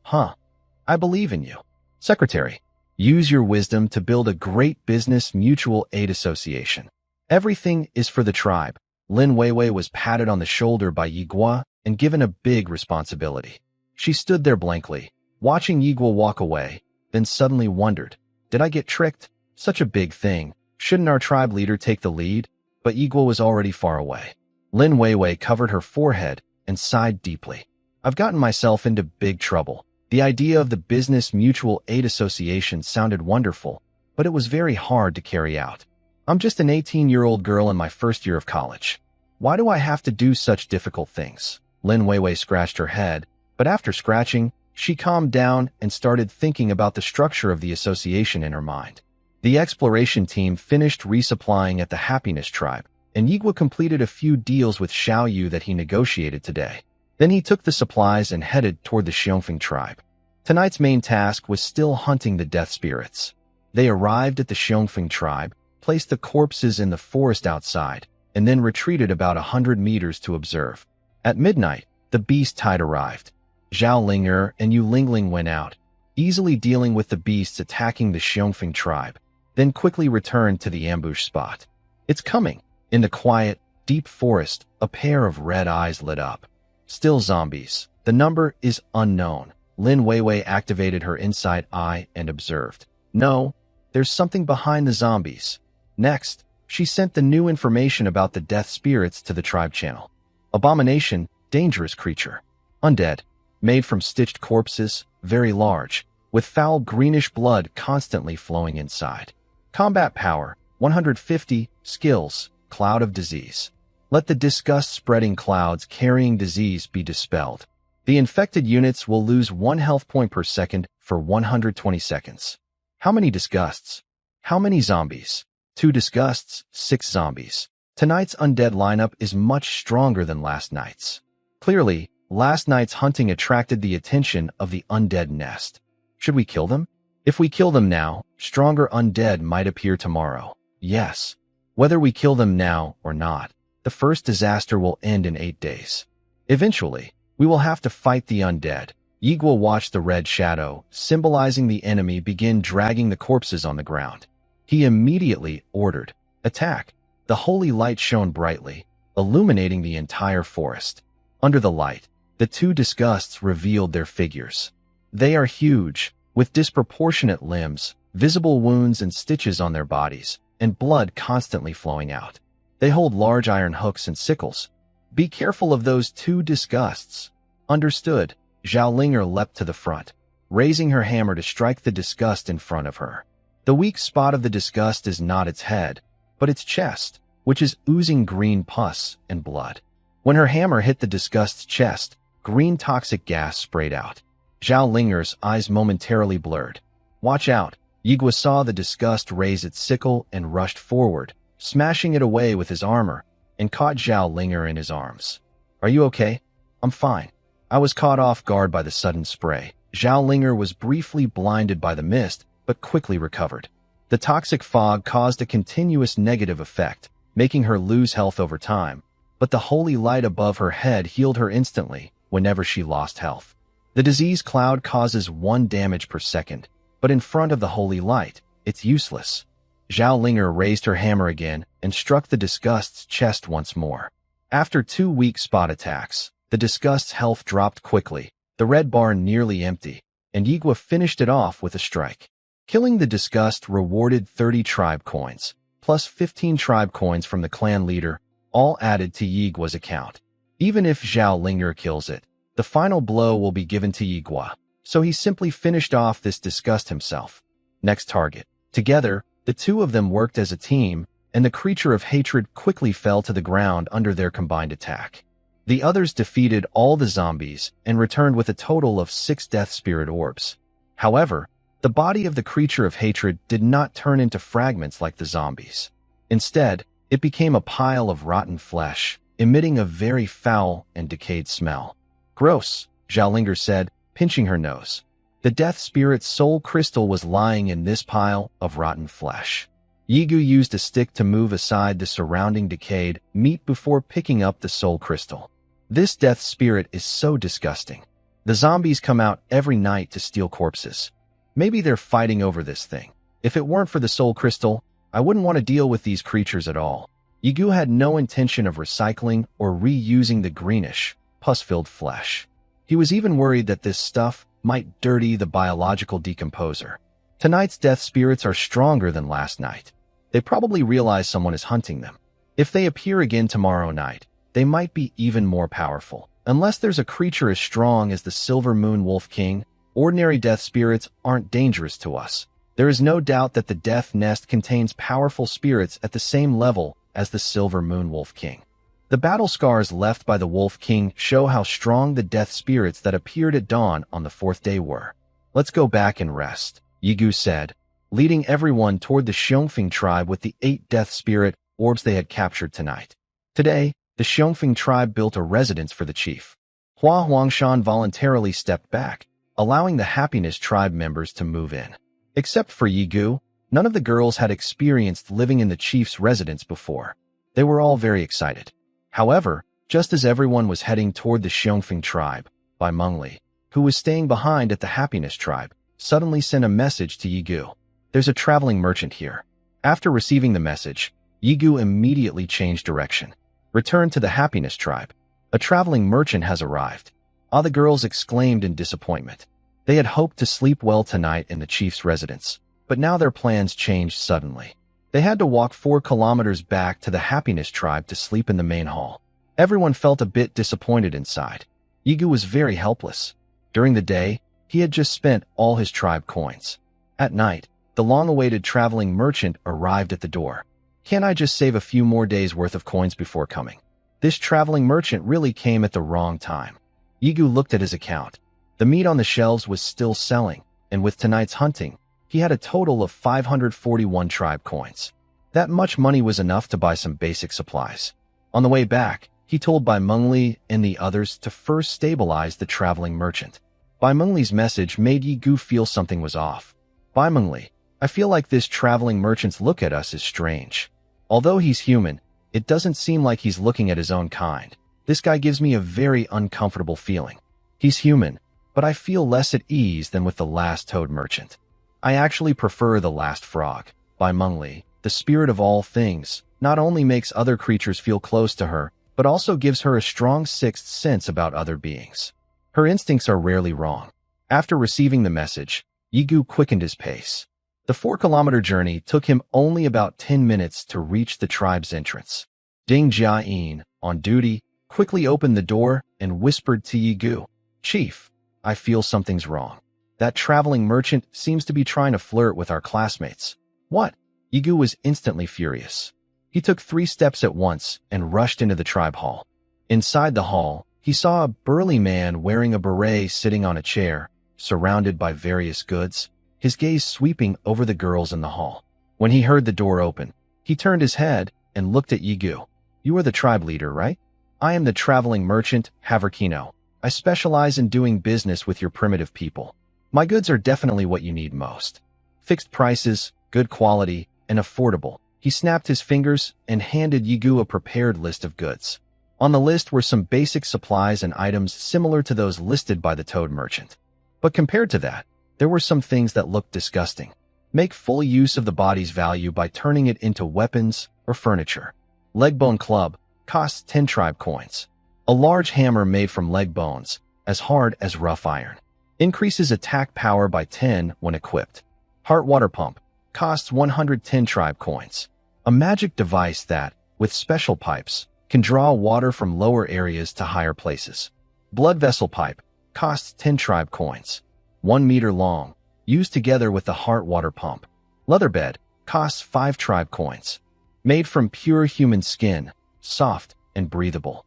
I believe in you. Secretary, use your wisdom to build a great business mutual aid association. Everything is for the tribe. Lin Weiwei was patted on the shoulder by Yigua and given a big responsibility. She stood there blankly, watching Yigua walk away, then suddenly wondered, did I get tricked? Such a big thing. Shouldn't our tribe leader take the lead? But Yigua was already far away. Lin Weiwei covered her forehead and sighed deeply. I've gotten myself into big trouble. The idea of the Business Mutual Aid Association sounded wonderful, but it was very hard to carry out. I'm just an 18-year-old girl in my first year of college. Why do I have to do such difficult things? Lin Weiwei scratched her head, but after scratching, she calmed down and started thinking about the structure of the association in her mind. The exploration team finished resupplying at the Happiness Tribe, and Yigua completed a few deals with Xiao Yu that he negotiated today. Then he took the supplies and headed toward the Xiongfeng Tribe. Tonight's main task was still hunting the death spirits. They arrived at the Xiongfeng Tribe, placed the corpses in the forest outside, and then retreated about 100 meters to observe. At midnight, the beast tide arrived. Zhao Linger and Yu Lingling went out, easily dealing with the beasts attacking the Xiongfeng Tribe, then quickly returned to the ambush spot. It's coming. In the quiet, deep forest, a pair of red eyes lit up. Still zombies. The number is unknown. Lin Weiwei activated her inside eye and observed. No, there's something behind the zombies. Next, she sent the new information about the death spirits to the tribe channel. Abomination, dangerous creature. Undead. Made from stitched corpses, very large, with foul greenish blood constantly flowing inside. Combat power, 150, skills, cloud of disease. Let the disgust-spreading clouds carrying disease be dispelled. The infected units will lose 1 health point per second for 120 seconds. How many disgusts? How many zombies? 2 disgusts, 6 zombies. Tonight's undead lineup is much stronger than last night's. Clearly, last night's hunting attracted the attention of the undead nest. Should we kill them? If we kill them now, stronger undead might appear tomorrow. Yes. Whether we kill them now or not, the first disaster will end in 8 days. Eventually, we will have to fight the undead. Yigua watched the red shadow, symbolizing the enemy, begin dragging the corpses on the ground. He immediately ordered, attack. The holy light shone brightly, illuminating the entire forest. Under the light, the 2 disgusts revealed their figures. They are huge, with disproportionate limbs, visible wounds and stitches on their bodies, and blood constantly flowing out. They hold large iron hooks and sickles. Be careful of those 2 disgusts. Understood. Zhao Linger leapt to the front. raising her hammer to strike the disgust in front of her. The weak spot of the disgust is not its head, but its chest, which is oozing green pus and blood. When her hammer hit the disgust's chest, green toxic gas sprayed out. Zhao Linger's eyes momentarily blurred. "Watch out!" Yigua saw the disgust raise its sickle and rushed forward, smashing it away with his armor, and caught Zhao Linger in his arms. "Are you okay?" "I'm fine." I was caught off guard by the sudden spray. Zhao Linger was briefly blinded by the mist, but quickly recovered. The toxic fog caused a continuous negative effect, making her lose health over time, but the holy light above her head healed her instantly whenever she lost health. The disease cloud causes 1 damage per second, but in front of the holy light, it's useless. Zhao Linger raised her hammer again and struck the disgust's chest once more. After 2 weak spot attacks, the disgust's health dropped quickly, the red bar nearly empty, and Yigua finished it off with a strike. Killing the disgust rewarded 30 tribe coins, plus 15 tribe coins from the clan leader, all added to Yigua's account. Even if Zhao Linger kills it, the final blow will be given to Yigua, so he simply finished off this disgust himself. Next target. Together, the two of them worked as a team, and the creature of hatred quickly fell to the ground under their combined attack. The others defeated all the zombies and returned with a total of 6 death spirit orbs. However, the body of the creature of hatred did not turn into fragments like the zombies. Instead, it became a pile of rotten flesh, emitting a very foul and decayed smell. "Gross," Zhao Linger said, pinching her nose. The death spirit's soul crystal was lying in this pile of rotten flesh. Yigu used a stick to move aside the surrounding decayed meat before picking up the soul crystal. This death spirit is so disgusting. The zombies come out every night to steal corpses. Maybe they're fighting over this thing. If it weren't for the soul crystal, I wouldn't want to deal with these creatures at all. Yigu had no intention of recycling or reusing the greenish, pus-filled flesh. He was even worried that this stuff might dirty the biological decomposer. Tonight's death spirits are stronger than last night. They probably realize someone is hunting them. If they appear again tomorrow night, they might be even more powerful. Unless there's a creature as strong as the Silver Moon Wolf King, ordinary death spirits aren't dangerous to us. There is no doubt that the Death Nest contains powerful spirits at the same level as the Silver Moon Wolf King. The battle scars left by the Wolf King show how strong the death spirits that appeared at dawn on the 4th day were. "Let's go back and rest," Yigu said, leading everyone toward the Xiongfing tribe with the 8 death spirit orbs they had captured tonight. Today, the Xiongfing tribe built a residence for the chief. Hua Huangshan voluntarily stepped back, allowing the Happiness tribe members to move in. Except for Yigu, none of the girls had experienced living in the chief's residence before. They were all very excited. However, just as everyone was heading toward the Xiongfing tribe, Bai Mengli, who was staying behind at the Happiness tribe, suddenly sent a message to Yigu. "There's a traveling merchant here." After receiving the message, Yigu immediately changed direction. "Return to the Happiness tribe. A traveling merchant has arrived." All the girls exclaimed in disappointment. They had hoped to sleep well tonight in the chief's residence, but now their plans changed suddenly. They had to walk 4 kilometers back to the Happiness tribe to sleep in the main hall. Everyone felt a bit disappointed inside. Yigu was very helpless. During the day, he had just spent all his tribe coins. At night, the long-awaited traveling merchant arrived at the door. "Can't I just save a few more days' worth of coins before coming?" This traveling merchant really came at the wrong time. Yigu looked at his account. The meat on the shelves was still selling, and with tonight's hunting, he had a total of 541 tribe coins. That much money was enough to buy some basic supplies. On the way back, he told Bai Mengli and the others to first stabilize the traveling merchant. Bai Mengli's message made Yigu feel something was off. "Bai Mengli, I feel like this traveling merchant's look at us is strange. Although he's human, it doesn't seem like he's looking at his own kind. This guy gives me a very uncomfortable feeling. He's human, but I feel less at ease than with the last toad merchant. I actually prefer the last frog." Bai Mengli, the spirit of all things, not only makes other creatures feel close to her, but also gives her a strong 6th sense about other beings. Her instincts are rarely wrong. After receiving the message, Yigu quickened his pace. The 4-kilometer journey took him only about 10 minutes to reach the tribe's entrance. Ding Jiayin, on duty, quickly opened the door and whispered to Yigu, "Chief, I feel something's wrong." That traveling merchant seems to be trying to flirt with our classmates. What? Yigu was instantly furious. He took 3 steps at once and rushed into the tribe hall. Inside the hall, he saw a burly man wearing a beret sitting on a chair, surrounded by various goods, his gaze sweeping over the girls in the hall. When he heard the door open, he turned his head and looked at Yigu. You are the tribe leader, right? I am the traveling merchant, Haverkino. I specialize in doing business with your primitive people. My goods are definitely what you need most. Fixed prices, good quality, and affordable. He snapped his fingers and handed Yigu a prepared list of goods. On the list were some basic supplies and items similar to those listed by the toad merchant. But compared to that, there were some things that looked disgusting. Make full use of the body's value by turning it into weapons or furniture. Leg bone club costs 10 tribe coins. A large hammer made from leg bones, as hard as rough iron. Increases attack power by 10 when equipped. Heart water pump costs 110 tribe coins. A magic device that, with special pipes, can draw water from lower areas to higher places. Blood vessel pipe costs 10 tribe coins. 1 meter long, used together with the heart water pump. Leather bed costs 5 tribe coins. Made from pure human skin, soft and breathable.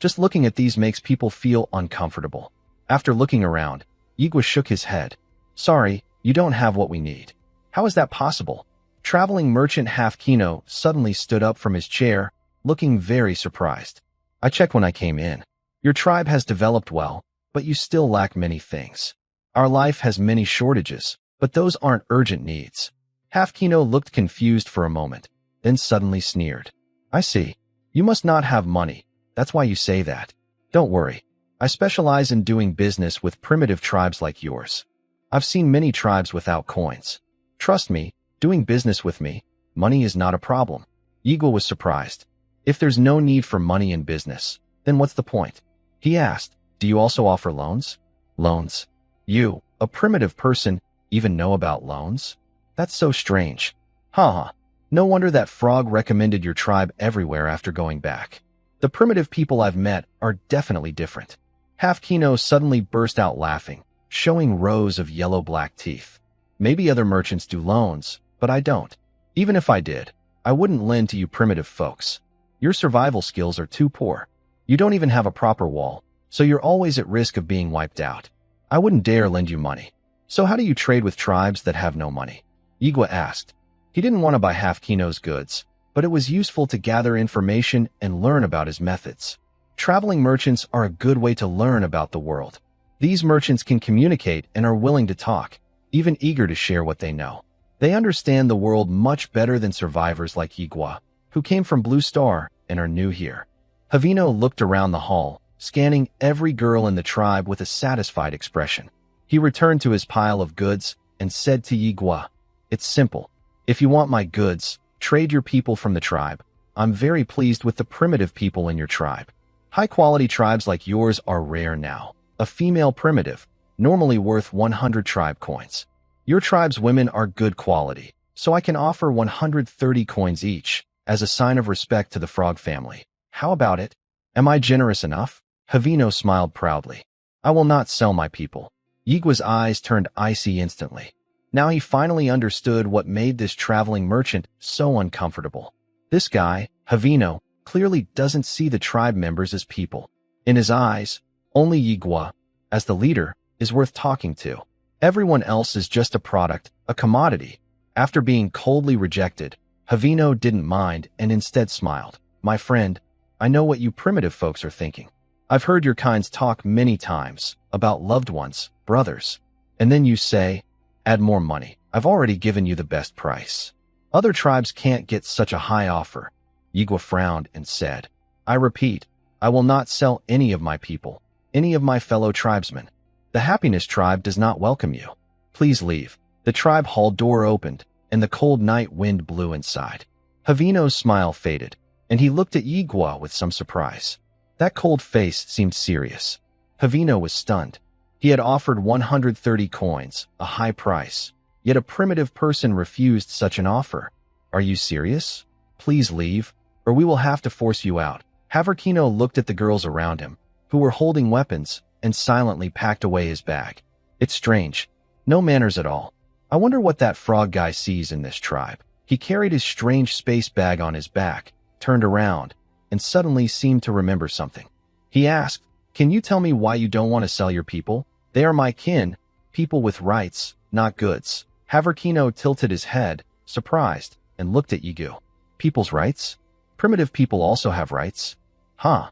Just looking at these makes people feel uncomfortable. After looking around, Yigu shook his head. Sorry, you don't have what we need. How is that possible? Traveling merchant Haverkino suddenly stood up from his chair, looking very surprised. I checked when I came in. Your tribe has developed well, but you still lack many things. Our life has many shortages, but those aren't urgent needs. Haverkino looked confused for a moment, then suddenly sneered. I see. You must not have money. That's why you say that. Don't worry. I specialize in doing business with primitive tribes like yours. I've seen many tribes without coins. Trust me, doing business with me, money is not a problem. Yigu was surprised. If there's no need for money in business, then what's the point? He asked, do you also offer loans? Loans? You, a primitive person, even know about loans? That's so strange. Haha. No wonder that frog recommended your tribe everywhere after going back. The primitive people I've met are definitely different. Haverkino suddenly burst out laughing, showing rows of yellow-black teeth. Maybe other merchants do loans, but I don't. Even if I did, I wouldn't lend to you primitive folks. Your survival skills are too poor. You don't even have a proper wall, so you're always at risk of being wiped out. I wouldn't dare lend you money. So how do you trade with tribes that have no money? Yigu asked. He didn't want to buy Haverkino's goods, but it was useful to gather information and learn about his methods. Traveling merchants are a good way to learn about the world. These merchants can communicate and are willing to talk, even eager to share what they know. They understand the world much better than survivors like Yigu, who came from Blue Star and are new here. Haverkino looked around the hall, scanning every girl in the tribe with a satisfied expression. He returned to his pile of goods and said to Yigu, It's simple. If you want my goods, trade your people from the tribe. I'm very pleased with the primitive people in your tribe. High-quality tribes like yours are rare now. A female primitive, normally worth 100 tribe coins. Your tribe's women are good quality, so I can offer 130 coins each, as a sign of respect to the frog family. How about it? Am I generous enough? Haverkino smiled proudly. I will not sell my people. Yigu's eyes turned icy instantly. Now he finally understood what made this traveling merchant so uncomfortable. This guy, Haverkino, clearly doesn't see the tribe members as people. In his eyes, only Yigu, as the leader, is worth talking to. Everyone else is just a product, a commodity. After being coldly rejected, Haverkino didn't mind and instead smiled. My friend, I know what you primitive folks are thinking. I've heard your kinds talk many times about loved ones, brothers. And then you say, add more money. I've already given you the best price. Other tribes can't get such a high offer. Yigu frowned and said, I repeat, I will not sell any of my people, any of my fellow tribesmen. The Happiness tribe does not welcome you. Please leave. The tribe hall door opened, and the cold night wind blew inside. Haverkino's smile faded, and he looked at Yigu with some surprise. That cold face seemed serious. Haverkino was stunned. He had offered 130 coins, a high price, yet a primitive person refused such an offer. Are you serious? Please leave, or we will have to force you out. Haverkino looked at the girls around him, who were holding weapons, and silently packed away his bag. It's strange. No manners at all. I wonder what that frog guy sees in this tribe. He carried his strange space bag on his back, turned around, and suddenly seemed to remember something. He asked, "Can you tell me why you don't want to sell your people? They are my kin, people with rights, not goods." Haverkino tilted his head, surprised, and looked at Yigu. People's rights? Primitive people also have rights? Huh.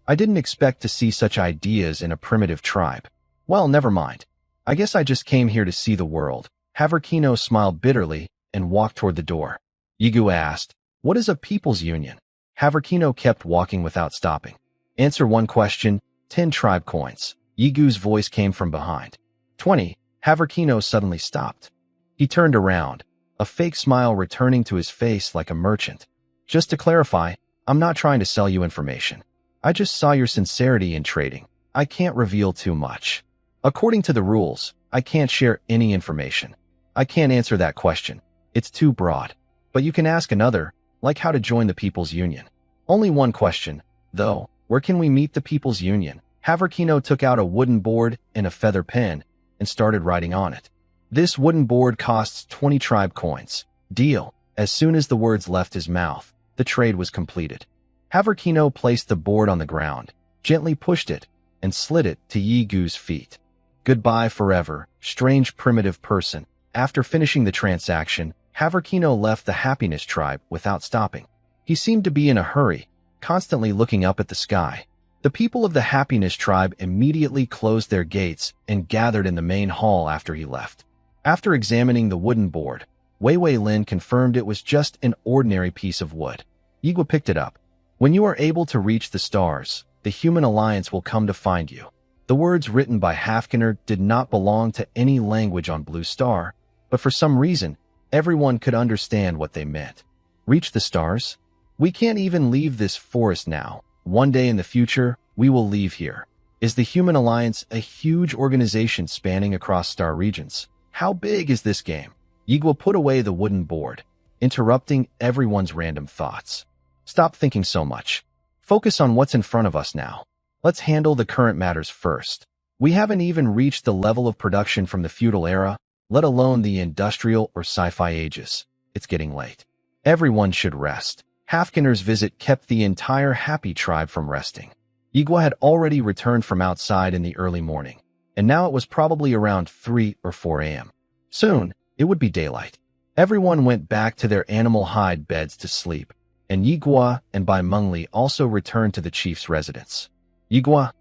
I didn't expect to see such ideas in a primitive tribe. Well, never mind. I guess I just came here to see the world. Haverkino smiled bitterly and walked toward the door. Yigu asked, "What is a people's union?" Haverkino kept walking without stopping. "Answer one question, 10 tribe coins." Yigu's voice came from behind. 20. Haverkino suddenly stopped. He turned around, a fake smile returning to his face like a merchant. "Just to clarify, I'm not trying to sell you information. I just saw your sincerity in trading. I can't reveal too much. According to the rules, I can't share any information. I can't answer that question. It's too broad. But you can ask another, like how to join the People's Union. Only one question, though. Where can we meet the People's Union?" Haverkino took out a wooden board and a feather pen and started writing on it. "This wooden board costs 20 tribe coins. Deal." As soon as the words left his mouth, the trade was completed. Haverkino placed the board on the ground, gently pushed it, and slid it to Yigu's feet. "Goodbye forever, strange primitive person." After finishing the transaction, Haverkino left the Happiness tribe without stopping. He seemed to be in a hurry, constantly looking up at the sky. The people of the Happiness tribe immediately closed their gates and gathered in the main hall after he left. After examining the wooden board, Wei Wei Lin confirmed it was just an ordinary piece of wood. Yigu picked it up. "When you are able to reach the stars, the Human Alliance will come to find you." The words written by Haverkino did not belong to any language on Blue Star, but for some reason, everyone could understand what they meant. Reach the stars? We can't even leave this forest now. One day in the future, we will leave here. Is the Human Alliance a huge organization spanning across star regions? How big is this game? Yigu put away the wooden board, interrupting everyone's random thoughts. Stop thinking so much. Focus on what's in front of us now. Let's handle the current matters first. We haven't even reached the level of production from the feudal era, let alone the industrial or sci-fi ages. It's getting late. Everyone should rest. Haverkino's visit kept the entire Happy tribe from resting. Yigu had already returned from outside in the early morning, and now it was probably around 3 or 4 a.m. Soon, it would be daylight. Everyone went back to their animal hide beds to sleep, and Yigu and Bai Mengli also returned to the chief's residence. "Yigu,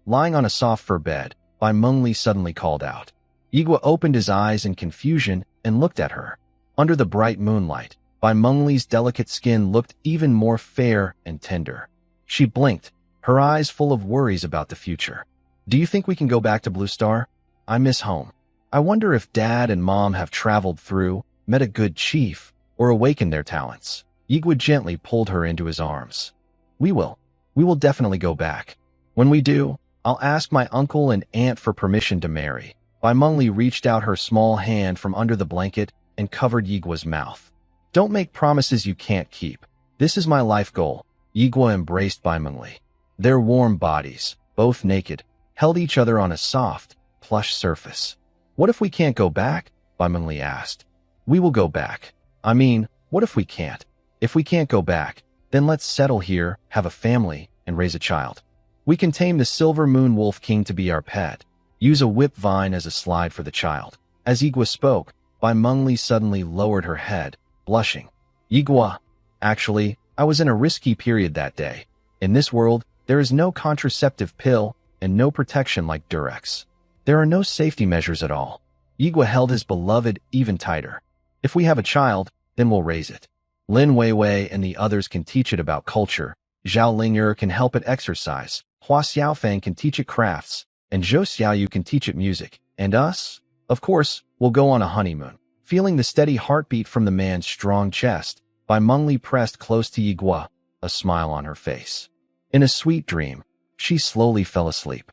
Lying on a soft fur bed, Bai Mengli suddenly called out. Yigu opened his eyes in confusion and looked at her. Under the bright moonlight, Bai Mengli's delicate skin looked even more fair and tender. She blinked, her eyes full of worries about the future. "Do you think we can go back to Blue Star? I miss home. I wonder if Dad and Mom have traveled through, met a good chief, or awakened their talents." Yigu gently pulled her into his arms. We will definitely go back. When we do, I'll ask my uncle and aunt for permission to marry." Bai Mengli reached out her small hand from under the blanket and covered Yigu's mouth. "Don't make promises you can't keep. This is my life goal." Yigu embraced Bai Mengli. Their warm bodies, both naked, held each other on a soft, plush surface. "What if we can't go back?" Bai Mengli asked. "We will go back. I mean, what if we can't? If we can't go back, then let's settle here, have a family, and raise a child. We can tame the Silver Moon Wolf King to be our pet. Use a whip vine as a slide for the child." As Yigu spoke, Bai Mengli suddenly lowered her head, blushing. "Yigu, actually, I was in a risky period that day. In this world, there is no contraceptive pill and no protection like Durex. There are no safety measures at all." Yigu held his beloved even tighter. "If we have a child, then we'll raise it. Lin Weiwei and the others can teach it about culture. Zhao Ling'er can help it exercise. Hua Xiaofang can teach it crafts. And Zhou Xiaoyu can teach it music. And us? Of course, we'll go on a honeymoon." Feeling the steady heartbeat from the man's strong chest, Bai Mengli pressed close to Yigu, a smile on her face. In a sweet dream, she slowly fell asleep.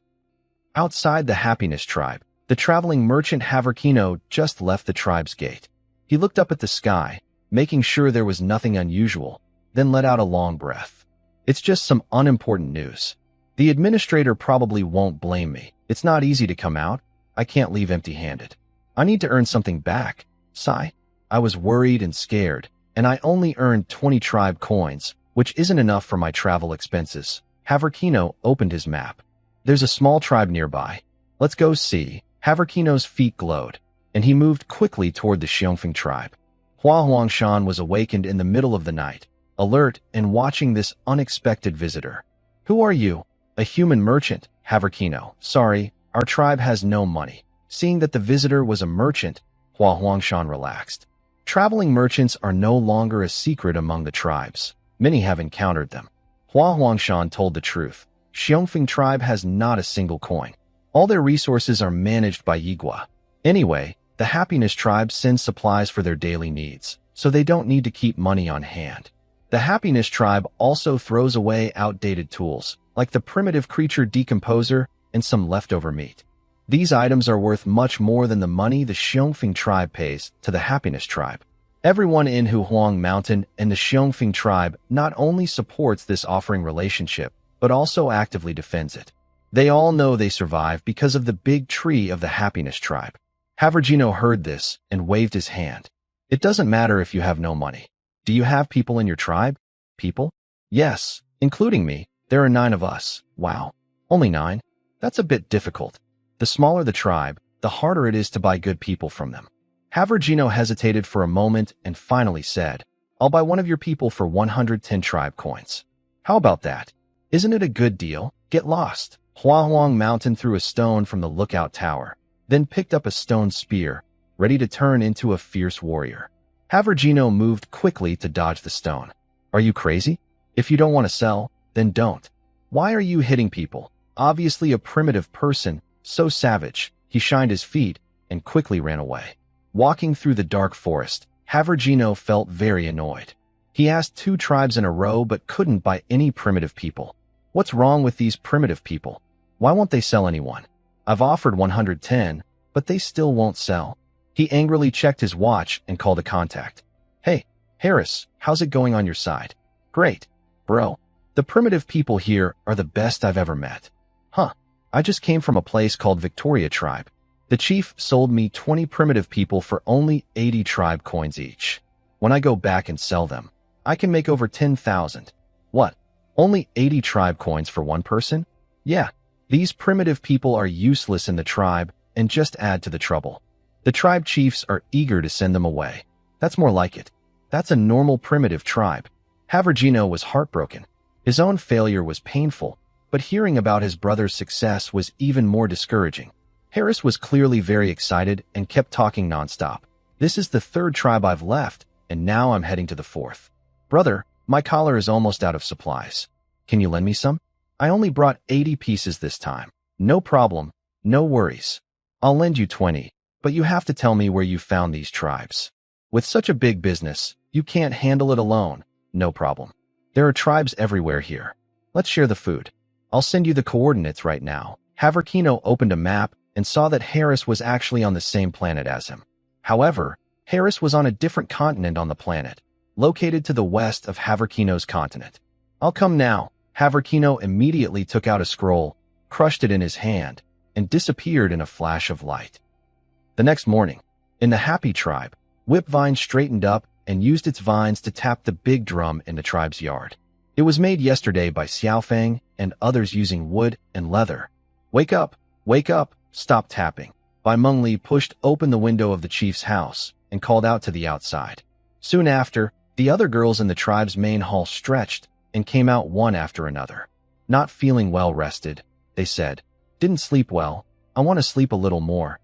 Outside the Happiness tribe, the traveling merchant Haverkino just left the tribe's gate. He looked up at the sky, making sure there was nothing unusual, then let out a long breath. "It's just some unimportant news. The administrator probably won't blame me. It's not easy to come out. I can't leave empty-handed." I need to earn something back. Sigh. I was worried and scared, and I only earned 20 tribe coins, which isn't enough for my travel expenses. Haverkino opened his map. There's a small tribe nearby. Let's go see. Haverkino's feet glowed, and he moved quickly toward the Xiongfeng tribe. Hua Huangshan was awakened in the middle of the night, alert and watching this unexpected visitor. Who are you? A human merchant, Haverkino. Sorry, our tribe has no money. Seeing that the visitor was a merchant, Hua Huangshan relaxed. Traveling merchants are no longer a secret among the tribes. Many have encountered them. Hua Huangshan told the truth. Xiongfeng tribe has not a single coin. All their resources are managed by Yigua. Anyway, the Happiness tribe sends supplies for their daily needs, so they don't need to keep money on hand. The Happiness tribe also throws away outdated tools, like the primitive creature decomposer and some leftover meat. These items are worth much more than the money the Xiongfeng tribe pays to the Happiness tribe. Everyone in Huhuang Mountain and the Xiongfeng tribe not only supports this offering relationship, but also actively defends it. They all know they survive because of the big tree of the Happiness tribe. Haverkino heard this and waved his hand. It doesn't matter if you have no money. Do you have people in your tribe? People? Yes, including me. There are 9 of us. Wow. Only 9? That's a bit difficult. The smaller the tribe, the harder it is to buy good people from them. Haverkino hesitated for a moment and finally said, I'll buy one of your people for 110 tribe coins. How about that? Isn't it a good deal? Get lost. Huahuang Mountain threw a stone from the lookout tower, then picked up a stone spear, ready to turn into a fierce warrior. Haverkino moved quickly to dodge the stone. Are you crazy? If you don't want to sell, then don't. Why are you hitting people? Obviously a primitive person, so savage. He shined his feet and quickly ran away. Walking through the dark forest, Haverkino felt very annoyed. He asked 2 tribes in a row but couldn't buy any primitive people. What's wrong with these primitive people? Why won't they sell anyone? I've offered 110, but they still won't sell. He angrily checked his watch and called a contact. Hey, Harris, how's it going on your side? Great, bro. The primitive people here are the best I've ever met. Huh, I just came from a place called Victoria Tribe. The chief sold me 20 primitive people for only 80 tribe coins each. When I go back and sell them, I can make over 10,000. What? Only 80 tribe coins for one person? Yeah, these primitive people are useless in the tribe and just add to the trouble. The tribe chiefs are eager to send them away. That's more like it. That's a normal primitive tribe. Haverkino was heartbroken. His own failure was painful, but hearing about his brother's success was even more discouraging. Harris was clearly very excited and kept talking nonstop. This is the 3rd tribe I've left, and now I'm heading to the 4th. Brother, my collar is almost out of supplies. Can you lend me some? I only brought 80 pieces this time. No problem. No worries. I'll lend you 20, but you have to tell me where you found these tribes. With such a big business, you can't handle it alone. No problem. There are tribes everywhere here. Let's share the food. I'll send you the coordinates right now. Haverkino opened a map and saw that Harris was actually on the same planet as him. However, Harris was on a different continent on the planet, located to the west of Haverkino's continent. I'll come now. Haverkino immediately took out a scroll, crushed it in his hand, and disappeared in a flash of light. The next morning, in the Happy tribe, Whipvine straightened up and used its vines to tap the big drum in the tribe's yard. It was made yesterday by Xiaofeng and others using wood and leather. Wake up! Wake up! Stop tapping. Bai Mengli pushed open the window of the chief's house and called out to the outside. Soon after, the other girls in the tribe's main hall stretched and came out one after another. Not feeling well rested, they said. Didn't sleep well. I want to sleep a little more.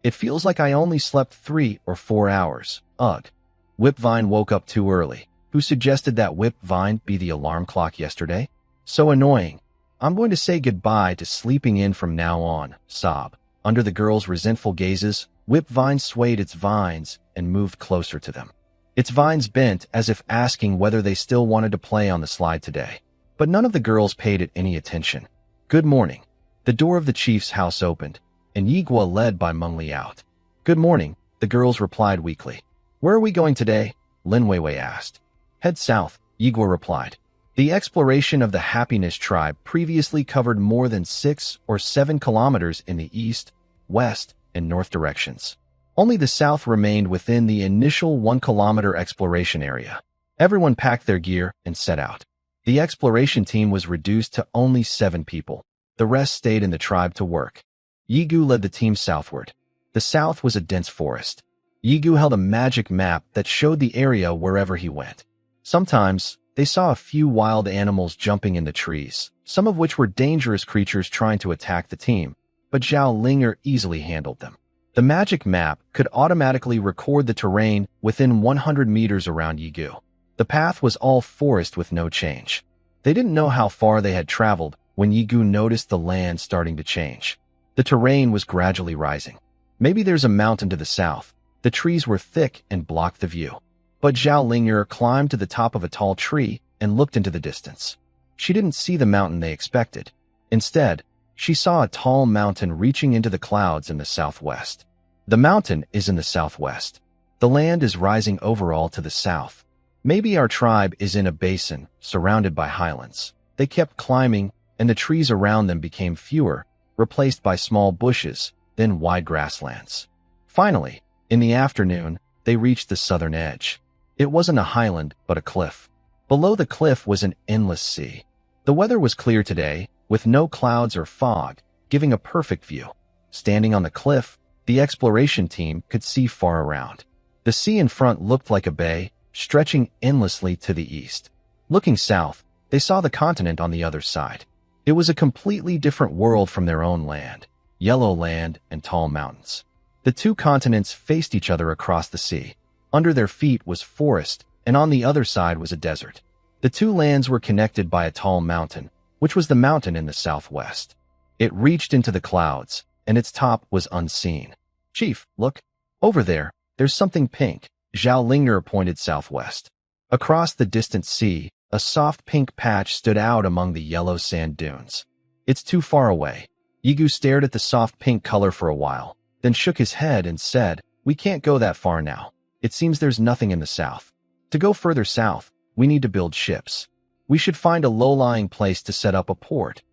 It feels like I only slept 3 or 4 hours. Ugh. Whipvine woke up too early. Who suggested that Whipvine be the alarm clock yesterday? So annoying. I'm going to say goodbye to sleeping in from now on. Sob. Under the girls' resentful gazes, Whipvine swayed its vines and moved closer to them. Its vines bent as if asking whether they still wanted to play on the slide today. But none of the girls paid it any attention. Good morning. The door of the chief's house opened, and Yigua led Bai Mengli out. Good morning, the girls replied weakly. Where are we going today? Lin Weiwei asked. Head south, Yigua replied. The exploration of the Happiness tribe previously covered more than 6 or 7 kilometers in the east, west, and north directions. Only the south remained within the initial 1-kilometer exploration area. Everyone packed their gear and set out. The exploration team was reduced to only 7 people. The rest stayed in the tribe to work. Yigu led the team southward. The south was a dense forest. Yigu held a magic map that showed the area wherever he went. Sometimes, they saw a few wild animals jumping in the trees, some of which were dangerous creatures trying to attack the team, but Zhao Linger easily handled them. The magic map could automatically record the terrain within 100 meters around Yigu. The path was all forest with no change. They didn't know how far they had traveled when Yigu noticed the land starting to change. The terrain was gradually rising. Maybe there's a mountain to the south. The trees were thick and blocked the view. But Zhao Linger climbed to the top of a tall tree and looked into the distance. She didn't see the mountain they expected. Instead, she saw a tall mountain reaching into the clouds in the southwest. The mountain is in the southwest. The land is rising overall to the south. Maybe our tribe is in a basin, surrounded by highlands. They kept climbing, and the trees around them became fewer, replaced by small bushes, then wide grasslands. Finally, in the afternoon, they reached the southern edge. It wasn't a highland, but a cliff. Below the cliff was an endless sea. The weather was clear today, with no clouds or fog, giving a perfect view. Standing on the cliff, the exploration team could see far around. The sea in front looked like a bay, stretching endlessly to the east. Looking south, they saw the continent on the other side. It was a completely different world from their own land, yellow land and tall mountains. The two continents faced each other across the sea. Under their feet was forest, and on the other side was a desert. The two lands were connected by a tall mountain, which was the mountain in the southwest. It reached into the clouds, and its top was unseen. "Chief, look. Over there, there's something pink." Zhao Linger pointed southwest. Across the distant sea, a soft pink patch stood out among the yellow sand dunes. "It's too far away." Yigu stared at the soft pink color for a while, then shook his head and said, "We can't go that far now. It seems there's nothing in the south. To go further south, we need to build ships. We should find a low-lying place to set up a port.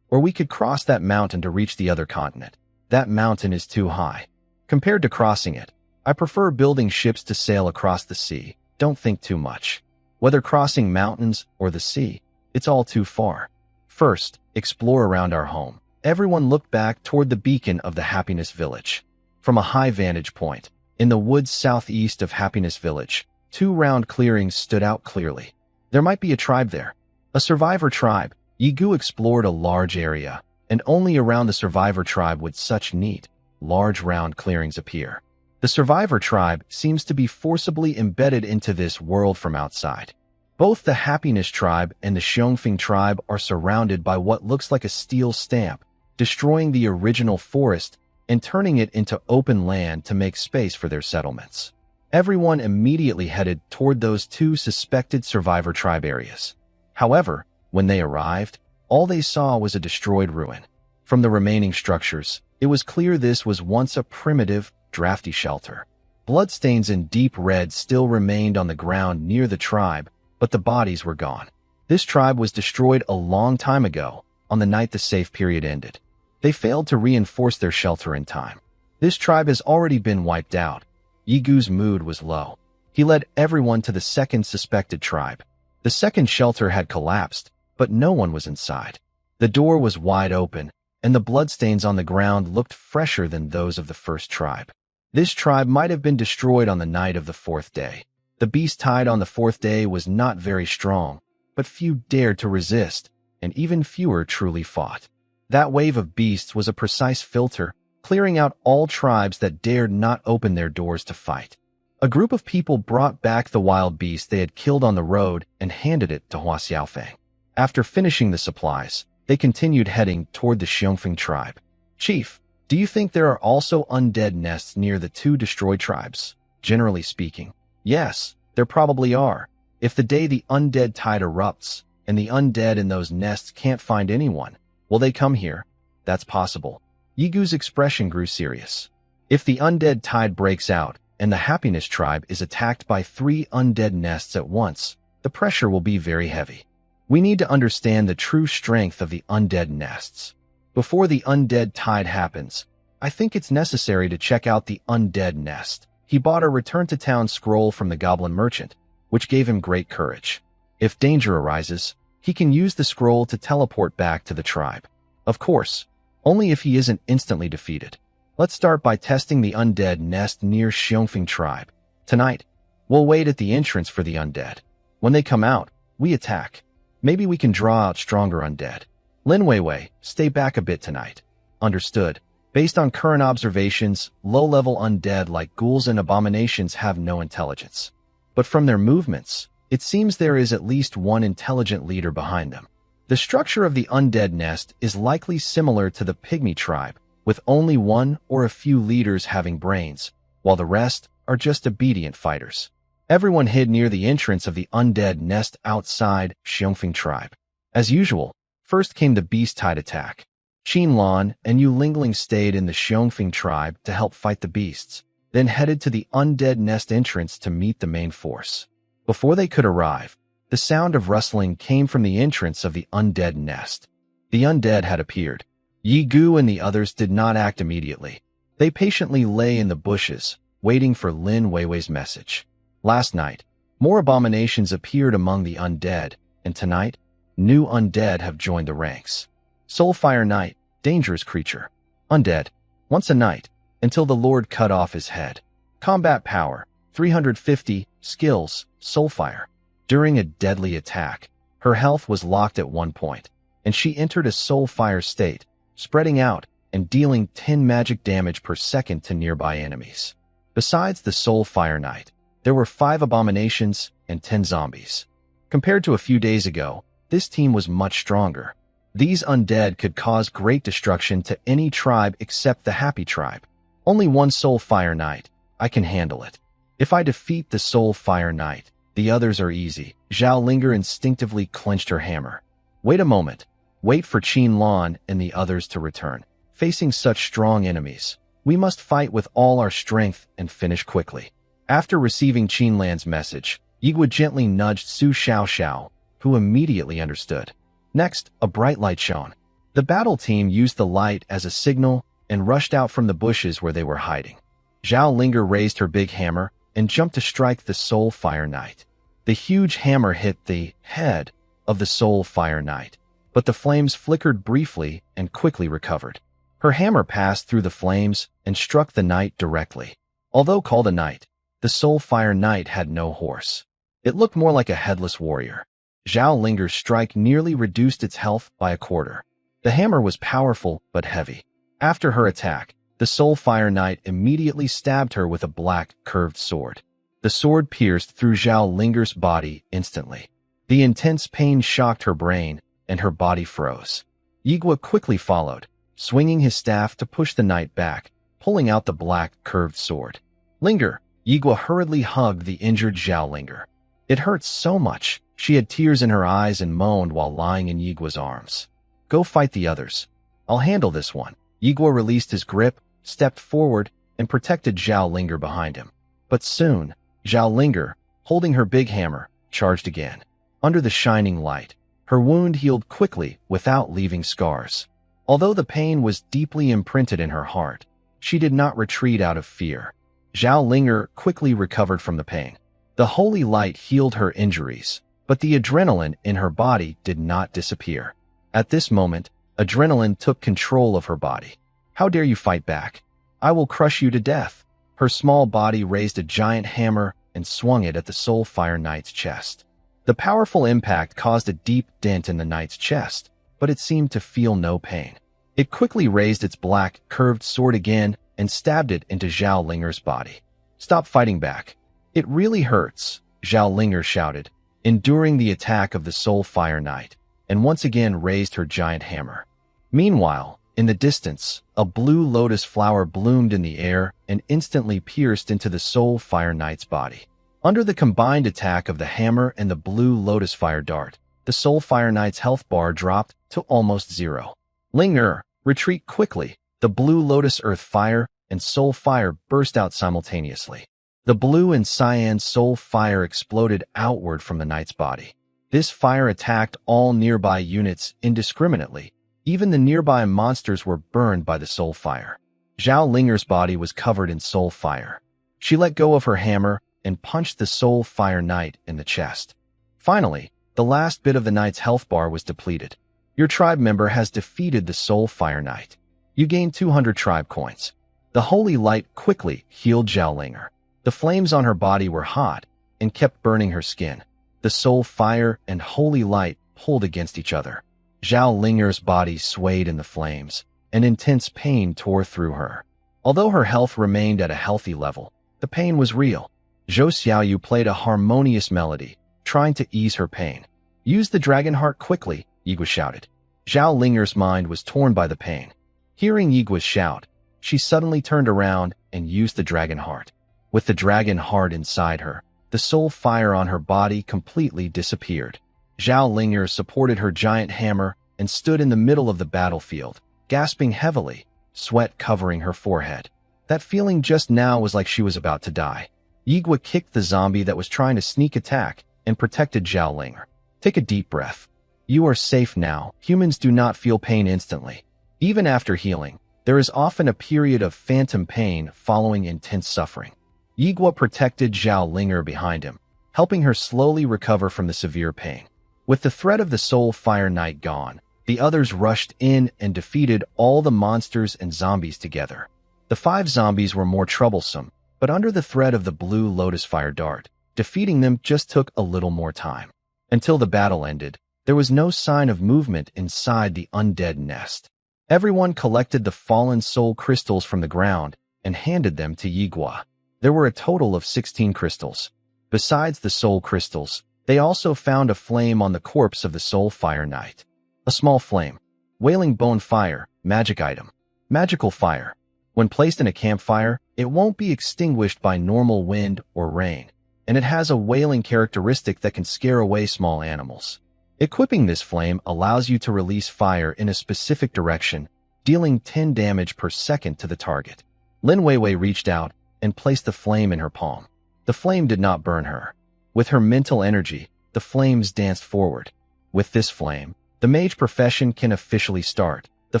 Or we could cross that mountain to reach the other continent. That mountain is too high. Compared to crossing it, I prefer building ships to sail across the sea. Don't think too much. Whether crossing mountains or the sea, it's all too far. First, explore around our home." Everyone looked back toward the beacon of the Happiness Village. From a high vantage point, in the woods southeast of Happiness Village, 2 round clearings stood out clearly. There might be a tribe there. A survivor tribe. Yigu explored a large area, and only around the survivor tribe would such neat, large round clearings appear. The survivor tribe seems to be forcibly embedded into this world from outside. Both the Happiness tribe and the Xiongfeng tribe are surrounded by what looks like a steel stamp, destroying the original forest and turning it into open land to make space for their settlements. Everyone immediately headed toward those 2 suspected survivor tribe areas. However, when they arrived, all they saw was a destroyed ruin. From the remaining structures, it was clear this was once a primitive, drafty shelter. Bloodstains in deep red still remained on the ground near the tribe, but the bodies were gone. This tribe was destroyed a long time ago, on the night the safe period ended. They failed to reinforce their shelter in time. This tribe has already been wiped out. Yigu's mood was low. He led everyone to the second suspected tribe. The second shelter had collapsed, but no one was inside. The door was wide open, and the bloodstains on the ground looked fresher than those of the first tribe. This tribe might have been destroyed on the night of the 4th day. The beast tied on the 4th day was not very strong, but few dared to resist, and even fewer truly fought. That wave of beasts was a precise filter, clearing out all tribes that dared not open their doors to fight. A group of people brought back the wild beast they had killed on the road and handed it to Hua Xiaofeng. After finishing the supplies, they continued heading toward the Xiongfeng tribe. "Chief, do you think there are also undead nests near the 2 destroyed tribes?" "Generally speaking, yes, there probably are. If the day the undead tide erupts, and the undead in those nests can't find anyone, will they come here?" "That's possible." Yigu's expression grew serious. "If the undead tide breaks out, and the Happiness tribe is attacked by 3 undead nests at once, the pressure will be very heavy. We need to understand the true strength of the undead nests. Before the undead tide happens, I think it's necessary to check out the undead nest. He bought a return-to-town scroll from the goblin merchant, which gave him great courage. If danger arises, he can use the scroll to teleport back to the tribe. Of course, only if he isn't instantly defeated. Let's start by testing the undead nest near Xiongfeng tribe. Tonight, we'll wait at the entrance for the undead. When they come out, we attack. Maybe we can draw out stronger undead. Lin Weiwei, stay back a bit tonight. Understood. Based on current observations, low-level undead like ghouls and abominations have no intelligence. But from their movements, it seems there is at least one intelligent leader behind them. The structure of the undead nest is likely similar to the pygmy tribe, with only one or a few leaders having brains, while the rest are just obedient fighters. Everyone hid near the entrance of the undead nest outside Xiongfeng tribe. As usual, first came the beast-tide attack. Qin Lan and Yu Lingling stayed in the Xiongfeng tribe to help fight the beasts, then headed to the undead nest entrance to meet the main force. Before they could arrive, the sound of rustling came from the entrance of the undead nest. The undead had appeared. Yi Gu and the others did not act immediately. They patiently lay in the bushes, waiting for Lin Weiwei's message. Last night, more abominations appeared among the undead, and tonight, new undead have joined the ranks. Soulfire Knight, dangerous creature. Undead, once a knight, until the Lord cut off his head. Combat power, 350, skills, Soulfire. During a deadly attack, her health was locked at 1 point, and she entered a Soulfire state, spreading out and dealing 10 magic damage per second to nearby enemies. Besides the Soulfire Knight, there were 5 abominations and 10 zombies. Compared to a few days ago, this team was much stronger. These undead could cause great destruction to any tribe except the Happy tribe. Only one Soulfire Knight. I can handle it. If I defeat the Soulfire Knight, the others are easy. Zhao Linger instinctively clenched her hammer. Wait a moment. Wait for Qin Lan and the others to return. Facing such strong enemies, we must fight with all our strength and finish quickly. After receiving Qin Lan's message, Yigua gently nudged Su Xiaoxiao, who immediately understood. Next, a bright light shone. The battle team used the light as a signal and rushed out from the bushes where they were hiding. Zhao Linger raised her big hammer and jumped to strike the Soulfire Knight. The huge hammer hit the head of the Soulfire Knight, but the flames flickered briefly and quickly recovered. Her hammer passed through the flames and struck the knight directly. Although called a knight, the Soulfire Knight had no horse. It looked more like a headless warrior. Zhao Linger's strike nearly reduced its health by a quarter. The hammer was powerful but heavy. After her attack, the Soulfire Knight immediately stabbed her with a black, curved sword. The sword pierced through Zhao Linger's body instantly. The intense pain shocked her brain, and her body froze. Yigua quickly followed, swinging his staff to push the knight back, pulling out the black, curved sword. Linger! Yigua hurriedly hugged the injured Zhao Linger. It hurt so much, she had tears in her eyes and moaned while lying in Yigua's arms. Go fight the others. I'll handle this one. Yigua released his grip, stepped forward, and protected Zhao Linger behind him. But soon, Zhao Linger, holding her big hammer, charged again. Under the shining light, her wound healed quickly without leaving scars. Although the pain was deeply imprinted in her heart, she did not retreat out of fear. Zhao Linger quickly recovered from the pain. The holy light healed her injuries, but the adrenaline in her body did not disappear. At this moment, adrenaline took control of her body. How dare you fight back? I will crush you to death. Her small body raised a giant hammer and swung it at the Soulfire Knight's chest. The powerful impact caused a deep dent in the knight's chest, but it seemed to feel no pain. It quickly raised its black, curved sword again and stabbed it into Zhao Linger's body. Stop fighting back. It really hurts, Zhao Linger shouted, enduring the attack of the Soulfire Knight, and once again raised her giant hammer. Meanwhile, in the distance, a blue lotus flower bloomed in the air and instantly pierced into the Soulfire Knight's body. Under the combined attack of the hammer and the blue lotus fire dart, the Soulfire Knight's health bar dropped to almost 0. Linger, retreat quickly. The blue lotus earth fire and soul fire burst out simultaneously. The blue and cyan soul fire exploded outward from the knight's body. This fire attacked all nearby units indiscriminately. Even the nearby monsters were burned by the soul fire. Zhao Linger's body was covered in soul fire. She let go of her hammer and punched the soul fire knight in the chest. Finally, the last bit of the knight's health bar was depleted. Your tribe member has defeated the soul fire knight. You gain 200 tribe coins. The holy light quickly healed Zhao Linger. The flames on her body were hot and kept burning her skin. The soul fire and holy light pulled against each other. Zhao Linger's body swayed in the flames, and intense pain tore through her. Although her health remained at a healthy level, the pain was real. Zhou Xiaoyu played a harmonious melody, trying to ease her pain. Use the dragon heart quickly, Yigua shouted. Zhao Linger's mind was torn by the pain. Hearing Yigua's shout, she suddenly turned around and used the dragon heart. With the dragon heart inside her, the soul fire on her body completely disappeared. Zhao Linger supported her giant hammer and stood in the middle of the battlefield, gasping heavily, sweat covering her forehead. That feeling just now was like she was about to die. Yigua kicked the zombie that was trying to sneak attack and protected Zhao Linger. Take a deep breath. You are safe now. Humans do not feel pain instantly. Even after healing, there is often a period of phantom pain following intense suffering. Yigua protected Zhao Linger behind him, helping her slowly recover from the severe pain. With the threat of the Soul Fire Knight gone, the others rushed in and defeated all the monsters and zombies together. The 5 zombies were more troublesome, but under the threat of the blue Lotus Fire Dart, defeating them just took a little more time. Until the battle ended, there was no sign of movement inside the undead nest. Everyone collected the fallen soul crystals from the ground and handed them to Yigua. There were a total of 16 crystals. Besides the soul crystals, they also found a flame on the corpse of the Soul Fire Knight. A small flame. Wailing Bone Fire, magic item. Magical fire. When placed in a campfire, it won't be extinguished by normal wind or rain, and it has a wailing characteristic that can scare away small animals. Equipping this flame allows you to release fire in a specific direction, dealing 10 damage per second to the target. Lin Weiwei reached out and placed the flame in her palm. The flame did not burn her. With her mental energy, the flames danced forward. With this flame, the mage profession can officially start. The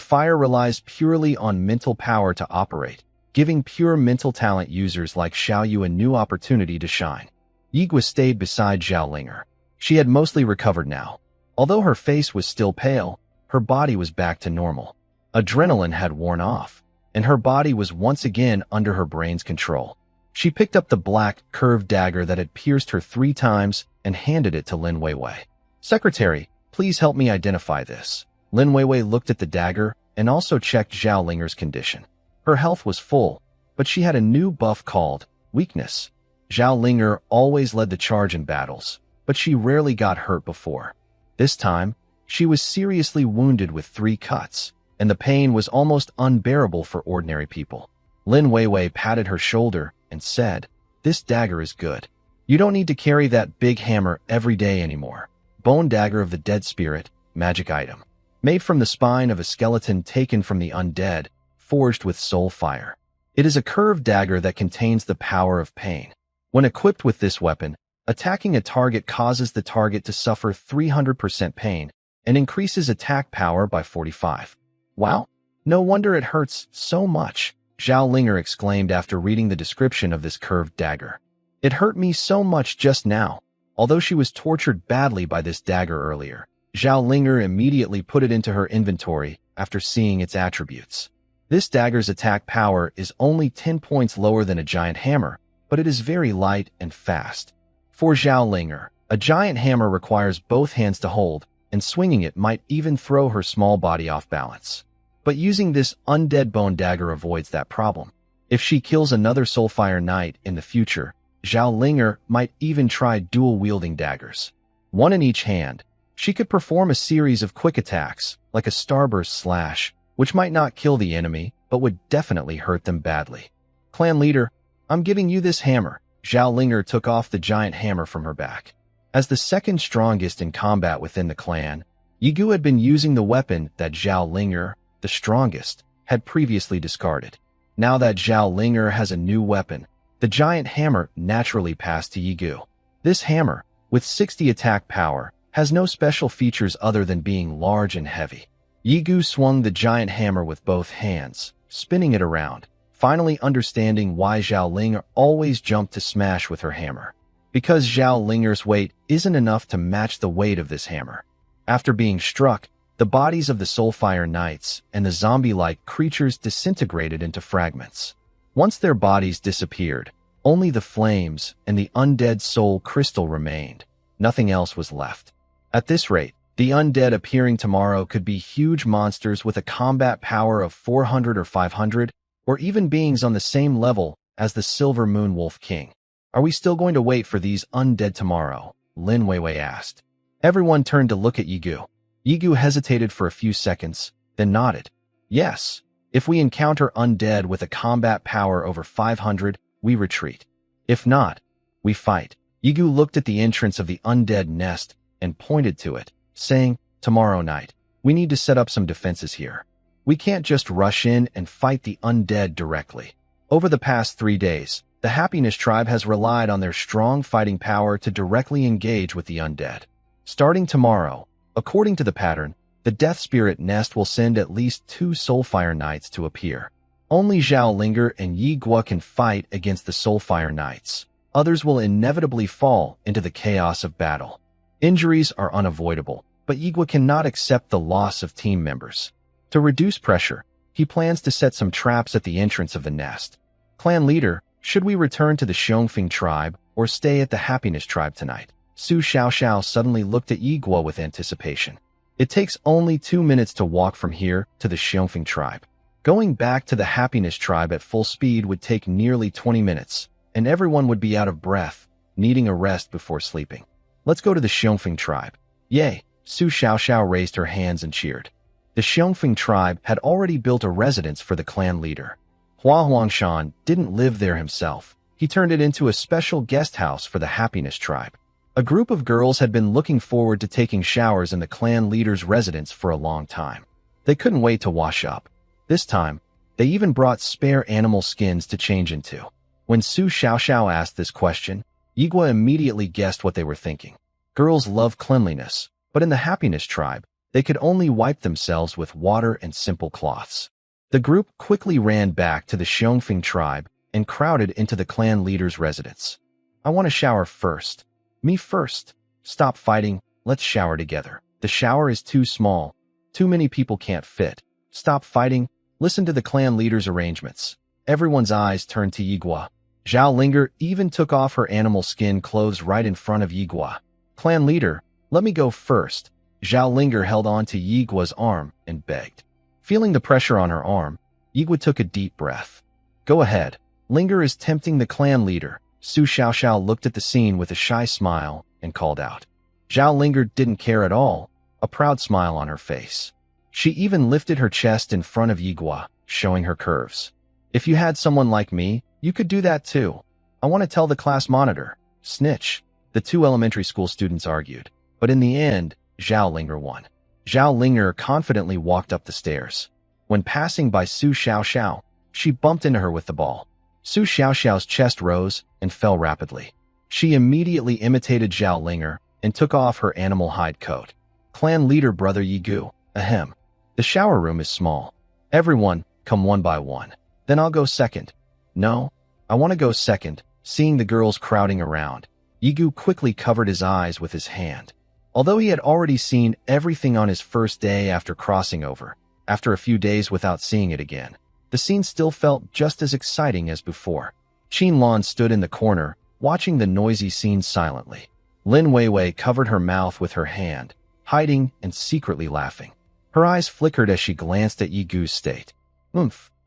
fire relies purely on mental power to operate, giving pure mental talent users like Xiaoyu a new opportunity to shine. Yigua stayed beside Zhao Linger. She had mostly recovered now. Although her face was still pale, her body was back to normal. Adrenaline had worn off, and her body was once again under her brain's control. She picked up the black, curved dagger that had pierced her 3 times and handed it to Lin Weiwei. Secretary, please help me identify this. Lin Weiwei looked at the dagger and also checked Zhao Linger's condition. Her health was full, but she had a new buff called weakness. Zhao Linger always led the charge in battles, but she rarely got hurt before. This time, she was seriously wounded with 3 cuts, and the pain was almost unbearable for ordinary people. Lin Weiwei patted her shoulder and said, "This dagger is good. You don't need to carry that big hammer every day anymore. Bone Dagger of the Dead Spirit, magic item. Made from the spine of a skeleton taken from the undead, forged with soul fire. It is a curved dagger that contains the power of pain. When equipped with this weapon, attacking a target causes the target to suffer 300% pain and increases attack power by 45. Wow, no wonder it hurts so much," Zhao Linger exclaimed after reading the description of this curved dagger. "It hurt me so much just now." Although she was tortured badly by this dagger earlier, Zhao Linger immediately put it into her inventory after seeing its attributes. This dagger's attack power is only 10 points lower than a giant hammer, but it is very light and fast. For Zhao Linger, a giant hammer requires both hands to hold, and swinging it might even throw her small body off balance. But using this undead bone dagger avoids that problem. If she kills another Soulfire Knight in the future, Zhao Linger might even try dual-wielding daggers. One in each hand, she could perform a series of quick attacks, like a starburst slash, which might not kill the enemy, but would definitely hurt them badly. "Clan leader, I'm giving you this hammer." Zhao Linger took off the giant hammer from her back. As the second strongest in combat within the clan, Yigu had been using the weapon that Zhao Linger, the strongest, had previously discarded. Now that Zhao Linger has a new weapon, the giant hammer naturally passed to Yigu. This hammer, with 60 attack power, has no special features other than being large and heavy. Yigu swung the giant hammer with both hands, spinning it around, finally understanding why Zhao Ling always jumped to smash with her hammer. Because Zhao Linger's weight isn't enough to match the weight of this hammer. After being struck, the bodies of the Soulfire Knights and the zombie-like creatures disintegrated into fragments. Once their bodies disappeared, only the flames and the undead soul crystal remained. Nothing else was left. At this rate, the undead appearing tomorrow could be huge monsters with a combat power of 400 or 500, or even beings on the same level as the Silver Moon Wolf King. Are we still going to wait for these undead tomorrow? Lin Weiwei asked. Everyone turned to look at Yigu. Yigu hesitated for a few seconds, then nodded. Yes, if we encounter undead with a combat power over 500, we retreat. If not, we fight. Yigu looked at the entrance of the undead nest and pointed to it, saying, tomorrow night, we need to set up some defenses here. We can't just rush in and fight the undead directly. Over the past 3 days, the Happiness Tribe has relied on their strong fighting power to directly engage with the undead. Starting tomorrow, according to the pattern, the Death Spirit Nest will send at least 2 Soulfire Knights to appear. Only Zhao Linger and Yi Guo can fight against the Soulfire Knights. Others will inevitably fall into the chaos of battle. Injuries are unavoidable, but Yi Guo cannot accept the loss of team members. To reduce pressure, he plans to set some traps at the entrance of the nest. Clan leader, should we return to the Xiongfeng tribe or stay at the Happiness Tribe tonight? Su Xiaoxiao suddenly looked at Yi Guo with anticipation. It takes only 2 minutes to walk from here to the Xiongfeng tribe. Going back to the Happiness Tribe at full speed would take nearly 20 minutes, and everyone would be out of breath, needing a rest before sleeping. Let's go to the Xiongfeng tribe. Yay! Su Xiaoxiao raised her hands and cheered. The Xiongfeng tribe had already built a residence for the clan leader. Hua Huangshan didn't live there himself. He turned it into a special guest house for the Happiness Tribe. A group of girls had been looking forward to taking showers in the clan leader's residence for a long time. They couldn't wait to wash up. This time, they even brought spare animal skins to change into. When Su Xiaoxiao asked this question, Yi Guo immediately guessed what they were thinking. Girls love cleanliness, but in the Happiness Tribe, they could only wipe themselves with water and simple cloths. The group quickly ran back to the Xiongfeng tribe and crowded into the clan leader's residence. I want to shower first. Me first. Stop fighting, let's shower together. The shower is too small. Too many people can't fit. Stop fighting, listen to the clan leader's arrangements. Everyone's eyes turned to Yi Guo. Zhao Linger even took off her animal skin clothes right in front of Yi Guo. Clan leader, let me go first. Zhao Linger held on to Yi Guo's arm and begged. Feeling the pressure on her arm, Yi Guo took a deep breath. Go ahead. Linger is tempting the clan leader. Su Xiaoxiao looked at the scene with a shy smile and called out. Zhao Linger didn't care at all, a proud smile on her face. She even lifted her chest in front of Yi Guo, showing her curves. If you had someone like me, you could do that too. I want to tell the class monitor. Snitch, the 2 elementary school students argued. But in the end, Zhao Linger won. Zhao Linger confidently walked up the stairs. When passing by Su Xiaoxiao, she bumped into her with the ball. Su Xiaoxiao's chest rose and fell rapidly. She immediately imitated Zhao Linger and took off her animal hide coat. Clan leader brother Yigu, ahem. The shower room is small. Everyone, come one by one. Then I'll go second. No, I want to go second. Seeing the girls crowding around, Yigu quickly covered his eyes with his hand. Although he had already seen everything on his first day after crossing over, after a few days without seeing it again, the scene still felt just as exciting as before. Qinlan stood in the corner, watching the noisy scene silently. Lin Weiwei covered her mouth with her hand, hiding and secretly laughing. Her eyes flickered as she glanced at Yigu's state.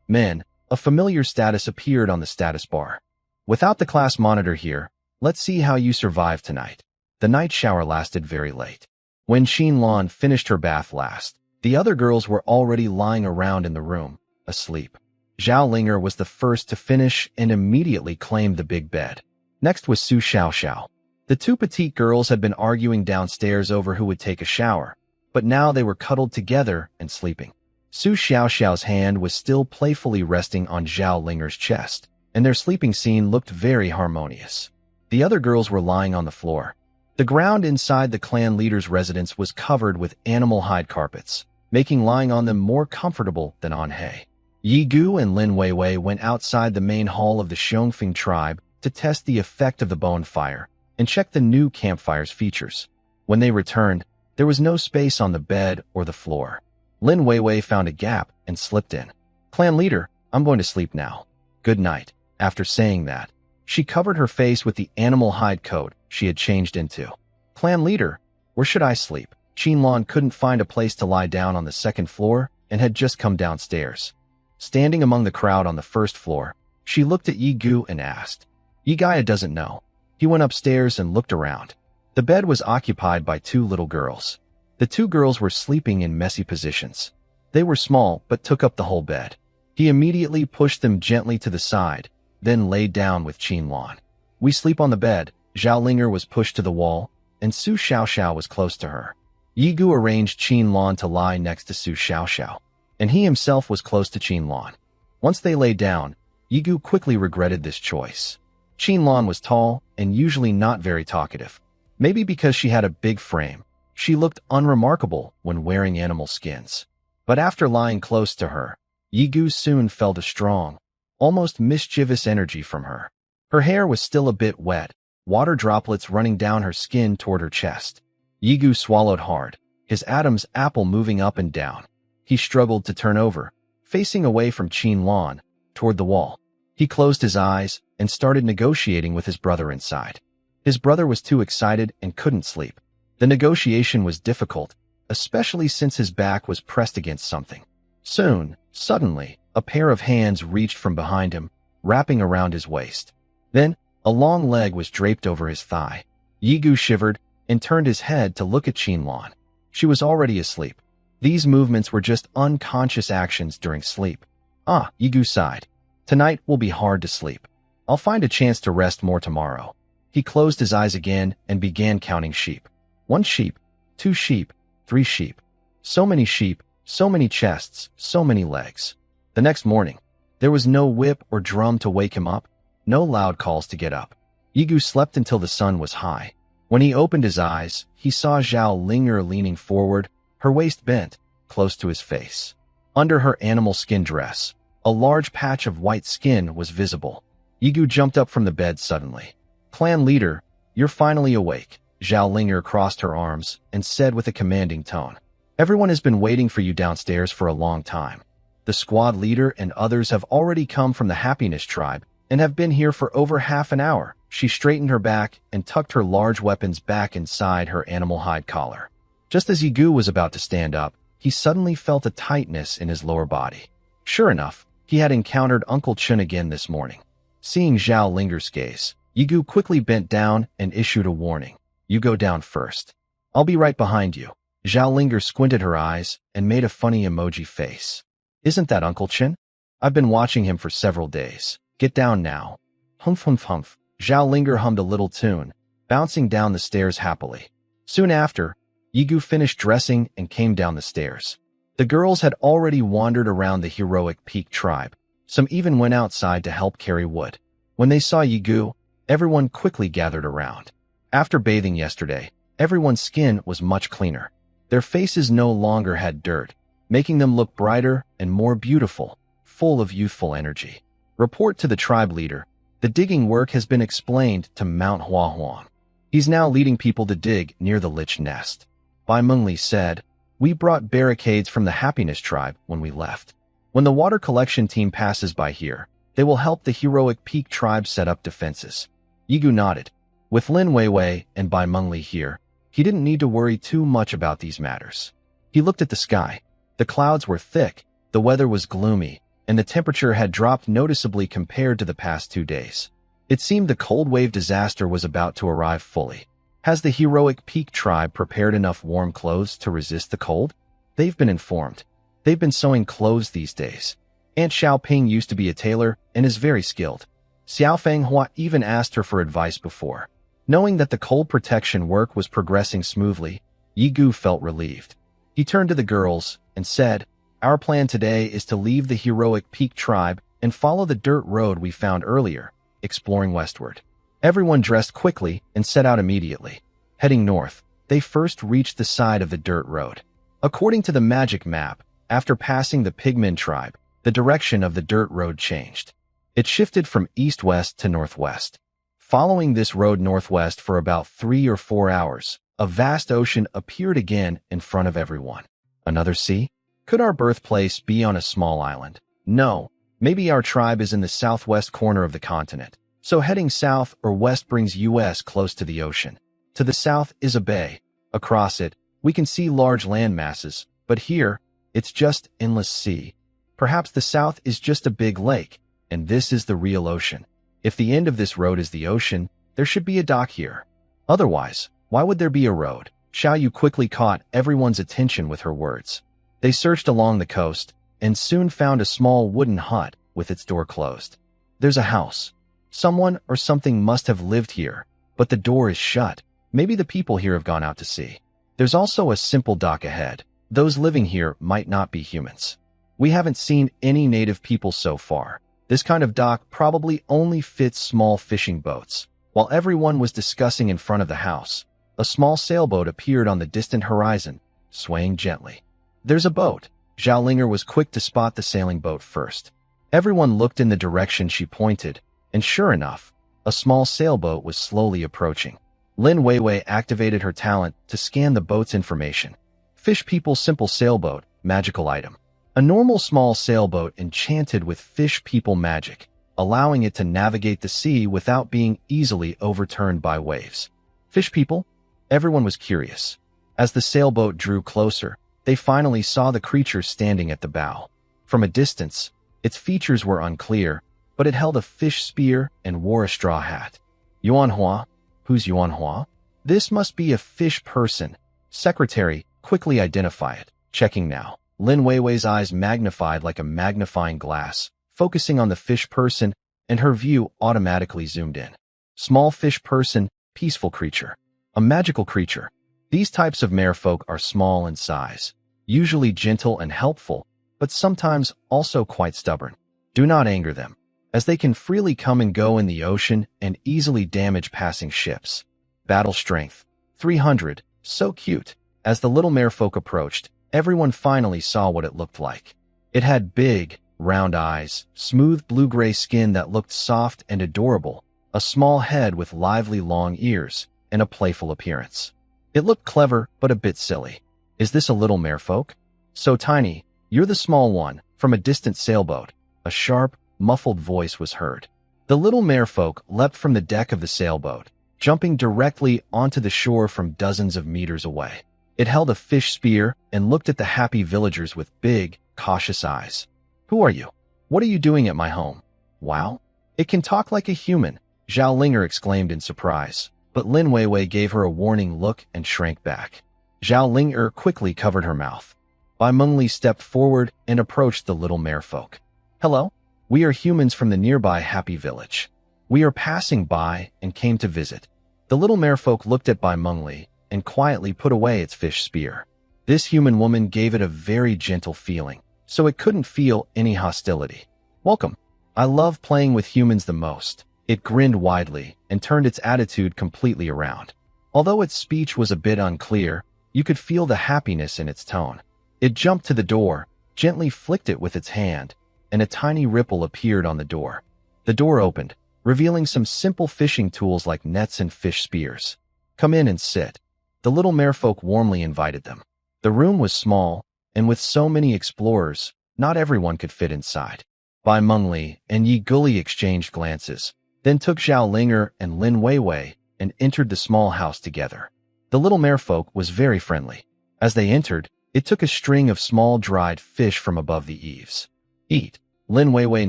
Men, a familiar status appeared on the status bar. Without the class monitor here, let's see how you survive tonight. The night shower lasted very late. When Qinlan finished her bath last, the other girls were already lying around in the room, asleep. Zhao Linger was the first to finish and immediately claimed the big bed. Next was Su Xiaoxiao. The 2 petite girls had been arguing downstairs over who would take a shower, but now they were cuddled together and sleeping. Su Xiaoxiao's hand was still playfully resting on Zhao Linger's chest, and their sleeping scene looked very harmonious. The other girls were lying on the floor. The ground inside the clan leader's residence was covered with animal hide carpets, making lying on them more comfortable than on hay. Yigu and Lin Weiwei went outside the main hall of the Xiongfeng tribe to test the effect of the bonfire and check the new campfire's features. When they returned, there was no space on the bed or the floor. Lin Weiwei found a gap and slipped in. "Clan leader, I'm going to sleep now. Good night." After saying that, she covered her face with the animal hide coat she had changed into. "Clan leader, where should I sleep?" Qinlan couldn't find a place to lie down on the second floor and had just come downstairs. Standing among the crowd on the first floor, she looked at Yigu and asked. Yigaya doesn't know. He went upstairs and looked around. The bed was occupied by two little girls. The two girls were sleeping in messy positions. They were small but took up the whole bed. He immediately pushed them gently to the side, then laid down with Qinlan. "We sleep on the bed." Zhao Linger was pushed to the wall, and Su Xiaoxiao was close to her. Yigu arranged Qinlan to lie next to Su Xiaoxiao, and he himself was close to Qinlan. Once they lay down, Yigu quickly regretted this choice. Qinlan was tall and usually not very talkative. Maybe because she had a big frame, she looked unremarkable when wearing animal skins. But after lying close to her, Yigu soon felt a strong, almost mischievous energy from her. Her hair was still a bit wet, water droplets running down her skin toward her chest. Yigu swallowed hard, his Adam's apple moving up and down. He struggled to turn over, facing away from Qinlan, toward the wall. He closed his eyes and started negotiating with his brother inside. His brother was too excited and couldn't sleep. The negotiation was difficult, especially since his back was pressed against something. Soon, suddenly, a pair of hands reached from behind him, wrapping around his waist. Then, a long leg was draped over his thigh. Yigu shivered and turned his head to look at Qinlan. She was already asleep. These movements were just unconscious actions during sleep. Yigu sighed. "Tonight will be hard to sleep. I'll find a chance to rest more tomorrow." He closed his eyes again and began counting sheep. 1 sheep, 2 sheep, 3 sheep. So many sheep, so many chests, so many legs. The next morning, there was no whip or drum to wake him up, no loud calls to get up. Yigu slept until the sun was high. When he opened his eyes, he saw Zhao Linger leaning forward, her waist bent, close to his face. Under her animal skin dress, a large patch of white skin was visible. Yigu jumped up from the bed suddenly. "Clan leader, you're finally awake." Zhao Linger crossed her arms and said with a commanding tone. "Everyone has been waiting for you downstairs for a long time. The squad leader and others have already come from the Happiness tribe and have been here for over half an hour." She straightened her back and tucked her large weapons back inside her animal hide collar. Just as Yigu was about to stand up, he suddenly felt a tightness in his lower body. Sure enough, he had encountered Uncle Chun again this morning. Seeing Zhao Linger's gaze, Yigu quickly bent down and issued a warning. "You go down first. I'll be right behind you." Zhao Linger squinted her eyes and made a funny emoji face. "Isn't that Uncle Chin? I've been watching him for several days. Get down now." Humph, humph, humph. Zhao Linger hummed a little tune, bouncing down the stairs happily. Soon after, Yigu finished dressing and came down the stairs. The girls had already wandered around the heroic Peak tribe. Some even went outside to help carry wood. When they saw Yigu, everyone quickly gathered around. After bathing yesterday, everyone's skin was much cleaner. Their faces no longer had dirt, making them look brighter and more beautiful, full of youthful energy. Report to the tribe leader. The digging work has been explained to Mount Huahuan. He's now leading people to dig near the Lich Nest. Bai Mengli said, "We brought barricades from the Happiness tribe when we left. When the water collection team passes by here, they will help the heroic Peak tribe set up defenses." Yigu nodded. With Lin Weiwei and Bai Mengli here, he didn't need to worry too much about these matters. He looked at the sky. The clouds were thick, the weather was gloomy, and the temperature had dropped noticeably compared to the past 2 days. It seemed the cold wave disaster was about to arrive fully. Has the heroic Peak tribe prepared enough warm clothes to resist the cold? They've been informed. They've been sewing clothes these days. Aunt Xiaoping used to be a tailor and is very skilled. Xiao Fanghua even asked her for advice before. Knowing that the cold protection work was progressing smoothly, Yigu felt relieved. He turned to the girls and said, "Our plan today is to leave the heroic Peak tribe and follow the dirt road we found earlier, exploring westward." Everyone dressed quickly and set out immediately. Heading north, they first reached the side of the dirt road. According to the magic map, after passing the Pigmen tribe, the direction of the dirt road changed. It shifted from east-west to northwest. Following this road northwest for about 3 or 4 hours, a vast ocean appeared again in front of everyone. Another sea? Could our birthplace be on a small island? No, maybe our tribe is in the southwest corner of the continent. So heading south or west brings us close to the ocean. To the south is a bay. Across it, we can see large land masses, but here, it's just endless sea. Perhaps the south is just a big lake, and this is the real ocean. If the end of this road is the ocean, there should be a dock here. Otherwise, why would there be a road? Xiao Yu quickly caught everyone's attention with her words. They searched along the coast, and soon found a small wooden hut with its door closed. There's a house. Someone or something must have lived here, but the door is shut. Maybe the people here have gone out to sea. There's also a simple dock ahead. Those living here might not be humans. We haven't seen any native people so far. This kind of dock probably only fits small fishing boats. While everyone was discussing in front of the house, a small sailboat appeared on the distant horizon, swaying gently. There's a boat. Zhao Linger was quick to spot the sailing boat first. Everyone looked in the direction she pointed, and sure enough, a small sailboat was slowly approaching. Lin Weiwei activated her talent to scan the boat's information. Fish People Simple Sailboat, magical item. A normal small sailboat enchanted with Fish People magic, allowing it to navigate the sea without being easily overturned by waves. Fish People? Everyone was curious. As the sailboat drew closer, they finally saw the creature standing at the bow. From a distance, its features were unclear, but it held a fish spear and wore a straw hat. Yuanhua? Who's Yuanhua? This must be a fish person. Secretary, quickly identify it. Checking now. Lin Weiwei's eyes magnified like a magnifying glass, focusing on the fish person, and her view automatically zoomed in. Small fish person, peaceful creature. A magical creature. These types of merfolk are small in size, usually gentle and helpful, but sometimes also quite stubborn. Do not anger them, as they can freely come and go in the ocean and easily damage passing ships. Battle strength. 300. So cute. As the little merfolk approached, everyone finally saw what it looked like. It had big, round eyes, smooth blue-gray skin that looked soft and adorable, a small head with lively long ears, and a playful appearance. It looked clever, but a bit silly. Is this a little merfolk? So tiny, you're the small one. From a distant sailboat, a sharp, muffled voice was heard. The little merfolk leapt from the deck of the sailboat, jumping directly onto the shore from dozens of meters away. It held a fish spear and looked at the happy villagers with big, cautious eyes. Who are you? What are you doing at my home? Wow. It can talk like a human, Zhao Linger exclaimed in surprise. But Lin Weiwei gave her a warning look and shrank back. Zhao Linger quickly covered her mouth. Bai Mengli stepped forward and approached the little merfolk. Hello? We are humans from the nearby happy village. We are passing by and came to visit. The little merfolk looked at Bai Mengli and quietly put away its fish spear. This human woman gave it a very gentle feeling, so it couldn't feel any hostility. Welcome. I love playing with humans the most. It grinned widely and turned its attitude completely around. Although its speech was a bit unclear, you could feel the happiness in its tone. It jumped to the door, gently flicked it with its hand, and a tiny ripple appeared on the door. The door opened, revealing some simple fishing tools like nets and fish spears. Come in and sit. The little merfolk warmly invited them. The room was small, and with so many explorers, not everyone could fit inside. Bai Mengli and Yi Guli exchanged glances, then took Zhao Linger and Lin Weiwei and entered the small house together. The little merfolk was very friendly. As they entered, it took a string of small dried fish from above the eaves. Eat. Lin Weiwei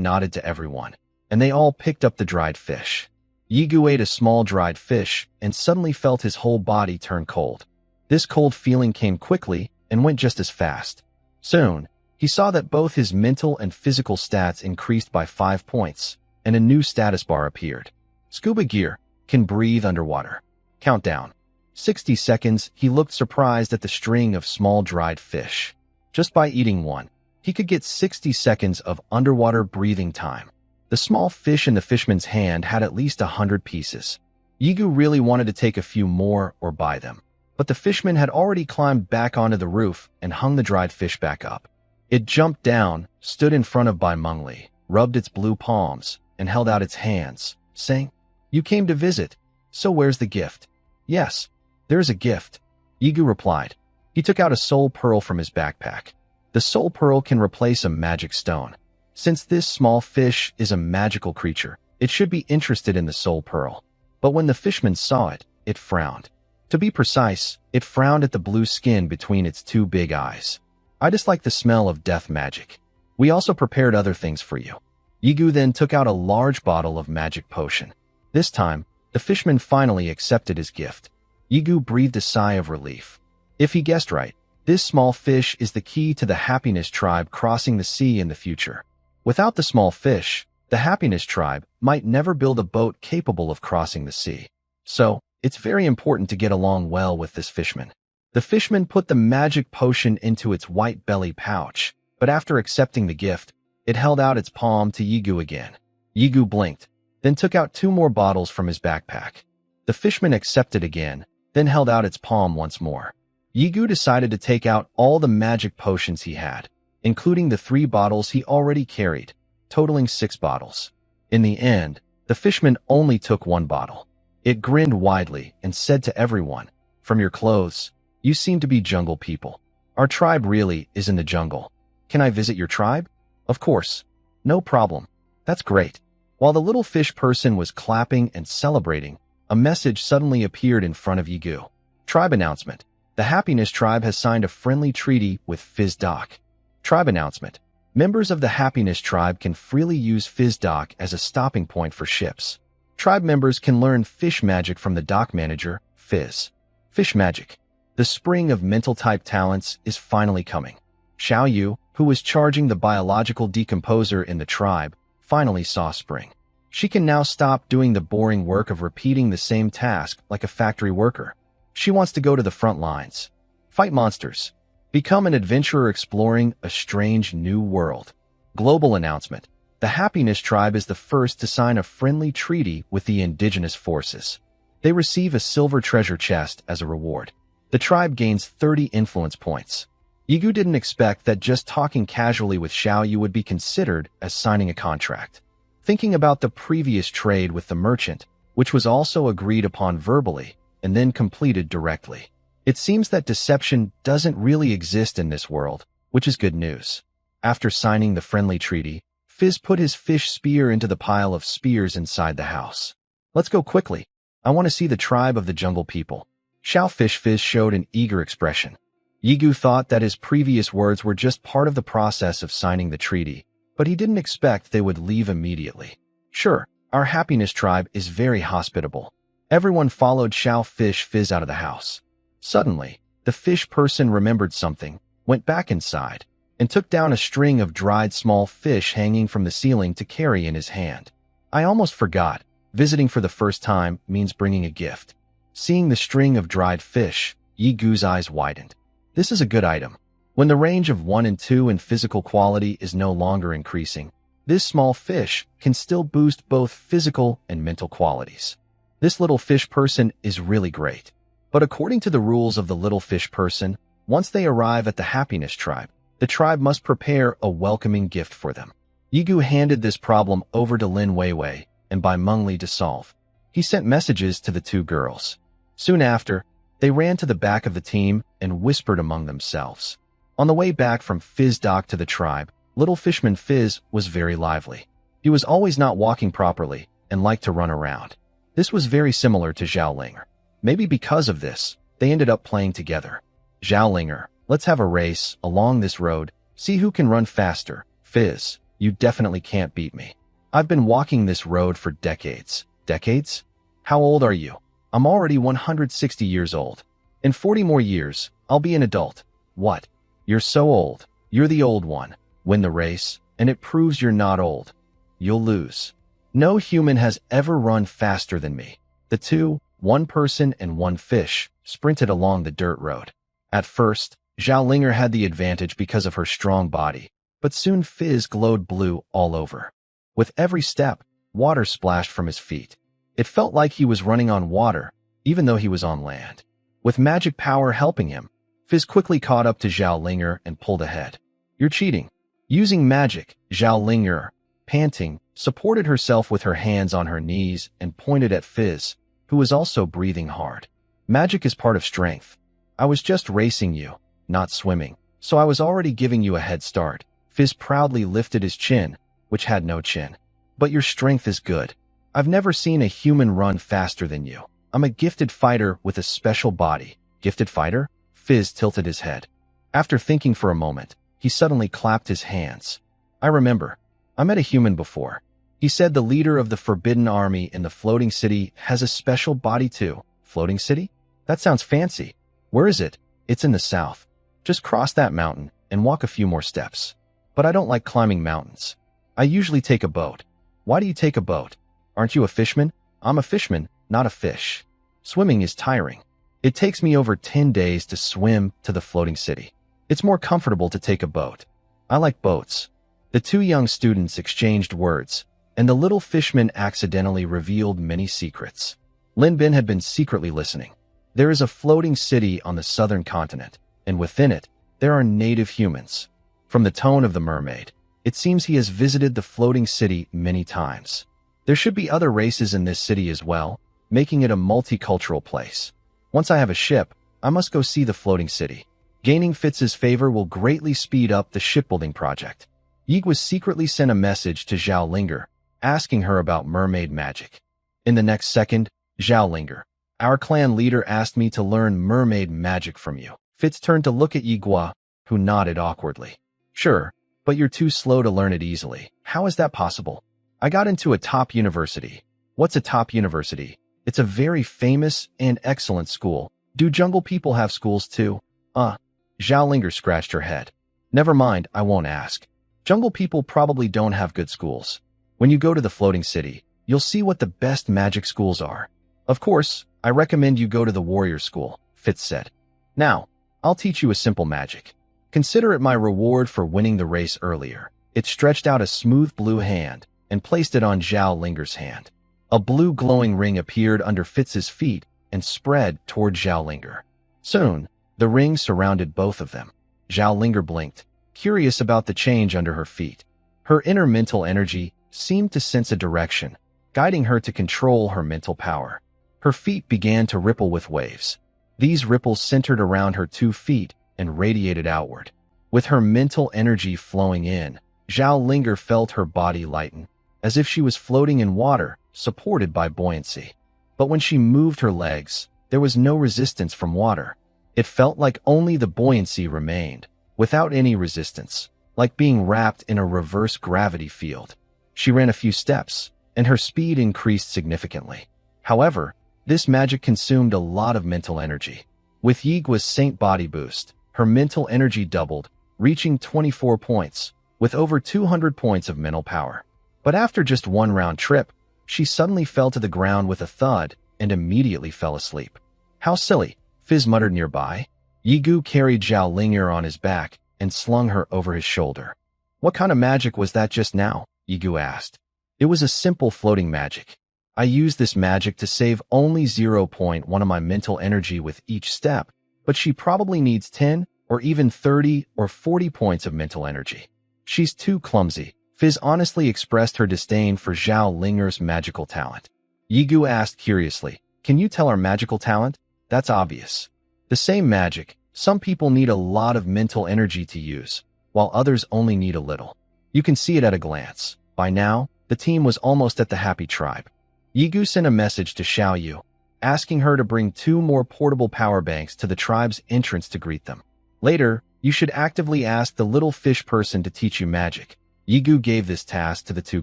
nodded to everyone, and they all picked up the dried fish. Yigu ate a small dried fish and suddenly felt his whole body turn cold. This cold feeling came quickly and went just as fast. Soon, he saw that both his mental and physical stats increased by 5 points, and a new status bar appeared. Scuba gear, can breathe underwater. Countdown. 60 seconds. He looked surprised at the string of small dried fish. Just by eating one, he could get 60 seconds of underwater breathing time. The small fish in the fishman's hand had at least 100 pieces. Yigu really wanted to take a few more or buy them, but the fishman had already climbed back onto the roof and hung the dried fish back up. It jumped down, stood in front of Bai Mengli, rubbed its blue palms, and held out its hands, saying, "You came to visit, so where's the gift?" "Yes, there's a gift," Yigu replied. He took out a soul pearl from his backpack. The soul pearl can replace a magic stone. Since this small fish is a magical creature, it should be interested in the soul pearl. But when the fishman saw it, it frowned. To be precise, it frowned at the blue skin between its two big eyes. "I dislike the smell of death magic. We also prepared other things for you." Yigu then took out a large bottle of magic potion. This time, the fishman finally accepted his gift. Yigu breathed a sigh of relief. If he guessed right, this small fish is the key to the Happiness Tribe crossing the sea in the future. Without the small fish, the Happiness Tribe might never build a boat capable of crossing the sea. So, it's very important to get along well with this fishman. The fishman put the magic potion into its white belly pouch, but after accepting the gift, it held out its palm to Yigu again. Yigu blinked, then took out 2 more bottles from his backpack. The fishman accepted again, then held out its palm once more. Yigu decided to take out all the magic potions he had, including the 3 bottles he already carried, totaling 6 bottles. In the end, the fishman only took 1 bottle. It grinned widely and said to everyone, "From your clothes, you seem to be jungle people. Our tribe really is in the jungle. Can I visit your tribe?" "Of course. No problem. That's great." While the little fish person was clapping and celebrating, a message suddenly appeared in front of Yigu. Tribe announcement. The Happiness Tribe has signed a friendly treaty with Fizdock. Tribe announcement. Members of the Happiness Tribe can freely use Fizdock as a stopping point for ships. Tribe members can learn fish magic from the dock manager, Fizz. Fish magic. The spring of mental-type talents is finally coming. Xiao Yu, who was charging the biological decomposer in the tribe, finally saw spring. She can now stop doing the boring work of repeating the same task like a factory worker. She wants to go to the front lines. Fight monsters. Become an adventurer exploring a strange new world. Global announcement. The Happiness Tribe is the first to sign a friendly treaty with the indigenous forces. They receive a silver treasure chest as a reward. The tribe gains 30 influence points. Yigu didn't expect that just talking casually with Xiao Yu would be considered as signing a contract. Thinking about the previous trade with the merchant, which was also agreed upon verbally, and then completed directly. It seems that deception doesn't really exist in this world, which is good news. After signing the friendly treaty, Fizz put his fish spear into the pile of spears inside the house. "Let's go quickly. I want to see the tribe of the jungle people." Xiao Fish Fizz showed an eager expression. Yigu thought that his previous words were just part of the process of signing the treaty, but he didn't expect they would leave immediately. "Sure, our Happiness Tribe is very hospitable." Everyone followed Xiao Fish Fizz out of the house. Suddenly, the fish person remembered something, went back inside, and took down a string of dried small fish hanging from the ceiling to carry in his hand. "I almost forgot. Visiting for the first time means bringing a gift." Seeing the string of dried fish, Yigu's eyes widened. This is a good item. When the range of 1 and 2 in physical quality is no longer increasing, this small fish can still boost both physical and mental qualities. This little fish person is really great. But according to the rules of the little fish person, once they arrive at the Happiness Tribe, the tribe must prepare a welcoming gift for them. Yigu handed this problem over to Lin Weiwei and Bai Mengli to solve. He sent messages to the 2 girls. Soon after, they ran to the back of the team and whispered among themselves. On the way back from Fizz Dock to the tribe, little fishman Fizz was very lively. He was always not walking properly and liked to run around. This was very similar to Zhaolinger. Maybe because of this, they ended up playing together. "Zhaolinger, let's have a race along this road, see who can run faster." "Fizz, you definitely can't beat me. I've been walking this road for decades." "Decades? How old are you?" "I'm already 160 years old. In 40 more years, I'll be an adult." "What? You're so old. You're the old one. Win the race, and it proves you're not old. You'll lose. No human has ever run faster than me." The 2, 1 person and 1 fish, sprinted along the dirt road. At first, Zhaolinger had the advantage because of her strong body, but soon Fizz glowed blue all over. With every step, water splashed from his feet. It felt like he was running on water, even though he was on land. With magic power helping him, Fizz quickly caught up to Zhaolinger and pulled ahead. You're cheating. Using magic, Zhao Linger, panting, supported herself with her hands on her knees and pointed at Fizz, who was also breathing hard. Magic is part of strength. I was just racing you, not swimming, so I was already giving you a head start. Fizz proudly lifted his chin, which had no chin. But your strength is good. I've never seen a human run faster than you. I'm a gifted fighter with a special body. Gifted fighter? Fizz tilted his head. After thinking for a moment, he suddenly clapped his hands. I remember. I met a human before. He said the leader of the Forbidden Army in the Floating City has a special body too. Floating City? That sounds fancy. Where is it? It's in the south. Just cross that mountain and walk a few more steps. But I don't like climbing mountains. I usually take a boat. Why do you take a boat? Aren't you a fishman? I'm a fishman, not a fish. Swimming is tiring. It takes me over 10 days to swim to the Floating City. It's more comfortable to take a boat. I like boats. The two young students exchanged words, and the little fishman accidentally revealed many secrets. Lin Bin had been secretly listening. There is a floating city on the southern continent, and within it, there are native humans. From the tone of the mermaid, it seems he has visited the floating city many times. There should be other races in this city as well, making it a multicultural place. Once I have a ship, I must go see the floating city. Gaining Fitz's favor will greatly speed up the shipbuilding project. Yigwa secretly sent a message to Zhao Linger, asking her about mermaid magic. In the next second, Zhao Linger, our clan leader, asked me to learn mermaid magic from you. Fitz turned to look at Yigwa, who nodded awkwardly. Sure, but you're too slow to learn it easily. How is that possible? I got into a top university. What's a top university? It's a very famous and excellent school. Do jungle people have schools too? Zhao Linger scratched her head. Never mind, I won't ask. Jungle people probably don't have good schools. When you go to the floating city, you'll see what the best magic schools are. Of course, I recommend you go to the warrior school, Fitz said. Now, I'll teach you a simple magic. Consider it my reward for winning the race earlier. It stretched out a smooth blue hand and placed it on Zhao Linger's hand. A blue glowing ring appeared under Fitz's feet and spread toward Zhao Linger. Soon, the ring surrounded both of them. Zhao Linger blinked, curious about the change under her feet. Her inner mental energy seemed to sense a direction, guiding her to control her mental power. Her feet began to ripple with waves. These ripples centered around her 2 feet and radiated outward. With her mental energy flowing in, Zhao Linger felt her body lighten, as if she was floating in water, supported by buoyancy. But when she moved her legs, there was no resistance from water. It felt like only the buoyancy remained, without any resistance, like being wrapped in a reverse gravity field. She ran a few steps, and her speed increased significantly. However, this magic consumed a lot of mental energy. With Yigwa's Saint Body Boost, her mental energy doubled, reaching 24 points, with over 200 points of mental power. But after just one round trip, she suddenly fell to the ground with a thud and immediately fell asleep. How silly, Fizz muttered nearby. Yigu carried Zhao Linger on his back and slung her over his shoulder. What kind of magic was that just now? Yigu asked. It was a simple floating magic. I used this magic to save only 0.1 of my mental energy with each step, but she probably needs 10 or even 30 or 40 points of mental energy. She's too clumsy. Fizz honestly expressed her disdain for Zhao Linger's magical talent. Yigu asked curiously, can you tell our magical talent? That's obvious. The same magic, some people need a lot of mental energy to use, while others only need a little. You can see it at a glance. By now, the team was almost at the Happy Tribe. Yigu sent a message to Xiao Yu, asking her to bring 2 more portable power banks to the tribe's entrance to greet them. Later, you should actively ask the little fish person to teach you magic. Yigu gave this task to the 2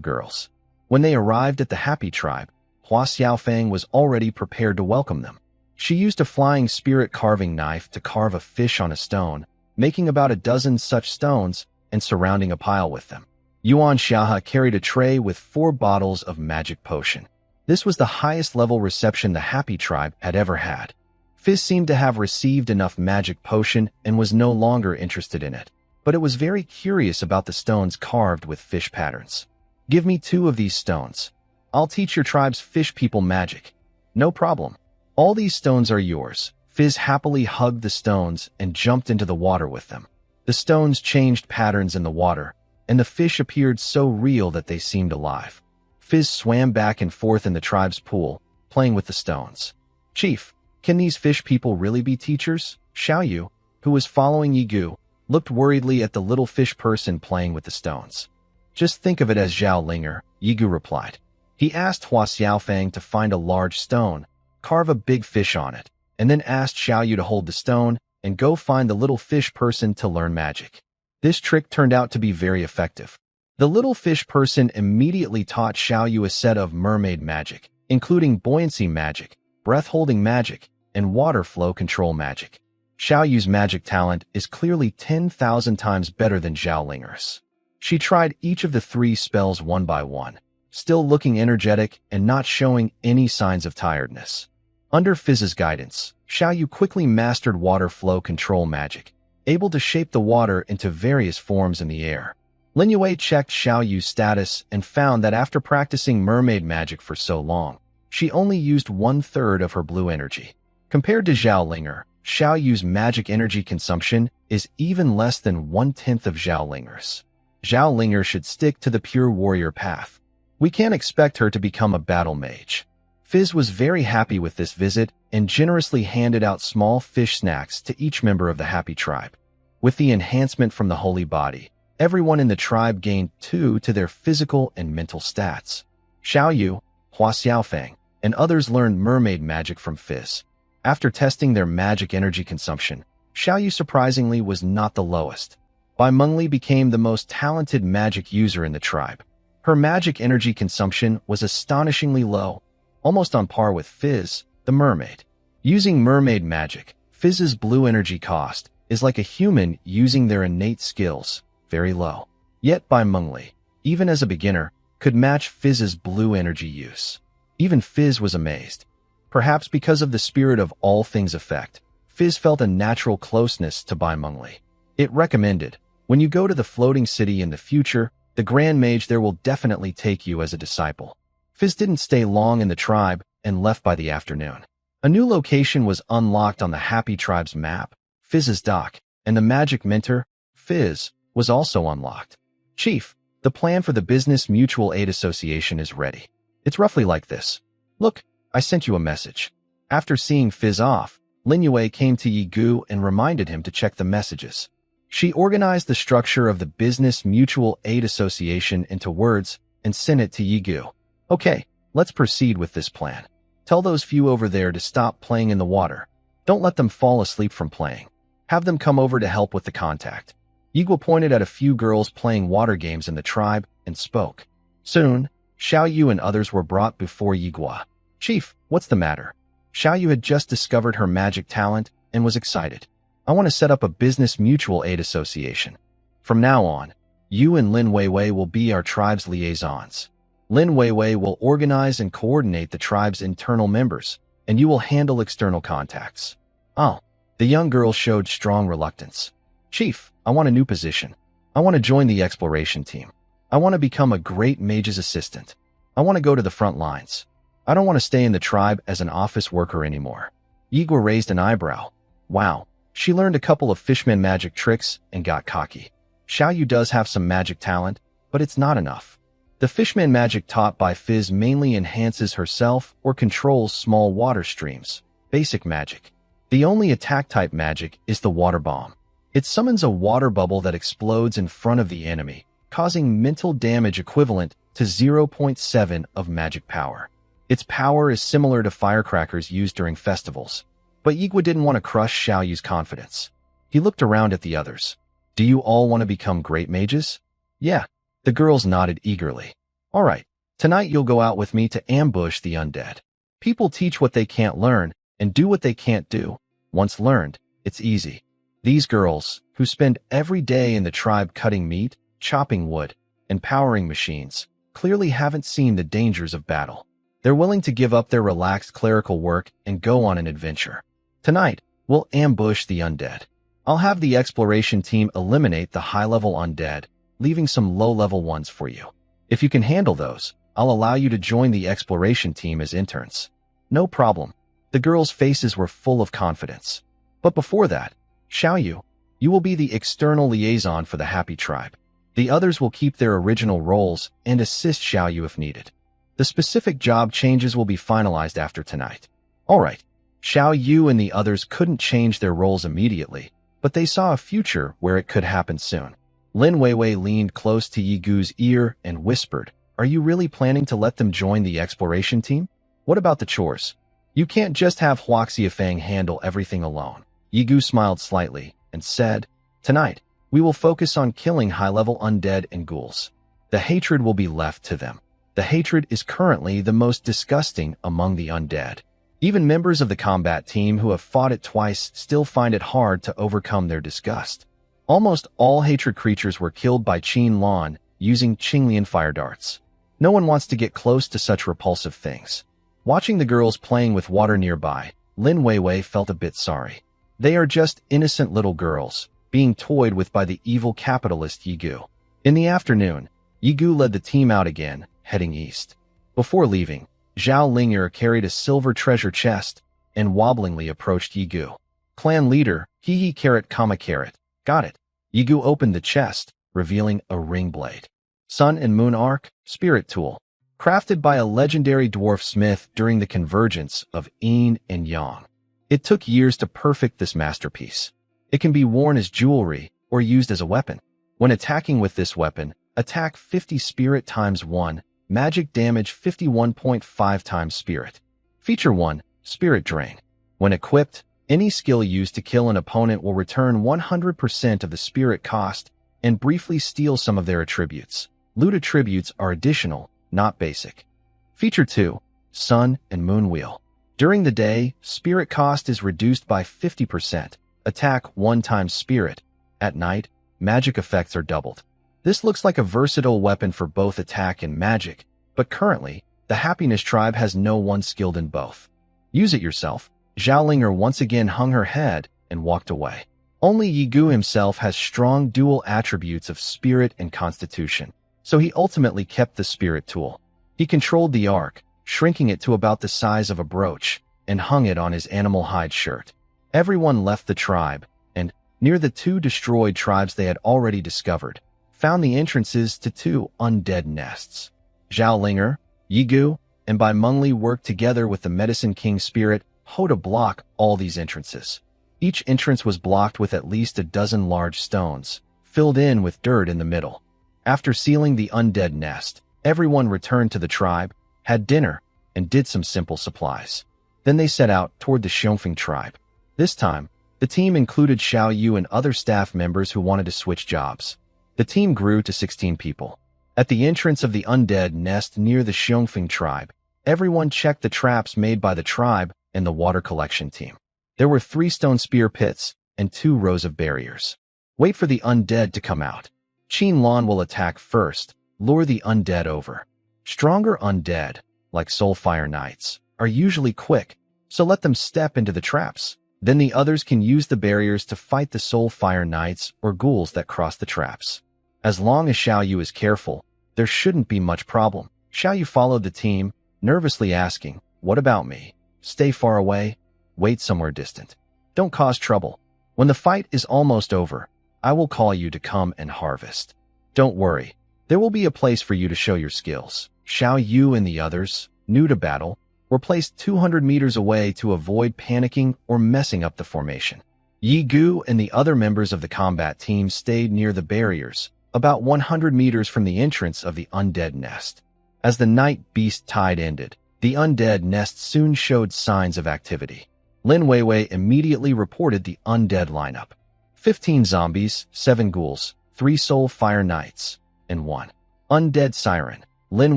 girls. When they arrived at the Happy Tribe, Hua Xiaofeng was already prepared to welcome them. She used a flying spirit carving knife to carve a fish on a stone, making about a dozen such stones and surrounding a pile with them. Yuan Xiahe carried a tray with 4 bottles of magic potion. This was the highest level reception the Happy Tribe had ever had. Fizz seemed to have received enough magic potion and was no longer interested in it, but it was very curious about the stones carved with fish patterns. Give me 2 of these stones. I'll teach your tribe's fish people magic. No problem. All these stones are yours. Fizz happily hugged the stones and jumped into the water with them. The stones changed patterns in the water, and the fish appeared so real that they seemed alive. Fizz swam back and forth in the tribe's pool, playing with the stones. "Chief, can these fish people really be teachers?" Xiaoyu, who was following Yigu, looked worriedly at the little fish person playing with the stones. "Just think of it as Zhao Linger," Yigu replied. He asked Hua Xiaofang to find a large stone, carve a big fish on it, and then asked Xiaoyu to hold the stone and go find the little fish person to learn magic. This trick turned out to be very effective. The little fish person immediately taught Xiaoyu a set of mermaid magic, including buoyancy magic, breath-holding magic, and water flow control magic. Xiaoyu's magic talent is clearly 10,000 times better than Zhao Linger's. She tried each of the 3 spells one by one, still looking energetic and not showing any signs of tiredness. Under Fizz's guidance, Xiaoyu quickly mastered water flow control magic, able to shape the water into various forms in the air. Lin Yue checked Xiaoyu's status and found that after practicing mermaid magic for so long, she only used 1/3 of her blue energy. Compared to Zhao Linger, Xiaoyu's magic energy consumption is even less than 1/10 of Zhao Linger's. Zhao Linger should stick to the pure warrior path. We can't expect her to become a battle mage. Fizz was very happy with this visit and generously handed out small fish snacks to each member of the Happy Tribe. With the enhancement from the Holy Body, everyone in the tribe gained 2 to their physical and mental stats. Xiaoyu, Hua Xiaofang, and others learned mermaid magic from Fizz. After testing their magic energy consumption, Xiaoyu surprisingly was not the lowest. Bai Mengli became the most talented magic user in the tribe. Her magic energy consumption was astonishingly low, almost on par with Fizz, the mermaid. Using mermaid magic, Fizz's blue energy cost is like a human using their innate skills, very low. Yet Bai Mengli, even as a beginner, could match Fizz's blue energy use. Even Fizz was amazed. Perhaps because of the spirit of all things effect, Fizz felt a natural closeness to Bai Mengli. It recommended, when you go to the floating city in the future, the Grand Mage there will definitely take you as a disciple. Fizz didn't stay long in the tribe and left by the afternoon. A new location was unlocked on the Happy Tribe's map, Fizz's dock, and the magic mentor, Fizz, was also unlocked. "Chief, the plan for the Business Mutual Aid Association is ready. It's roughly like this. Look, I sent you a message." After seeing Fizz off, Lin Yue came to Yigu and reminded him to check the messages. She organized the structure of the Business Mutual Aid Association into words and sent it to Yigu. "Okay, let's proceed with this plan. Tell those few over there to stop playing in the water. Don't let them fall asleep from playing. Have them come over to help with the contact." Yigu pointed at a few girls playing water games in the tribe and spoke. Soon, Xiaoyu and others were brought before Yigu. "Chief, what's the matter?" Xiaoyu had just discovered her magic talent and was excited. "I want to set up a business mutual aid association. From now on, you and Lin Weiwei will be our tribe's liaisons. Lin Weiwei will organize and coordinate the tribe's internal members, and you will handle external contacts." "Oh." The young girl showed strong reluctance. "Chief, I want a new position. I want to join the exploration team. I want to become a great mage's assistant. I want to go to the front lines. I don't want to stay in the tribe as an office worker anymore." Yigu raised an eyebrow. Wow, she learned a couple of fishman magic tricks and got cocky. Xiaoyu does have some magic talent, but it's not enough. The fishman magic taught by Fizz mainly enhances herself or controls small water streams, basic magic. The only attack-type magic is the water bomb. It summons a water bubble that explodes in front of the enemy, causing mental damage equivalent to 0.7 of magic power. Its power is similar to firecrackers used during festivals, but Yigu didn't want to crush Xiaoyu's confidence. He looked around at the others. "Do you all want to become great mages?" "Yeah." The girls nodded eagerly. "All right, tonight you'll go out with me to ambush the undead. People teach what they can't learn and do what they can't do. Once learned, it's easy." These girls, who spend every day in the tribe cutting meat, chopping wood, and powering machines, clearly haven't seen the dangers of battle. They're willing to give up their relaxed clerical work and go on an adventure. "Tonight, we'll ambush the undead. I'll have the exploration team eliminate the high-level undead, leaving some low-level ones for you. If you can handle those, I'll allow you to join the exploration team as interns." "No problem." The girls' faces were full of confidence. But before that, "Xiaoyu, You will be the external liaison for the Happy Tribe. The others will keep their original roles and assist Xiaoyu if needed. The specific job changes will be finalized after tonight. Alright, Xiaoyu and the others couldn't change their roles immediately, but they saw a future where it could happen soon. Lin Weiwei leaned close to Yigu's ear and whispered, "Are you really planning to let them join the exploration team? What about the chores? You can't just have Huaxiafang handle everything alone." Yigu smiled slightly and said, "Tonight, we will focus on killing high-level undead and ghouls. The hatred will be left to them. The hatred is currently the most disgusting among the undead. Even members of the combat team who have fought it twice still find it hard to overcome their disgust. Almost all hatred creatures were killed by Qin Lan using Qinglian fire darts. No one wants to get close to such repulsive things." Watching the girls playing with water nearby, Lin Weiwei felt a bit sorry. They are just innocent little girls, being toyed with by the evil capitalist Yigu. In the afternoon, Yigu led the team out again, heading east. Before leaving, Zhao Linger carried a silver treasure chest and wobblingly approached Yigu. "Clan leader, hee carrot comma carrot. Got it." Yigu opened the chest, revealing a ring blade. Sun and Moon Arc, spirit tool. Crafted by a legendary dwarf smith during the convergence of Yin and Yang. It took years to perfect this masterpiece. It can be worn as jewelry or used as a weapon. When attacking with this weapon, attack 50 spirit times 1, magic damage 51.5 times spirit. Feature 1, Spirit Drain. When equipped, any skill used to kill an opponent will return 100% of the spirit cost and briefly steal some of their attributes. Loot attributes are additional, not basic. Feature 2, Sun and Moon Wheel. During the day, spirit cost is reduced by 50%. Attack 1 times spirit. At night, magic effects are doubled. This looks like a versatile weapon for both attack and magic, but currently, the Happiness Tribe has no one skilled in both. Use it yourself. Zhao Linger once again hung her head and walked away. Only Yigu himself has strong dual attributes of spirit and constitution, so he ultimately kept the spirit tool. He controlled the arc, shrinking it to about the size of a brooch, and hung it on his animal hide shirt. Everyone left the tribe, and, near the 2 destroyed tribes they had already discovered, found the entrances to 2 undead nests. Zhao Linger, Yigu, and Bai Mengli worked together with the Medicine King spirit Ho to block all these entrances. Each entrance was blocked with at least a dozen large stones, filled in with dirt in the middle. After sealing the undead nest, everyone returned to the tribe, had dinner, and did some simple supplies. Then they set out toward the Xiongfeng tribe. This time, the team included Xiaoyu and other staff members who wanted to switch jobs. The team grew to 16 people. At the entrance of the undead nest near the Xiongfeng tribe, everyone checked the traps made by the tribe and the water collection team. There were 3 stone spear pits and 2 rows of barriers. Wait for the undead to come out. Qin Lan will attack first, lure the undead over. Stronger undead, like Soulfire Knights, are usually quick, so let them step into the traps. Then the others can use the barriers to fight the Soulfire Knights or ghouls that cross the traps. As long as Xiaoyu is careful, there shouldn't be much problem. Xiaoyu followed the team, nervously asking, "What about me? Stay far away? Wait somewhere distant. Don't cause trouble. When the fight is almost over, I will call you to come and harvest. Don't worry, there will be a place for you to show your skills." Xiaoyu and the others, new to battle, were placed 200 meters away to avoid panicking or messing up the formation. Yigu and the other members of the combat team stayed near the barriers, about 100 meters from the entrance of the undead nest. As the night beast tide ended, the undead nest soon showed signs of activity. Lin Weiwei immediately reported the undead lineup. 15 zombies, 7 ghouls, 3 soul fire knights, and 1 undead siren. Lin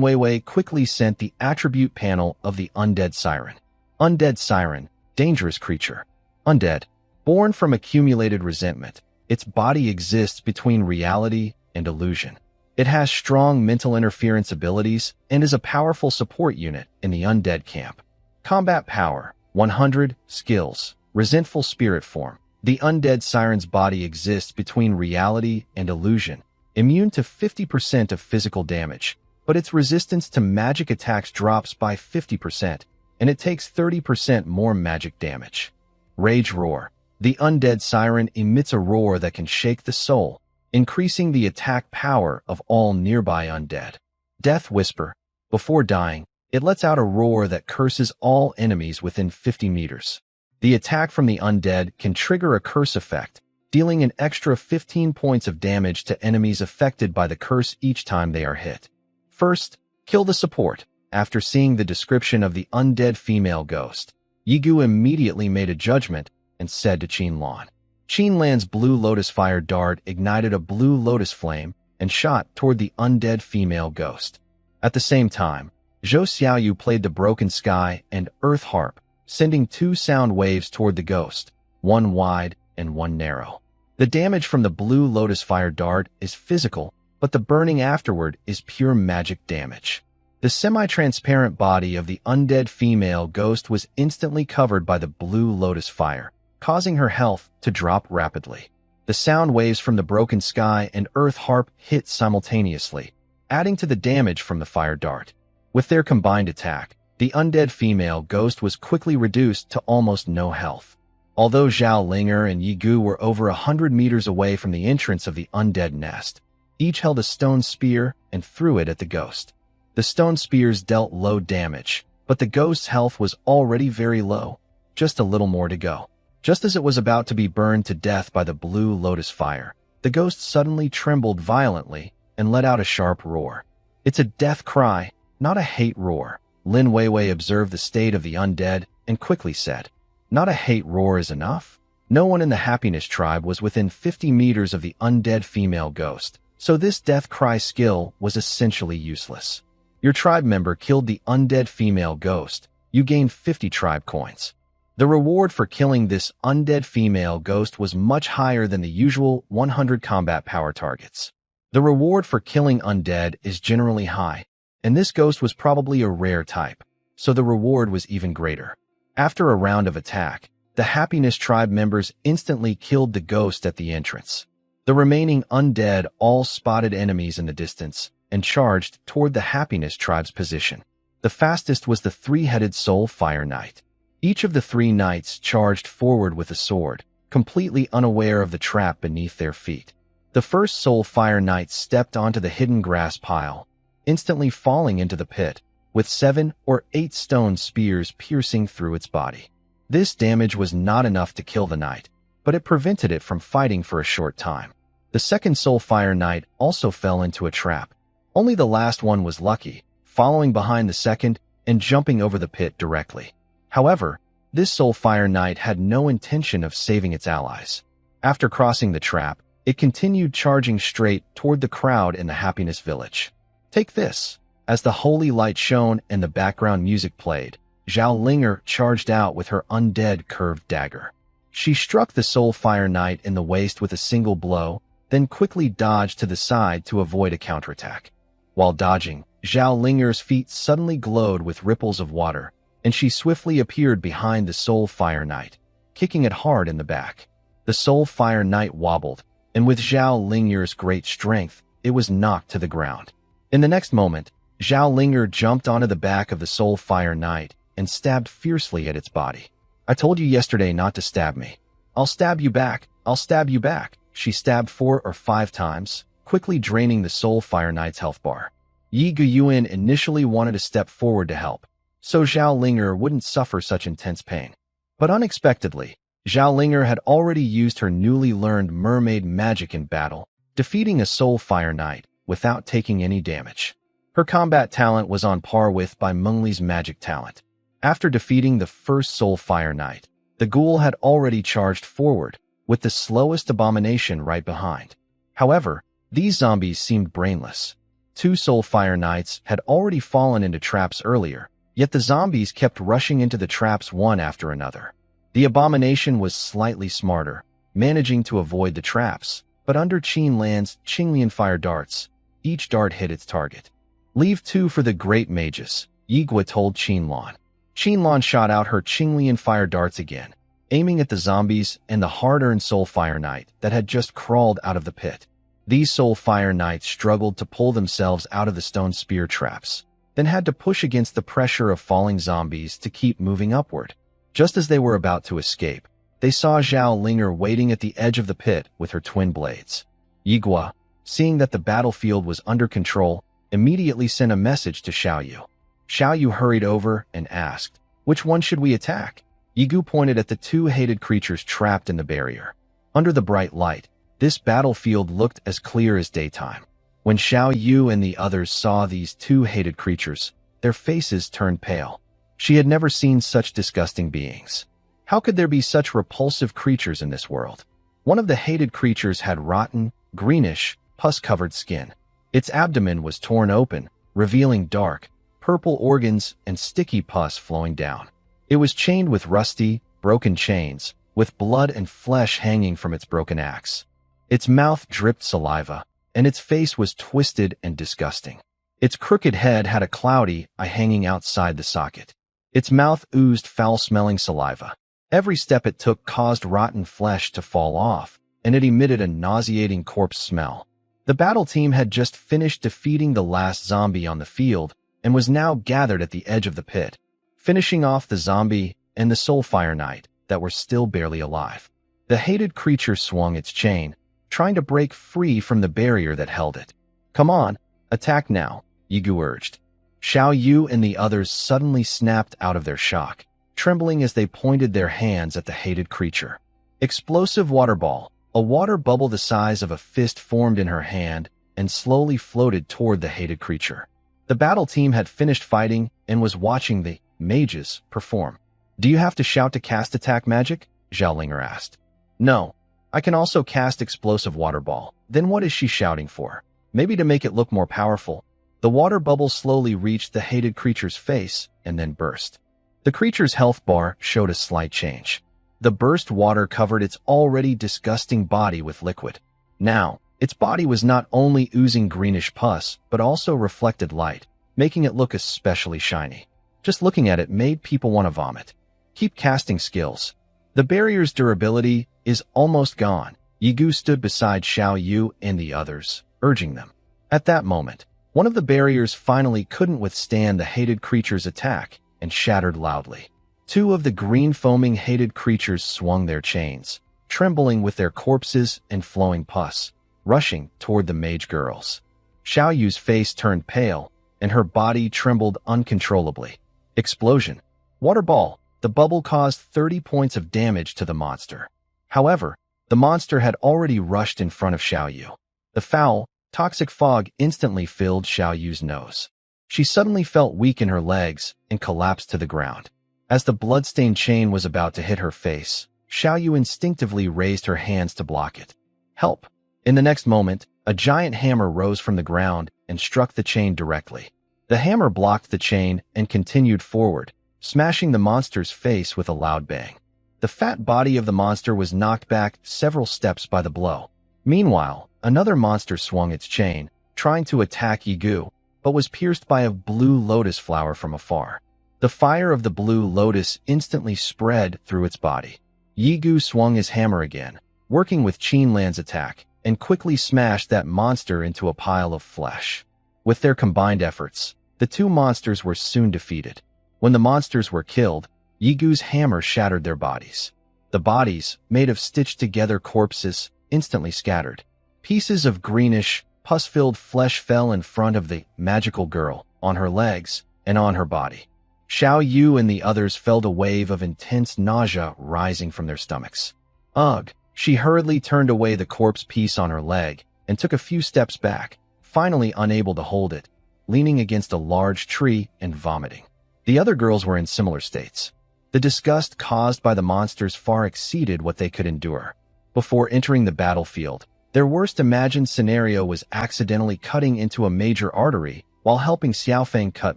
Weiwei quickly sent the attribute panel of the undead siren. Undead siren, dangerous creature. Undead, born from accumulated resentment. Its body exists between reality and illusion. It has strong mental interference abilities and is a powerful support unit in the undead camp. Combat power, 100, skills, resentful spirit form. The undead siren's body exists between reality and illusion, immune to 50% of physical damage, but its resistance to magic attacks drops by 50%, and it takes 30% more magic damage. Rage Roar, The undead siren emits a roar that can shake the soul, increasing the attack power of all nearby undead. Death Whisper. Before dying, it lets out a roar that curses all enemies within 50 meters. The attack from the undead can trigger a curse effect, dealing an extra 15 points of damage to enemies affected by the curse each time they are hit. First, kill the support. After seeing the description of the undead female ghost, Yigu immediately made a judgment and said to Qinlan. Qinlan's blue lotus fire dart ignited a blue lotus flame and shot toward the undead female ghost. At the same time, Zhou Xiaoyu played the Broken Sky and Earth Harp, sending 2 sound waves toward the ghost, one wide and one narrow. The damage from the blue lotus fire dart is physical, but the burning afterward is pure magic damage. The semi-transparent body of the undead female ghost was instantly covered by the blue lotus fire, causing her health to drop rapidly. The sound waves from the Broken Sky and Earth Harp hit simultaneously, adding to the damage from the fire dart. With their combined attack, the undead female ghost was quickly reduced to almost no health. Although Zhao Linger and Yigu were over 100 meters away from the entrance of the undead nest, each held a stone spear and threw it at the ghost. The stone spears dealt low damage, but the ghost's health was already very low, just a little more to go. Just as it was about to be burned to death by the blue lotus fire, the ghost suddenly trembled violently and let out a sharp roar. It's a death cry, not a hate roar. Lin Weiwei observed the state of the undead and quickly said, "Not a hate roar is enough?" No one in the Happiness tribe was within 50 meters of the undead female ghost, so this death cry skill was essentially useless. Your tribe member killed the undead female ghost. You gained 50 tribe coins. The reward for killing this undead female ghost was much higher than the usual 100 combat power targets. The reward for killing undead is generally high, and this ghost was probably a rare type, so the reward was even greater. After a round of attack, the Happiness tribe members instantly killed the ghost at the entrance. The remaining undead all spotted enemies in the distance and charged toward the Happiness tribe's position. The fastest was the 3-headed Soul Fire Knight. Each of the 3 knights charged forward with a sword, completely unaware of the trap beneath their feet. The first Soul Fire Knight stepped onto the hidden grass pile, instantly falling into the pit, with 7 or 8 stone spears piercing through its body. This damage was not enough to kill the knight, but it prevented it from fighting for a short time. The second Soul Fire Knight also fell into a trap. Only the last one was lucky, following behind the second and jumping over the pit directly. However, this Soul Fire Knight had no intention of saving its allies. After crossing the trap, it continued charging straight toward the crowd in the Happiness Village. Take this! As the holy light shone and the background music played, Zhao Linger charged out with her undead curved dagger. She struck the Soul Fire Knight in the waist with a single blow, then quickly dodged to the side to avoid a counterattack. While dodging, Zhao Linger's feet suddenly glowed with ripples of water, and she swiftly appeared behind the Soul Fire Knight, kicking it hard in the back. The Soul Fire Knight wobbled, and with Zhao Linger's great strength, it was knocked to the ground. In the next moment, Zhao Linger jumped onto the back of the Soul Fire Knight and stabbed fiercely at its body. "I told you yesterday not to stab me. I'll stab you back, I'll stab you back." She stabbed 4 or 5 times, quickly draining the Soul Fire Knight's health bar. Yi Guyuan initially wanted to step forward to help, so Zhao Linger wouldn't suffer such intense pain. But unexpectedly, Zhao Linger had already used her newly learned mermaid magic in battle, defeating a Soul Fire Knight without taking any damage. Her combat talent was on par with Bai Mengli's magic talent. After defeating the first Soul Fire Knight, the ghoul had already charged forward, with the slowest abomination right behind. However, these zombies seemed brainless. 2 Soul Fire Knights had already fallen into traps earlier, yet the zombies kept rushing into the traps one after another. The abomination was slightly smarter, managing to avoid the traps, but under Qinlan's Qinglian fire darts, each dart hit its target. "Leave 2 for the great mages," Yigua told Qinlan. Qinlan shot out her Qinglian fire darts again, aiming at the zombies and the hard-earned Soul Fire Knight that had just crawled out of the pit. These Soul Fire Knights struggled to pull themselves out of the stone spear traps, then had to push against the pressure of falling zombies to keep moving upward. Just as they were about to escape, they saw Zhao Linger waiting at the edge of the pit with her twin blades. Yigua, seeing that the battlefield was under control, immediately sent a message to Xiaoyu. Xiaoyu hurried over and asked, "Which one should we attack?" Yigu pointed at the two hated creatures trapped in the barrier. Under the bright light, this battlefield looked as clear as daytime. When Xiaoyu and the others saw these two hated creatures, their faces turned pale. She had never seen such disgusting beings. How could there be such repulsive creatures in this world? One of the hated creatures had rotten, greenish, pus-covered skin. Its abdomen was torn open, revealing dark, purple organs and sticky pus flowing down. It was chained with rusty, broken chains, with blood and flesh hanging from its broken axe. Its mouth dripped saliva, and its face was twisted and disgusting. Its crooked head had a cloudy eye hanging outside the socket. Its mouth oozed foul-smelling saliva. Every step it took caused rotten flesh to fall off, and it emitted a nauseating corpse smell. The battle team had just finished defeating the last zombie on the field and was now gathered at the edge of the pit, finishing off the zombie and the Soulfire Knight that were still barely alive. The hated creature swung its chain, trying to break free from the barrier that held it. "Come on, attack now," Yigu urged. Xiaoyu and the others suddenly snapped out of their shock, trembling as they pointed their hands at the hated creature. Explosive water ball. A water bubble the size of a fist formed in her hand and slowly floated toward the hated creature. The battle team had finished fighting and was watching the mages perform. "Do you have to shout to cast attack magic?" Zhao Linger asked. "No. I can also cast explosive water ball." "Then what is she shouting for?" "Maybe to make it look more powerful." The water bubble slowly reached the hated creature's face and then burst. The creature's health bar showed a slight change. The burst water covered its already disgusting body with liquid. Now, its body was not only oozing greenish pus, but also reflected light, making it look especially shiny. Just looking at it made people want to vomit. "Keep casting skills. The barrier's durability is almost gone." Yigu stood beside Xiaoyu and the others, urging them. At that moment, one of the barriers finally couldn't withstand the hated creature's attack and shattered loudly. Two of the green foaming hated creatures swung their chains, trembling with their corpses and flowing pus, rushing toward the mage girls. Xiaoyu's face turned pale, and her body trembled uncontrollably. Explosion. Water ball. The bubble caused 30 points of damage to the monster. However, the monster had already rushed in front of Xiaoyu. The foul, toxic fog instantly filled Xiaoyu's nose. She suddenly felt weak in her legs and collapsed to the ground. As the blood-stained chain was about to hit her face, Xiaoyu instinctively raised her hands to block it. "Help!" In the next moment, a giant hammer rose from the ground and struck the chain directly. The hammer blocked the chain and continued forward, smashing the monster's face with a loud bang. The fat body of the monster was knocked back several steps by the blow. Meanwhile, another monster swung its chain, trying to attack Yigu, but was pierced by a blue lotus flower from afar. The fire of the blue lotus instantly spread through its body. Yigu swung his hammer again, working with Qinlan's attack, and quickly smashed that monster into a pile of flesh. With their combined efforts, the two monsters were soon defeated. When the monsters were killed, Yigu's hammer shattered their bodies. The bodies, made of stitched-together corpses, instantly scattered. Pieces of greenish, pus-filled flesh fell in front of the magical girl, on her legs, and on her body. Xiaoyu and the others felt a wave of intense nausea rising from their stomachs. Ugh! She hurriedly turned away the corpse piece on her leg and took a few steps back, finally unable to hold it, leaning against a large tree and vomiting. The other girls were in similar states. The disgust caused by the monsters far exceeded what they could endure. Before entering the battlefield, their worst imagined scenario was accidentally cutting into a major artery while helping Xiaofeng cut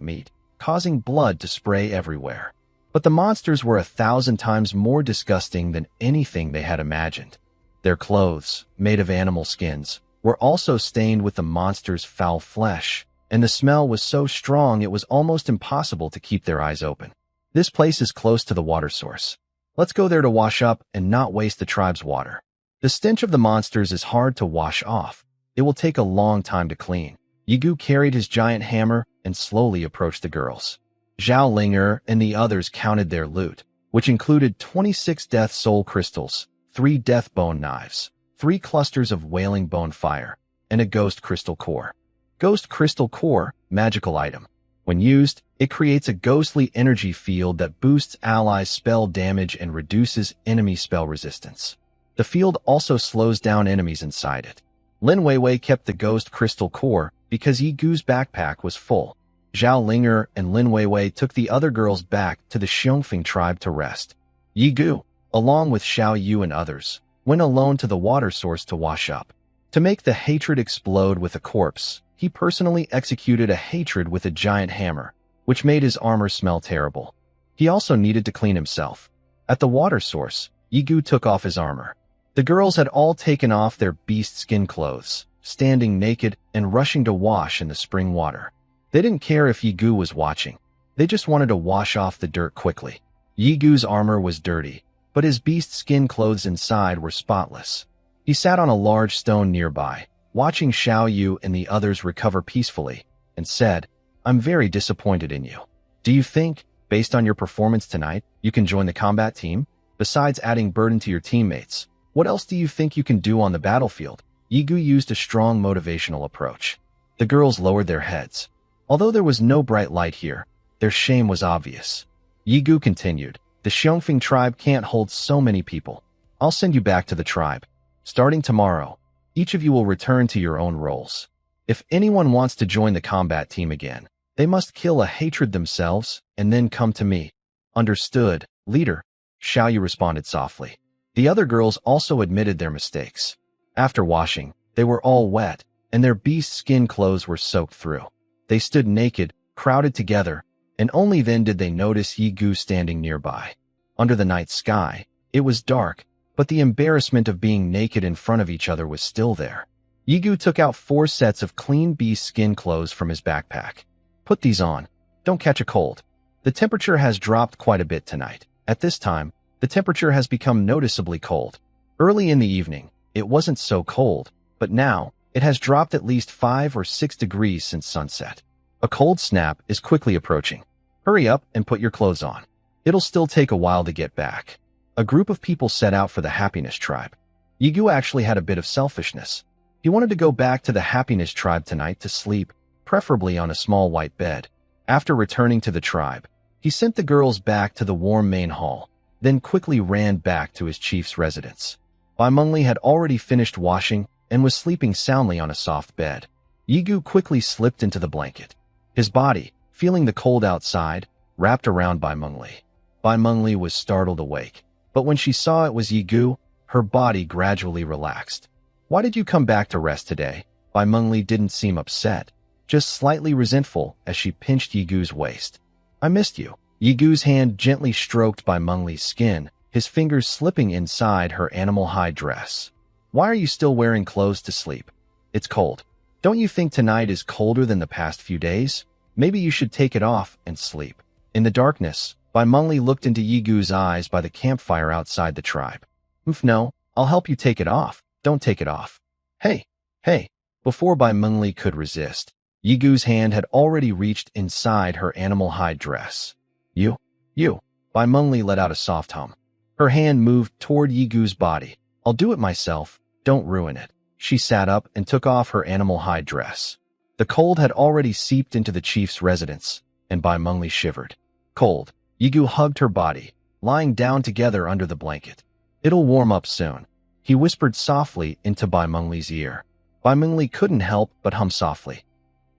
meat, causing blood to spray everywhere. But the monsters were 1,000 times more disgusting than anything they had imagined. Their clothes, made of animal skins, were also stained with the monsters' foul flesh, and the smell was so strong it was almost impossible to keep their eyes open. "This place is close to the water source. Let's go there to wash up and not waste the tribe's water. The stench of the monsters is hard to wash off. It will take a long time to clean." Yigu carried his giant hammer and slowly approached the girls. Zhao Linger and the others counted their loot, which included 26 death soul crystals, 3 death bone knives, 3 clusters of wailing bone fire, and a ghost crystal core. Ghost crystal core, magical item. When used, it creates a ghostly energy field that boosts allies' spell damage and reduces enemy spell resistance. The field also slows down enemies inside it. Lin Weiwei kept the ghost crystal core because Yi Gu's backpack was full. Zhao Linger and Lin Weiwei took the other girls back to the Xiongfeng tribe to rest. Yi Gu, along with Xiao Yu and others, went alone to the water source to wash up. To make the hatred explode with a corpse, he personally executed a hatred with a giant hammer, which made his armor smell terrible. He also needed to clean himself. At the water source, Yi Gu took off his armor. The girls had all taken off their beast skin clothes, standing naked and rushing to wash in the spring water. They didn't care if Yi Gu was watching. They just wanted to wash off the dirt quickly. Yi Gu's armor was dirty, but his beast skin clothes inside were spotless. He sat on a large stone nearby, watching Xiao Yu and the others recover peacefully, and said, "I'm very disappointed in you. Do you think, based on your performance tonight, you can join the combat team? Besides adding burden to your teammates, what else do you think you can do on the battlefield?" Yi Gu used a strong motivational approach. The girls lowered their heads. Although there was no bright light here, their shame was obvious. Yi Gu continued, "The Xiongfeng tribe can't hold so many people. I'll send you back to the tribe. Starting tomorrow, each of you will return to your own roles. If anyone wants to join the combat team again, they must kill a hatred themselves and then come to me." "Understood, leader," Xiao Yu responded softly. The other girls also admitted their mistakes. After washing, they were all wet, and their beast skin clothes were soaked through. They stood naked, crowded together, and only then did they notice Yi Gu standing nearby. Under the night sky, it was dark, but the embarrassment of being naked in front of each other was still there. Yi Gu took out 4 sets of clean beast skin clothes from his backpack. "Put these on. Don't catch a cold. The temperature has dropped quite a bit tonight. At this time, the temperature has become noticeably cold. Early in the evening, it wasn't so cold, but now, it has dropped at least 5 or 6 degrees since sunset. A cold snap is quickly approaching. Hurry up and put your clothes on. It'll still take a while to get back." A group of people set out for the Happiness Tribe. Yi Gu actually had a bit of selfishness. He wanted to go back to the Happiness Tribe tonight to sleep, preferably on a small white bed. After returning to the tribe, he sent the girls back to the warm main hall, then quickly ran back to his chief's residence. Bai Mengli had already finished washing and was sleeping soundly on a soft bed. Yi Gu quickly slipped into the blanket. His body, feeling the cold outside, wrapped around Bai Mengli. Bai Mengli was startled awake, but when she saw it was Yi Gu, her body gradually relaxed. "Why did you come back to rest today?" Bai Mengli didn't seem upset, just slightly resentful as she pinched Yi Gu's waist. "I missed you." Yi Gu's hand gently stroked Bai Mengli's skin, his fingers slipping inside her animal hide dress. "Why are you still wearing clothes to sleep? It's cold. Don't you think tonight is colder than the past few days? Maybe you should take it off and sleep." In the darkness, Bai Mengli looked into Yi Gu's eyes by the campfire outside the tribe. "No, I'll help you take it off. Don't take it off." Hey. Before Bai Mengli could resist, Yi Gu's hand had already reached inside her animal hide dress. You. Bai Mengli let out a soft hum. Her hand moved toward Yi Gu's body. "I'll do it myself. Don't ruin it." She sat up and took off her animal hide dress. The cold had already seeped into the chief's residence, and Bai Mengli shivered. Cold. Yi Gu hugged her body, lying down together under the blanket. "It'll warm up soon," he whispered softly into Bai Mengli's ear. Bai Mengli couldn't help but hum softly.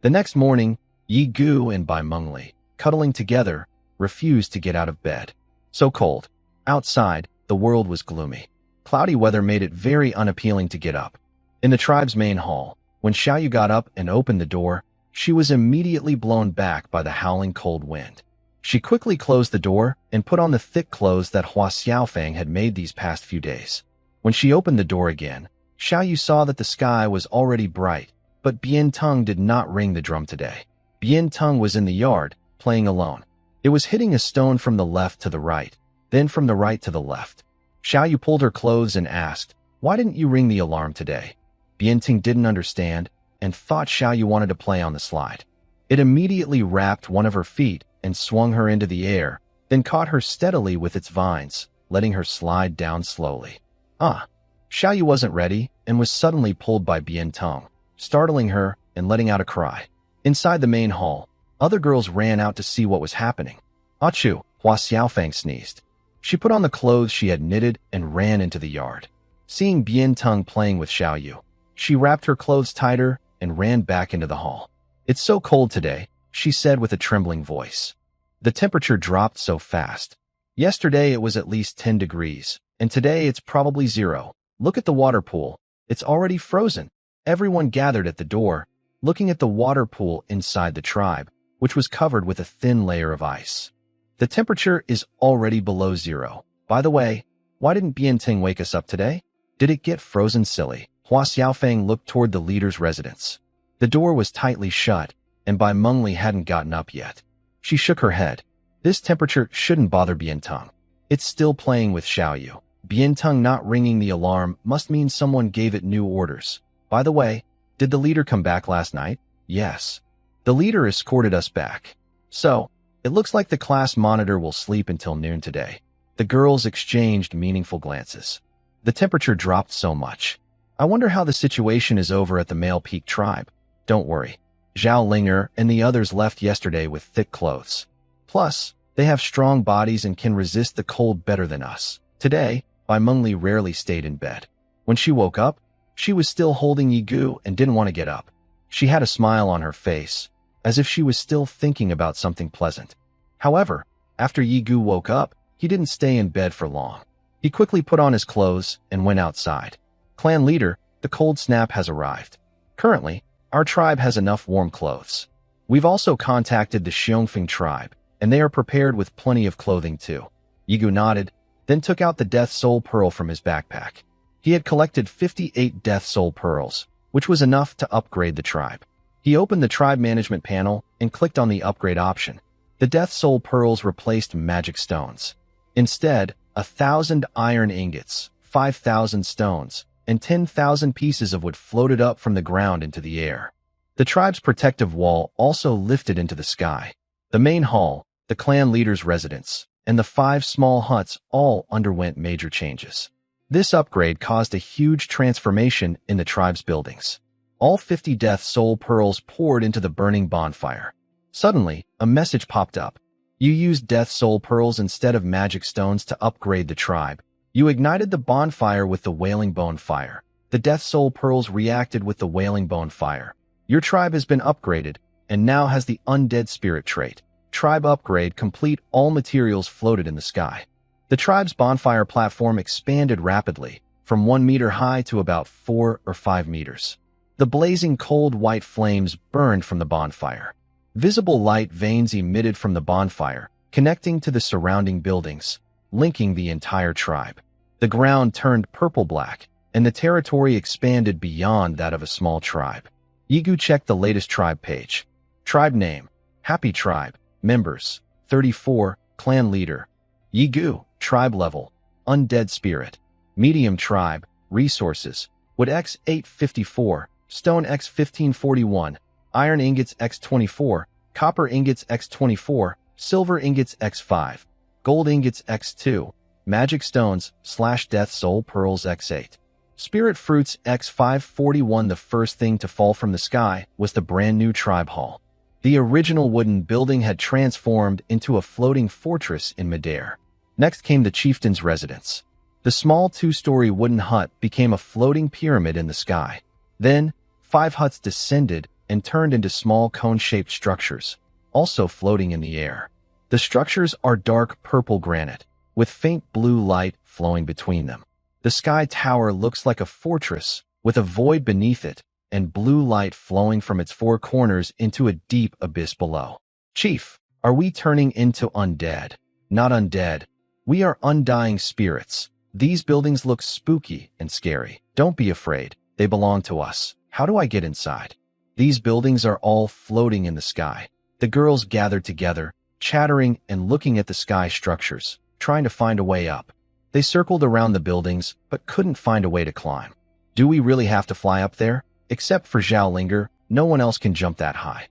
The next morning, Yi Gu and Bai Mengli, cuddling together, refused to get out of bed. So cold. Outside, the world was gloomy. Cloudy weather made it very unappealing to get up. In the tribe's main hall, when Xiao Yu got up and opened the door, she was immediately blown back by the howling cold wind. She quickly closed the door and put on the thick clothes that Hua Xiaofang had made these past few days. When she opened the door again, Xiao Yu saw that the sky was already bright, but Bian Teng did not ring the drum today. Bian Teng was in the yard, playing alone. It was hitting a stone from the left to the right, then from the right to the left. Xiao Yu pulled her clothes and asked, "Why didn't you ring the alarm today?" Bian Teng didn't understand and thought Xiao Yu wanted to play on the slide. It immediately wrapped one of her feet and swung her into the air, then caught her steadily with its vines, letting her slide down slowly. Xiaoyu wasn't ready and was suddenly pulled by Bien Tong, startling her and letting out a cry. Inside the main hall, other girls ran out to see what was happening. Achoo, Hua Xiaofang sneezed. She put on the clothes she had knitted and ran into the yard. Seeing Bien Tong playing with Xiaoyu, she wrapped her clothes tighter and ran back into the hall. "It's so cold today," she said with a trembling voice. The temperature dropped so fast. Yesterday it was at least 10 degrees, and today it's probably 0. Look at the water pool. It's already frozen. Everyone gathered at the door, looking at the water pool inside the tribe, which was covered with a thin layer of ice. The temperature is already below 0. By the way, why didn't Bianting wake us up today? Did it get frozen silly? Hua Xiaofang looked toward the leader's residence. The door was tightly shut, and Bai Mengli hadn't gotten up yet. She shook her head. This temperature shouldn't bother Bientong. It's still playing with Xiaoyu. Bientong not ringing the alarm must mean someone gave it new orders. By the way, did the leader come back last night? Yes. The leader escorted us back. So, it looks like the class monitor will sleep until noon today. The girls exchanged meaningful glances. The temperature dropped so much. I wonder how the situation is over at the Male Peak tribe. Don't worry. Zhao Linger and the others left yesterday with thick clothes. Plus, they have strong bodies and can resist the cold better than us. Today, Bai Mengli rarely stayed in bed. When she woke up, she was still holding Yigu and didn't want to get up. She had a smile on her face, as if she was still thinking about something pleasant. However, after Yigu woke up, he didn't stay in bed for long. He quickly put on his clothes and went outside. Clan leader, the cold snap has arrived. Currently, our tribe has enough warm clothes. We've also contacted the Xiongfeng tribe, and they are prepared with plenty of clothing too. Yigu nodded, then took out the Death Soul Pearl from his backpack. He had collected 58 Death Soul Pearls, which was enough to upgrade the tribe. He opened the tribe management panel and clicked on the upgrade option. The Death Soul Pearls replaced magic stones. Instead, 1,000 iron ingots, 5,000 stones, and 10,000 pieces of wood floated up from the ground into the air. The tribe's protective wall also lifted into the sky. The main hall, the clan leader's residence, and the 5 small huts all underwent major changes. This upgrade caused a huge transformation in the tribe's buildings. All 50 Death Soul Pearls poured into the burning bonfire. Suddenly, a message popped up. You used Death Soul Pearls instead of magic stones to upgrade the tribe. You ignited the bonfire with the Wailing Bone Fire. The Death Soul Pearls reacted with the Wailing Bone Fire. Your tribe has been upgraded, and now has the Undead Spirit trait. Tribe upgrade complete. All materials floated in the sky. The tribe's bonfire platform expanded rapidly, from 1 meter high to about 4 or 5 meters. The blazing cold white flames burned from the bonfire. Visible light veins emitted from the bonfire, connecting to the surrounding buildings, linking the entire tribe. The ground turned purple-black, and the territory expanded beyond that of a small tribe. Yigu checked the latest tribe page. Tribe name, Happy Tribe. Members, 34, Clan Leader. Yigu, Tribe Level, Undead Spirit. Medium Tribe, Resources, Wood X 854, Stone X 1541, Iron Ingots X 24, Copper Ingots X 24, Silver Ingots X 5, Gold Ingots X 2, Magic Stones / Death Soul Pearls X 8. Spirit Fruits X 541. The first thing to fall from the sky was the brand new tribe hall. The original wooden building had transformed into a floating fortress in midair. Next came the chieftain's residence. The small 2-story wooden hut became a floating pyramid in the sky. Then, 5 huts descended and turned into small cone-shaped structures, also floating in the air. The structures are dark purple granite, with faint blue light flowing between them. The sky tower looks like a fortress, with a void beneath it, and blue light flowing from its 4 corners into a deep abyss below. Chief, are we turning into undead? Not undead. We are undying spirits. These buildings look spooky and scary. Don't be afraid. They belong to us. How do I get inside? These buildings are all floating in the sky. The girls gathered together, chattering and looking at the sky structures, trying to find a way up. They circled around the buildings, but couldn't find a way to climb. Do we really have to fly up there? Except for Zhao Linger, no one else can jump that high.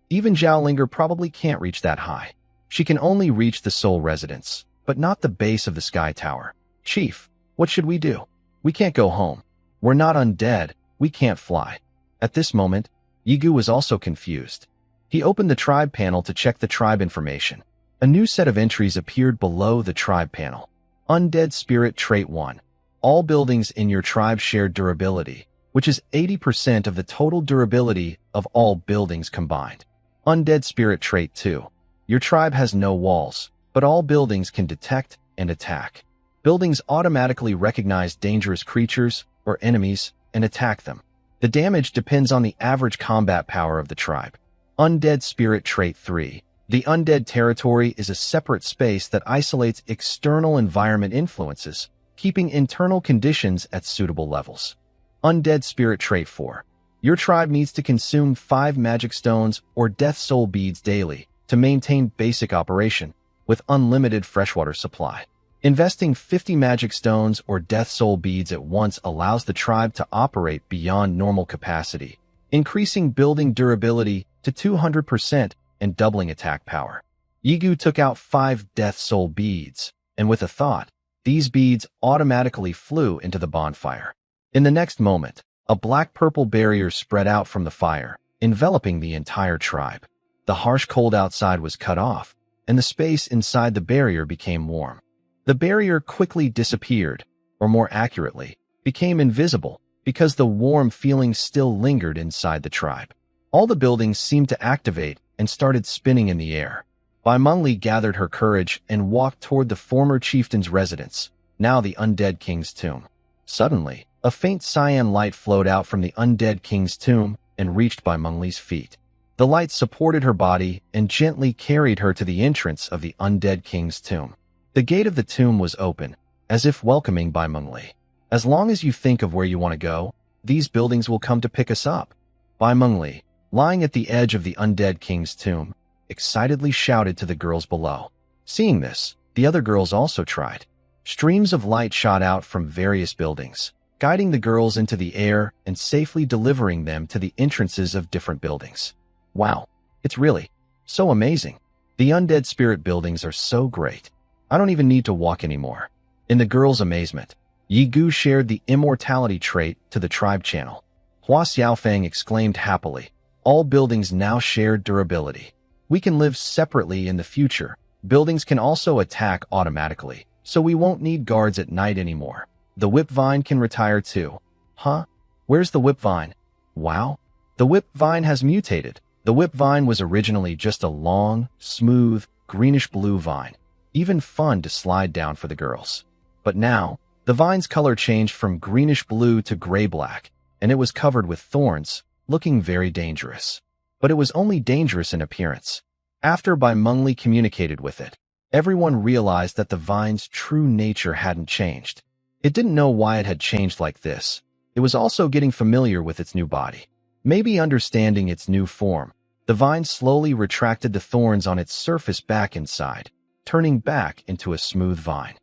Even Zhao Linger probably can't reach that high. She can only reach the soul residence, but not the base of the sky tower. Chief, what should we do? We can't go home. We're not undead. We can't fly. At this moment, Yigu was also confused. He opened the tribe panel to check the tribe information. A new set of entries appeared below the tribe panel. Undead Spirit Trait 1. All buildings in your tribe share durability, which is 80% of the total durability of all buildings combined. Undead Spirit Trait 2. Your tribe has no walls, but all buildings can detect and attack. Buildings automatically recognize dangerous creatures or enemies and attack them. The damage depends on the average combat power of the tribe. Undead Spirit Trait 3. The undead territory is a separate space that isolates external environment influences, keeping internal conditions at suitable levels. Undead Spirit Trait 4. Your tribe needs to consume 5 magic stones or death soul beads daily to maintain basic operation, with unlimited freshwater supply. Investing 50 magic stones or death soul beads at once allows the tribe to operate beyond normal capacity, increasing building durability to 200% and doubling attack power. Yigu took out 5 death soul beads, and with a thought, these beads automatically flew into the bonfire. In the next moment, a black-purple barrier spread out from the fire, enveloping the entire tribe. The harsh cold outside was cut off, and the space inside the barrier became warm. The barrier quickly disappeared, or more accurately, became invisible, because the warm feeling still lingered inside the tribe. All the buildings seemed to activate and started spinning in the air. Bai Mengli gathered her courage and walked toward the former chieftain's residence, now the undead king's tomb. Suddenly, a faint cyan light flowed out from the undead king's tomb and reached Bai Mengli's feet. The light supported her body and gently carried her to the entrance of the undead king's tomb. The gate of the tomb was open, as if welcoming Bai Mengli. As long as you think of where you want to go, these buildings will come to pick us up. Bai Mengli, lying at the edge of the undead king's tomb, excitedly shouted to the girls below. Seeing this, the other girls also tried. Streams of light shot out from various buildings, guiding the girls into the air and safely delivering them to the entrances of different buildings. Wow, it's really so amazing. The undead spirit buildings are so great. I don't even need to walk anymore. In the girls' amazement, Yigu shared the immortality trait to the tribe channel. Hua Xiaofeng exclaimed happily, all buildings now share durability. We can live separately in the future. Buildings can also attack automatically, so we won't need guards at night anymore. The whip vine can retire too. Huh? Where's the whip vine? Wow. The whip vine has mutated. The whip vine was originally just a long, smooth, greenish-blue vine, even fun to slide down for the girls. But now, the vine's color changed from greenish-blue to gray-black, and it was covered with thorns, looking very dangerous. But it was only dangerous in appearance. After Bai Mengli communicated with it, everyone realized that the vine's true nature hadn't changed. It didn't know why it had changed like this. It was also getting familiar with its new body. Maybe understanding its new form, the vine slowly retracted the thorns on its surface back inside, turning back into a smooth vine.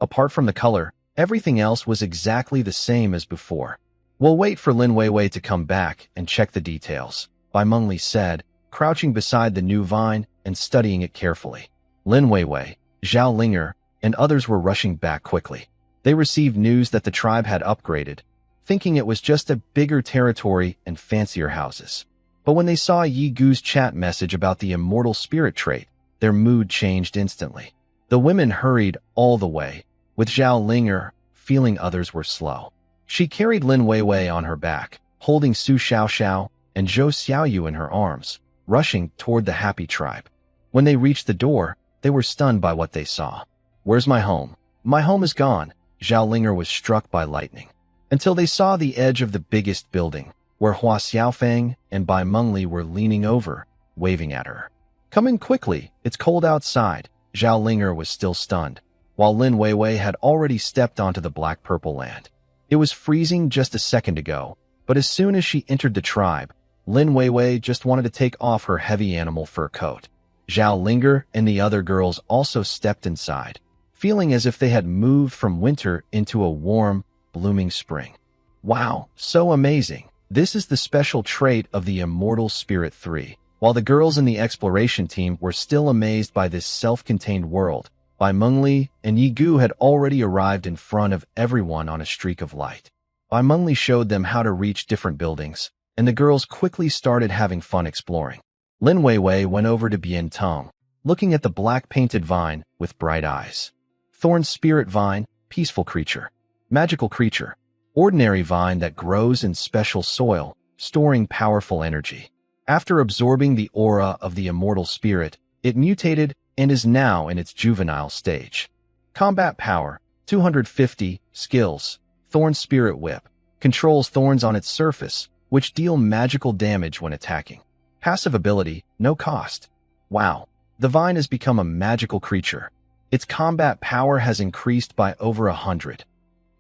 Apart from the color, everything else was exactly the same as before. We'll wait for Lin Weiwei to come back and check the details, Bai Mengli said, crouching beside the new vine and studying it carefully. Lin Weiwei, Zhao Linger, and others were rushing back quickly. They received news that the tribe had upgraded, thinking it was just a bigger territory and fancier houses. But when they saw Yigu's chat message about the immortal spirit trait, their mood changed instantly. The women hurried all the way, with Zhao Linger feeling others were slow. She carried Lin Weiwei on her back, holding Su Xiaoxiao and Zhou Xiaoyu in her arms, rushing toward the happy tribe. When they reached the door, they were stunned by what they saw. Where's my home? My home is gone. Zhao Linger was struck by lightning. Until they saw the edge of the biggest building, where Hua Xiaofeng and Bai Mengli were leaning over, waving at her. Come in quickly, it's cold outside. Zhao Linger was still stunned, while Lin Weiwei had already stepped onto the black-purple land. It was freezing just a second ago, but as soon as she entered the tribe, Lin Weiwei just wanted to take off her heavy animal fur coat. Zhao Linger and the other girls also stepped inside, feeling as if they had moved from winter into a warm, blooming spring. Wow, so amazing. This is the special trait of the Immortal Spirit 3. While the girls in the exploration team were still amazed by this self-contained world, Bai Mengli and Yigu had already arrived in front of everyone on a streak of light. Bai Mengli showed them how to reach different buildings, and the girls quickly started having fun exploring. Lin Weiwei went over to Bian Tong, looking at the black-painted vine with bright eyes. Thorn spirit vine, peaceful creature. Magical creature. Ordinary vine that grows in special soil, storing powerful energy. After absorbing the aura of the immortal spirit, it mutated and is now in its juvenile stage. Combat power, 250, skills, Thorn Spirit Whip, controls thorns on its surface, which deal magical damage when attacking. Passive ability, no cost. Wow, the vine has become a magical creature. Its combat power has increased by over 100.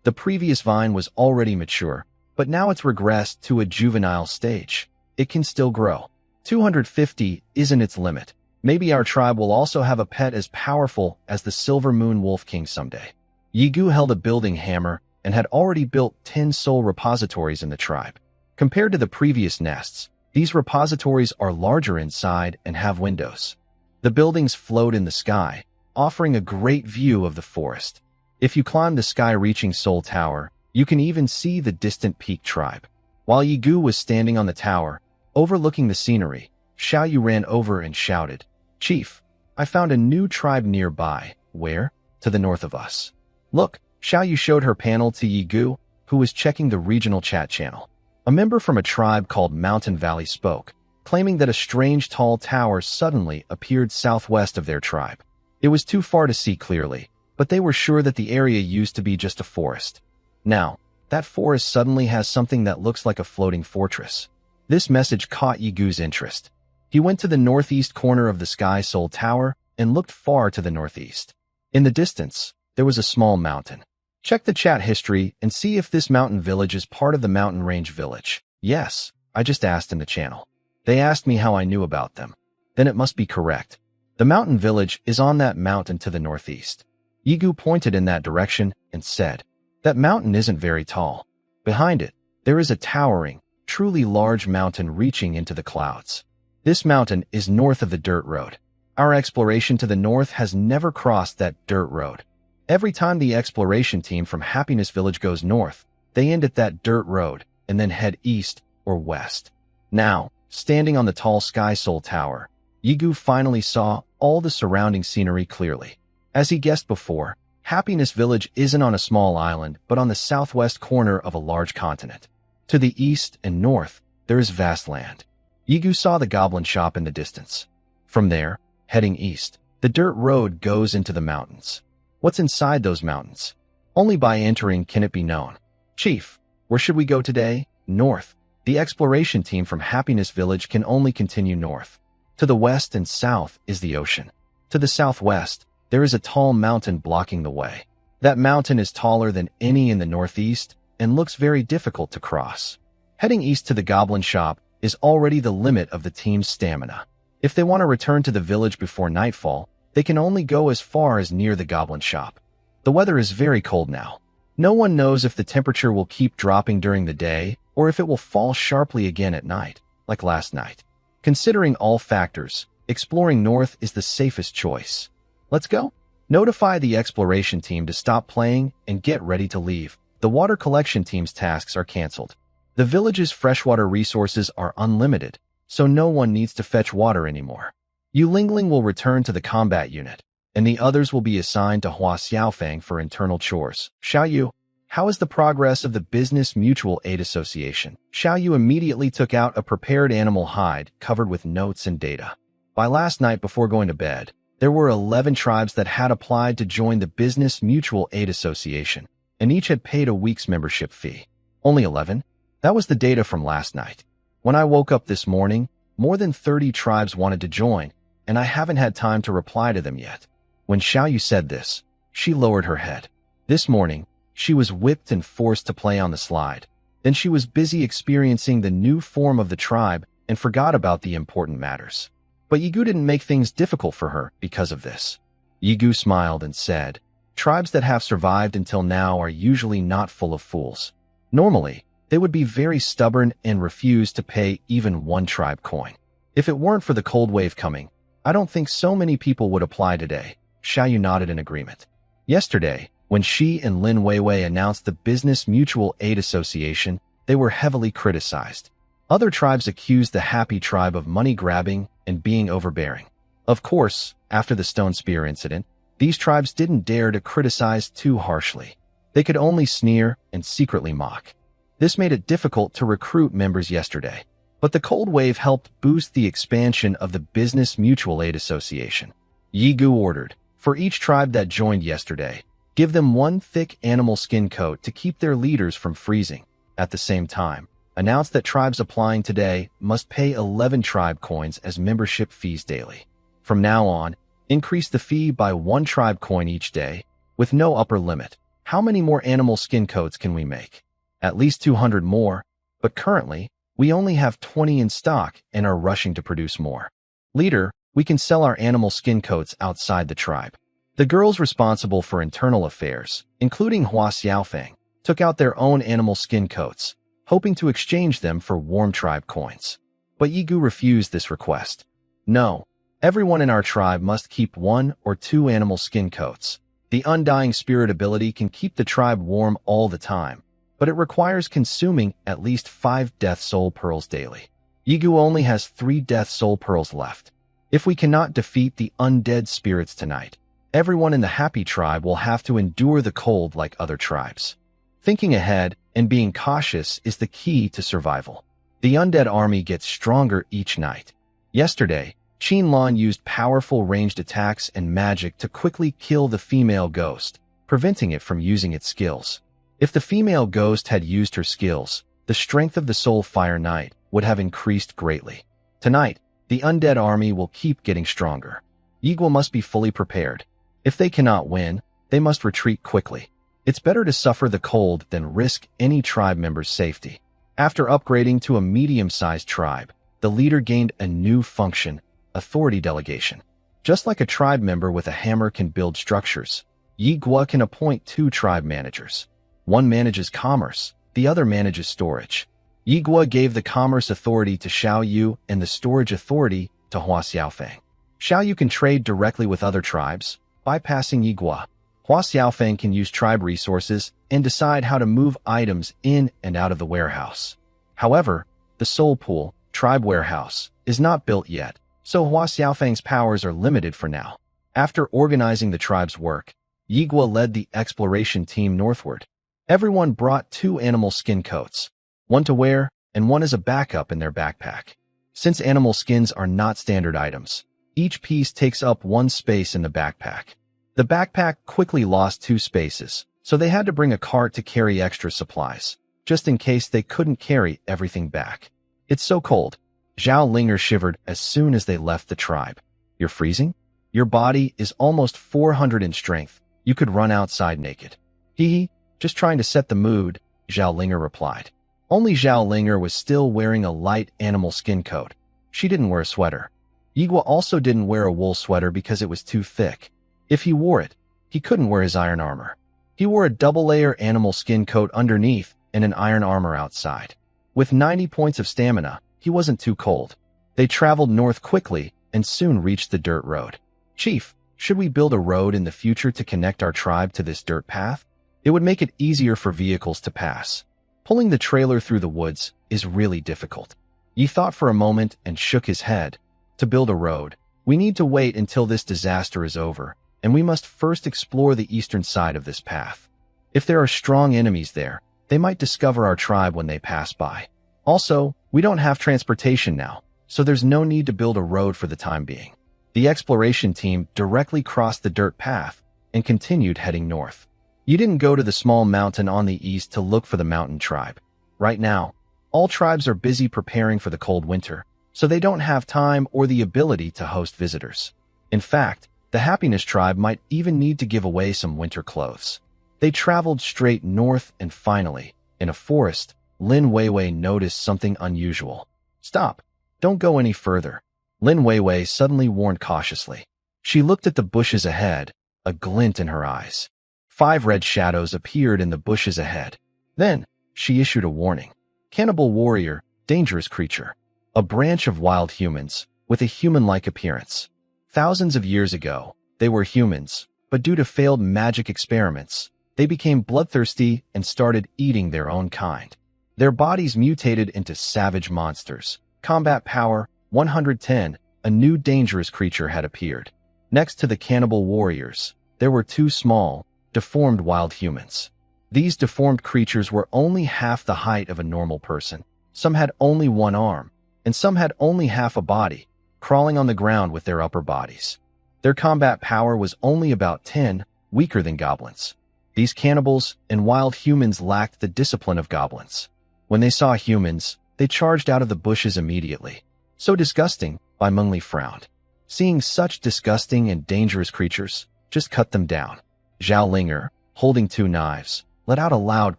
The previous vine was already mature, but now it's regressed to a juvenile stage. It can still grow. 250 isn't its limit. Maybe our tribe will also have a pet as powerful as the Silver Moon Wolf King someday. Yigu held a building hammer and had already built 10 soul repositories in the tribe. Compared to the previous nests, these repositories are larger inside and have windows. The buildings float in the sky, offering a great view of the forest. If you climb the sky-reaching Soul Tower, you can even see the distant Peak Tribe. While Yigu was standing on the tower, overlooking the scenery, Xiaoyu ran over and shouted, "Chief, I found a new tribe nearby." Where? To the north of us. Look, Xiaoyu showed her panel to Yigu, who was checking the regional chat channel. A member from a tribe called Mountain Valley spoke, claiming that a strange tall tower suddenly appeared southwest of their tribe. It was too far to see clearly, but they were sure that the area used to be just a forest. Now, that forest suddenly has something that looks like a floating fortress. This message caught Yigu's interest. He went to the northeast corner of the Sky Soul Tower and looked far to the northeast. In the distance, there was a small mountain. Check the chat history and see if this mountain village is part of the mountain range village. Yes, I just asked in the channel. They asked me how I knew about them. Then it must be correct. The mountain village is on that mountain to the northeast. Yigu pointed in that direction and said, "That mountain isn't very tall. Behind it, there is a towering, truly large mountain reaching into the clouds. This mountain is north of the dirt road. Our exploration to the north has never crossed that dirt road. Every time the exploration team from Happiness Village goes north, they end at that dirt road and then head east or west." Now, standing on the tall Sky Soul Tower, Yigu finally saw all the surrounding scenery clearly. As he guessed before, Happiness Village isn't on a small island, but on the southwest corner of a large continent. To the east and north, there is vast land. Yigu saw the goblin shop in the distance. From there, heading east, the dirt road goes into the mountains. What's inside those mountains? Only by entering can it be known. "Chief, where should we go today?" "North." The exploration team from Happiness Village can only continue north. To the west and south is the ocean. To the southwest, there is a tall mountain blocking the way. That mountain is taller than any in the northeast and looks very difficult to cross. Heading east to the goblin shop is already the limit of the team's stamina. If they want to return to the village before nightfall, they can only go as far as near the goblin shop. The weather is very cold now. No one knows if the temperature will keep dropping during the day or if it will fall sharply again at night, like last night. Considering all factors, exploring north is the safest choice. Let's go. Notify the exploration team to stop playing and get ready to leave. The water collection team's tasks are canceled. The village's freshwater resources are unlimited, so no one needs to fetch water anymore. Yu Lingling will return to the combat unit, and the others will be assigned to Hua Xiaofang for internal chores. Xiaoyu, how is the progress of the Business Mutual Aid Association? Xiaoyu immediately took out a prepared animal hide covered with notes and data. By last night before going to bed, there were 11 tribes that had applied to join the Business Mutual Aid Association, and each had paid a week's membership fee. Only 11? That was the data from last night. When I woke up this morning, more than 30 tribes wanted to join, and I haven't had time to reply to them yet. When Xiaoyu said this, she lowered her head. This morning, she was whipped and forced to play on the slide. Then she was busy experiencing the new form of the tribe and forgot about the important matters. But Yigu didn't make things difficult for her because of this. Yigu smiled and said, "Tribes that have survived until now are usually not full of fools. Normally, they would be very stubborn and refuse to pay even one tribe coin. If it weren't for the cold wave coming, I don't think so many people would apply today. Xiaoyu nodded in agreement. Yesterday, when she and Lin Weiwei announced the Business Mutual Aid Association, they were heavily criticized. Other tribes accused the Happy Tribe of money grabbing and being overbearing. Of course, after the Stone Spear incident, these tribes didn't dare to criticize too harshly. They could only sneer and secretly mock. This made it difficult to recruit members yesterday. But the cold wave helped boost the expansion of the Business Mutual Aid Association. Yigu ordered, for each tribe that joined yesterday, give them one thick animal skin coat to keep their leaders from freezing. At the same time, announced that tribes applying today must pay 11 tribe coins as membership fees daily. From now on, increase the fee by 1 tribe coin each day, with no upper limit. How many more animal skin coats can we make? At least 200 more, but currently, we only have 20 in stock and are rushing to produce more. Leader, we can sell our animal skin coats outside the tribe. The girls responsible for internal affairs, including Hua Xiaofeng, took out their own animal skin coats, hoping to exchange them for warm tribe coins. But Yigu refused this request. No, everyone in our tribe must keep 1 or 2 animal skin coats. The Undying Spirit ability can keep the tribe warm all the time, but it requires consuming at least 5 Death Soul Pearls daily. Yigu only has 3 Death Soul Pearls left. If we cannot defeat the undead spirits tonight, everyone in the Happy Tribe will have to endure the cold like other tribes. Thinking ahead and being cautious is the key to survival. The undead army gets stronger each night. Yesterday, Qinlan used powerful ranged attacks and magic to quickly kill the female ghost, preventing it from using its skills. If the female ghost had used her skills, the strength of the Soul Fire Knight would have increased greatly. Tonight, the undead army will keep getting stronger. Yigu must be fully prepared. If they cannot win, they must retreat quickly. It's better to suffer the cold than risk any tribe member's safety. After upgrading to a medium-sized tribe, the leader gained a new function, authority delegation. Just like a tribe member with a hammer can build structures, Yigu can appoint 2 tribe managers. One manages commerce, the other manages storage. Yigu gave the commerce authority to Xiaoyu and the storage authority to Hua Xiaofeng. Xiaoyu can trade directly with other tribes, bypassing Yigu. Hua Xiaofeng can use tribe resources and decide how to move items in and out of the warehouse. However, the Soul Pool, tribe warehouse, is not built yet, so Hua Xiaofeng's powers are limited for now. After organizing the tribe's work, Yigu led the exploration team northward. Everyone brought 2 animal skin coats, one to wear and one as a backup in their backpack. Since animal skins are not standard items, each piece takes up 1 space in the backpack. The backpack quickly lost 2 spaces, so they had to bring a cart to carry extra supplies, just in case they couldn't carry everything back. It's so cold. Zhao Linger shivered as soon as they left the tribe. You're freezing? Your body is almost 400 in strength. You could run outside naked. Hee, just trying to set the mood, Zhao Linger replied. Only Zhao Linger was still wearing a light animal skin coat. She didn't wear a sweater. Yigu also didn't wear a wool sweater because it was too thick. If he wore it, he couldn't wear his iron armor. He wore a double-layer animal skin coat underneath and an iron armor outside. With 90 points of stamina, he wasn't too cold. They traveled north quickly and soon reached the dirt road. Chief, should we build a road in the future to connect our tribe to this dirt path? It would make it easier for vehicles to pass. Pulling the trailer through the woods is really difficult. Yi thought for a moment and shook his head. To build a road, we need to wait until this disaster is over, and we must first explore the eastern side of this path. If there are strong enemies there, they might discover our tribe when they pass by. Also, we don't have transportation now, so there's no need to build a road for the time being. The exploration team directly crossed the dirt path and continued heading north. You didn't go to the small mountain on the east to look for the mountain tribe. Right now, all tribes are busy preparing for the cold winter, so they don't have time or the ability to host visitors. In fact, the Happiness Tribe might even need to give away some winter clothes. They traveled straight north and finally, in a forest, Lin Weiwei noticed something unusual. Stop! Don't go any further. Lin Weiwei suddenly warned cautiously. She looked at the bushes ahead, a glint in her eyes. 5 red shadows appeared in the bushes ahead. Then, she issued a warning. Cannibal warrior, dangerous creature. a branch of wild humans with a human-like appearance. Thousands of years ago, they were humans, but due to failed magic experiments, they became bloodthirsty and started eating their own kind. Their bodies mutated into savage monsters. Combat power 110, a new dangerous creature had appeared. Next to the cannibal warriors, there were two small, deformed wild humans. These deformed creatures were only half the height of a normal person. Some had only one arm, and some had only half a body, crawling on the ground with their upper bodies. Their combat power was only about 10, weaker than goblins. These cannibals and wild humans lacked the discipline of goblins. When they saw humans, they charged out of the bushes immediately. So disgusting, Bai Mengli frowned. Seeing such disgusting and dangerous creatures, just cut them down. Zhao Linger, holding two knives, let out a loud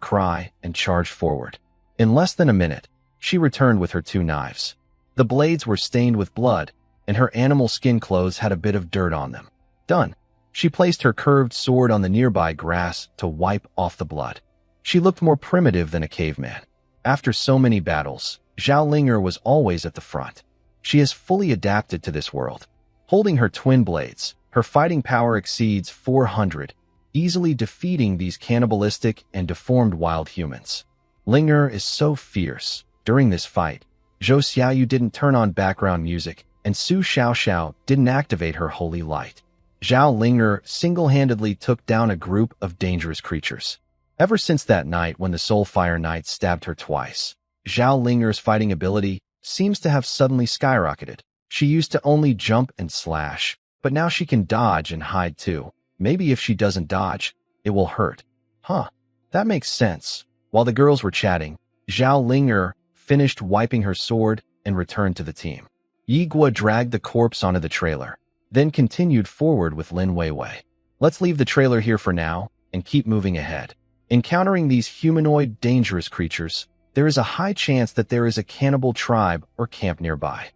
cry and charged forward. In less than a minute, she returned with her two knives. The blades were stained with blood, and her animal skin clothes had a bit of dirt on them. Done. She placed her curved sword on the nearby grass to wipe off the blood. She looked more primitive than a caveman. After so many battles, Zhao Linger was always at the front. She has fully adapted to this world. Holding her twin blades, her fighting power exceeds 400, easily defeating these cannibalistic and deformed wild humans. Linger is so fierce. During this fight, Zhou Xiaoyu didn't turn on background music, and Su Xiaoxiao didn't activate her holy light. Zhao Linger single-handedly took down a group of dangerous creatures. Ever since that night when the Soul Fire Knight stabbed her twice, Zhao Linger's fighting ability seems to have suddenly skyrocketed. She used to only jump and slash, but now she can dodge and hide too. Maybe if she doesn't dodge, it will hurt. Huh, that makes sense. While the girls were chatting, Zhao Linger finished wiping her sword and returned to the team. Yi Guo dragged the corpse onto the trailer, then continued forward with Lin Weiwei. Let's leave the trailer here for now and keep moving ahead. Encountering these humanoid dangerous creatures, there is a high chance that there is a cannibal tribe or camp nearby.